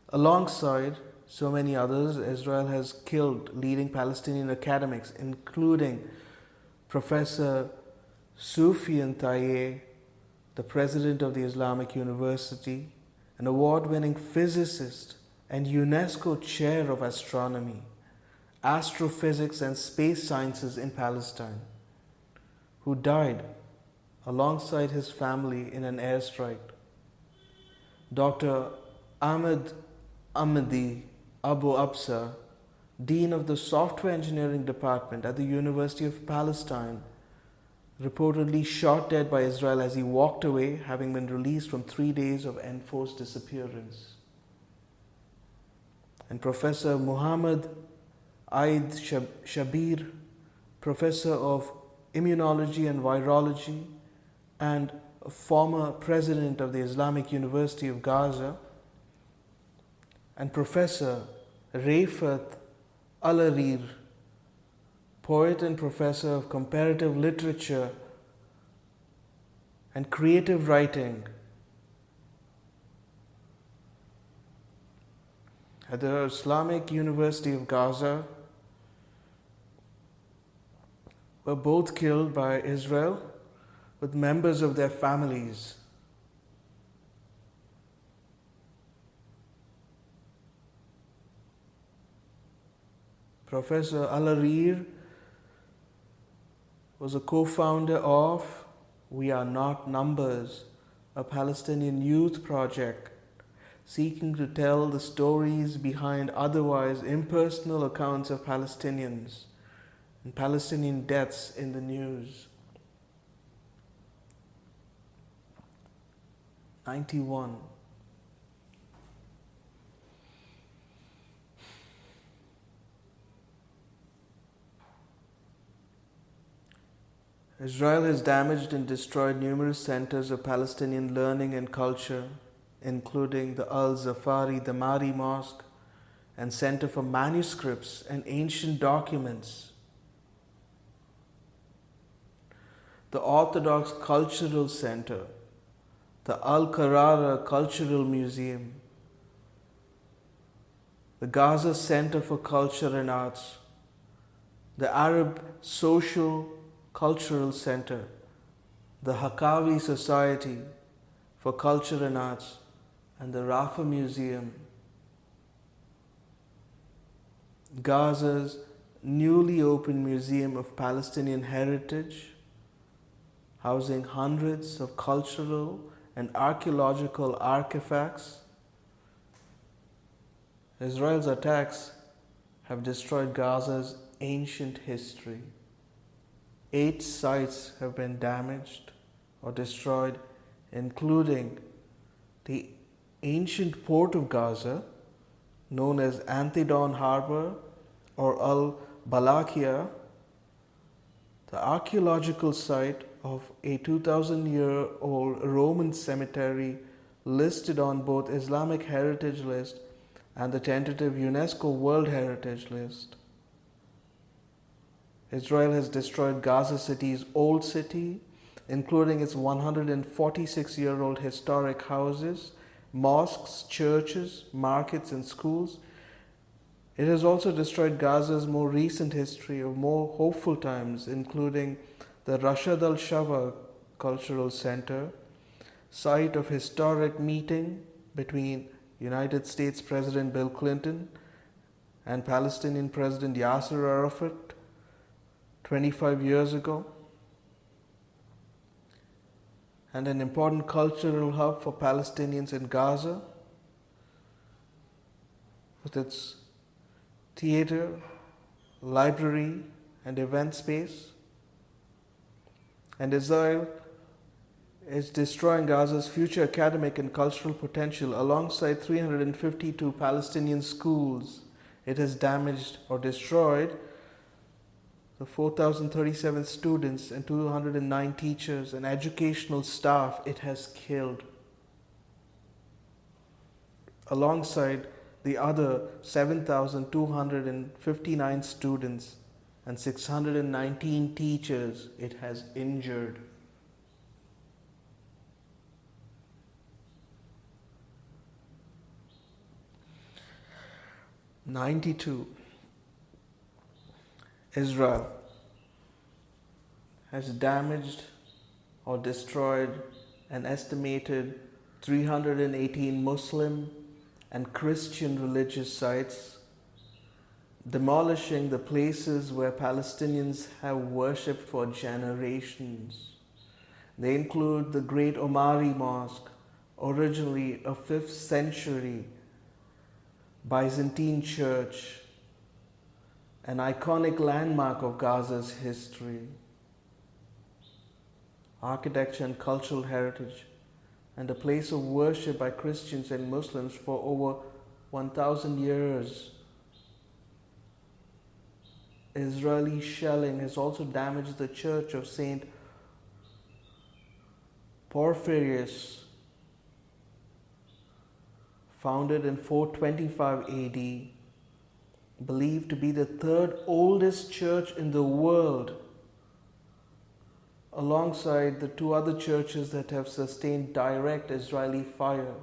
Alongside so many others, Israel has killed leading Palestinian academics, including Professor Sufyan Taye, the president of the Islamic University, an award-winning physicist and UNESCO chair of astronomy, astrophysics and space sciences in Palestine, who died alongside his family in an airstrike. Dr. Ahmed Ahmadi Abu Absa, Dean of the Software Engineering Department at the University of Palestine, reportedly shot dead by Israel as he walked away, having been released from 3 days of enforced disappearance. And Professor Muhammad Aid Shabir, Professor of Immunology and Virology and a former president of the Islamic University of Gaza, and Professor Rafat Al-Arir, poet and professor of comparative literature and creative writing at the Islamic University of Gaza, were both killed by Israel with members of their families. Professor Al-Arir was a co-founder of We Are Not Numbers, a Palestinian youth project seeking to tell the stories behind otherwise impersonal accounts of Palestinians and Palestinian deaths in the news. 91. Israel has damaged and destroyed numerous centers of Palestinian learning and culture, including the Al-Zafari Damari Mosque and Center for Manuscripts and Ancient Documents, the Orthodox Cultural Center, the Al-Qarara Cultural Museum, the Gaza Center for Culture and Arts, the Arab Social Cultural Center, the Hakawi Society for Culture and Arts, and the Rafah Museum. Gaza's newly opened Museum of Palestinian Heritage, housing hundreds of cultural and archaeological artifacts. Israel's attacks have destroyed Gaza's ancient history. 8 sites have been damaged or destroyed, including the ancient port of Gaza, known as Antidon Harbor or Al-Balakia, the archaeological site of a 2,000-year-old Roman cemetery listed on both Islamic Heritage List and the tentative UNESCO World Heritage List. Israel has destroyed Gaza City's old city, including its 146-year-old historic houses, mosques, churches, markets, and schools. It has also destroyed Gaza's more recent history of more hopeful times, including the Rashad al-Shava Cultural Center, site of historic meeting between United States President Bill Clinton and Palestinian President Yasser Arafat 25 years ago, and an important cultural hub for Palestinians in Gaza, with its theater, library, and event space. And Israel is destroying Gaza's future academic and cultural potential alongside 352 Palestinian schools. It has damaged or destroyed the 4,037 students and 209 teachers and educational staff it has killed, alongside the other 7,259 students and 619 teachers it has injured. '92. Israel has damaged or destroyed an estimated 318 Muslim and Christian religious sites, demolishing the places where Palestinians have worshipped for generations. They include the Great Omari Mosque, originally a 5th century Byzantine church, an iconic landmark of Gaza's history, architecture and cultural heritage, and a place of worship by Christians and Muslims for over 1,000 years. Israeli shelling has also damaged the church of Saint Porphyrius, founded in 425 AD, believed to be the 3rd oldest church in the world, alongside the 2 other churches that have sustained direct Israeli fire.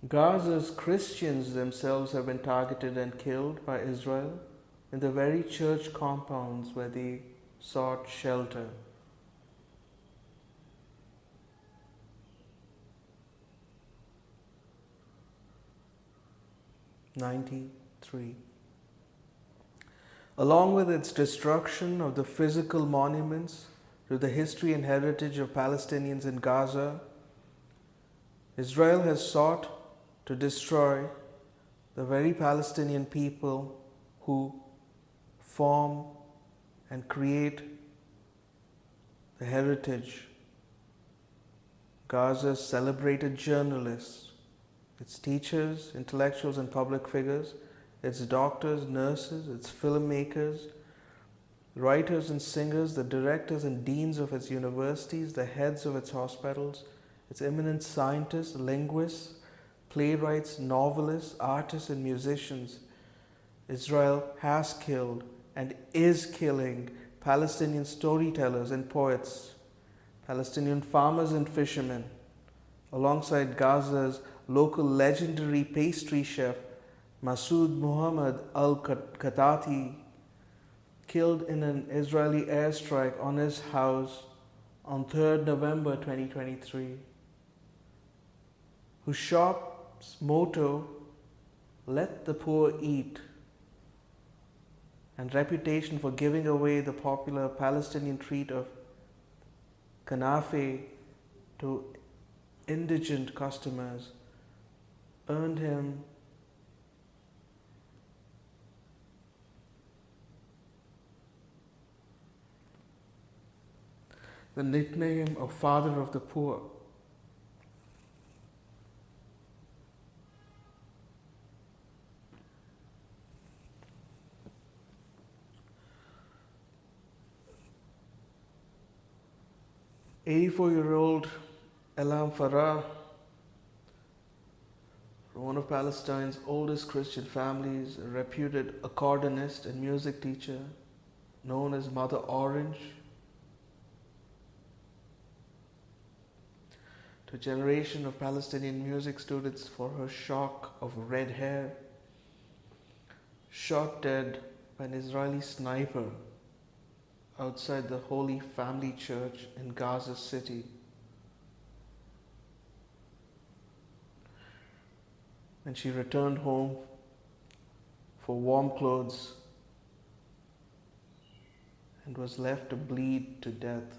Gaza's Christians themselves have been targeted and killed by Israel in the very church compounds where they sought shelter. '93. Along with its destruction of the physical monuments to the history and heritage of Palestinians in Gaza, Israel has sought to destroy the very Palestinian people who form and create the heritage. Gaza's celebrated journalists, its teachers, intellectuals, and public figures, its doctors, nurses, its filmmakers, writers and singers, the directors and deans of its universities, the heads of its hospitals, its eminent scientists, linguists, playwrights, novelists, artists, and musicians. Israel has killed and is killing Palestinian storytellers and poets, Palestinian farmers and fishermen, alongside Gaza's local legendary pastry chef Masoud Muhammad al-Khatati, killed in an Israeli airstrike on his house on 3rd November 2023, whose shop's motto, "Let the poor eat," and reputation for giving away the popular Palestinian treat of kanafe to indigent customers, earned him the nickname of Father of the Poor. "84-year-old Elam Farah, from one of Palestine's oldest Christian families, a reputed accordionist and music teacher known as Mother Orange, to a generation of Palestinian music students for her shock of red hair, shot dead by an Israeli sniper outside the Holy Family Church in Gaza City. When she returned home for warm clothes and was left to bleed to death.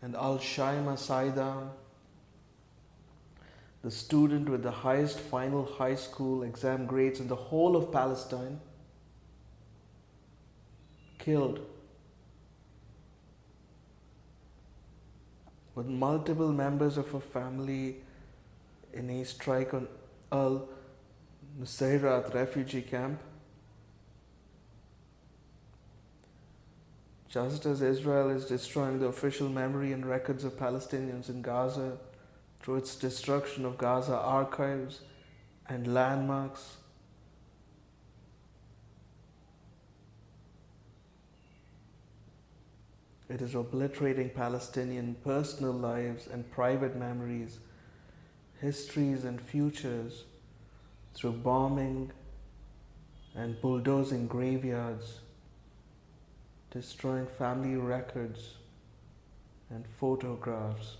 And Al-Shaima Saidam, the student with the highest final high school exam grades in the whole of Palestine, killed, with multiple members of her family in a strike on Al-Nusayrat refugee camp Just as Israel is destroying the official memory and records of Palestinians in Gaza through its destruction of Gaza archives and landmarks, it is obliterating Palestinian personal lives and private memories, histories and futures through bombing and bulldozing graveyards, destroying family records and photographs,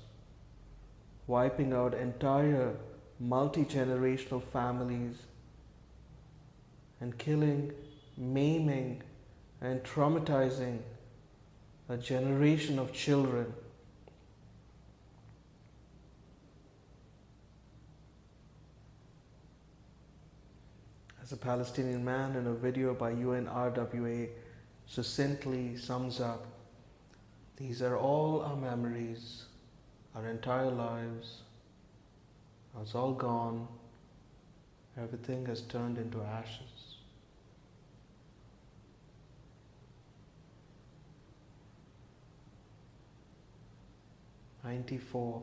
wiping out entire multi-generational families, and killing, maiming, and traumatizing a generation of children. As a Palestinian man in a video by UNRWA succinctly sums up, these are all our memories, our entire lives. Now it's all gone. Everything has turned into ashes. '94.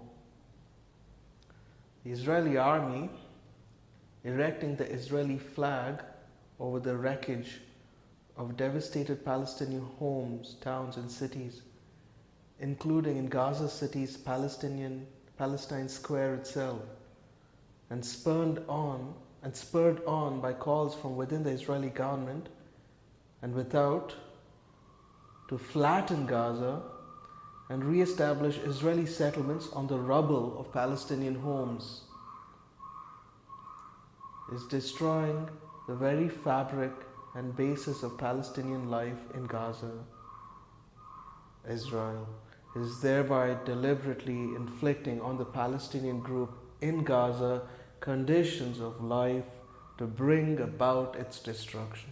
The Israeli army erecting the Israeli flag over the wreckage of devastated Palestinian homes, towns and cities, including in Gaza City's Palestine Square itself, and spurred on by calls from within the Israeli government and without to flatten Gaza and re-establish Israeli settlements on the rubble of Palestinian homes, is destroying the very fabric and basis of Palestinian life in Gaza. Israel is thereby deliberately inflicting on the Palestinian group in Gaza conditions of life to bring about its destruction.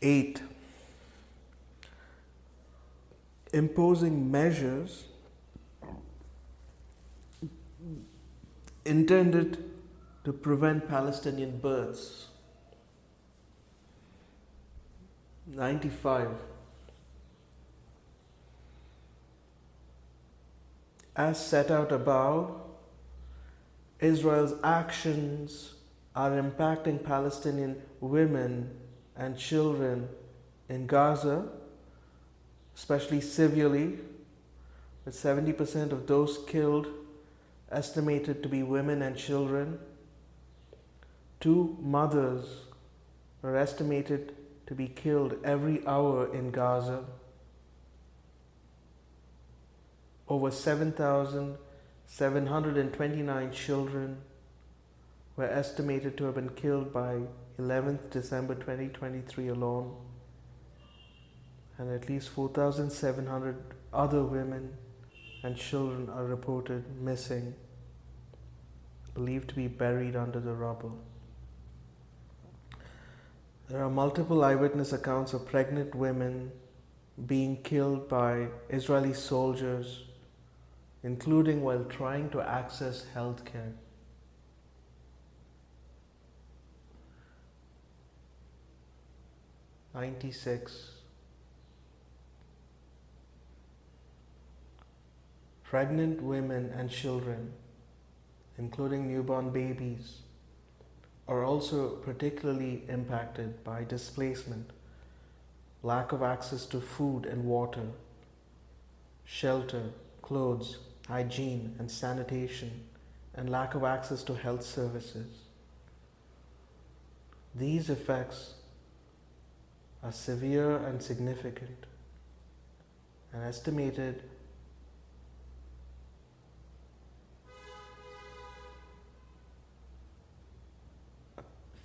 Eight, imposing measures intended to prevent Palestinian births. 95. As set out above, Israel's actions are impacting Palestinian women and children in Gaza, especially severely, with 70% of those killed estimated to be women and children. 2 mothers are estimated to be killed every hour in Gaza. Over 7,729 children were estimated to have been killed by 11th December 2023 alone, and at least 4,700 other women and children are reported missing, believed to be buried under the rubble. There are multiple eyewitness accounts of pregnant women being killed by Israeli soldiers, including while trying to access health care. '96. Pregnant women and children, including newborn babies, are also particularly impacted by displacement, lack of access to food and water, shelter, clothes, hygiene and sanitation, and lack of access to health services. These effects are severe and significant, and estimated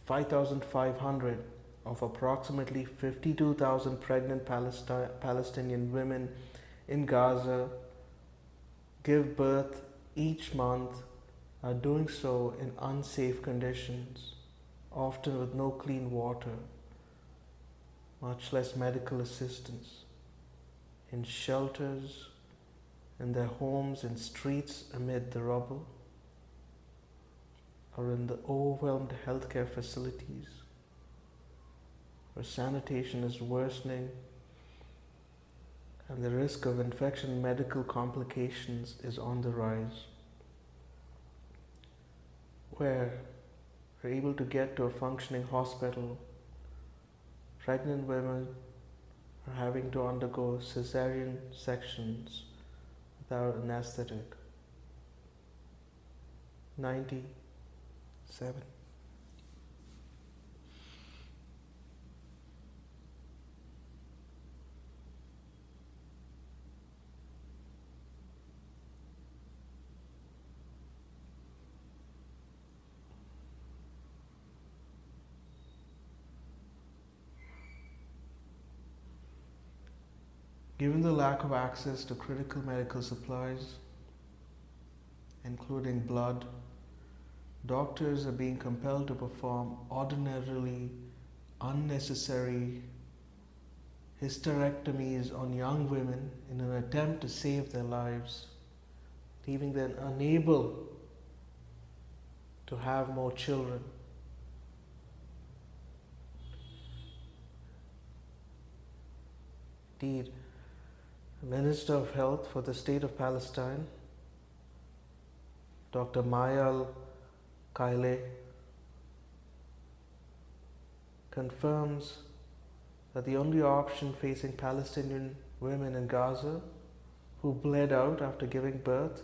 5,500 of approximately 52,000 pregnant Palestinian women in Gaza give birth each month are doing so in unsafe conditions, often with no clean water, much less medical assistance, in shelters, in their homes, in streets amid the rubble, or in the overwhelmed healthcare facilities where sanitation is worsening and the risk of infection and medical complications is on the rise. Where we're able to get to a functioning hospital, pregnant women are having to undergo cesarean sections without anesthetic. 97. Given the lack of access to critical medical supplies, including blood, doctors are being compelled to perform ordinarily unnecessary hysterectomies on young women in an attempt to save their lives, leaving them unable to have more children. Indeed, the Minister of Health for the State of Palestine, Dr. Mayal Kaile, confirms that the only option facing Palestinian women in Gaza who bled out after giving birth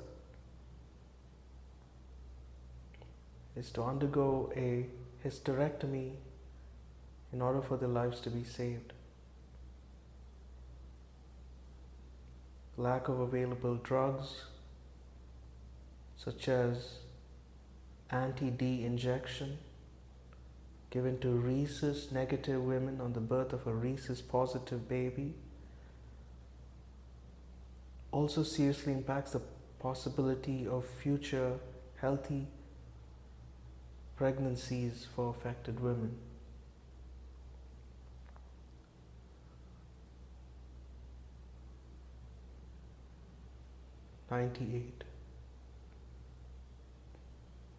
is to undergo a hysterectomy in order for their lives to be saved. Lack of available drugs such as anti-D injection given to rhesus negative women on the birth of a rhesus positive baby also seriously impacts the possibility of future healthy pregnancies for affected women. '98.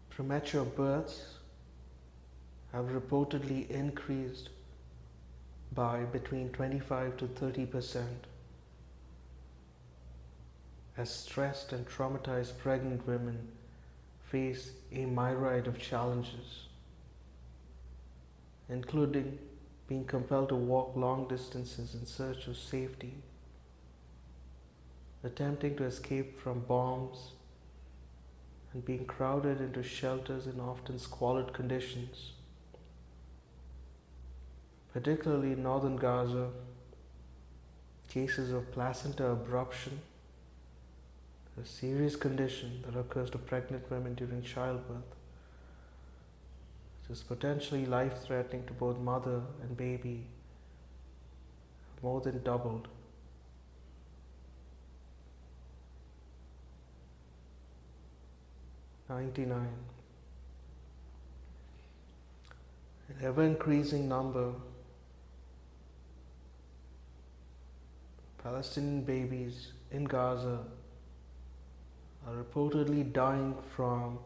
Premature births have reportedly increased by between 25 to 30% as stressed and traumatized pregnant women face a myriad of challenges, including being compelled to walk long distances in search of safety, attempting to escape from bombs, and being crowded into shelters in often squalid conditions. Particularly in northern Gaza, cases of placenta abruption, a serious condition that occurs to pregnant women during childbirth, which is potentially life-threatening to both mother and baby, have more than doubled. '99. An ever-increasing number of Palestinian babies in Gaza are reportedly dying from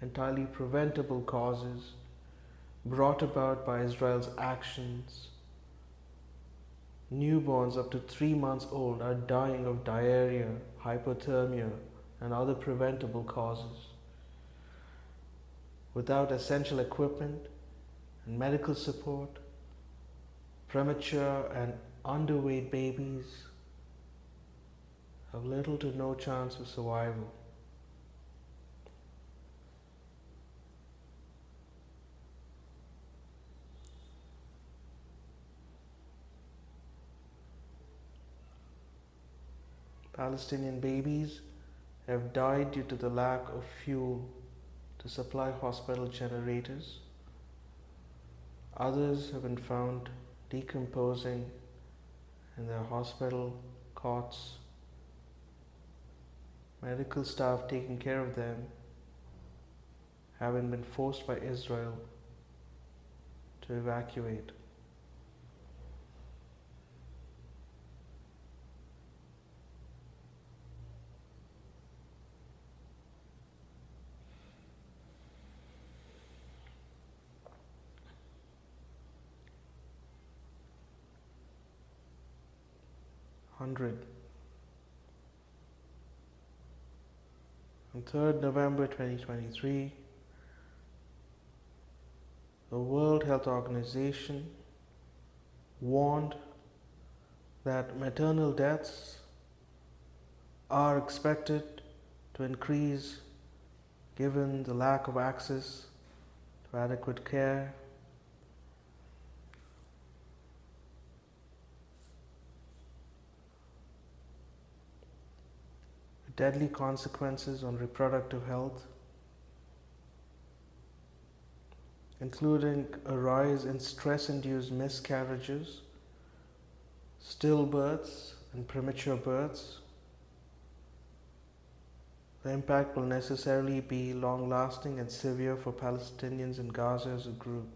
entirely preventable causes brought about by Israel's actions. Newborns up to 3 months old are dying of diarrhea, hypothermia, and other preventable causes. Without essential equipment and medical support, premature and underweight babies have little to no chance of survival. Palestinian babies have died due to the lack of fuel to supply hospital generators, Others have been found decomposing in their hospital cots, medical staff taking care of them having been forced by Israel to evacuate. On 3rd November 2023, the World Health Organization warned that maternal deaths are expected to increase given the lack of access to adequate care, deadly consequences on reproductive health, including a rise in stress-induced miscarriages, stillbirths, and premature births. The impact will necessarily be long-lasting and severe for Palestinians in Gaza as a group.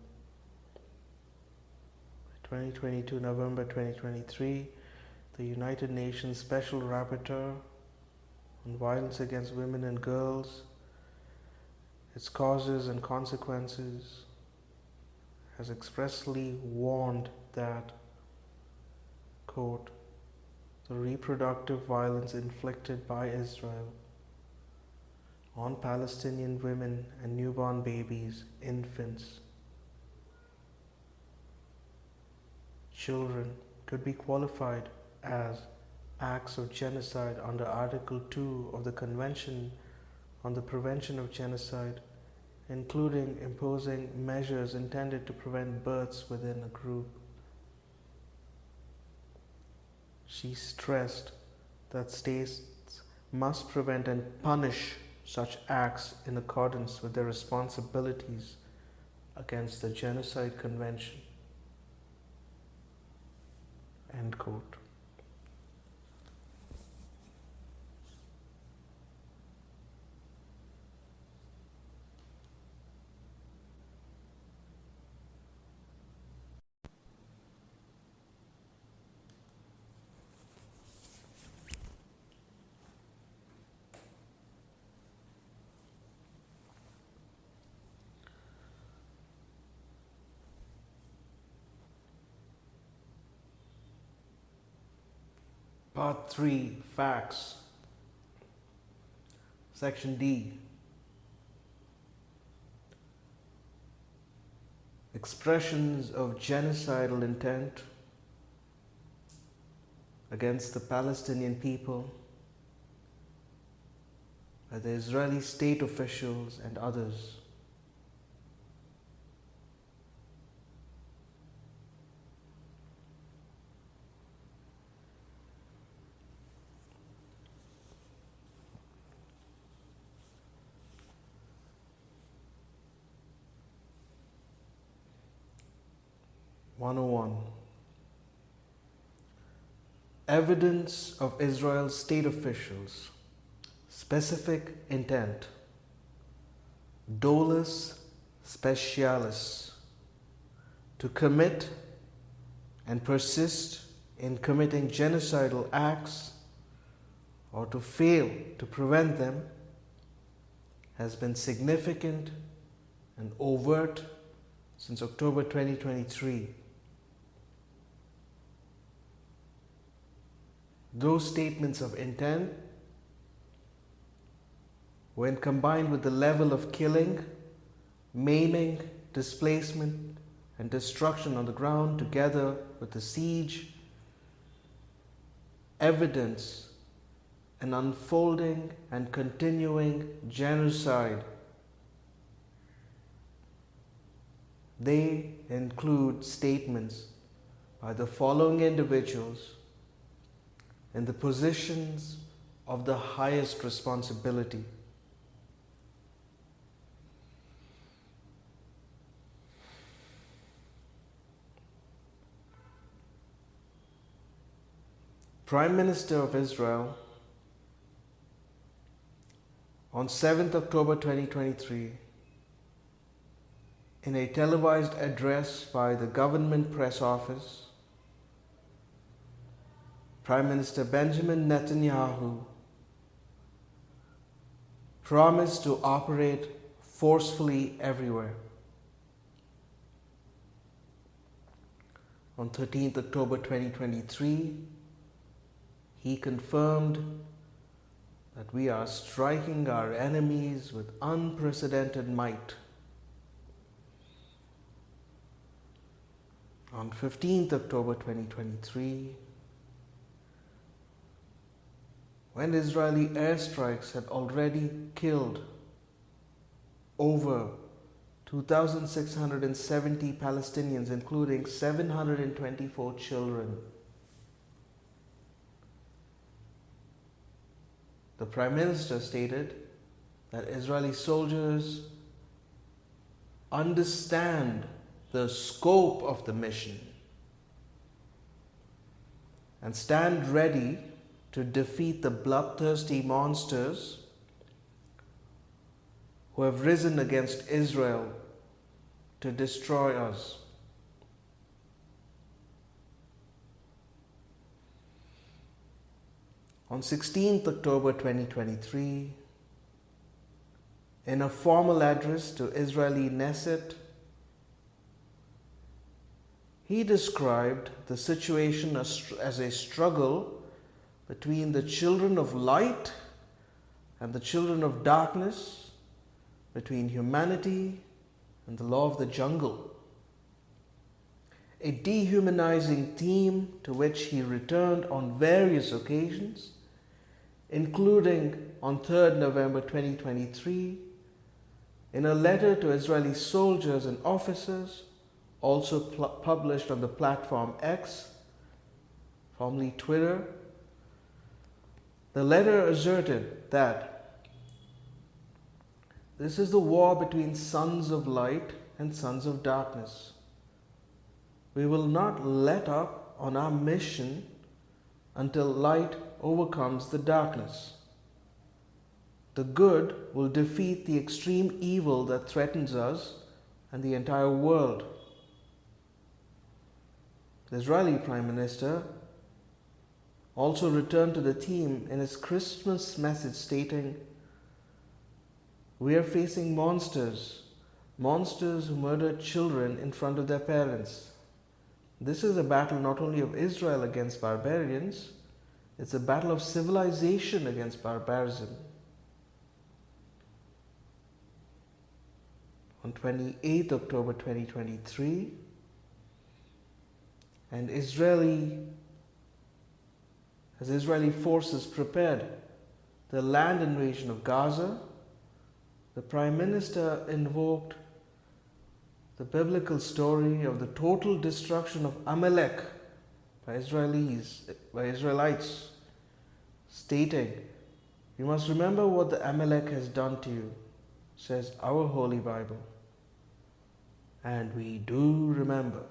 2022, November 2023, the United Nations Special Rapporteur on Violence Against Women and Girls, its causes and consequences, has expressly warned that, quote, the reproductive violence inflicted by Israel on Palestinian women and newborn babies, infants, children could be qualified as acts of genocide under Article 2 of the Convention on the Prevention of Genocide, including imposing measures intended to prevent births within a group. She stressed that states must prevent and punish such acts in accordance with their responsibilities against the Genocide Convention. End quote. Part 3, Facts. Section D. Expressions of genocidal intent against the Palestinian people by the Israeli state officials and others. Evidence of Israel's state officials, specific intent, dolus specialis, to commit and persist in committing genocidal acts or to fail to prevent them, has been significant and overt since October 2023. Those statements of intent, when combined with the level of killing, maiming, displacement, and destruction on the ground, together with the siege, evidence an unfolding and continuing genocide. They include statements by the following individuals in the positions of the highest responsibility: Prime Minister of Israel, on 7th October 2023, in a televised address by the government press office, Prime Minister Benjamin Netanyahu promised to operate forcefully everywhere. On 13th October 2023, he confirmed that we are striking our enemies with unprecedented might. On 15th October 2023, when Israeli airstrikes had already killed over 2,670 Palestinians, including 724 children, the Prime Minister stated that Israeli soldiers understand the scope of the mission and stand ready to defeat the bloodthirsty monsters who have risen against Israel to destroy us. On 16th October 2023, in a formal address to Israeli Knesset, he described the situation as a struggle between the children of light and the children of darkness, between humanity and the law of the jungle. A dehumanizing theme to which he returned on various occasions, including on 3rd November 2023, in a letter to Israeli soldiers and officers, also published on the platform X, formerly Twitter. The letter asserted that this is the war between sons of light and sons of darkness. We will not let up on our mission until light overcomes the darkness. The good will defeat the extreme evil that threatens us and the entire world. The Israeli Prime Minister also returned to the theme in his Christmas message, stating, "We are facing monsters who murdered children in front of their parents. This is a battle not only of Israel against barbarians, it's a battle of civilization against barbarism." On 28th October 2023, as Israeli forces prepared the land invasion of Gaza, the Prime Minister invoked the biblical story of the total destruction of Amalek by Israelites, stating, "You must remember what the Amalek has done to you," says our Holy Bible. And we do remember.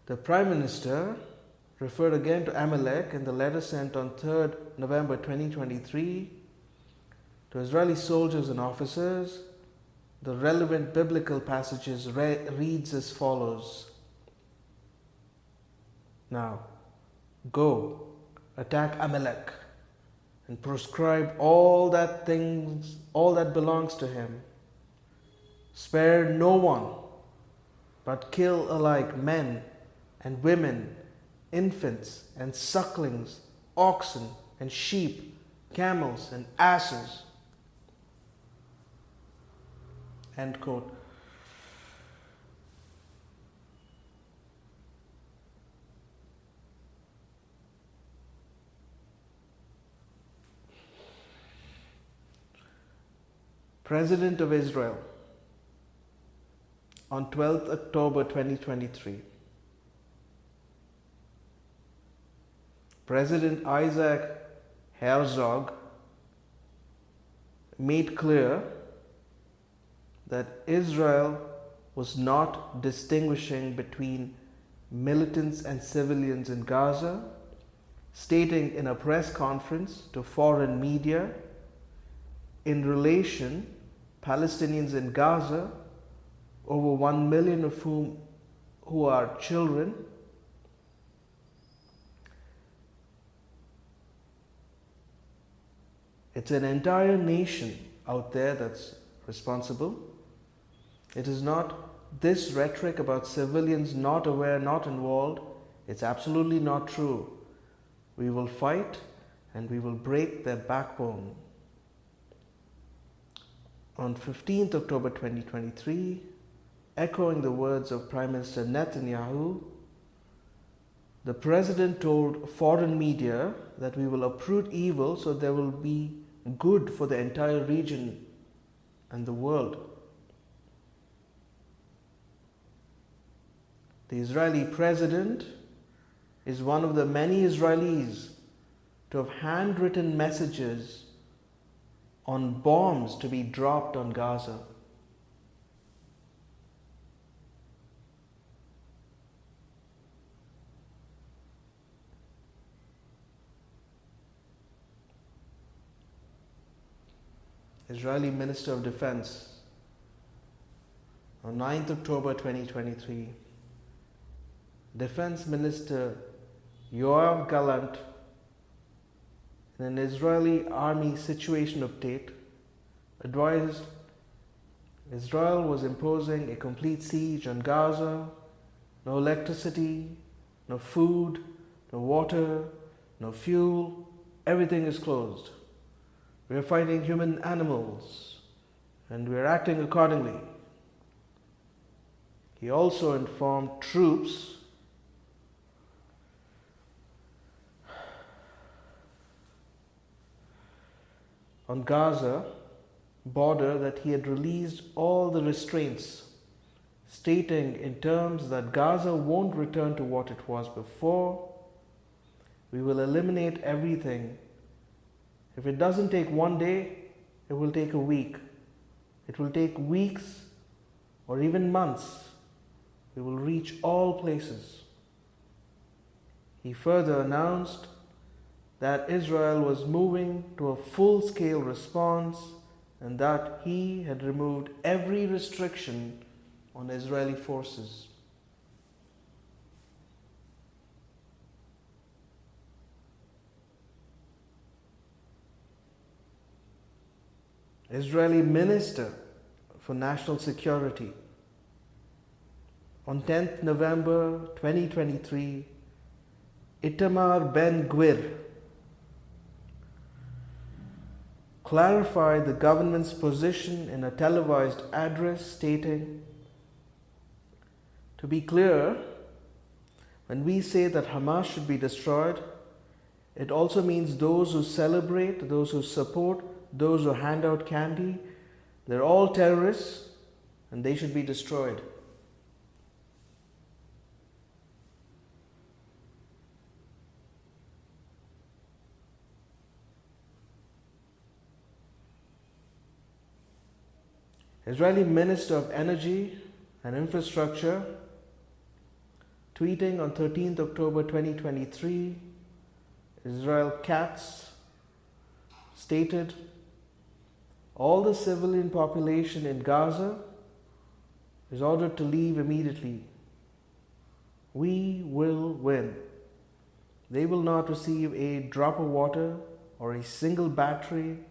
The Prime Minister referred again to Amalek in the letter sent on 3rd November 2023 to Israeli soldiers and officers. The relevant biblical passages reads as follows: "Now, go, attack Amalek, and proscribe all that belongs to him. Spare no one, but kill alike men and women, infants and sucklings, oxen and sheep, camels and asses." End quote. President of Israel, on 12th October 2023. President Isaac Herzog made clear that Israel was not distinguishing between militants and civilians in Gaza, stating in a press conference to foreign media in relation Palestinians in Gaza, over 1 million of whom who are children, it's an entire nation out there that's responsible. It is not this rhetoric about civilians not aware, not involved. It's absolutely not true. We will fight and we will break their backbone. On 15th October 2023, echoing the words of Prime Minister Netanyahu, the President told foreign media that we will uproot evil so there will be good for the entire region and the world. The Israeli President is one of the many Israelis to have handwritten messages on bombs to be dropped on Gaza. Israeli Minister of Defense on 9th October 2023, Defense Minister Yoav Gallant, in an Israeli army situation update, advised Israel was imposing a complete siege on Gaza, no electricity, no food, no water, no fuel, everything is closed. We are fighting human animals and we are acting accordingly. He also informed troops on Gaza border that he had released all the restraints, stating in terms that Gaza won't return to what it was before. We will eliminate everything. If it doesn't take one day, it will take a week. It will take weeks or even months. We will reach all places. He further announced that Israel was moving to a full-scale response and that he had removed every restriction on Israeli forces. Israeli Minister for National Security on 10th November 2023, Itamar Ben-Gvir clarified the government's position in a televised address, stating, "To be clear, when we say that Hamas should be destroyed, it also means those who celebrate, those who support, those who hand out candy, they're all terrorists and they should be destroyed." Israeli Minister of Energy and Infrastructure, tweeting on 13th October 2023, Israel Katz, stated, "All the civilian population in Gaza is ordered to leave immediately. We will win. They will not receive a drop of water or a single battery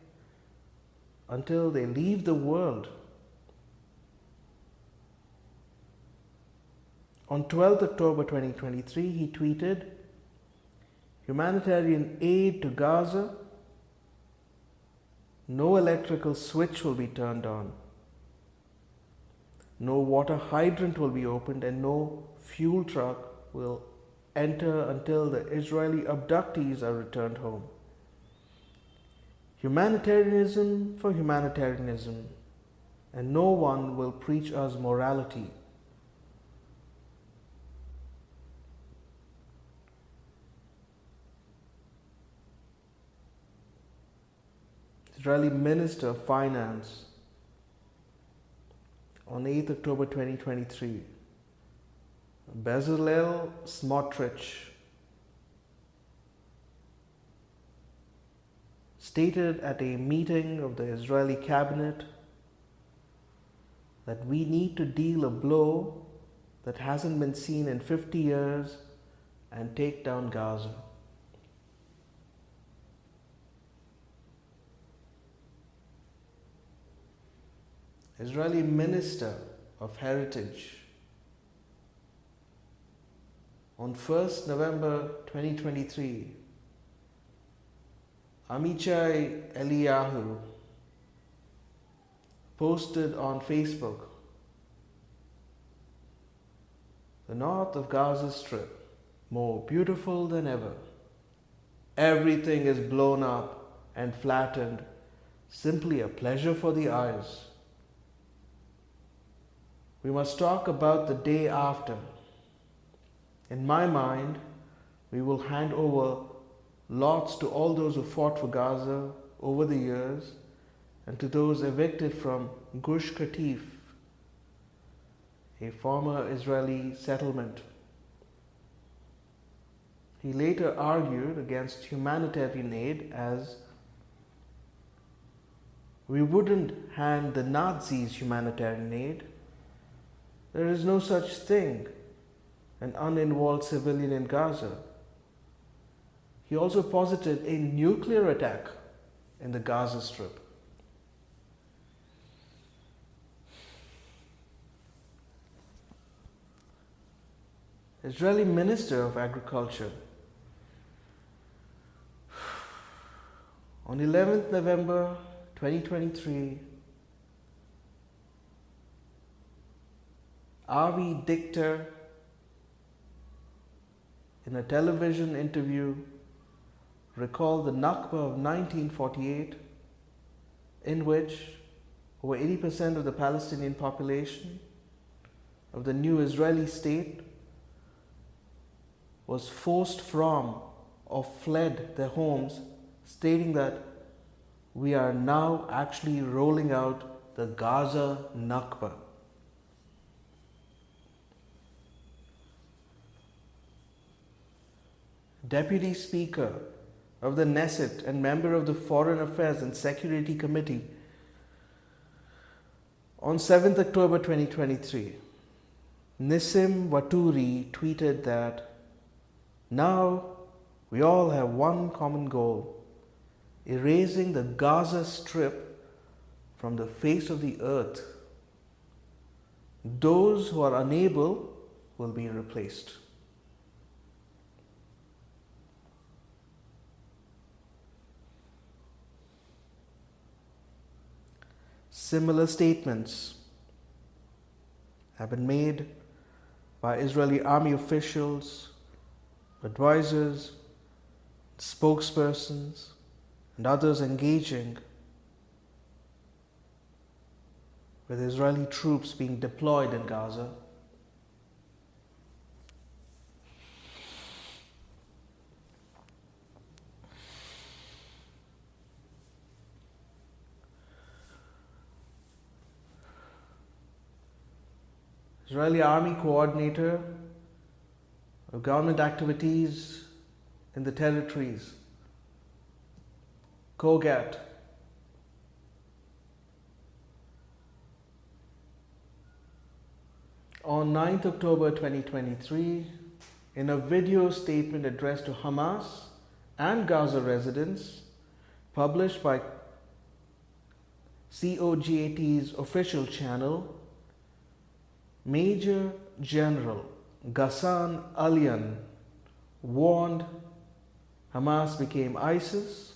until they leave the world." On 12th October 2023, he tweeted, "Humanitarian aid to Gaza, no electrical switch will be turned on, no water hydrant will be opened, and no fuel truck will enter until the Israeli abductees are returned home. Humanitarianism for humanitarianism, and no one will preach us morality." Israeli Minister of Finance on 8th October 2023, Bezalel Smotrich stated at a meeting of the Israeli cabinet that we need to deal a blow that hasn't been seen in 50 years and take down Gaza. Israeli Minister of Heritage on 1st November 2023, Amichai Eliyahu posted on Facebook, "The north of Gaza Strip, more beautiful than ever. Everything is blown up and flattened, simply a pleasure for the eyes. We must talk about the day after. In my mind, we will hand over lots to all those who fought for Gaza over the years and to those evicted from Gush Katif, a former Israeli settlement." He later argued against humanitarian aid as, "We wouldn't hand the Nazis humanitarian aid. There is no such thing, an uninvolved civilian in Gaza." He also posited a nuclear attack in the Gaza Strip. Israeli Minister of Agriculture on 11th November 2023, Avi Dichter, in a television interview, recalled the Nakba of 1948, in which over 80% of the Palestinian population of the new Israeli state was forced from or fled their homes, stating that we are now actually rolling out the Gaza Nakba. Deputy Speaker of the Knesset and member of the Foreign Affairs and Security Committee on 7th October 2023, Nissim Waturi tweeted that now we all have one common goal: erasing the Gaza Strip from the face of the earth. Those who are unable will be replaced. Similar statements have been made by Israeli army officials, advisors, spokespersons, and others engaging with Israeli troops being deployed in Gaza. Israeli Army Coordinator of Government Activities in the Territories, COGAT, on 9th October 2023, in a video statement addressed to Hamas and Gaza residents, published by COGAT's official channel, Major General Ghassan Alian warned Hamas became ISIS,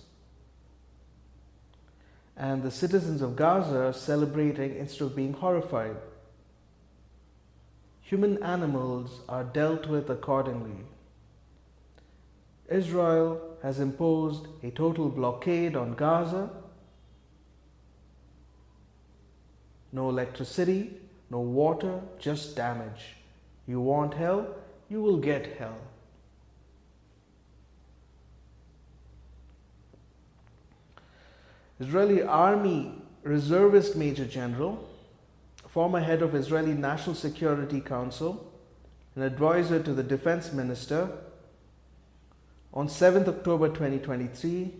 and the citizens of Gaza are celebrating instead of being horrified. Human animals are dealt with accordingly. Israel has imposed a total blockade on Gaza. No electricity, no water, just damage. You want hell? You will get hell. Israeli Army Reservist Major General, former head of Israeli National Security Council, an advisor to the defense minister, on 7th October 2023,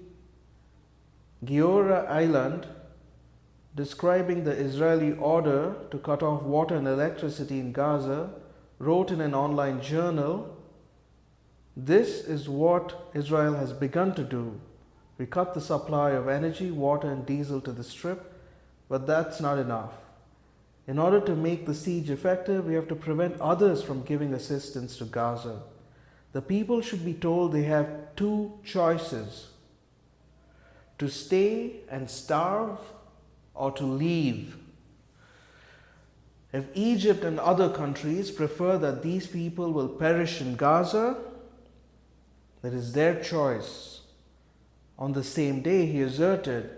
Giora Island, describing the Israeli order to cut off water and electricity in Gaza, wrote in an online journal, "This is what Israel has begun to do. We cut the supply of energy, water and diesel to the Strip, but that's not enough. In order to make the siege effective, we have to prevent others from giving assistance to Gaza. The people should be told they have two choices: to stay and starve or to leave. If Egypt and other countries prefer that these people will perish in Gaza, that is their choice." On the same day, he asserted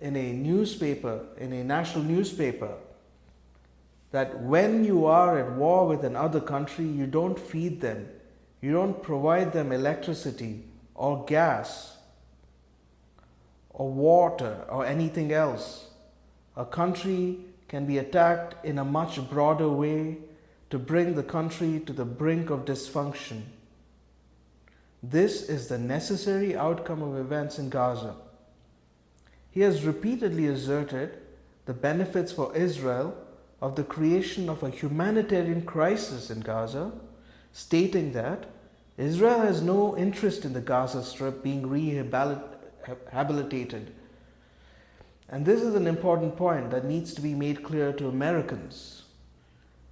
in a national newspaper, that when you are at war with another country, you don't feed them, you don't provide them electricity or gas or water or anything else. A country can be attacked in a much broader way to bring the country to the brink of dysfunction. This is the necessary outcome of events in Gaza. He has repeatedly asserted the benefits for Israel of the creation of a humanitarian crisis in Gaza, stating that Israel has no interest in the Gaza Strip being rehabilitated. And this is an important point that needs to be made clear to Americans,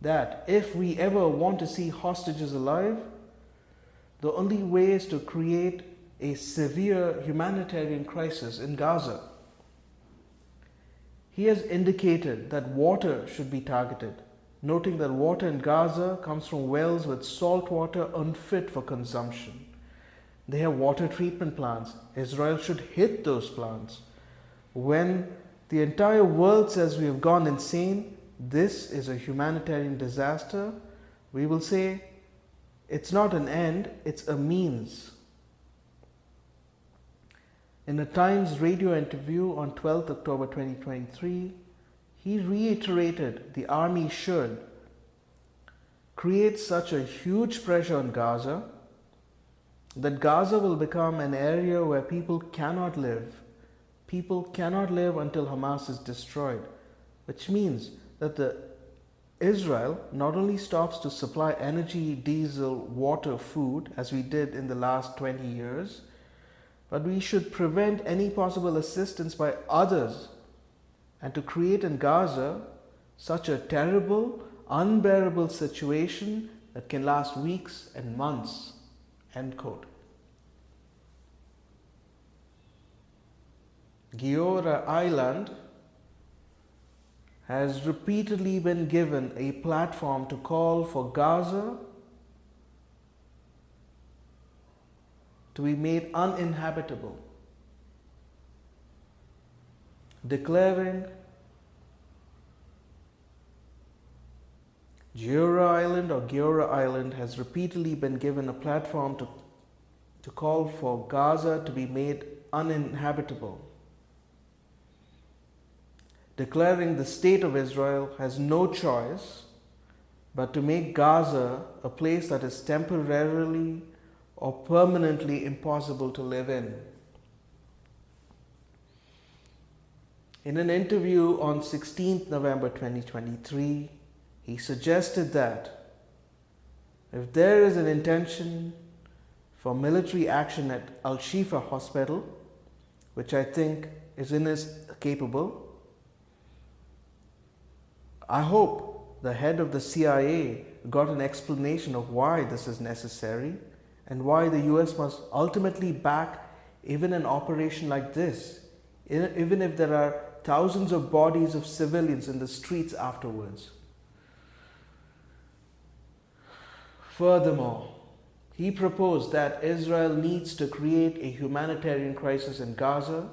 that if we ever want to see hostages alive, the only way is to create a severe humanitarian crisis in Gaza. He has indicated that water should be targeted, noting that water in Gaza comes from wells with salt water unfit for consumption. They have water treatment plants. Israel should hit those plants. When the entire world says we have gone insane, this is a humanitarian disaster, we will say it's not an end, it's a means. In a Times radio interview on 12th October 2023, he reiterated the army should create such a huge pressure on Gaza that Gaza will become an area where people cannot live. People cannot live until Hamas is destroyed, which means that Israel not only stops to supply energy, diesel, water, food, as we did in the last 20 years, but we should prevent any possible assistance by others, and to create in Gaza such a terrible, unbearable situation that can last weeks and months. End quote. Giora Island has repeatedly been given a platform to call for Gaza to be made uninhabitable, declaring Giora Island has repeatedly been given a platform to call for Gaza to be made uninhabitable, declaring the state of Israel has no choice but to make Gaza a place that is temporarily or permanently impossible to live in. In an interview on 16th November 2023, he suggested that if there is an intention for military action at Al-Shifa Hospital, which I think is capable, I hope the head of the CIA got an explanation of why this is necessary and why the US must ultimately back even an operation like this, even if there are thousands of bodies of civilians in the streets afterwards. Furthermore, he proposed that Israel needs to create a humanitarian crisis in Gaza,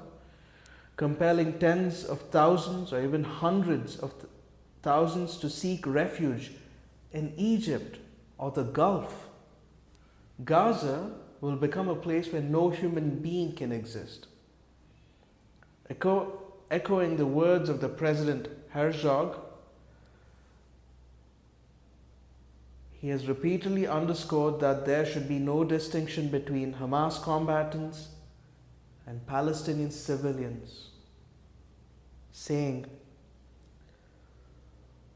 compelling tens of thousands or even hundreds of thousands to seek refuge in Egypt or the Gulf. Gaza will become a place where no human being can exist. Echoing the words of the President Herzog, he has repeatedly underscored that there should be no distinction between Hamas combatants and Palestinian civilians, saying,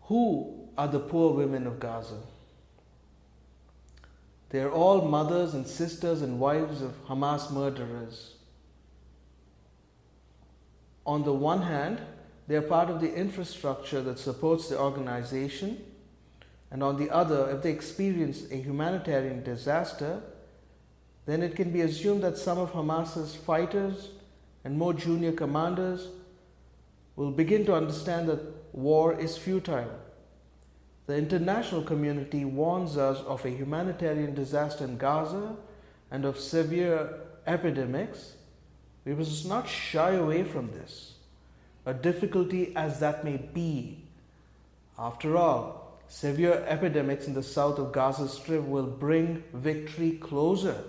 "Who are the poor women of Gaza? They are all mothers and sisters and wives of Hamas murderers. On the one hand, they are part of the infrastructure that supports the organization, and on the other, if they experience a humanitarian disaster, then it can be assumed that some of Hamas's fighters and more junior commanders will begin to understand that war is futile. The international community warns us of a humanitarian disaster in Gaza and of severe epidemics. We must not shy away from this, a difficulty as that may be. After all, severe epidemics in the south of Gaza Strip will bring victory closer.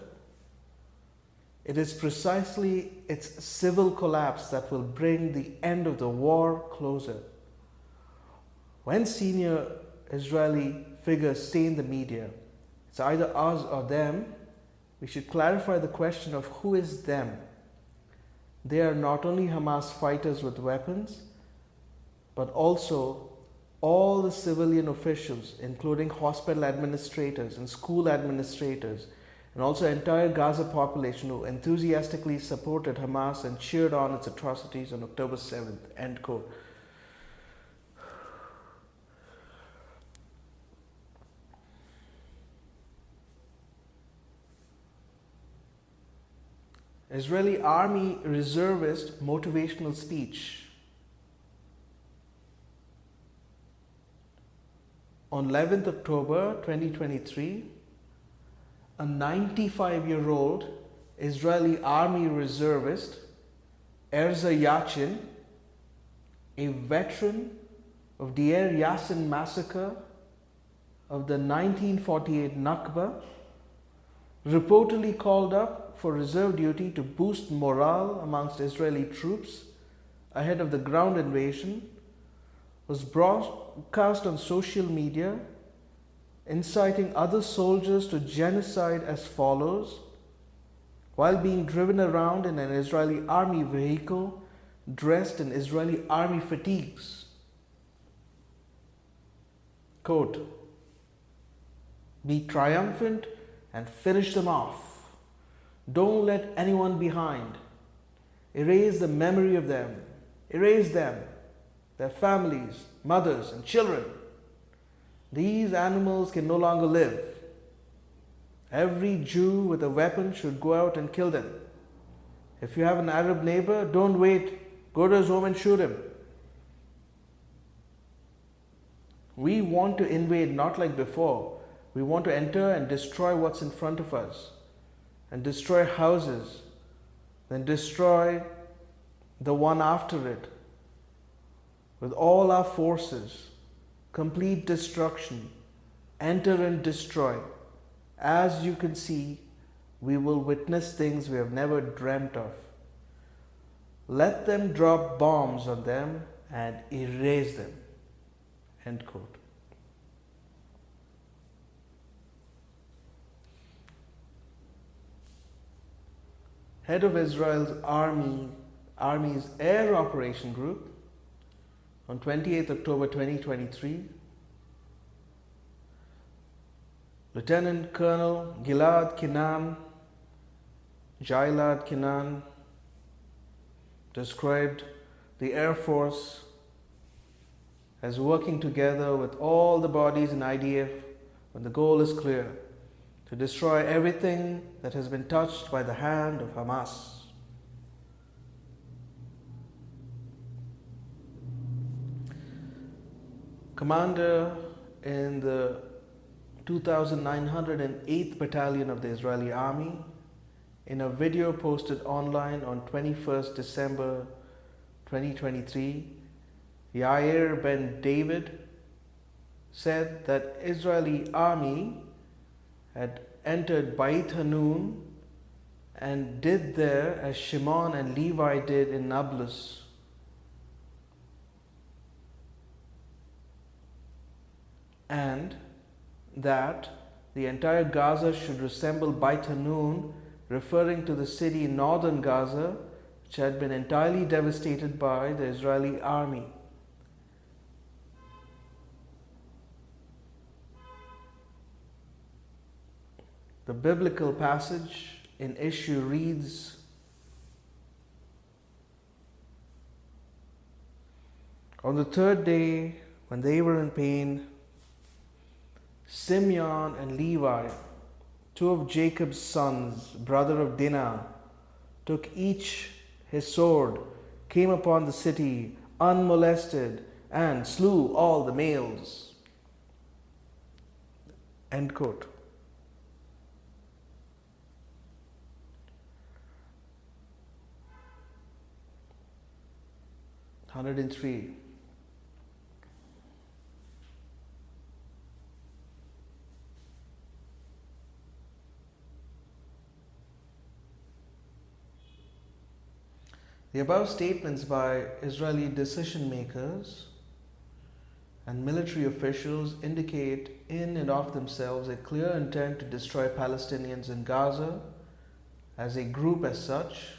It is precisely its civil collapse that will bring the end of the war closer." When senior Israeli figures say in the media, "It's either us or them," we should clarify the question of who is them. They are not only Hamas fighters with weapons, but also all the civilian officials, including hospital administrators and school administrators, and also entire Gaza population who enthusiastically supported Hamas and cheered on its atrocities on October 7th. End quote. Israeli Army reservist motivational speech. On 11th October 2023, a 95-year-old Israeli Army reservist, Erza Yachin, a veteran of the Deir Yassin massacre of the 1948 Nakba, reportedly called up for reserve duty to boost morale amongst Israeli troops ahead of the ground invasion, was broadcast on social media, inciting other soldiers to genocide as follows, while being driven around in an Israeli army vehicle dressed in Israeli army fatigues. Quote, "Be triumphant and finish them off. Don't let anyone behind. Erase the memory of them. Erase them, their families, mothers, and children. These animals can no longer live. Every Jew with a weapon should go out and kill them. If you have an Arab neighbor, don't wait. Go to his home and shoot him. We want to invade, not like before. We want to enter and destroy what's in front of us, and destroy houses, then destroy the one after it. With all our forces, complete destruction, enter and destroy. As you can see, we will witness things we have never dreamt of. Let them drop bombs on them and erase them." End quote. Head of Israel's Army's Air Operation Group on 28th October 2023, Lieutenant Colonel Gilad Kenan described the Air Force as working together with all the bodies in IDF when the goal is clear: to destroy everything that has been touched by the hand of Hamas. Commander in the 2908th Battalion of the Israeli Army, in a video posted online on 21st December 2023, Yair Ben David said that Israeli Army had entered Beit Hanun and did there as Shimon and Levi did in Nablus. And that the entire Gaza should resemble Beit Hanun, referring to the city in northern Gaza, which had been entirely devastated by the Israeli army. The biblical passage in issue reads, "On the third day, when they were in pain, Simeon and Levi, two of Jacob's sons, brother of Dinah, took each his sword, came upon the city unmolested, and slew all the males." End quote. (103) The above statements by Israeli decision makers and military officials indicate in and of themselves a clear intent to destroy Palestinians in Gaza as a group as such.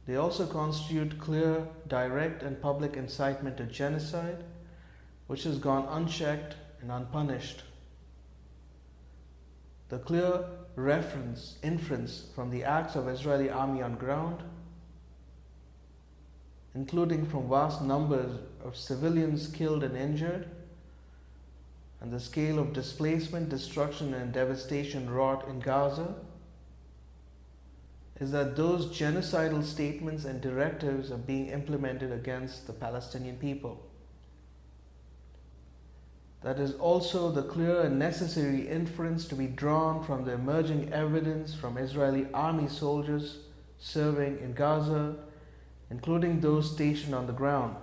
They also constitute clear, direct and public incitement to genocide, which has gone unchecked and unpunished. The clear inference from the acts of Israeli army on ground, including from vast numbers of civilians killed and injured, and the scale of displacement, destruction and devastation wrought in Gaza, is that those genocidal statements and directives are being implemented against the Palestinian people. That is also the clear and necessary inference to be drawn from the emerging evidence from Israeli army soldiers serving in Gaza, including those stationed on the ground.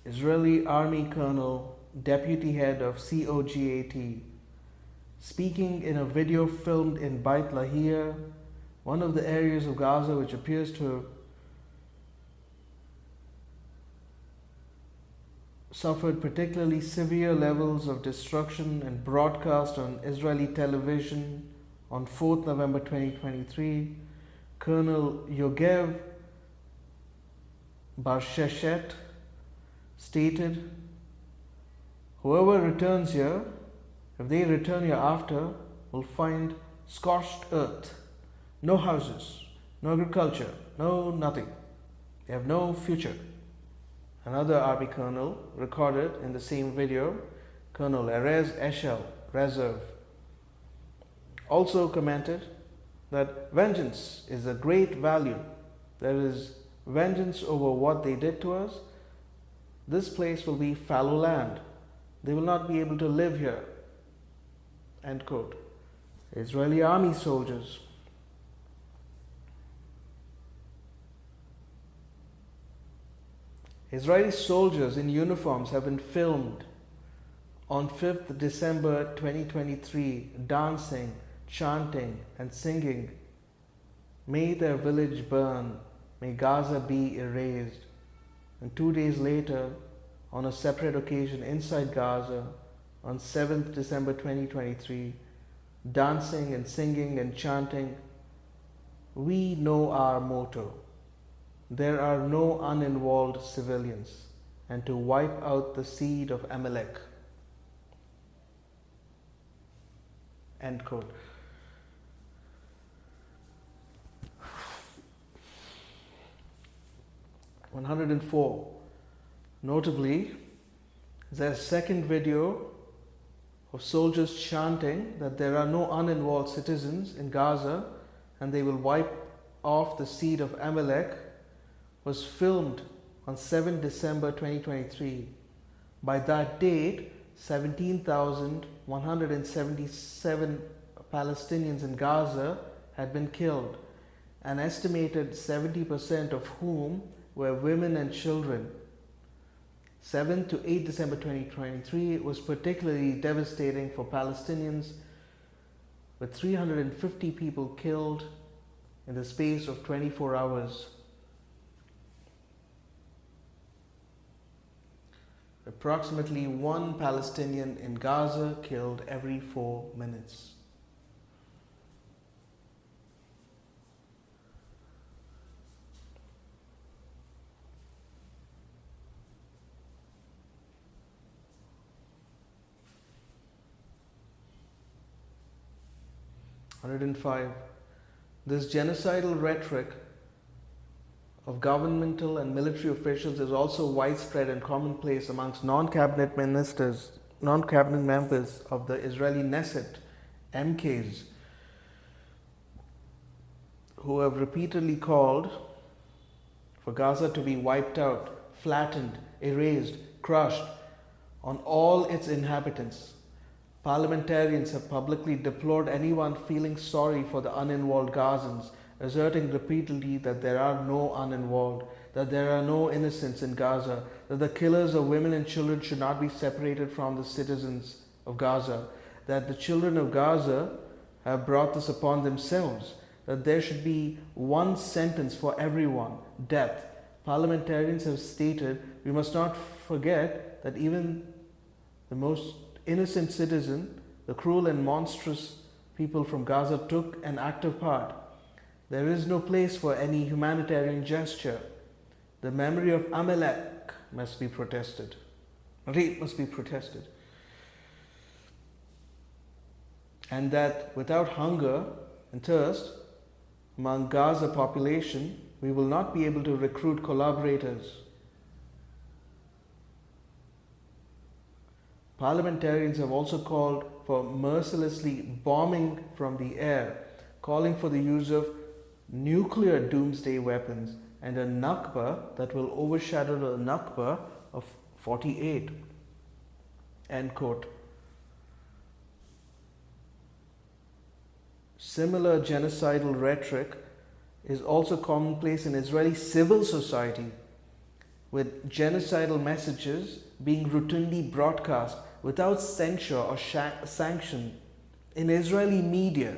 Israeli Army Colonel, Deputy Head of COGAT, speaking in a video filmed in Beit Lahia, one of the areas of Gaza which appears to have suffered particularly severe levels of destruction, and broadcast on Israeli television on 4th November 2023, Colonel Yogev Barsheshet stated, "Whoever returns here, if they return here after, will find scorched earth, no houses, no agriculture, no nothing. They have no future." Another army colonel recorded in the same video, Colonel Erez Eshel, Reserve, also commented that vengeance is a great value. There is vengeance over what they did to us. This place will be fallow land. They will not be able to live here. End quote. Israeli army soldiers. Israeli soldiers in uniforms have been filmed on 5th December 2023 dancing, chanting and singing, "May their village burn, may Gaza be erased." And 2 days later, on a separate occasion inside Gaza, on 7th December 2023, dancing and singing and chanting, "We know our motto. There are no uninvolved civilians, and to wipe out the seed of Amalek." End quote. (104) Notably, there's a second video of soldiers chanting that there are no uninvolved citizens in Gaza and they will wipe off the seed of Amalek, was filmed on 7 December 2023. By that date, 17,177 Palestinians in Gaza had been killed, an estimated 70% of whom were women and children. 7 to 8 December 2023 was particularly devastating for Palestinians, with 350 people killed in the space of 24 hours. Approximately one Palestinian in Gaza killed every 4 minutes. (105) This genocidal rhetoric of governmental and military officials is also widespread and commonplace amongst non-cabinet members of the Israeli Knesset, MKs, who have repeatedly called for Gaza to be wiped out, flattened, erased, crushed on all its inhabitants. Parliamentarians have publicly deplored anyone feeling sorry for the uninvolved Gazans, asserting repeatedly that there are no uninvolved, that there are no innocents in Gaza, that the killers of women and children should not be separated from the citizens of Gaza, that the children of Gaza have brought this upon themselves, that there should be one sentence for everyone, death. Parliamentarians have stated, we must not forget that even the most innocent citizen, the cruel and monstrous people from Gaza took an active part. There is no place for any humanitarian gesture. The memory of Amalek must be protested. Rape must be protested. And that without hunger and thirst among Gaza population, we will not be able to recruit collaborators. Parliamentarians have also called for mercilessly bombing from the air, calling for the use of nuclear doomsday weapons and a Nakba that will overshadow the Nakba of 48. End quote. Similar genocidal rhetoric is also commonplace in Israeli civil society, with genocidal messages being routinely broadcast without censure or sanction in Israeli media.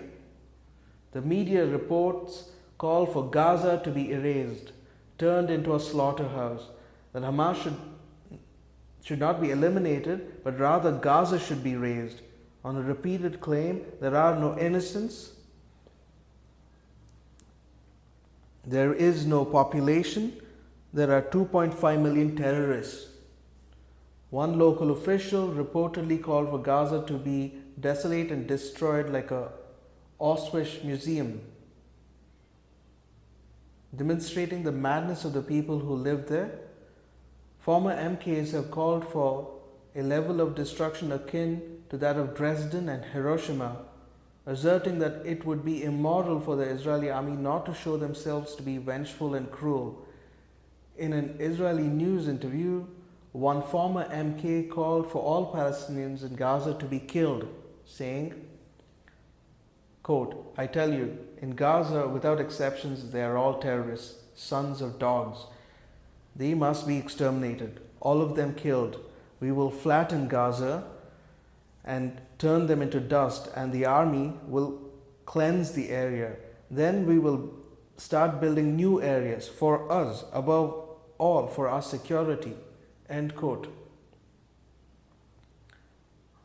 The media reports call for Gaza to be erased, turned into a slaughterhouse, that Hamas should not be eliminated, but rather Gaza should be razed. On a repeated claim, there are no innocents, there is no population, there are 2.5 million terrorists. One local official reportedly called for Gaza to be desolate and destroyed like a Auschwitz museum, demonstrating the madness of the people who live there. Former MKs have called for a level of destruction akin to that of Dresden and Hiroshima, asserting that it would be immoral for the Israeli army not to show themselves to be vengeful and cruel. In an Israeli news interview, one former MK called for all Palestinians in Gaza to be killed, saying, quote, I tell you, in Gaza, without exceptions, they are all terrorists, sons of dogs. They must be exterminated, all of them killed. We will flatten Gaza and turn them into dust, and the army will cleanse the area. Then we will start building new areas for us, above all for our security. End quote.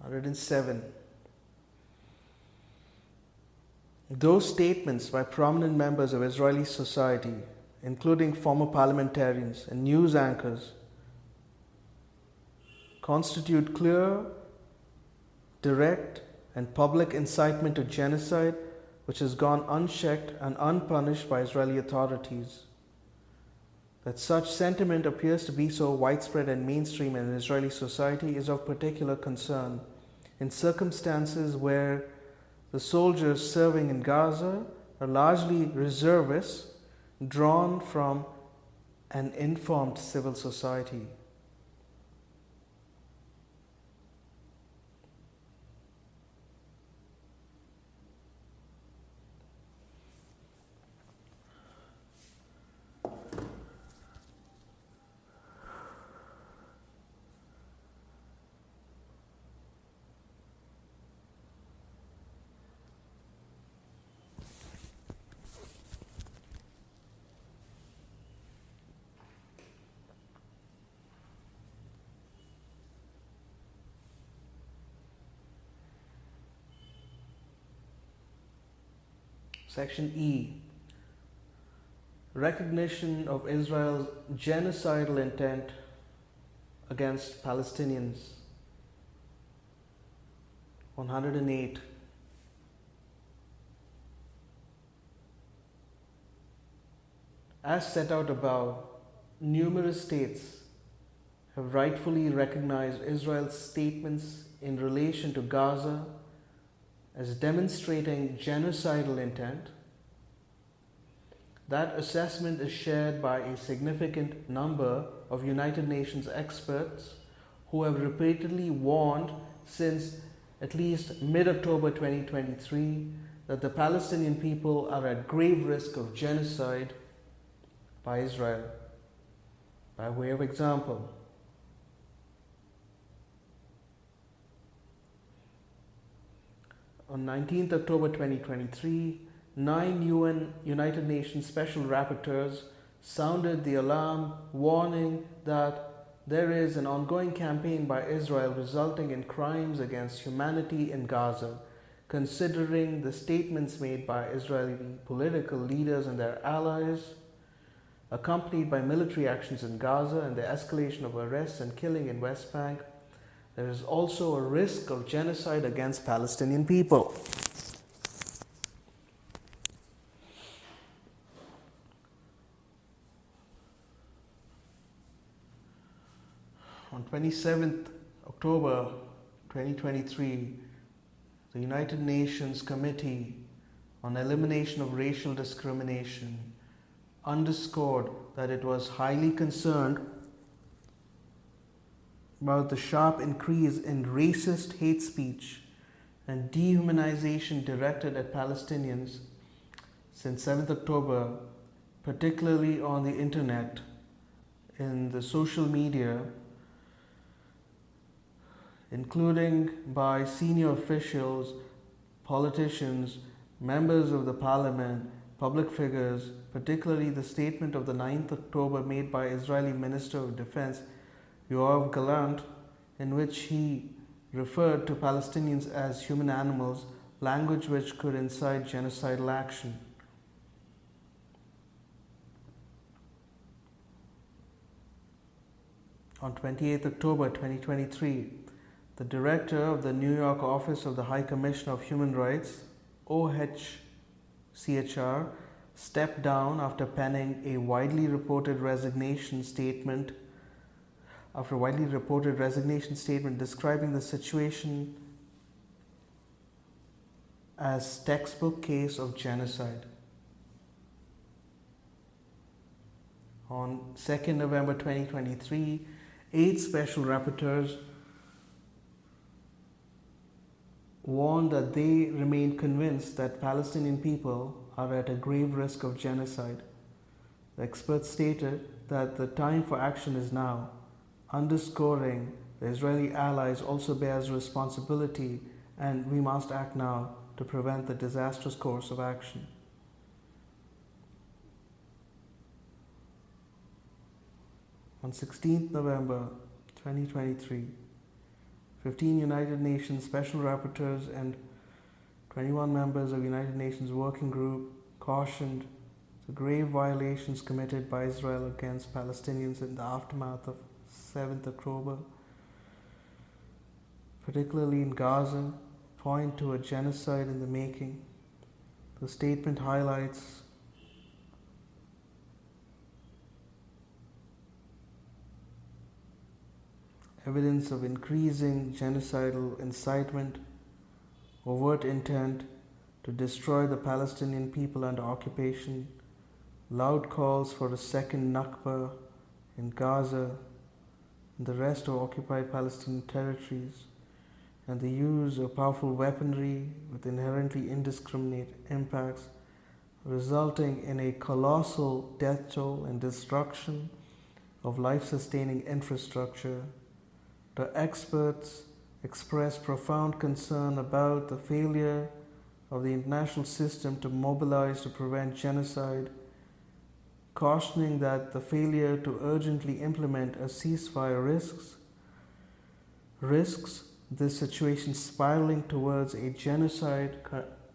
107. Those statements by prominent members of Israeli society, including former parliamentarians and news anchors, constitute clear, direct, and public incitement to genocide, which has gone unchecked and unpunished by Israeli authorities. That such sentiment appears to be so widespread and mainstream in Israeli society is of particular concern in circumstances where the soldiers serving in Gaza are largely reservists drawn from an informed civil society. Section E. Recognition of Israel's genocidal intent against Palestinians. 108. As set out above, numerous states have rightfully recognized Israel's statements in relation to Gaza as demonstrating genocidal intent. That assessment is shared by a significant number of United Nations experts who have repeatedly warned since at least mid-October 2023 that the Palestinian people are at grave risk of genocide by Israel. By way of example, on 19th October 2023, 9 United Nations Special Rapporteurs sounded the alarm, warning that there is an ongoing campaign by Israel resulting in crimes against humanity in Gaza, considering the statements made by Israeli political leaders and their allies, accompanied by military actions in Gaza and the escalation of arrests and killing in West Bank. There is also a risk of genocide against Palestinian people. On 27th October 2023, the United Nations Committee on Elimination of Racial Discrimination underscored that it was highly concerned about the sharp increase in racist hate speech and dehumanization directed at Palestinians since 7th October, particularly on the internet, in the social media, including by senior officials, politicians, members of the parliament, public figures, particularly the statement of the 9th October made by Israeli Minister of Defense Yoav Gallant, in which he referred to Palestinians as human animals, language which could incite genocidal action. On 28th October 2023, the director of the New York office of the High Commissioner of Human Rights, OHCHR, stepped down after penning a widely reported resignation statement describing the situation as textbook case of genocide. On 2nd November 2023, 8 special rapporteurs warned that they remain convinced that Palestinian people are at a grave risk of genocide. The experts stated that the time for action is now, underscoring the Israeli allies also bears responsibility and we must act now to prevent the disastrous course of action. On 16th November 2023, 15 United Nations Special Rapporteurs and 21 members of United Nations Working Group cautioned the grave violations committed by Israel against Palestinians in the aftermath of 7th October, particularly in Gaza, point to a genocide in the making. The statement highlights evidence of increasing genocidal incitement, overt intent to destroy the Palestinian people under occupation, loud calls for a second Nakba in Gaza and the rest of occupied Palestinian territories, and the use of powerful weaponry with inherently indiscriminate impacts, resulting in a colossal death toll and destruction of life-sustaining infrastructure. The experts expressed profound concern about the failure of the international system to mobilize to prevent genocide, cautioning that the failure to urgently implement a ceasefire risks this situation spiraling towards a genocide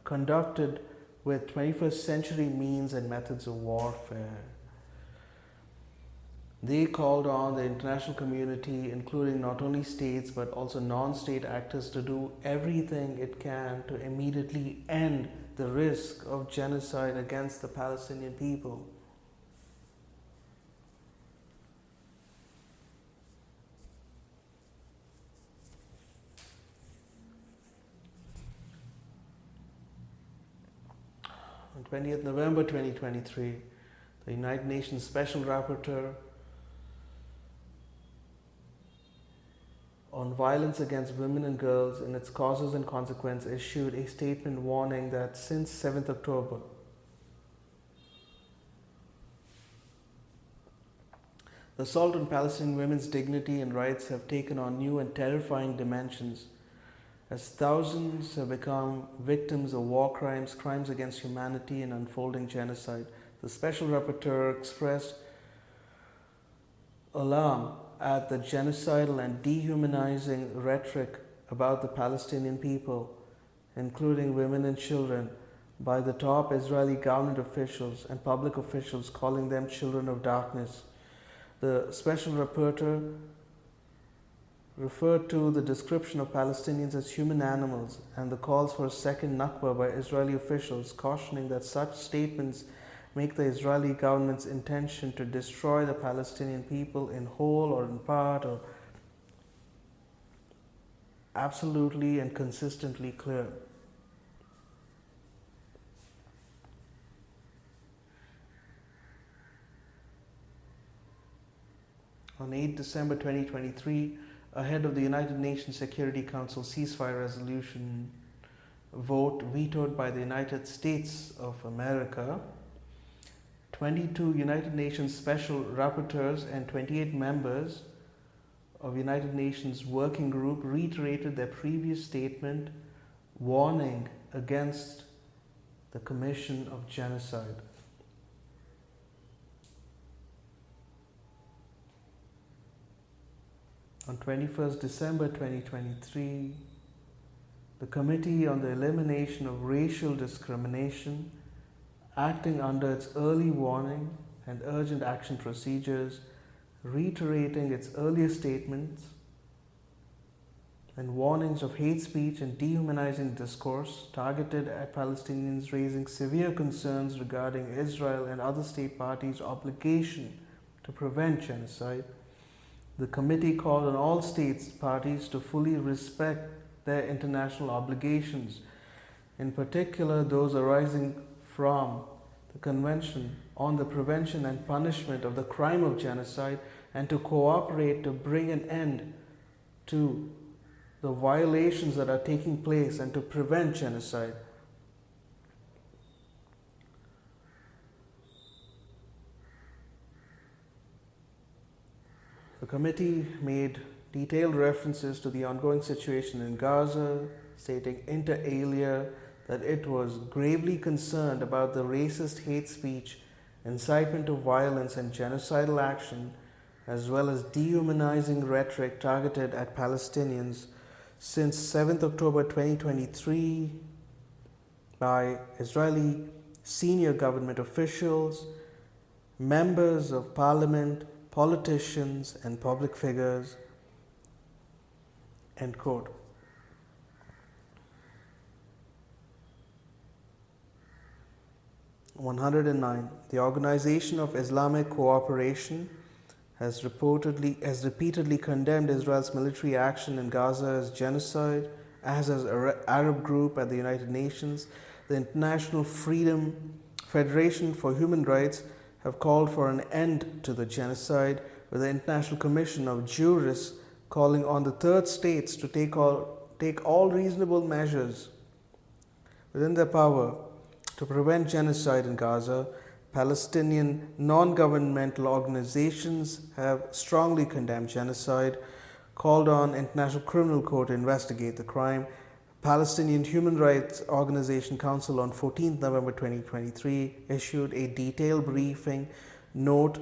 conducted with 21st century means and methods of warfare. They called on the international community, including not only states but also non-state actors, to do everything it can to immediately end the risk of genocide against the Palestinian people. On 20th November 2023, the United Nations Special Rapporteur on violence against women and girls and its causes and consequences issued a statement warning that since 7th October, the assault on Palestinian women's dignity and rights have taken on new and terrifying dimensions as thousands have become victims of war crimes, crimes against humanity, and unfolding genocide. The Special Rapporteur expressed alarm at the genocidal and dehumanizing rhetoric about the Palestinian people, including women and children, by the top Israeli government officials and public officials, calling them children of darkness. The Special Rapporteur referred to the description of Palestinians as human animals and the calls for a second Nakba by Israeli officials, cautioning that such statements make the Israeli government's intention to destroy the Palestinian people in whole or in part or absolutely and consistently clear. On 8 December 2023, ahead of the United Nations Security Council ceasefire resolution vote vetoed by the United States of America, 22 United Nations Special Rapporteurs and 28 members of United Nations Working Group reiterated their previous statement warning against the commission of genocide. On 21st December 2023, the Committee on the Elimination of Racial Discrimination, acting under its early warning and urgent action procedures, reiterating its earlier statements and warnings of hate speech and dehumanizing discourse targeted at Palestinians, raising severe concerns regarding Israel and other state parties' obligation to prevent genocide. The committee called on all states parties to fully respect their international obligations, in particular those arising from the Convention on the Prevention and Punishment of the Crime of Genocide, and to cooperate to bring an end to the violations that are taking place and to prevent genocide. The committee made detailed references to the ongoing situation in Gaza, stating inter alia that it was gravely concerned about the racist hate speech, incitement to violence and genocidal action, as well as dehumanizing rhetoric targeted at Palestinians since 7th October 2023 by Israeli senior government officials, members of parliament, politicians and public figures, end quote. (109) The Organization of Islamic Cooperation has repeatedly condemned Israel's military action in Gaza as genocide, as has an Arab group at the United Nations. The International Federation for Human Rights have called for an end to the genocide, with the International Commission of Jurists calling on the third states to take all reasonable measures within their power to prevent genocide in Gaza. Palestinian non-governmental organizations have strongly condemned genocide, called on International Criminal Court to investigate the crime. Palestinian Human Rights Organization Council on 14th November 2023 issued a detailed briefing note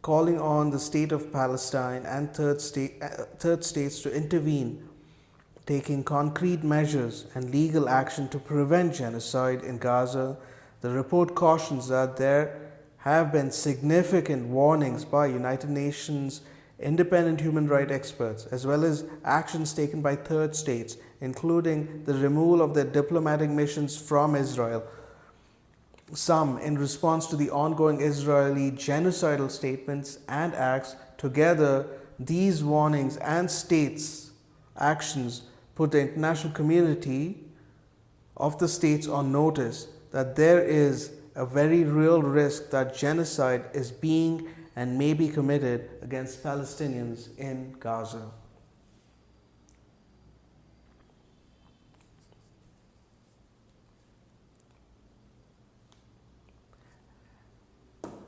calling on the state of Palestine and third states to intervene, taking concrete measures and legal action to prevent genocide in Gaza. The report cautions that there have been significant warnings by United Nations independent human rights experts, as well as actions taken by third states, including the removal of their diplomatic missions from Israel, some in response to the ongoing Israeli genocidal statements and acts. Together, these warnings and states' actions put the international community of the states on notice that there is a very real risk that genocide is being and may be committed against Palestinians in Gaza.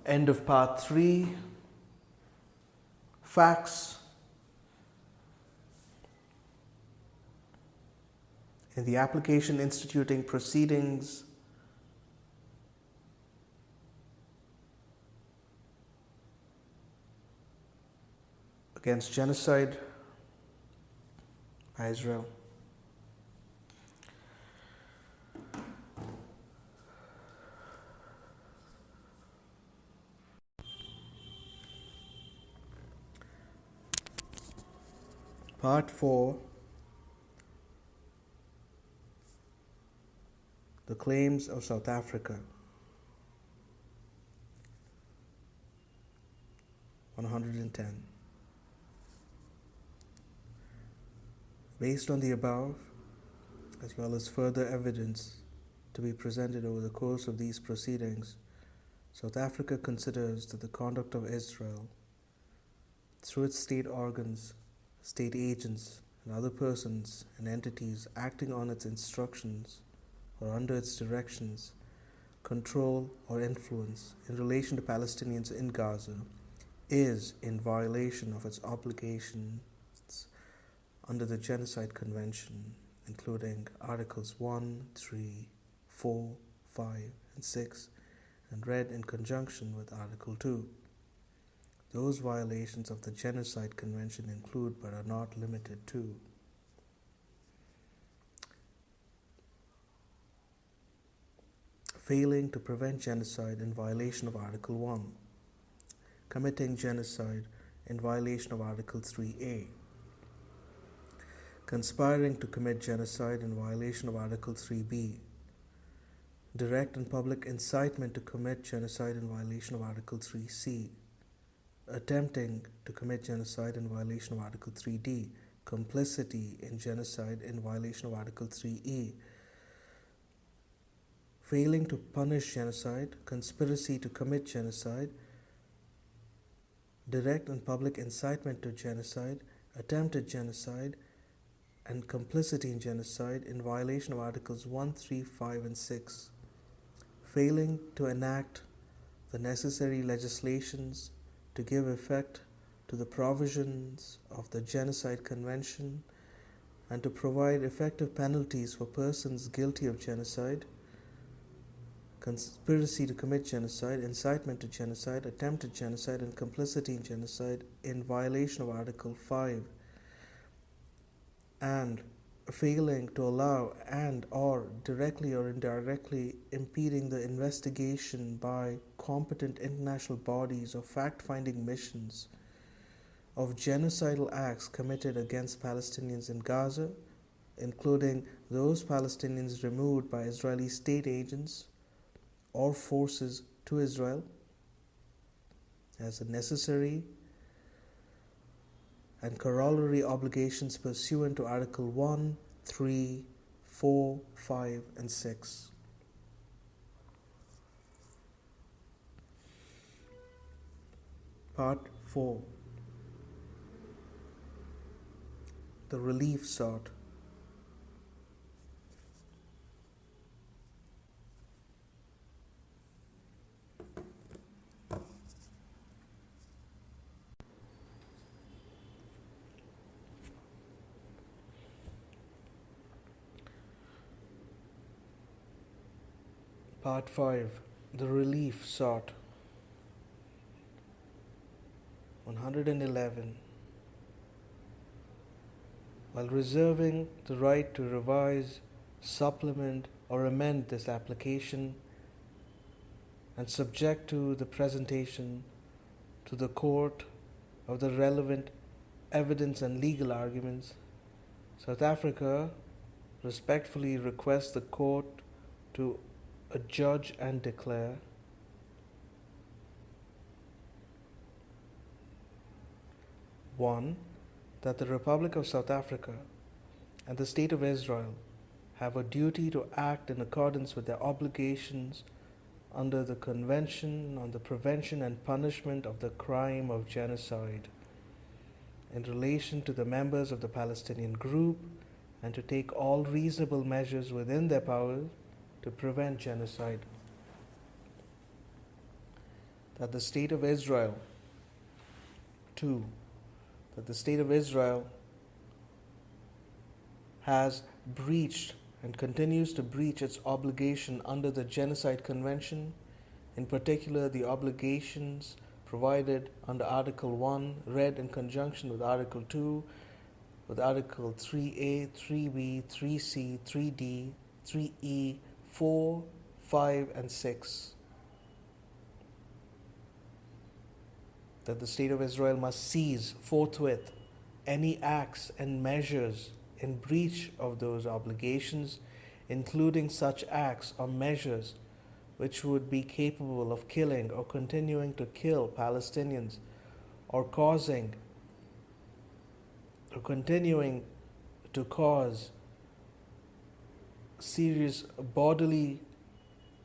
End of part 3. Facts. In the application instituting proceedings against genocide by Israel. Part 4. The claims of South Africa. 110. Based on the above, as well as further evidence to be presented over the course of these proceedings, South Africa considers that the conduct of Israel, through its state organs, state agents, and other persons and entities acting on its instructions or under its directions, control, or influence in relation to Palestinians in Gaza, is in violation of its obligations under the Genocide Convention, including Articles 1, 3, 4, 5, and 6, and read in conjunction with Article 2. Those violations of the Genocide Convention include, but are not limited to: failing to prevent genocide in violation of Article 1, committing genocide in violation of Article 3A, conspiring to commit genocide in violation of Article 3B, direct and public incitement to commit genocide in violation of Article 3C, attempting to commit genocide in violation of Article 3D, complicity in genocide in violation of Article 3E, failing to punish genocide, conspiracy to commit genocide, direct and public incitement to genocide, attempted genocide, and complicity in genocide in violation of Articles 1, 3, 5, and 6, failing to enact the necessary legislations to give effect to the provisions of the Genocide Convention and to provide effective penalties for persons guilty of genocide, conspiracy to commit genocide, incitement to genocide, attempted genocide, and complicity in genocide in violation of Article 5, and failing to allow and or directly or indirectly impeding the investigation by competent international bodies or fact-finding missions of genocidal acts committed against Palestinians in Gaza, including those Palestinians removed by Israeli state agents or forces to Israel as a necessary and corollary obligations pursuant to Article 1, 3, 4, 5, and 6. Part 4. The relief sought. Part 5. The relief sought. 111. While reserving the right to revise, supplement, or amend this application, and subject to the presentation to the court of the relevant evidence and legal arguments, South Africa respectfully requests the court to adjudge and declare one, that the Republic of South Africa and the State of Israel have a duty to act in accordance with their obligations under the Convention on the Prevention and Punishment of the Crime of Genocide in relation to the members of the Palestinian group, and to take all reasonable measures within their power to prevent genocide. That the State of Israel, 2, that the State of Israel has breached and continues to breach its obligation under the Genocide Convention, in particular the obligations provided under Article 1, read in conjunction with Article 2, with Article 3A, 3B, 3C, 3D, 3E, 4, 5, and 6. That the State of Israel must seize forthwith any acts and measures in breach of those obligations, including such acts or measures which would be capable of killing or continuing to kill Palestinians, or continuing to cause serious bodily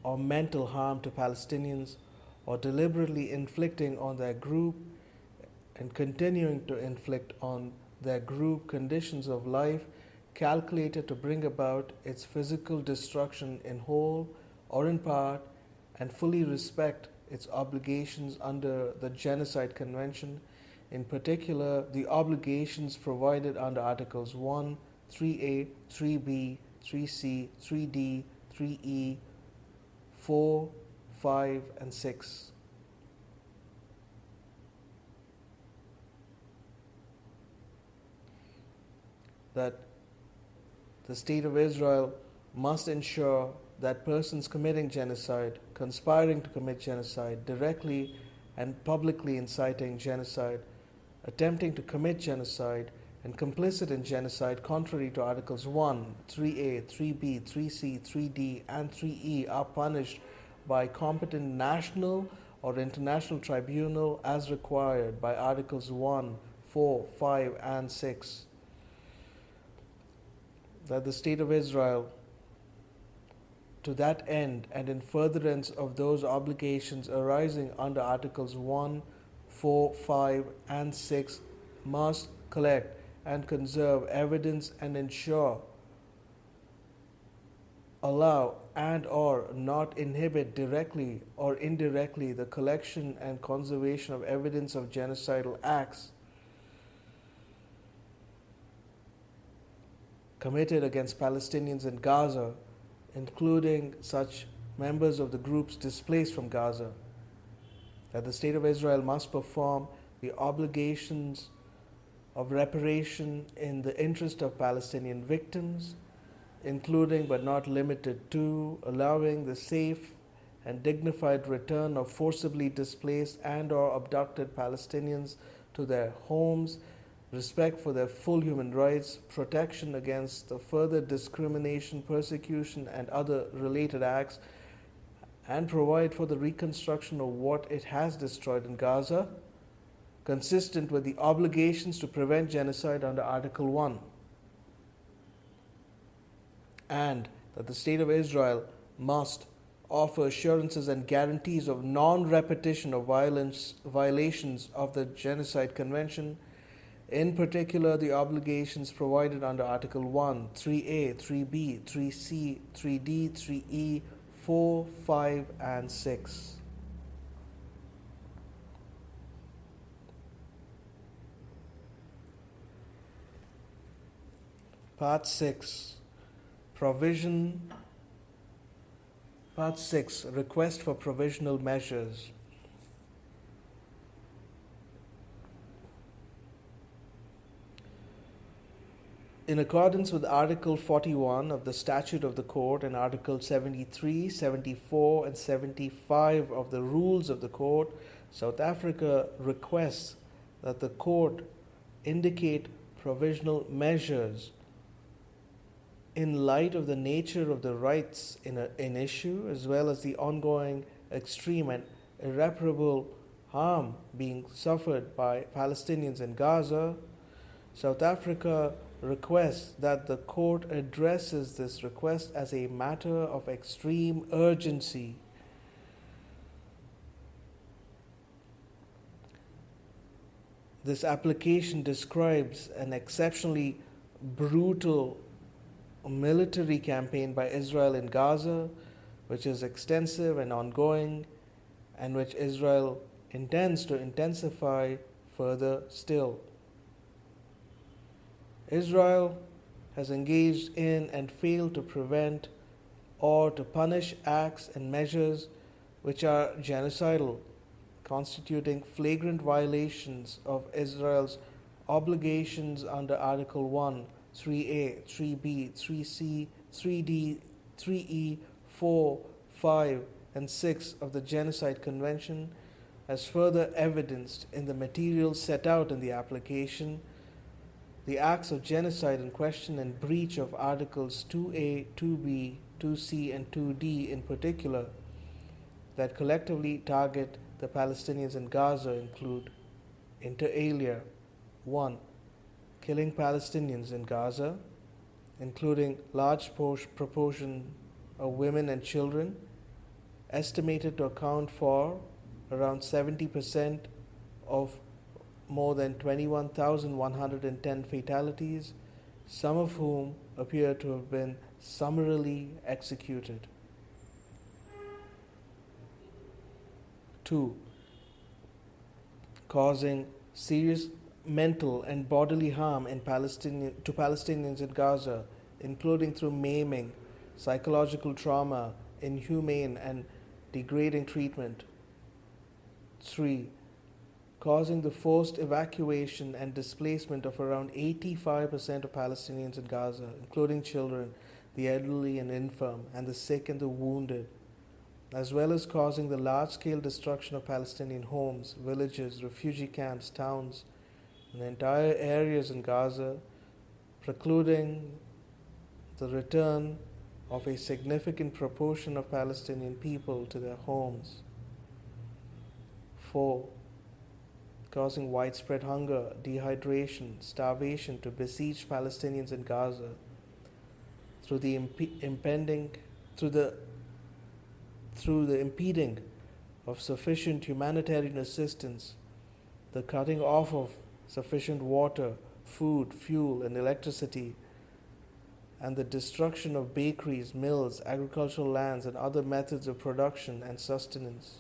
or mental harm to Palestinians, or deliberately inflicting on their group and continuing to inflict on their group conditions of life calculated to bring about its physical destruction in whole or in part, and fully respect its obligations under the Genocide Convention, in particular the obligations provided under Articles 1, 3A, 3B, 3C, 3D, 3E, 4, 5, and 6. That the State of Israel must ensure that persons committing genocide, conspiring to commit genocide, directly and publicly inciting genocide, attempting to commit genocide, and complicit in genocide contrary to Articles 1, 3A, 3B, 3C, 3D, and 3E are punished by competent national or international tribunal as required by Articles 1, 4, 5, and 6. That the State of Israel, to that end and in furtherance of those obligations arising under Articles 1, 4, 5, and 6, must collect and conserve evidence and ensure, allow, and or not inhibit directly or indirectly the collection and conservation of evidence of genocidal acts committed against Palestinians in Gaza, including such members of the groups displaced from Gaza. That the State of Israel must perform the obligations of reparation in the interest of Palestinian victims, including but not limited to allowing the safe and dignified return of forcibly displaced and or abducted Palestinians to their homes, respect for their full human rights, protection against the further discrimination, persecution, and other related acts, and provide for the reconstruction of what it has destroyed in Gaza, consistent with the obligations to prevent genocide under Article 1. And that the State of Israel must offer assurances and guarantees of non-repetition of violations of the Genocide Convention, in particular the obligations provided under Article 1, 3A, 3B, 3C, 3D, 3E, 4, 5, and 6. Part 6. Part 6. Request for provisional measures. In accordance with Article 41 of the Statute of the Court and Article 73, 74, and 75 of the Rules of the Court, South Africa requests that the Court indicate provisional measures in light of the nature of the rights in issue, as well as the ongoing extreme and irreparable harm being suffered by Palestinians in Gaza. South Africa requests that the court addresses this request as a matter of extreme urgency. This application describes an exceptionally brutal military campaign by Israel in Gaza, which is extensive and ongoing, and which Israel intends to intensify further still. Israel has engaged in and failed to prevent or to punish acts and measures which are genocidal, constituting flagrant violations of Israel's obligations under Article 1, 3A, 3B, 3C, 3D, 3E, 4, 5, and 6 of the Genocide Convention, as further evidenced in the materials set out in the application. The acts of genocide in question and breach of Articles 2A, 2B, 2C, and 2D in particular, that collectively target the Palestinians in Gaza include, inter alia, 1. Killing Palestinians in Gaza, including large proportion of women and children, estimated to account for around 70% of more than 21,110 fatalities, some of whom appear to have been summarily executed. 2. Causing serious mental and bodily harm to Palestinians in Gaza, including through maiming, psychological trauma, inhumane and degrading treatment. 3. Causing the forced evacuation and displacement of around 85% of Palestinians in Gaza, including children, the elderly and infirm, and the sick and the wounded, as well as causing the large-scale destruction of Palestinian homes, villages, refugee camps, towns, and entire areas in Gaza, precluding the return of a significant proportion of Palestinian people to their homes. 4. Causing widespread hunger, dehydration, starvation to besieged Palestinians in Gaza through the impeding of sufficient humanitarian assistance, the cutting off of sufficient water, food, fuel, and electricity, and the destruction of bakeries, mills, agricultural lands, and other methods of production and sustenance.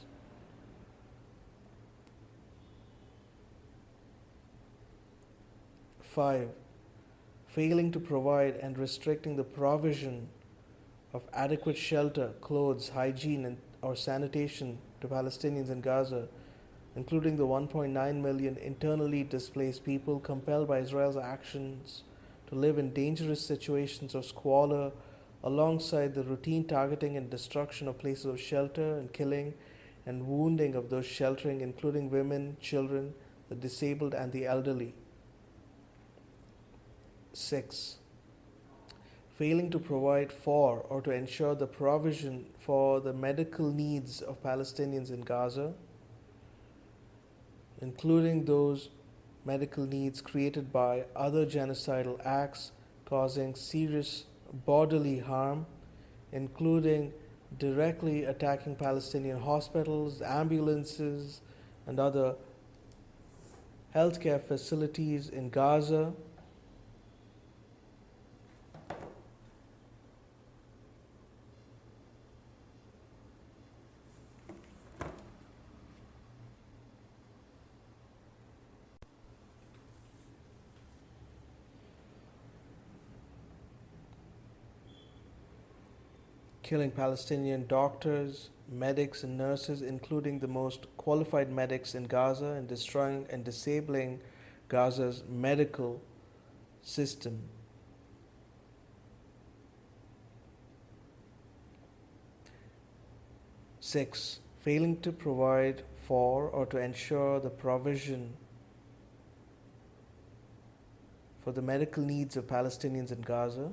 5. Failing to provide and restricting the provision of adequate shelter, clothes, hygiene, or sanitation to Palestinians in Gaza, including the 1.9 million internally displaced people compelled by Israel's actions to live in dangerous situations of squalor, alongside the routine targeting and destruction of places of shelter and killing and wounding of those sheltering, including women, children, the disabled, and the elderly. 6. Failing to provide for or to ensure the provision for the medical needs of Palestinians in Gaza, including those medical needs created by other genocidal acts causing serious bodily harm, including directly attacking Palestinian hospitals, ambulances, and other healthcare facilities in Gaza. Killing Palestinian doctors, medics, and nurses, including the most qualified medics in Gaza, and destroying and disabling Gaza's medical system. 6. Failing to provide for or to ensure the provision for the medical needs of Palestinians in Gaza,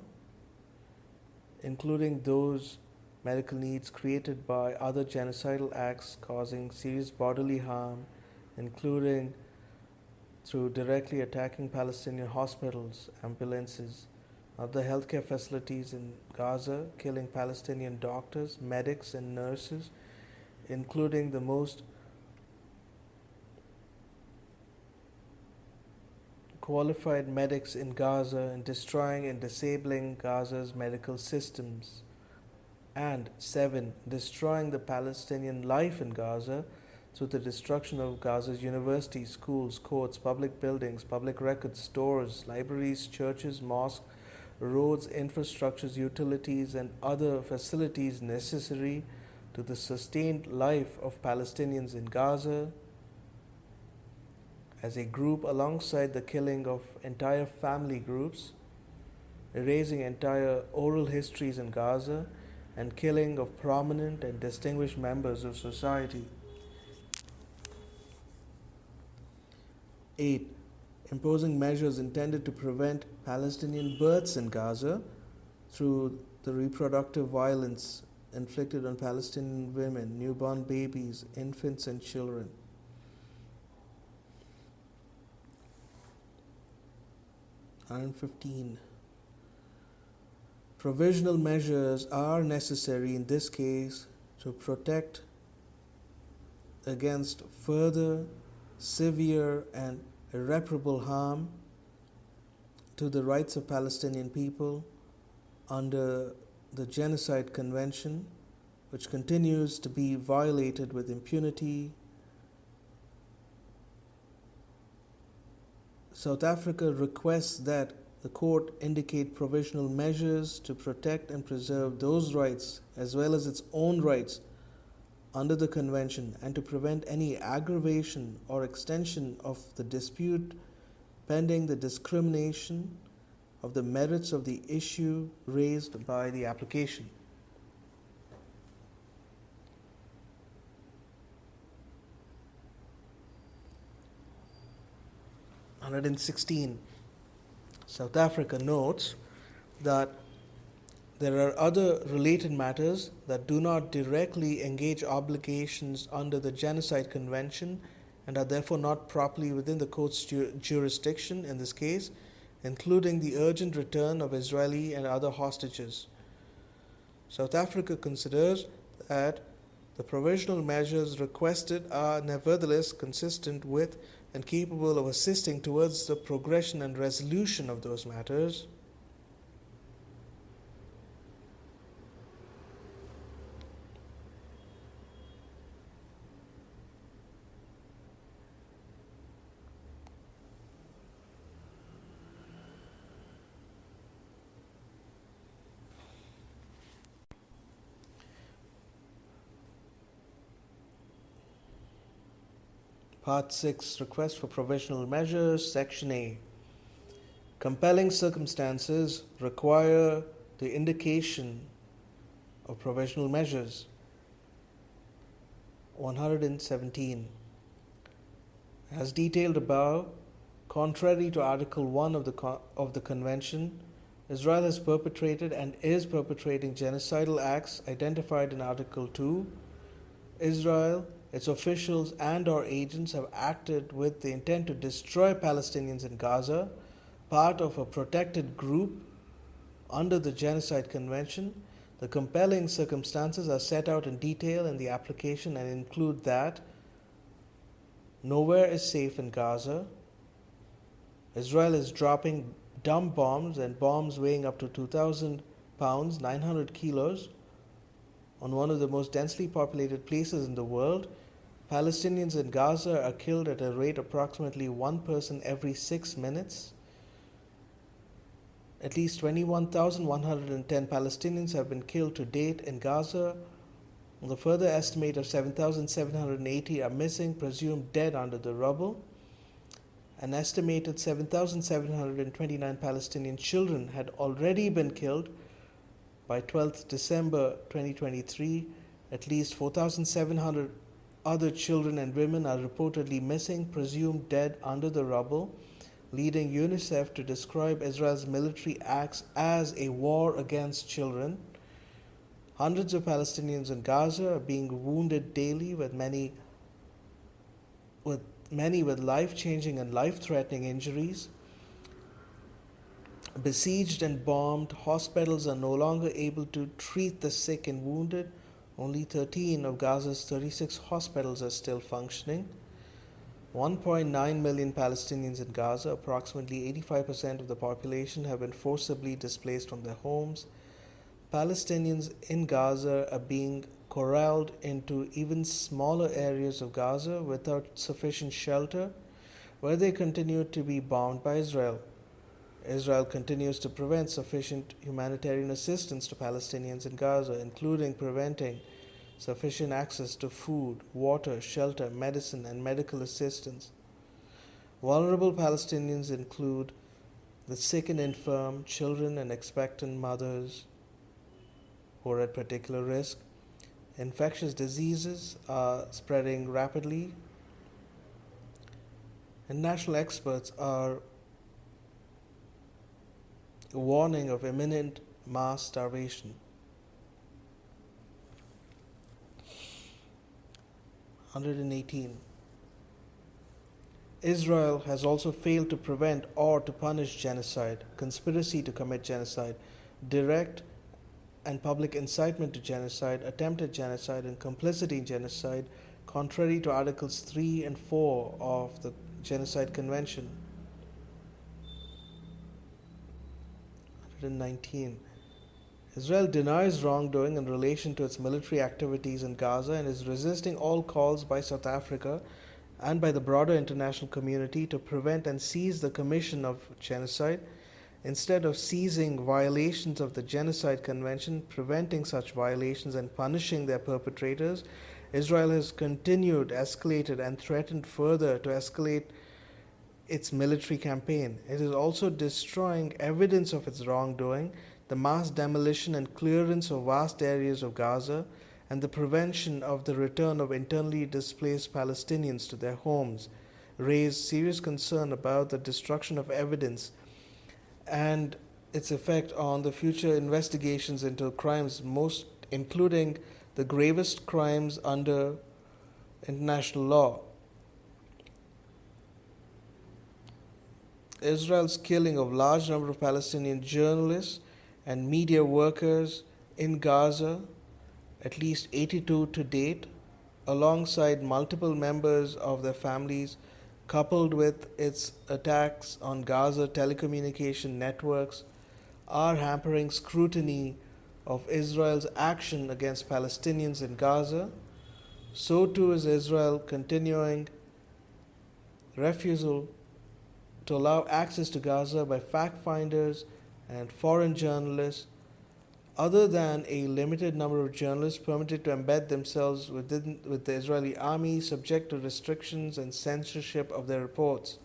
including those medical needs created by other genocidal acts causing serious bodily harm, including through directly attacking Palestinian hospitals, ambulances, other healthcare facilities in Gaza, killing Palestinian doctors, medics, and nurses, including the most qualified medics in Gaza, and destroying and disabling Gaza's medical systems. And 7. Destroying the Palestinian life in Gaza through the destruction of Gaza's universities, schools, courts, public buildings, public records, stores, libraries, churches, mosques, roads, infrastructures, utilities, and other facilities necessary to the sustained life of Palestinians in Gaza as a group, alongside the killing of entire family groups, erasing entire oral histories in Gaza, and killing of prominent and distinguished members of society. 8. Imposing measures intended to prevent Palestinian births in Gaza through the reproductive violence inflicted on Palestinian women, newborn babies, infants, and children. 115. Provisional measures are necessary in this case to protect against further severe and irreparable harm to the rights of Palestinian people under the Genocide Convention, which continues to be violated with impunity. South Africa requests that the court indicate provisional measures to protect and preserve those rights as well as its own rights under the convention, and to prevent any aggravation or extension of the dispute pending the discrimination of the merits of the issue raised by the application. (116) South Africa notes that there are other related matters that do not directly engage obligations under the Genocide Convention and are therefore not properly within the court's jurisdiction in this case, including the urgent return of Israeli and other hostages. South Africa considers that the provisional measures requested are nevertheless consistent with and capable of assisting towards the progression and resolution of those matters. Part 6, Request for Provisional Measures, Section A. Compelling circumstances require the indication of provisional measures. 117. As detailed above, contrary to Article 1 of the Convention, Israel has perpetrated and is perpetrating genocidal acts identified in Article 2. Israel, its officials and/or agents have acted with the intent to destroy Palestinians in Gaza, part of a protected group under the Genocide Convention. The compelling circumstances are set out in detail in the application and include that nowhere is safe in Gaza. Israel is dropping dumb bombs and bombs weighing up to 2,000 pounds, 900 kilos, on one of the most densely populated places in the world. Palestinians in Gaza are killed at a rate approximately one person every 6 minutes. At least 21,110 Palestinians have been killed to date in Gaza. The further estimate of 7,780 are missing, presumed dead under the rubble. An estimated 7,729 Palestinian children had already been killed by 12th December 2023, At least 4,700 other children and women are reportedly missing, presumed dead under the rubble, leading UNICEF to describe Israel's military acts as a war against children. Hundreds of Palestinians in Gaza are being wounded daily, with many with life-changing and life-threatening injuries. Besieged and bombed, hospitals are no longer able to treat the sick and wounded. Only 13 of Gaza's 36 hospitals are still functioning. 1.9 million Palestinians in Gaza, approximately 85% of the population, have been forcibly displaced from their homes. Palestinians in Gaza are being corralled into even smaller areas of Gaza without sufficient shelter, where they continue to be bombed by Israel. Israel continues to prevent sufficient humanitarian assistance to Palestinians in Gaza, including preventing sufficient access to food, water, shelter, medicine, and medical assistance. Vulnerable Palestinians include the sick and infirm, children and expectant mothers who are at particular risk. Infectious diseases are spreading rapidly, and national experts are warning of imminent mass starvation. 118. Israel has also failed to prevent or to punish genocide, conspiracy to commit genocide, direct and public incitement to genocide, attempted genocide, and complicity in genocide, contrary to Articles 3 and 4 of the Genocide Convention. 119. Israel denies wrongdoing in relation to its military activities in Gaza and is resisting all calls by South Africa and by the broader international community to prevent and seize the commission of genocide. Instead of seizing violations of the Genocide Convention, preventing such violations, and punishing their perpetrators, Israel has continued, escalated, and threatened further to escalate its military campaign. It is also destroying evidence of its wrongdoing, the mass demolition and clearance of vast areas of Gaza, and the prevention of the return of internally displaced Palestinians to their homes, raise serious concern about the destruction of evidence and its effect on the future investigations into crimes, most including the gravest crimes under international law. Israel's killing of large number of Palestinian journalists and media workers in Gaza, at least 82 to date, alongside multiple members of their families, coupled with its attacks on Gaza telecommunication networks, are hampering scrutiny of Israel's action against Palestinians in Gaza. So too is Israel continuing refusal to allow access to Gaza by fact-finders and foreign journalists, other than a limited number of journalists permitted to embed themselves with the Israeli army, subject to restrictions and censorship of their reports.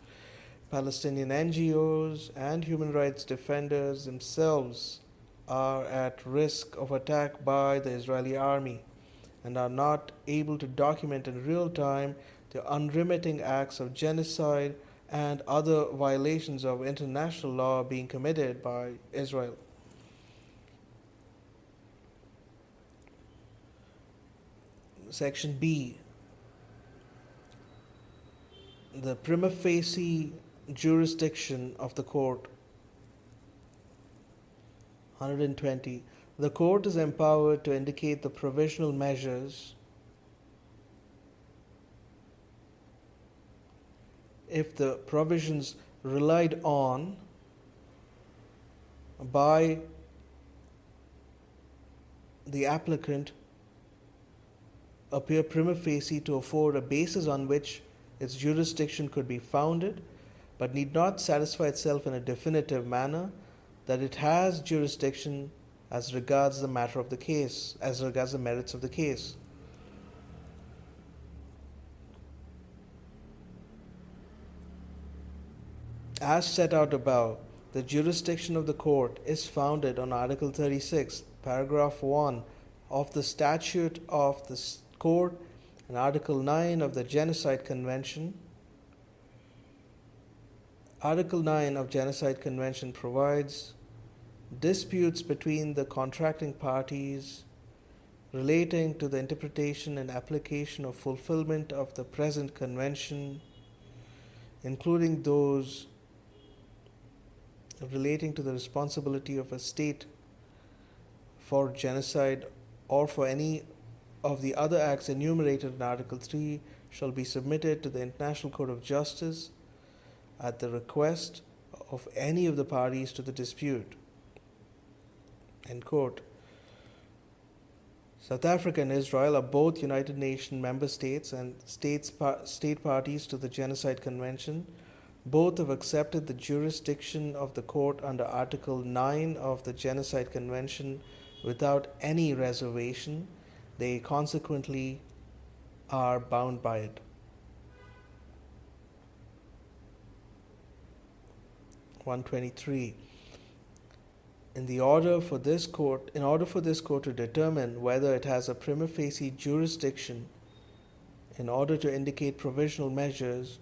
Palestinian NGOs and human rights defenders themselves are at risk of attack by the Israeli army and are not able to document in real time the unremitting acts of genocide and other violations of international law being committed by Israel. Section B. The prima facie jurisdiction of the court. 120. The court is empowered to indicate the provisional measures if the provisions relied on by the applicant appear prima facie to afford a basis on which its jurisdiction could be founded, but need not satisfy itself in a definitive manner that it has jurisdiction as regards the matter of the case, as regards the merits of the case. As set out above, the jurisdiction of the court is founded on Article 36, paragraph 1 of the Statute of the Court and Article 9 of the Genocide Convention. Article 9 of Genocide Convention provides disputes between the contracting parties relating to the interpretation and application of fulfillment of the present convention, including those relating to the responsibility of a state for genocide or for any of the other acts enumerated in Article 3, shall be submitted to the International Court of Justice at the request of any of the parties to the dispute. End quote. South Africa and Israel are both United Nations member states and state parties to the Genocide Convention. Both have accepted the jurisdiction of the court under Article 9 of the Genocide Convention without any reservation. They consequently are bound by it. 123. In order for this court to determine whether it has a prima facie jurisdiction, in order to indicate provisional measures,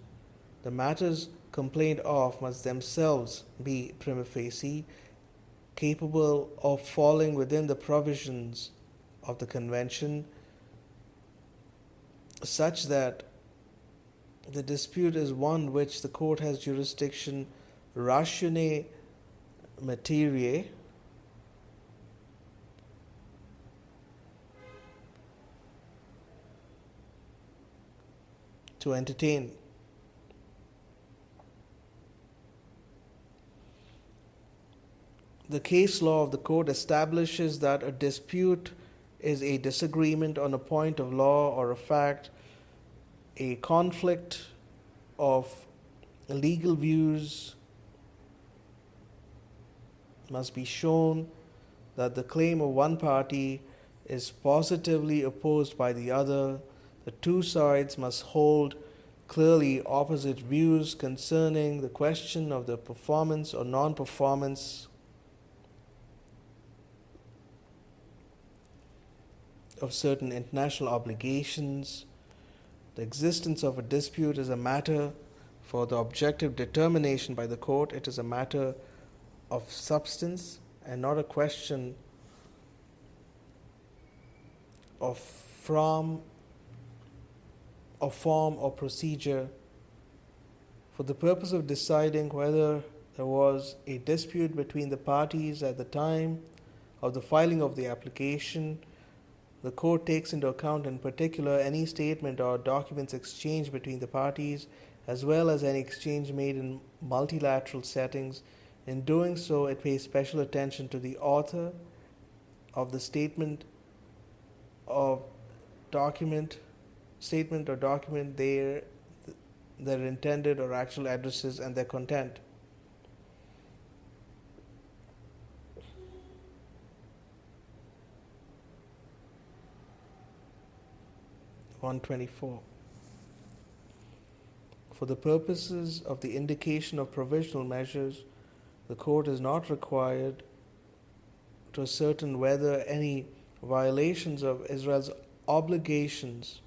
the matters complained of must themselves be prima facie capable of falling within the provisions of the convention, such that the dispute is one which the court has jurisdiction ratione materiae, to entertain. The case law of the court establishes that a dispute is a disagreement on a point of law or a fact, a conflict of legal views. Must be shown that the claim of one party is positively opposed by the other. The two sides must hold clearly opposite views concerning the question of the performance or non-performance of certain international obligations. The existence of a dispute is a matter for the objective determination by the court. It is a matter of substance and not a question of form or procedure. For the purpose of deciding whether there was a dispute between the parties at the time of the filing of the application, the court takes into account in particular any statement or documents exchanged between the parties, as well as any exchange made in multilateral settings. In doing so, it pays special attention to the author of the statement or document, their intended or actual addresses, and their content. (124) For the purposes of the indication of provisional measures, the court is not required to ascertain whether any violations of Israel's obligations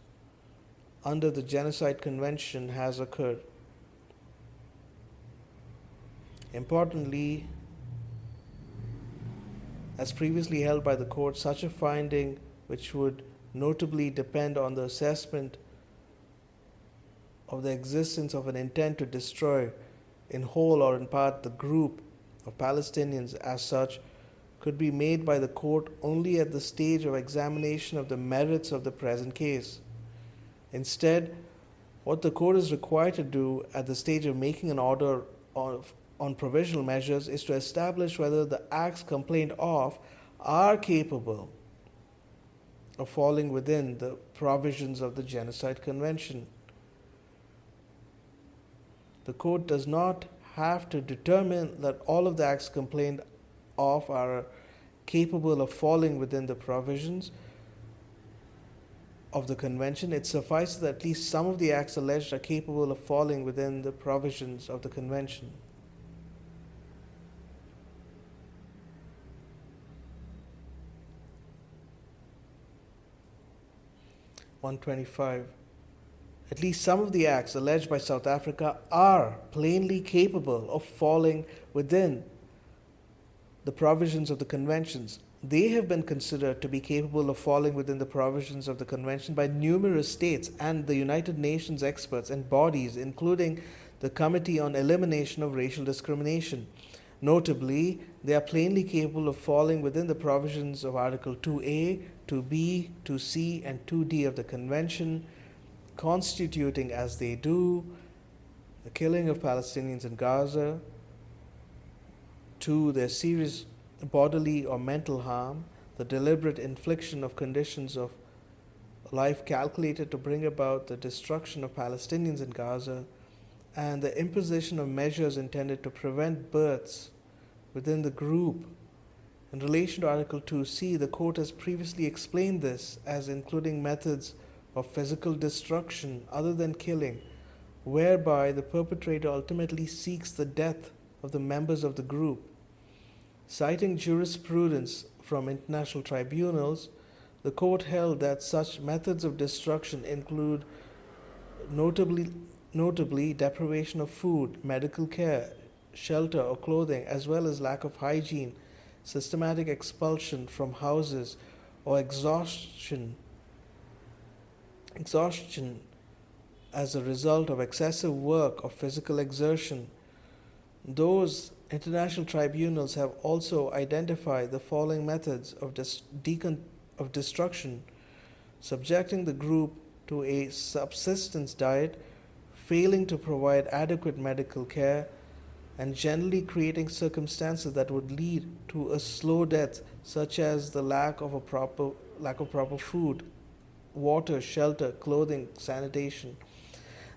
under the Genocide Convention has occurred. Importantly, as previously held by the court, such a finding, which would notably depend on the assessment of the existence of an intent to destroy in whole or in part the group of Palestinians as such, could be made by the court only at the stage of examination of the merits of the present case. Instead, what the court is required to do at the stage of making an order on provisional measures is to establish whether the acts complained of are capable of falling within the provisions of the Genocide Convention. The court does not have to determine that all of the acts complained of are capable of falling within the provisions of the Convention. It suffices that at least some of the acts alleged are capable of falling within the provisions of the Convention. 125. At least some of the acts alleged by South Africa are plainly capable of falling within the provisions of the conventions. They have been considered to be capable of falling within the provisions of the convention by numerous states and the United Nations experts and bodies, including the Committee on Elimination of Racial Discrimination. Notably, they are plainly capable of falling within the provisions of Article 2A, 2B, 2C, and 2D of the Convention, constituting as they do the killing of Palestinians in Gaza, 2. Their serious bodily or mental harm, the deliberate infliction of conditions of life calculated to bring about the destruction of Palestinians in Gaza, and the imposition of measures intended to prevent births within the group. In relation to Article 2C, the court has previously explained this as including methods of physical destruction other than killing, whereby the perpetrator ultimately seeks the death of the members of the group. Citing jurisprudence from international tribunals, the court held that such methods of destruction include notably deprivation of food, medical care, shelter or clothing, as well as lack of hygiene, systematic expulsion from houses, or exhaustion as a result of excessive work or physical exertion. Those international tribunals have also identified the following methods of destruction: subjecting the group to a subsistence diet, failing to provide adequate medical care, and generally creating circumstances that would lead to a slow death, such as the lack of proper food, water, shelter, clothing, sanitation.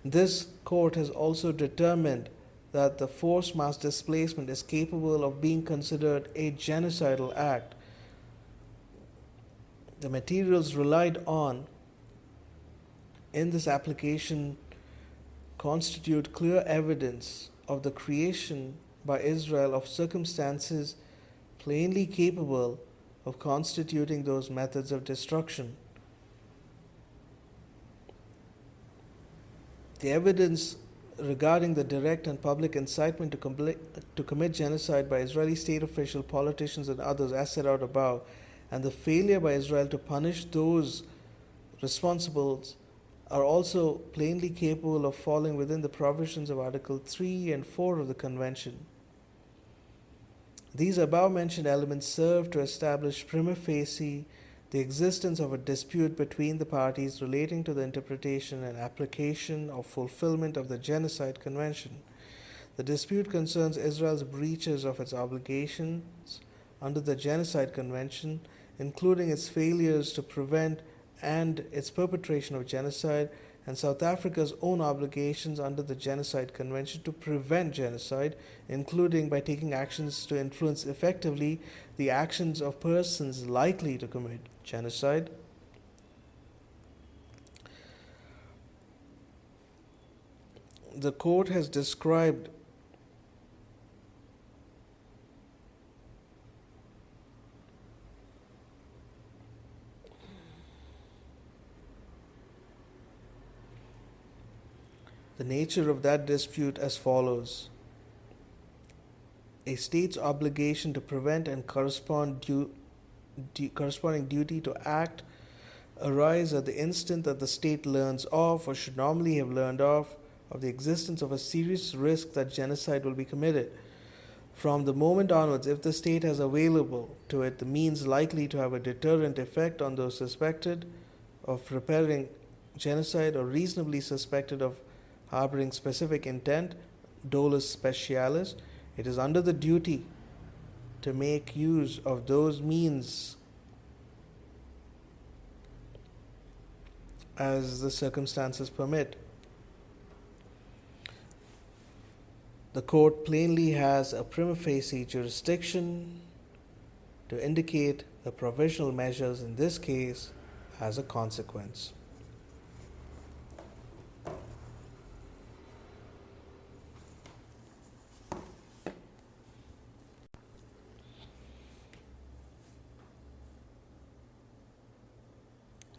This court has also determined that the forced mass displacement is capable of being considered a genocidal act. The materials relied on in this application constitute clear evidence of the creation by Israel of circumstances plainly capable of constituting those methods of destruction. The evidence regarding the direct and public incitement to commit genocide by Israeli state officials, politicians, and others, as set out above, and the failure by Israel to punish those responsible are also plainly capable of falling within the provisions of Article 3 and 4 of the Convention. These above-mentioned elements serve to establish prima facie the existence of a dispute between the parties relating to the interpretation and application or fulfillment of the Genocide Convention. The dispute concerns Israel's breaches of its obligations under the Genocide Convention, including its failures to prevent and its perpetration of genocide, and South Africa's own obligations under the Genocide Convention to prevent genocide, including by taking actions to influence effectively the actions of persons likely to commit genocide. The court has described the nature of that dispute as follows: a state's obligation to prevent and corresponding duty to act arise at the instant that the state learns of, or should normally have learned of the existence of a serious risk that genocide will be committed. From the moment onwards, if the state has available to it the means likely to have a deterrent effect on those suspected of preparing genocide or reasonably suspected of harboring specific intent, dolus specialis, it is under the duty to make use of those means as the circumstances permit. The court plainly has a prima facie jurisdiction to indicate the provisional measures in this case as a consequence.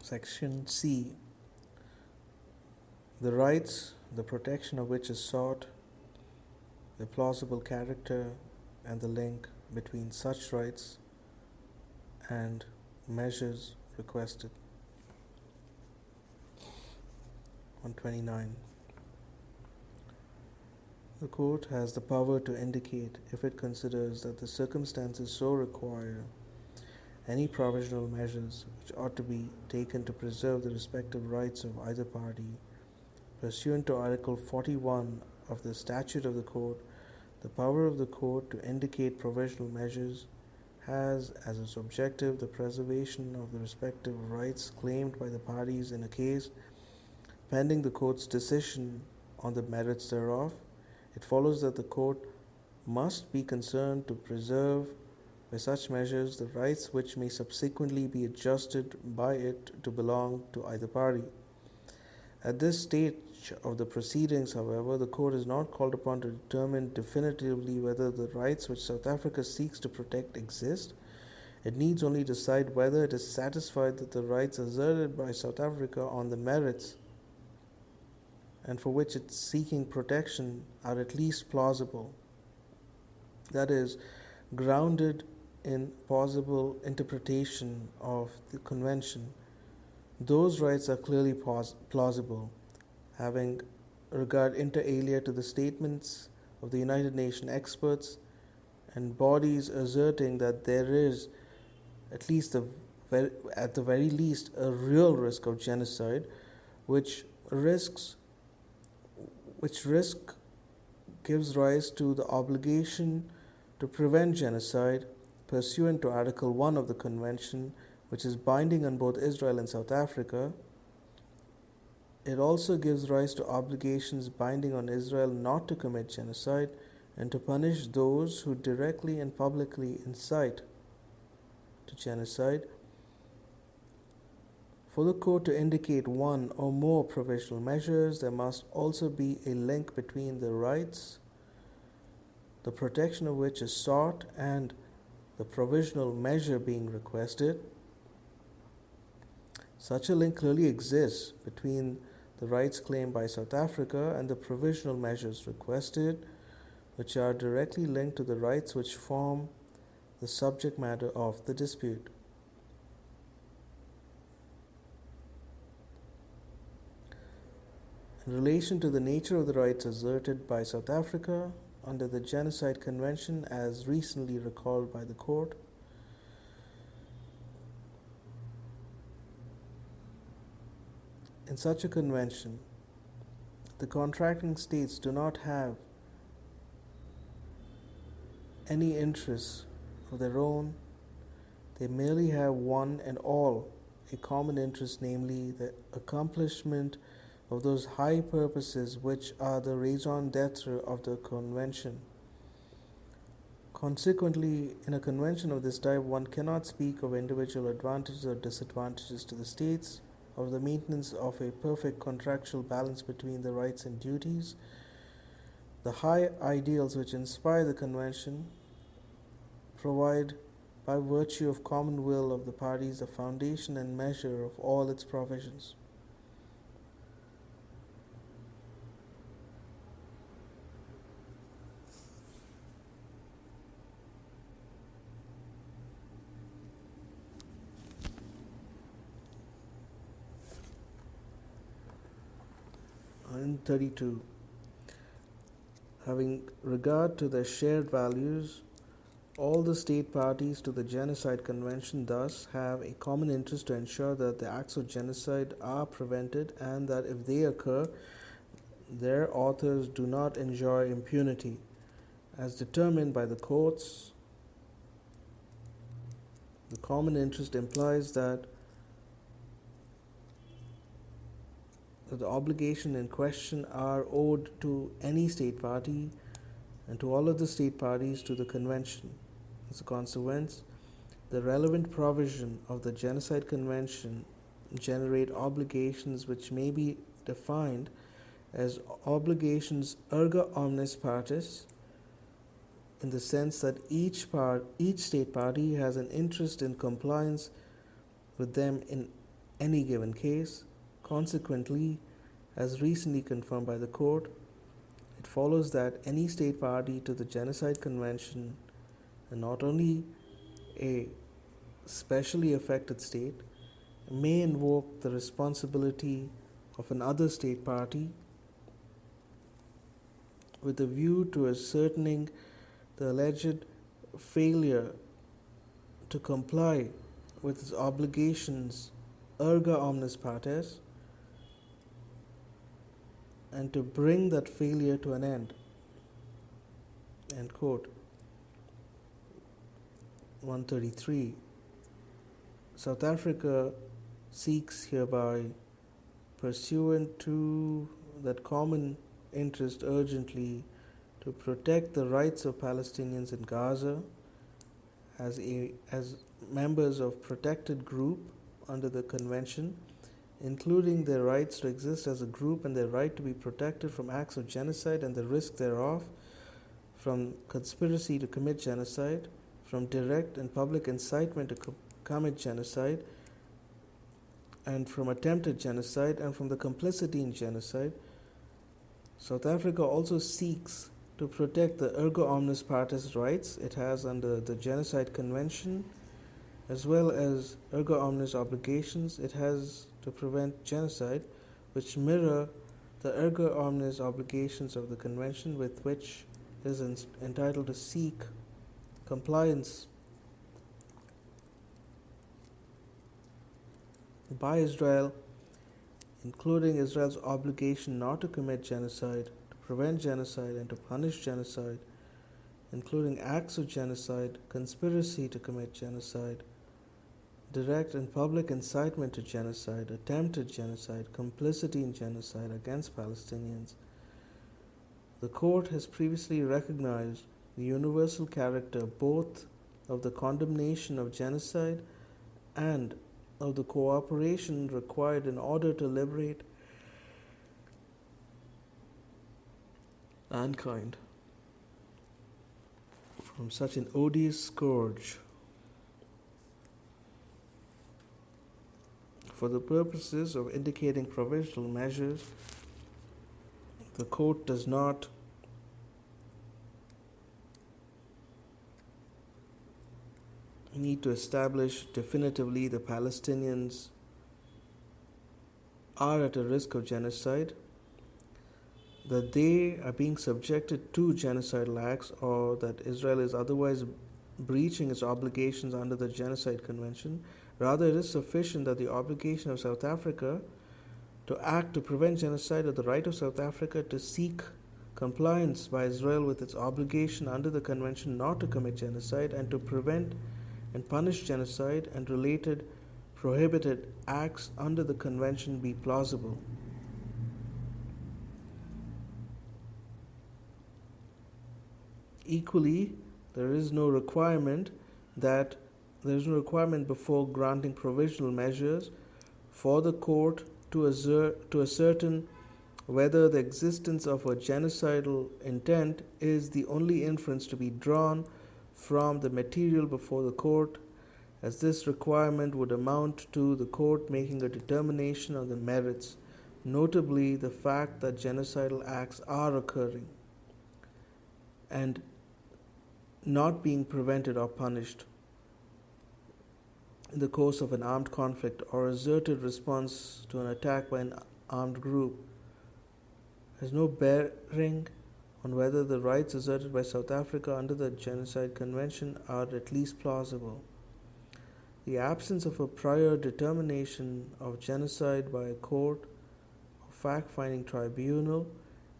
Section C. the rights, the protection of which is sought, the plausible character, and the link between such rights and measures requested. 129. The court has the power to indicate, if it considers that the circumstances so require, any provisional measures which ought to be taken to preserve the respective rights of either party. Pursuant to Article 41 of the Statute of the Court, the power of the court to indicate provisional measures has as its objective the preservation of the respective rights claimed by the parties in a case, pending the court's decision on the merits thereof. It follows that the court must be concerned to preserve by such measures the rights which may subsequently be adjusted by it to belong to either party. At this stage of the proceedings, however, the court is not called upon to determine definitively whether the rights which South Africa seeks to protect exist. It needs only decide whether it is satisfied that the rights asserted by South Africa on the merits and for which it is seeking protection are at least plausible, that is, grounded in possible interpretation of the Convention. Those rights are clearly plausible, having regard inter alia to the statements of the United Nations experts and bodies asserting that there is at the very least a real risk of genocide, which risk gives rise to the obligation to prevent genocide pursuant to Article 1 of the Convention, which is binding on both Israel and South Africa. It also gives rise to obligations binding on Israel not to commit genocide and to punish those who directly and publicly incite to genocide. For the court to indicate one or more provisional measures, there must also be a link between the rights, the protection of which is sought, and the provisional measure being requested. Such a link clearly exists between the rights claimed by South Africa and the provisional measures requested, which are directly linked to the rights which form the subject matter of the dispute. In relation to the nature of the rights asserted by South Africa under the Genocide Convention, as recently recalled by the court, in such a convention, the contracting states do not have any interests of their own. They merely have one and all a common interest, namely the accomplishment of those high purposes which are the raison d'etre of the convention. Consequently, in a convention of this type, one cannot speak of individual advantages or disadvantages to the states, or the maintenance of a perfect contractual balance between the rights and duties. The high ideals which inspire the convention provide, by virtue of common will of the parties, the foundation and measure of all its provisions. And 32. Having regard to their shared values, all the state parties to the Genocide Convention thus have a common interest to ensure that the acts of genocide are prevented and that if they occur, their authors do not enjoy impunity. As determined by the courts, the common interest implies that the obligation in question are owed to any state party and to all of the state parties to the convention. As a consequence, the relevant provision of the Genocide Convention generate obligations which may be defined as obligations erga omnes partes, in the sense that each state party has an interest in compliance with them in any given case. Consequently, as recently confirmed by the court, it follows that any state party to the Genocide Convention, and not only a specially affected state, may invoke the responsibility of another state party with a view to ascertaining the alleged failure to comply with its obligations erga omnes partes, and to bring that failure to an end. End quote. 133. South Africa seeks hereby, pursuant to that common interest urgently, to protect the rights of Palestinians in Gaza as members of protected group under the convention, including their rights to exist as a group and their right to be protected from acts of genocide and the risk thereof, from conspiracy to commit genocide, from direct and public incitement to commit genocide, and from attempted genocide, and from the complicity in genocide. South Africa also seeks to protect the erga omnes partes rights it has under the Genocide Convention, as well as erga omnes obligations it has to prevent genocide, which mirror the erga omnes obligations of the Convention, with which it is entitled to seek compliance by Israel, including Israel's obligation not to commit genocide, to prevent genocide, and to punish genocide, including acts of genocide, conspiracy to commit genocide, direct and public incitement to genocide, attempted genocide, complicity in genocide against Palestinians. The court has previously recognized the universal character both of the condemnation of genocide and of the cooperation required in order to liberate mankind from such an odious scourge. For the purposes of indicating provisional measures, the court does not need to establish definitively the Palestinians are at a risk of genocide, that they are being subjected to genocidal acts, or that Israel is otherwise breaching its obligations under the Genocide Convention. Rather, it is sufficient that the obligation of South Africa to act to prevent genocide, or the right of South Africa to seek compliance by Israel with its obligation under the Convention not to commit genocide and to prevent and punish genocide and related prohibited acts under the Convention be plausible. Equally, there is no requirement before granting provisional measures for the court to ascertain whether the existence of a genocidal intent is the only inference to be drawn from the material before the court, as this requirement would amount to the court making a determination on the merits, notably the fact that genocidal acts are occurring and not being prevented or punished in the course of an armed conflict or asserted response to an attack by an armed group, has no bearing on whether the rights asserted by South Africa under the Genocide Convention are at least plausible. The absence of a prior determination of genocide by a court or fact-finding tribunal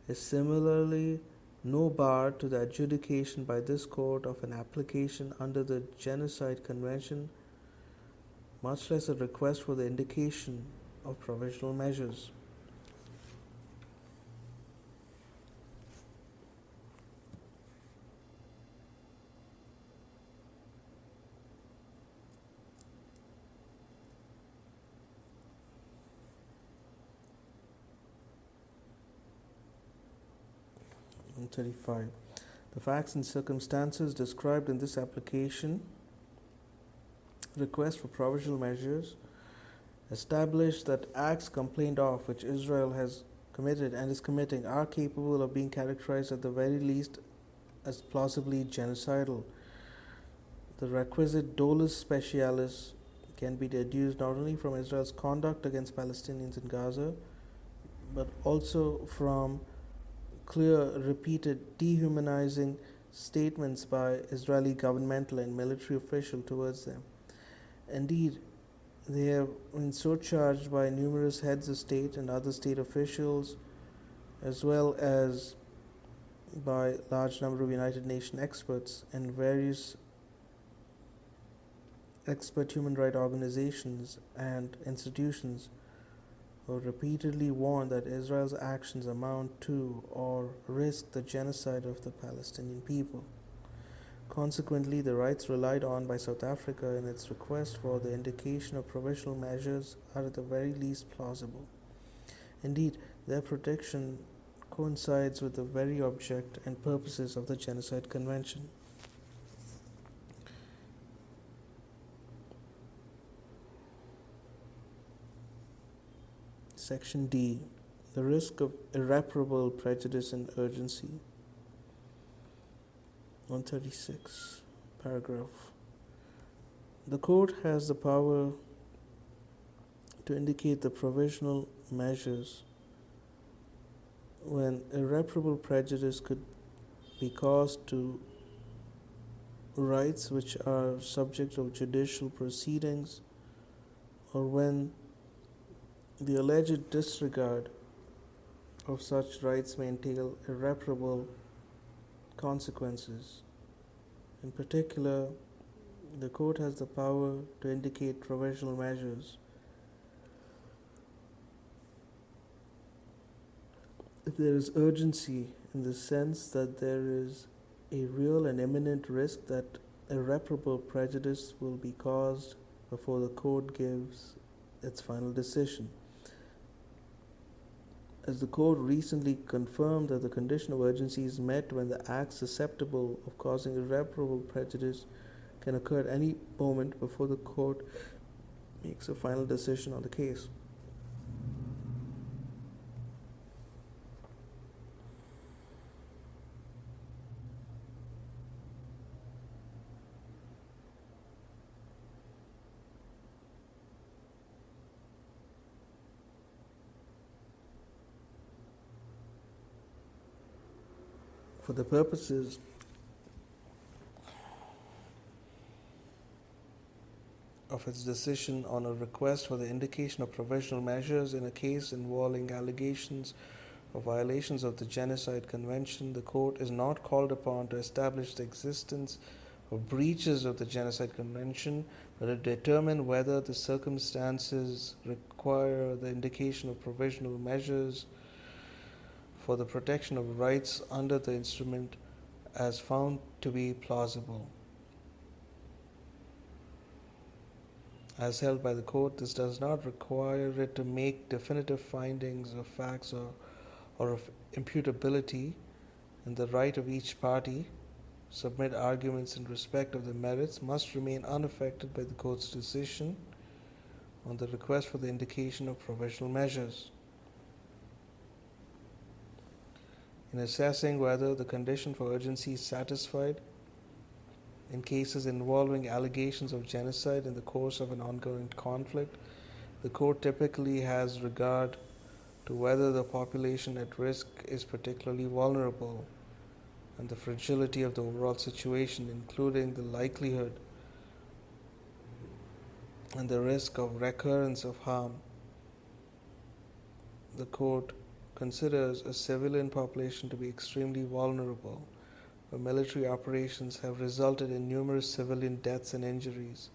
is similarly no bar to the adjudication by this court of an application under the Genocide Convention, much less a request for the indication of provisional measures. And 35. The facts and circumstances described in this application request for provisional measures establish that acts complained of which Israel has committed and is committing are capable of being characterized at the very least as plausibly genocidal. The requisite dolus specialis can be deduced not only from Israel's conduct against Palestinians in Gaza, but also from clear, repeated, dehumanizing statements by Israeli governmental and military officials towards them. Indeed, they have been so charged by numerous heads of state and other state officials, as well as by a large number of United Nations experts and various expert human rights organizations and institutions, who repeatedly warned that Israel's actions amount to or risk the genocide of the Palestinian people. Consequently, the rights relied on by South Africa in its request for the indication of provisional measures are at the very least plausible. Indeed, their protection coincides with the very object and purposes of the Genocide Convention. Section D. The risk of irreparable prejudice and urgency. 136, paragraph. The court has the power to indicate the provisional measures when irreparable prejudice could be caused to rights which are subject of judicial proceedings, or when the alleged disregard of such rights may entail irreparable consequences. In particular, the court has the power to indicate provisional measures if there is urgency, in the sense that there is a real and imminent risk that irreparable prejudice will be caused before the court gives its final decision. As the court recently confirmed that the condition of urgency is met when the act susceptible of causing irreparable prejudice can occur at any moment before the court makes a final decision on the case. For the purposes of its decision on a request for the indication of provisional measures in a case involving allegations of violations of the Genocide Convention, the court is not called upon to establish the existence of breaches of the Genocide Convention, but to determine whether the circumstances require the indication of provisional measures for the protection of rights under the instrument as found to be plausible. As held by the court, this does not require it to make definitive findings of facts or of imputability in the right of each party, submit arguments in respect of the merits, must remain unaffected by the court's decision on the request for the indication of provisional measures. In assessing whether the condition for urgency is satisfied in cases involving allegations of genocide in the course of an ongoing conflict, the court typically has regard to whether the population at risk is particularly vulnerable and the fragility of the overall situation, including the likelihood and the risk of recurrence of harm. The court considers a civilian population to be extremely vulnerable, where military operations have resulted in numerous civilian deaths and injuries,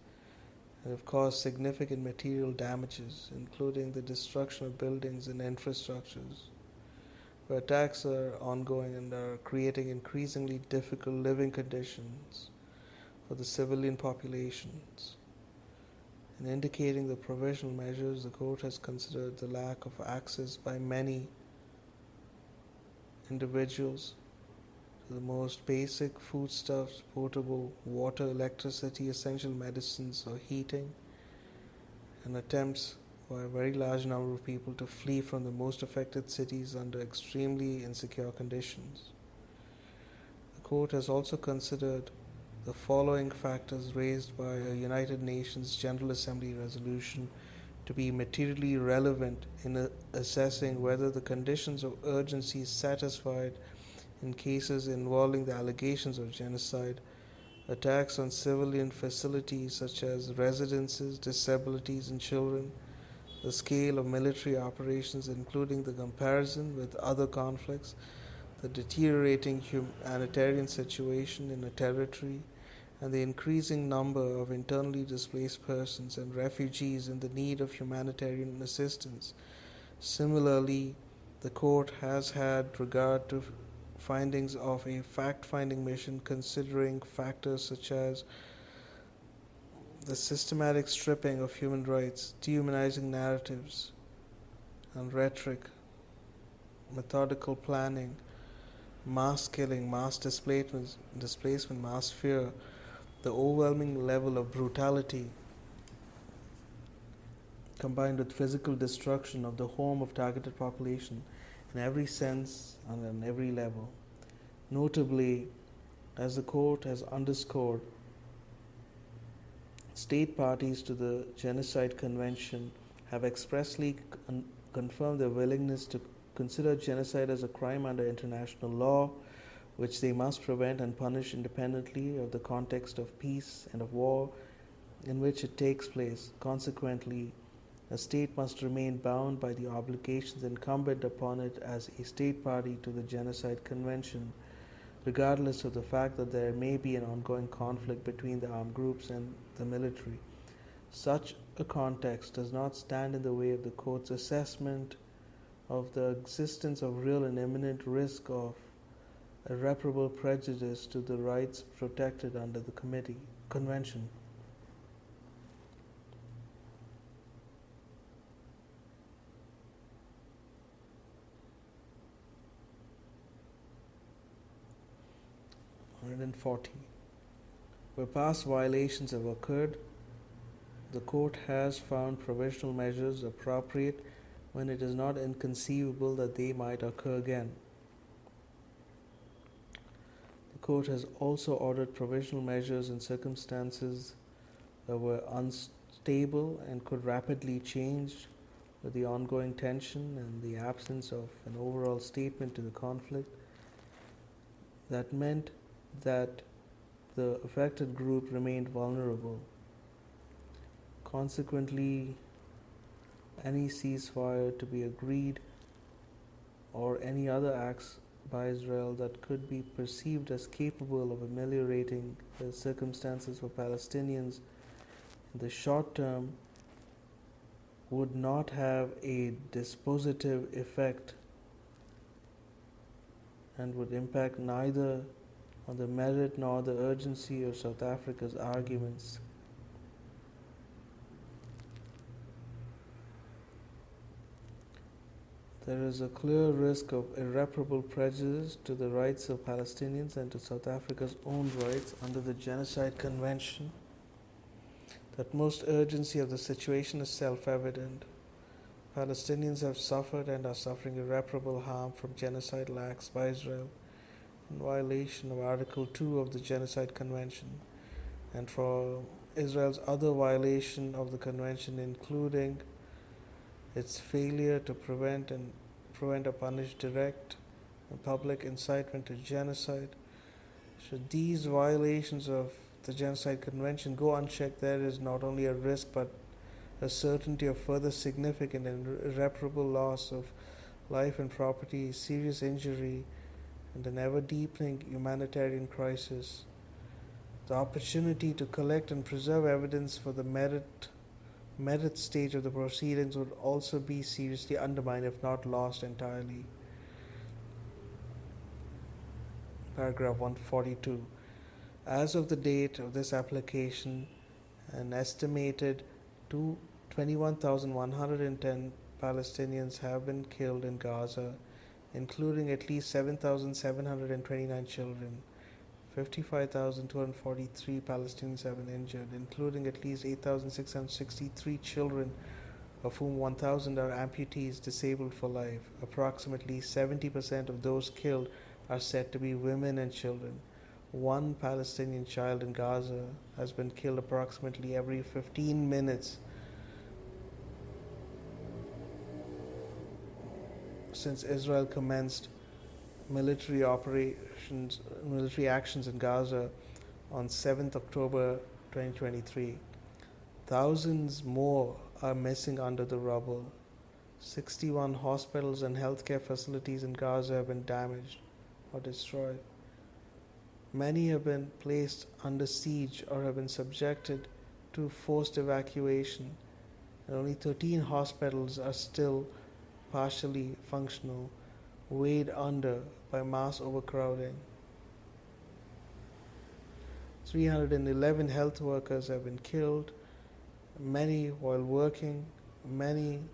and have caused significant material damages, including the destruction of buildings and infrastructures, where attacks are ongoing and are creating increasingly difficult living conditions for the civilian populations. In indicating the provisional measures, the court has considered the lack of access by many individuals to the most basic foodstuffs, potable water, electricity, essential medicines, or heating, and attempts by a very large number of people to flee from the most affected cities under extremely insecure conditions. The court has also considered the following factors raised by a United Nations General Assembly resolution to be materially relevant in assessing whether the conditions of urgency is satisfied in cases involving the allegations of genocide, attacks on civilian facilities such as residences, disabilities, and children, the scale of military operations, including the comparison with other conflicts, the deteriorating humanitarian situation in a territory, and the increasing number of internally displaced persons and refugees in the need of humanitarian assistance. Similarly, the court has had regard to findings of a fact-finding mission considering factors such as the systematic stripping of human rights, dehumanizing narratives and rhetoric, methodical planning, mass killing, mass displacement, mass fear, the overwhelming level of brutality combined with physical destruction of the home of targeted population in every sense and on every level. Notably, as the court has underscored, state parties to the Genocide Convention have expressly confirmed their willingness to consider genocide as a crime under international law, which they must prevent and punish independently of the context of peace and of war in which it takes place. Consequently, a state must remain bound by the obligations incumbent upon it as a state party to the Genocide Convention, regardless of the fact that there may be an ongoing conflict between the armed groups and the military. Such a context does not stand in the way of the court's assessment of the existence of real and imminent risk of irreparable prejudice to the rights protected under the convention. Where past violations have occurred, the court has found provisional measures appropriate when it is not inconceivable that they might occur again. The court has also ordered provisional measures in circumstances that were unstable and could rapidly change with the ongoing tension and the absence of an overall statement to the conflict. That meant that the affected group remained vulnerable. Consequently, any ceasefire to be agreed or any other acts by Israel that could be perceived as capable of ameliorating the circumstances for Palestinians in the short term would not have a dispositive effect and would impact neither on the merit nor the urgency of South Africa's arguments. There is a clear risk of irreparable prejudice to the rights of Palestinians and to South Africa's own rights under the Genocide Convention. The utmost urgency of the situation is self-evident. Palestinians have suffered and are suffering irreparable harm from genocidal acts by Israel in violation of Article 2 of the Genocide Convention, and for Israel's other violation of the Convention, including its failure to prevent or punish direct and public incitement to genocide. Should these violations of the Genocide Convention go unchecked, there is not only a risk but a certainty of further significant and irreparable loss of life and property, serious injury, and an ever-deepening humanitarian crisis. The opportunity to collect and preserve evidence for the merit stage of the proceedings would also be seriously undermined, if not lost entirely. Paragraph 142. As of the date of this application, an estimated 21,110 Palestinians have been killed in Gaza, including at least 7,729 children. 55,243 Palestinians have been injured, including at least 8,663 children of whom 1,000 are amputees disabled for life. Approximately 70% of those killed are said to be women and children. One Palestinian child in Gaza has been killed approximately every 15 minutes since Israel commenced military actions in Gaza on 7th October 2023. Thousands more are missing under the rubble. 61 hospitals and healthcare facilities in Gaza have been damaged or destroyed. Many have been placed under siege or have been subjected to forced evacuation, and only 13 hospitals are still partially functional, weighed under by mass overcrowding. 311 health workers have been killed, many while working, meaning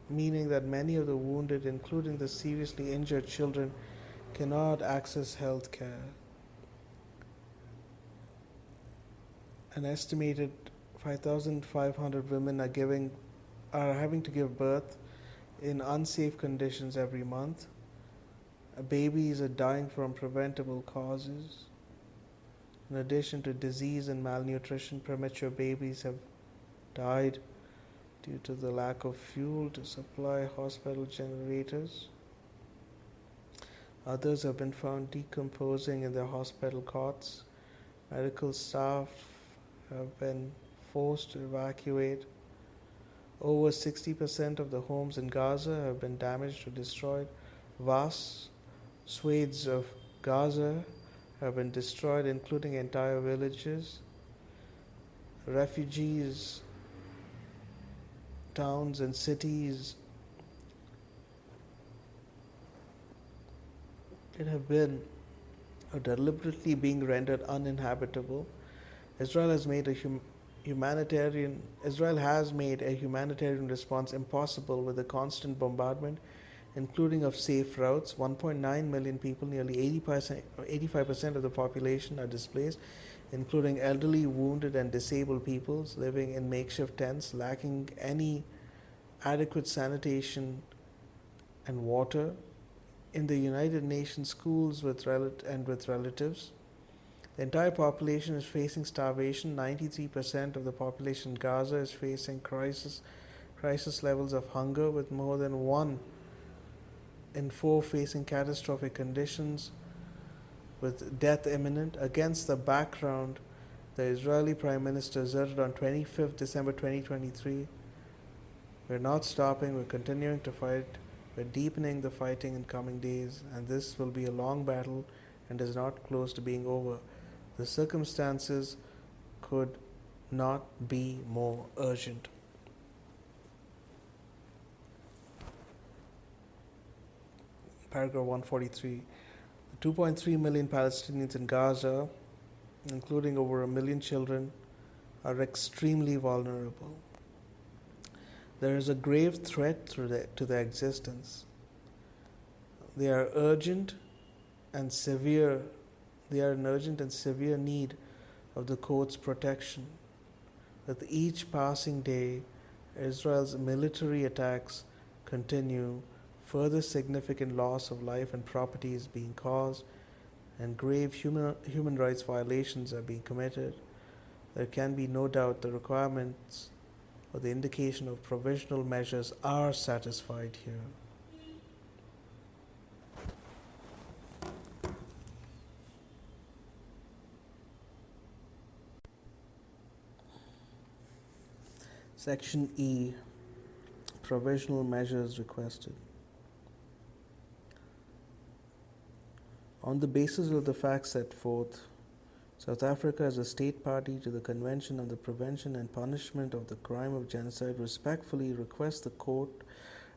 that many of the wounded, including the seriously injured children, cannot access health care. An estimated 5,500 women are having to give birth in unsafe conditions every month. Babies are dying from preventable causes. In addition to disease and malnutrition, premature babies have died due to the lack of fuel to supply hospital generators. Others have been found decomposing in their hospital cots. Medical staff have been forced to evacuate. Over 60% of the homes in Gaza have been damaged or destroyed. Vast swathes of Gaza have been destroyed, including entire villages. Refugees, towns and cities that have been or deliberately being rendered uninhabitable. Israel has made a humanitarian response impossible with the constant bombardment, including of safe routes. 1.9 million people, nearly 85% of the population, are displaced, including elderly, wounded, and disabled peoples living in makeshift tents, lacking any adequate sanitation and water. In the United Nations schools with relatives. The entire population is facing starvation. 93% of the population in Gaza is facing crisis levels of hunger, with more than 1 in 4 facing catastrophic conditions, with death imminent. Against the background, the Israeli Prime Minister asserted on 25th December 2023, "We're not stopping, we're continuing to fight, we're deepening the fighting in coming days, and this will be a long battle and is not close to being over. The circumstances could not be more urgent." Paragraph 143. The 2.3 million Palestinians in Gaza, including over 1 million children, are extremely vulnerable. There is a grave threat to their existence. They are in urgent and severe need of the court's protection. With each passing day, Israel's military attacks continue. Further significant loss of life and property is being caused, and grave human rights violations are being committed. There can be no doubt the requirements or the indication of provisional measures are satisfied here. Section E. Provisional measures requested. On the basis of the facts set forth, South Africa, as a state party to the Convention on the Prevention and Punishment of the Crime of Genocide, respectfully requests the court,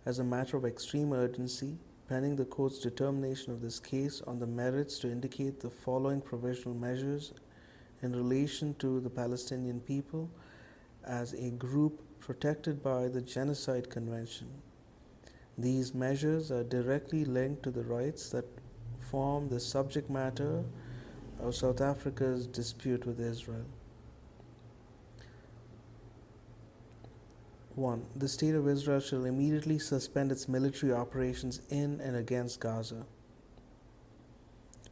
as a matter of extreme urgency, pending the court's determination of this case on the merits, to indicate the following provisional measures in relation to the Palestinian people as a group protected by the Genocide Convention. These measures are directly linked to the rights that form the subject matter of South Africa's dispute with Israel. 1. The State of Israel shall immediately suspend its military operations in and against Gaza.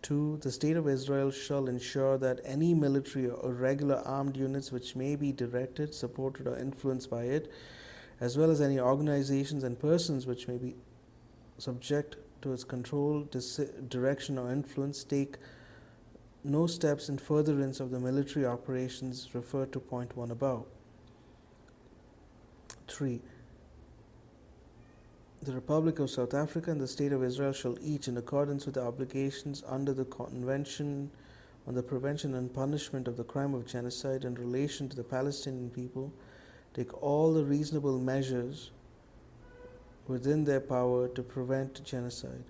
2. The State of Israel shall ensure that any military or regular armed units which may be directed, supported, or influenced by it, as well as any organizations and persons which may be subject to its control, direction, or influence, take no steps in furtherance of the military operations referred to point 1 above. 3. The Republic of South Africa and the State of Israel shall each, in accordance with the obligations under the Convention on the Prevention and Punishment of the Crime of Genocide in relation to the Palestinian people, take all the reasonable measures within their power to prevent genocide.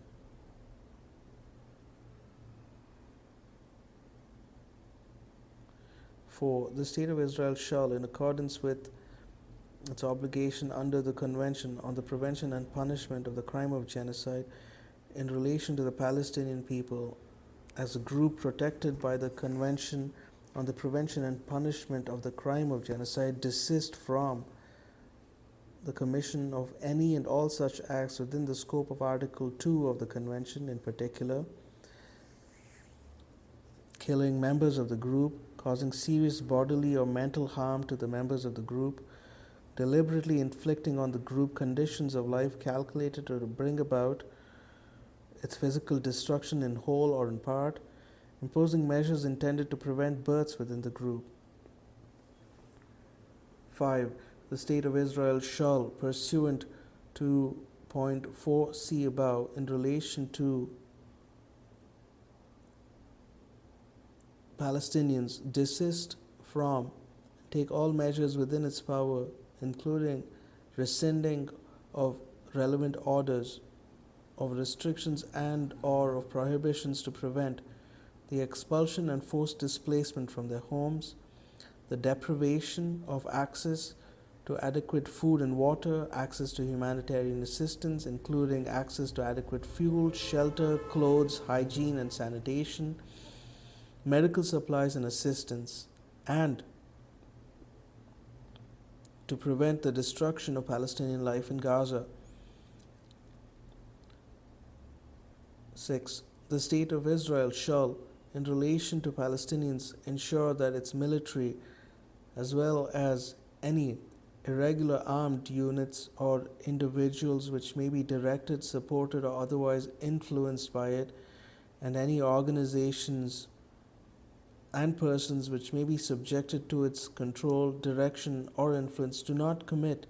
Four, the State of Israel shall, in accordance with its obligation under the Convention on the Prevention and Punishment of the Crime of Genocide in relation to the Palestinian people, as a group protected by the Convention on the Prevention and Punishment of the Crime of Genocide, desist from the commission of any and all such acts within the scope of Article 2 of the Convention, in particular, killing members of the group, causing serious bodily or mental harm to the members of the group, deliberately inflicting on the group conditions of life calculated to bring about its physical destruction in whole or in part, imposing measures intended to prevent births within the group. 5. The State of Israel shall, pursuant to point 4c above, in relation to Palestinians, desist from, take all measures within its power, including rescinding of relevant orders, of restrictions and or of prohibitions to prevent the expulsion and forced displacement from their homes, the deprivation of access to adequate food and water, access to humanitarian assistance, including access to adequate fuel, shelter, clothes, hygiene and sanitation, medical supplies and assistance, and to prevent the destruction of Palestinian life in Gaza. 6. The State of Israel shall, in relation to Palestinians, ensure that its military, as well as any irregular armed units or individuals which may be directed, supported, or otherwise influenced by it, and any organizations and persons which may be subjected to its control, direction, or influence, do not commit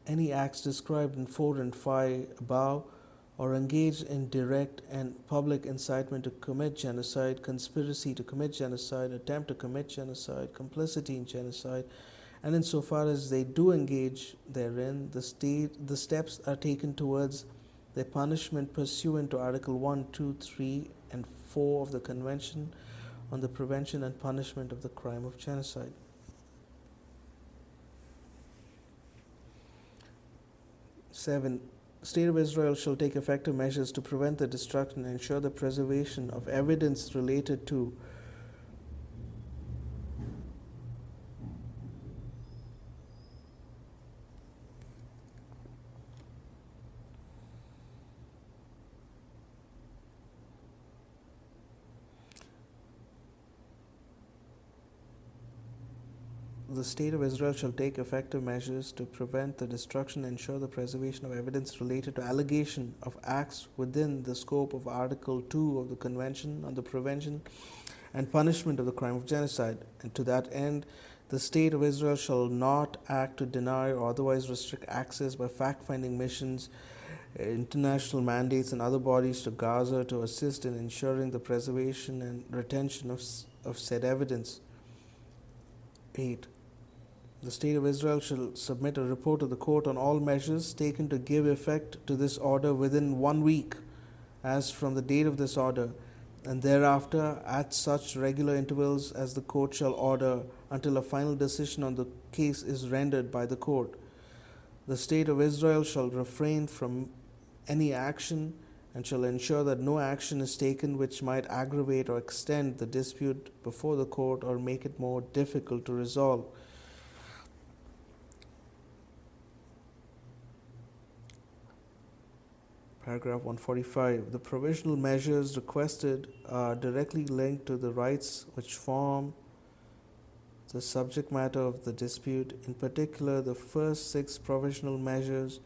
any acts described in 4 and 5 above, or engage in direct and public incitement to commit genocide, conspiracy to commit genocide, attempt to commit genocide, complicity in genocide, and insofar as they do engage therein, the steps are taken towards their punishment pursuant to Article 1, 2, 3, and 4 of the Convention on the Prevention and Punishment of the Crime of Genocide. 7. State of Israel shall take effective measures to prevent the destruction and ensure the preservation of evidence related to the State of Israel shall take effective measures to prevent the destruction and ensure the preservation of evidence related to allegation of acts within the scope of Article 2 of the Convention on the Prevention and Punishment of the Crime of Genocide. And to that end, the State of Israel shall not act to deny or otherwise restrict access by fact-finding missions, international mandates, and other bodies to Gaza to assist in ensuring the preservation and retention of said evidence. 8. The State of Israel shall submit a report to the court on all measures taken to give effect to this order within 1 week, as from the date of this order, and thereafter at such regular intervals as the court shall order, until a final decision on the case is rendered by the court. The State of Israel shall refrain from any action and shall ensure that no action is taken which might aggravate or extend the dispute before the court or make it more difficult to resolve. Paragraph 145. The provisional measures requested are directly linked to the rights which form the subject matter of the dispute. In particular, the first 6 provisional measures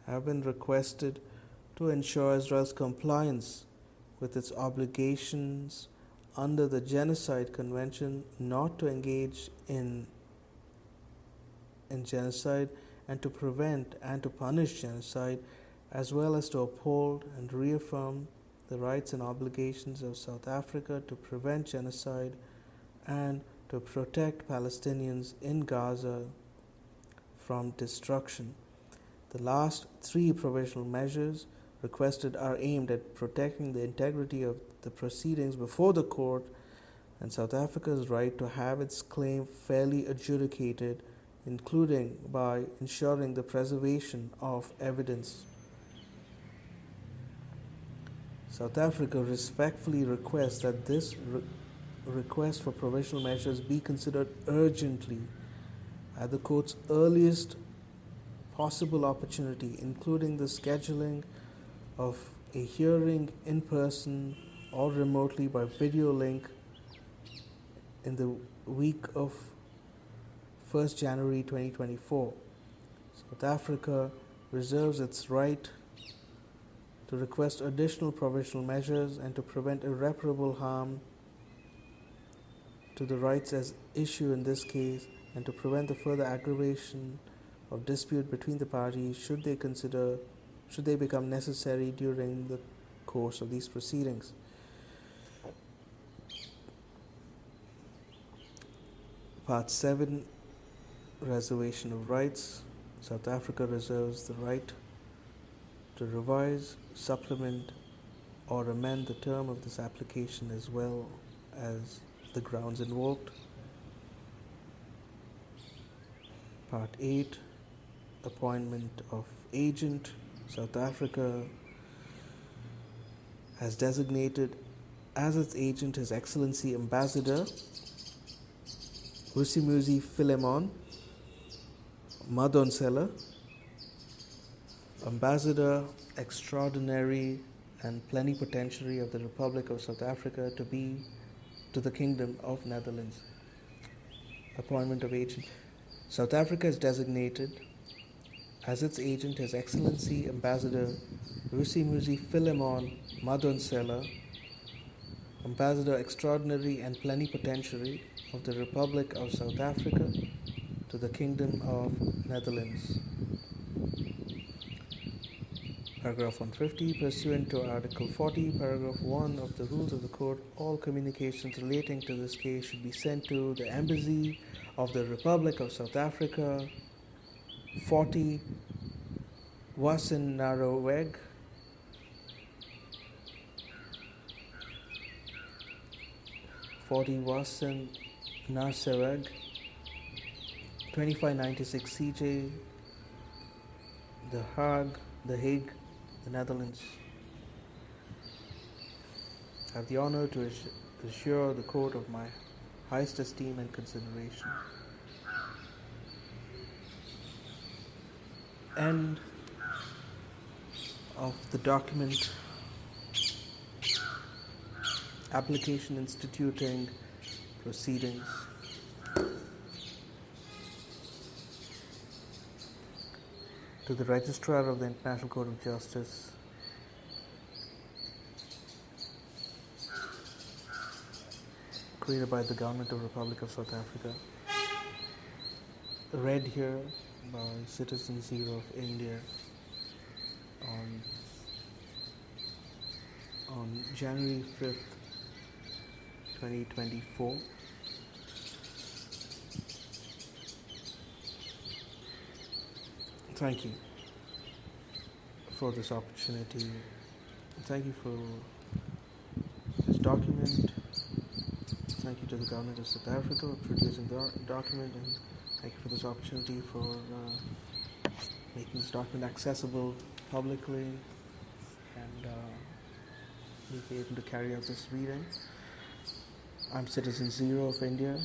have been requested to ensure Israel's compliance with its obligations under the Genocide Convention not to engage in genocide and to prevent and to punish genocide, as well as to uphold and reaffirm the rights and obligations of South Africa to prevent genocide and to protect Palestinians in Gaza from destruction. The last 3 provisional measures requested are aimed at protecting the integrity of the proceedings before the court and South Africa's right to have its claim fairly adjudicated, including by ensuring the preservation of evidence. South Africa respectfully requests that this request for provisional measures be considered urgently at the court's earliest possible opportunity, including the scheduling of a hearing in person or remotely by video link in the week of 1st January 2024. South Africa reserves its right to request additional provisional measures and to prevent irreparable harm to the rights as issue in this case, and to prevent the further aggravation of dispute between the parties should they become necessary during the course of these proceedings. Part 7, Reservation of Rights. South Africa reserves the right to revise, supplement, or amend the term of this application as well as the grounds invoked. Part 8, Appointment of Agent. South Africa has designated as its agent His Excellency Ambassador Vusimuzi Philemon Madonsela, Ambassador Extraordinary and Plenipotentiary of the Republic of South Africa to the Kingdom of Netherlands. Appointment of Agent. South Africa is designated as its agent His Excellency Ambassador Vusimuzi Philemon Madonsela, Ambassador Extraordinary and Plenipotentiary of the Republic of South Africa to the Kingdom of Netherlands. Paragraph 150. Pursuant to Article 40, Paragraph 1 of the Rules of the Court, all communications relating to this case should be sent to the Embassy of the Republic of South Africa, 40 Wassenaarweg, Narseweg, 2596 CJ, The Hague, the Netherlands. I have the honor to assure the court of my highest esteem and consideration. End of the document. Application instituting proceedings. To the Registrar of the International Court of Justice, created by the Government of the Republic of South Africa, read here by Citizen Zero of India on January 5th, 2024. Thank you for this opportunity. Thank you for this document. Thank you to the Government of South Africa for producing the document, and thank you for this opportunity for making this document accessible publicly and be able to carry out this reading. I'm Citizen Zero of India.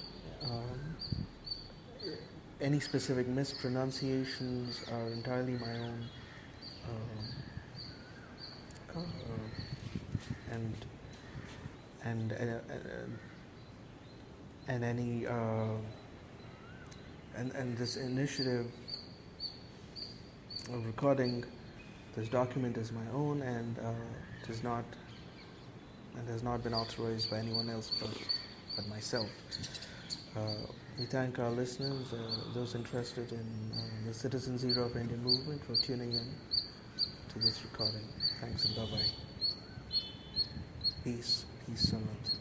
Any specific mispronunciations are entirely my own and any and this initiative of recording this document is my own, and it is not and has not been authorized by anyone else but myself. We thank our listeners, those interested in the Citizens Era of Indian Movement, for tuning in to this recording. Thanks and bye-bye. Peace and love.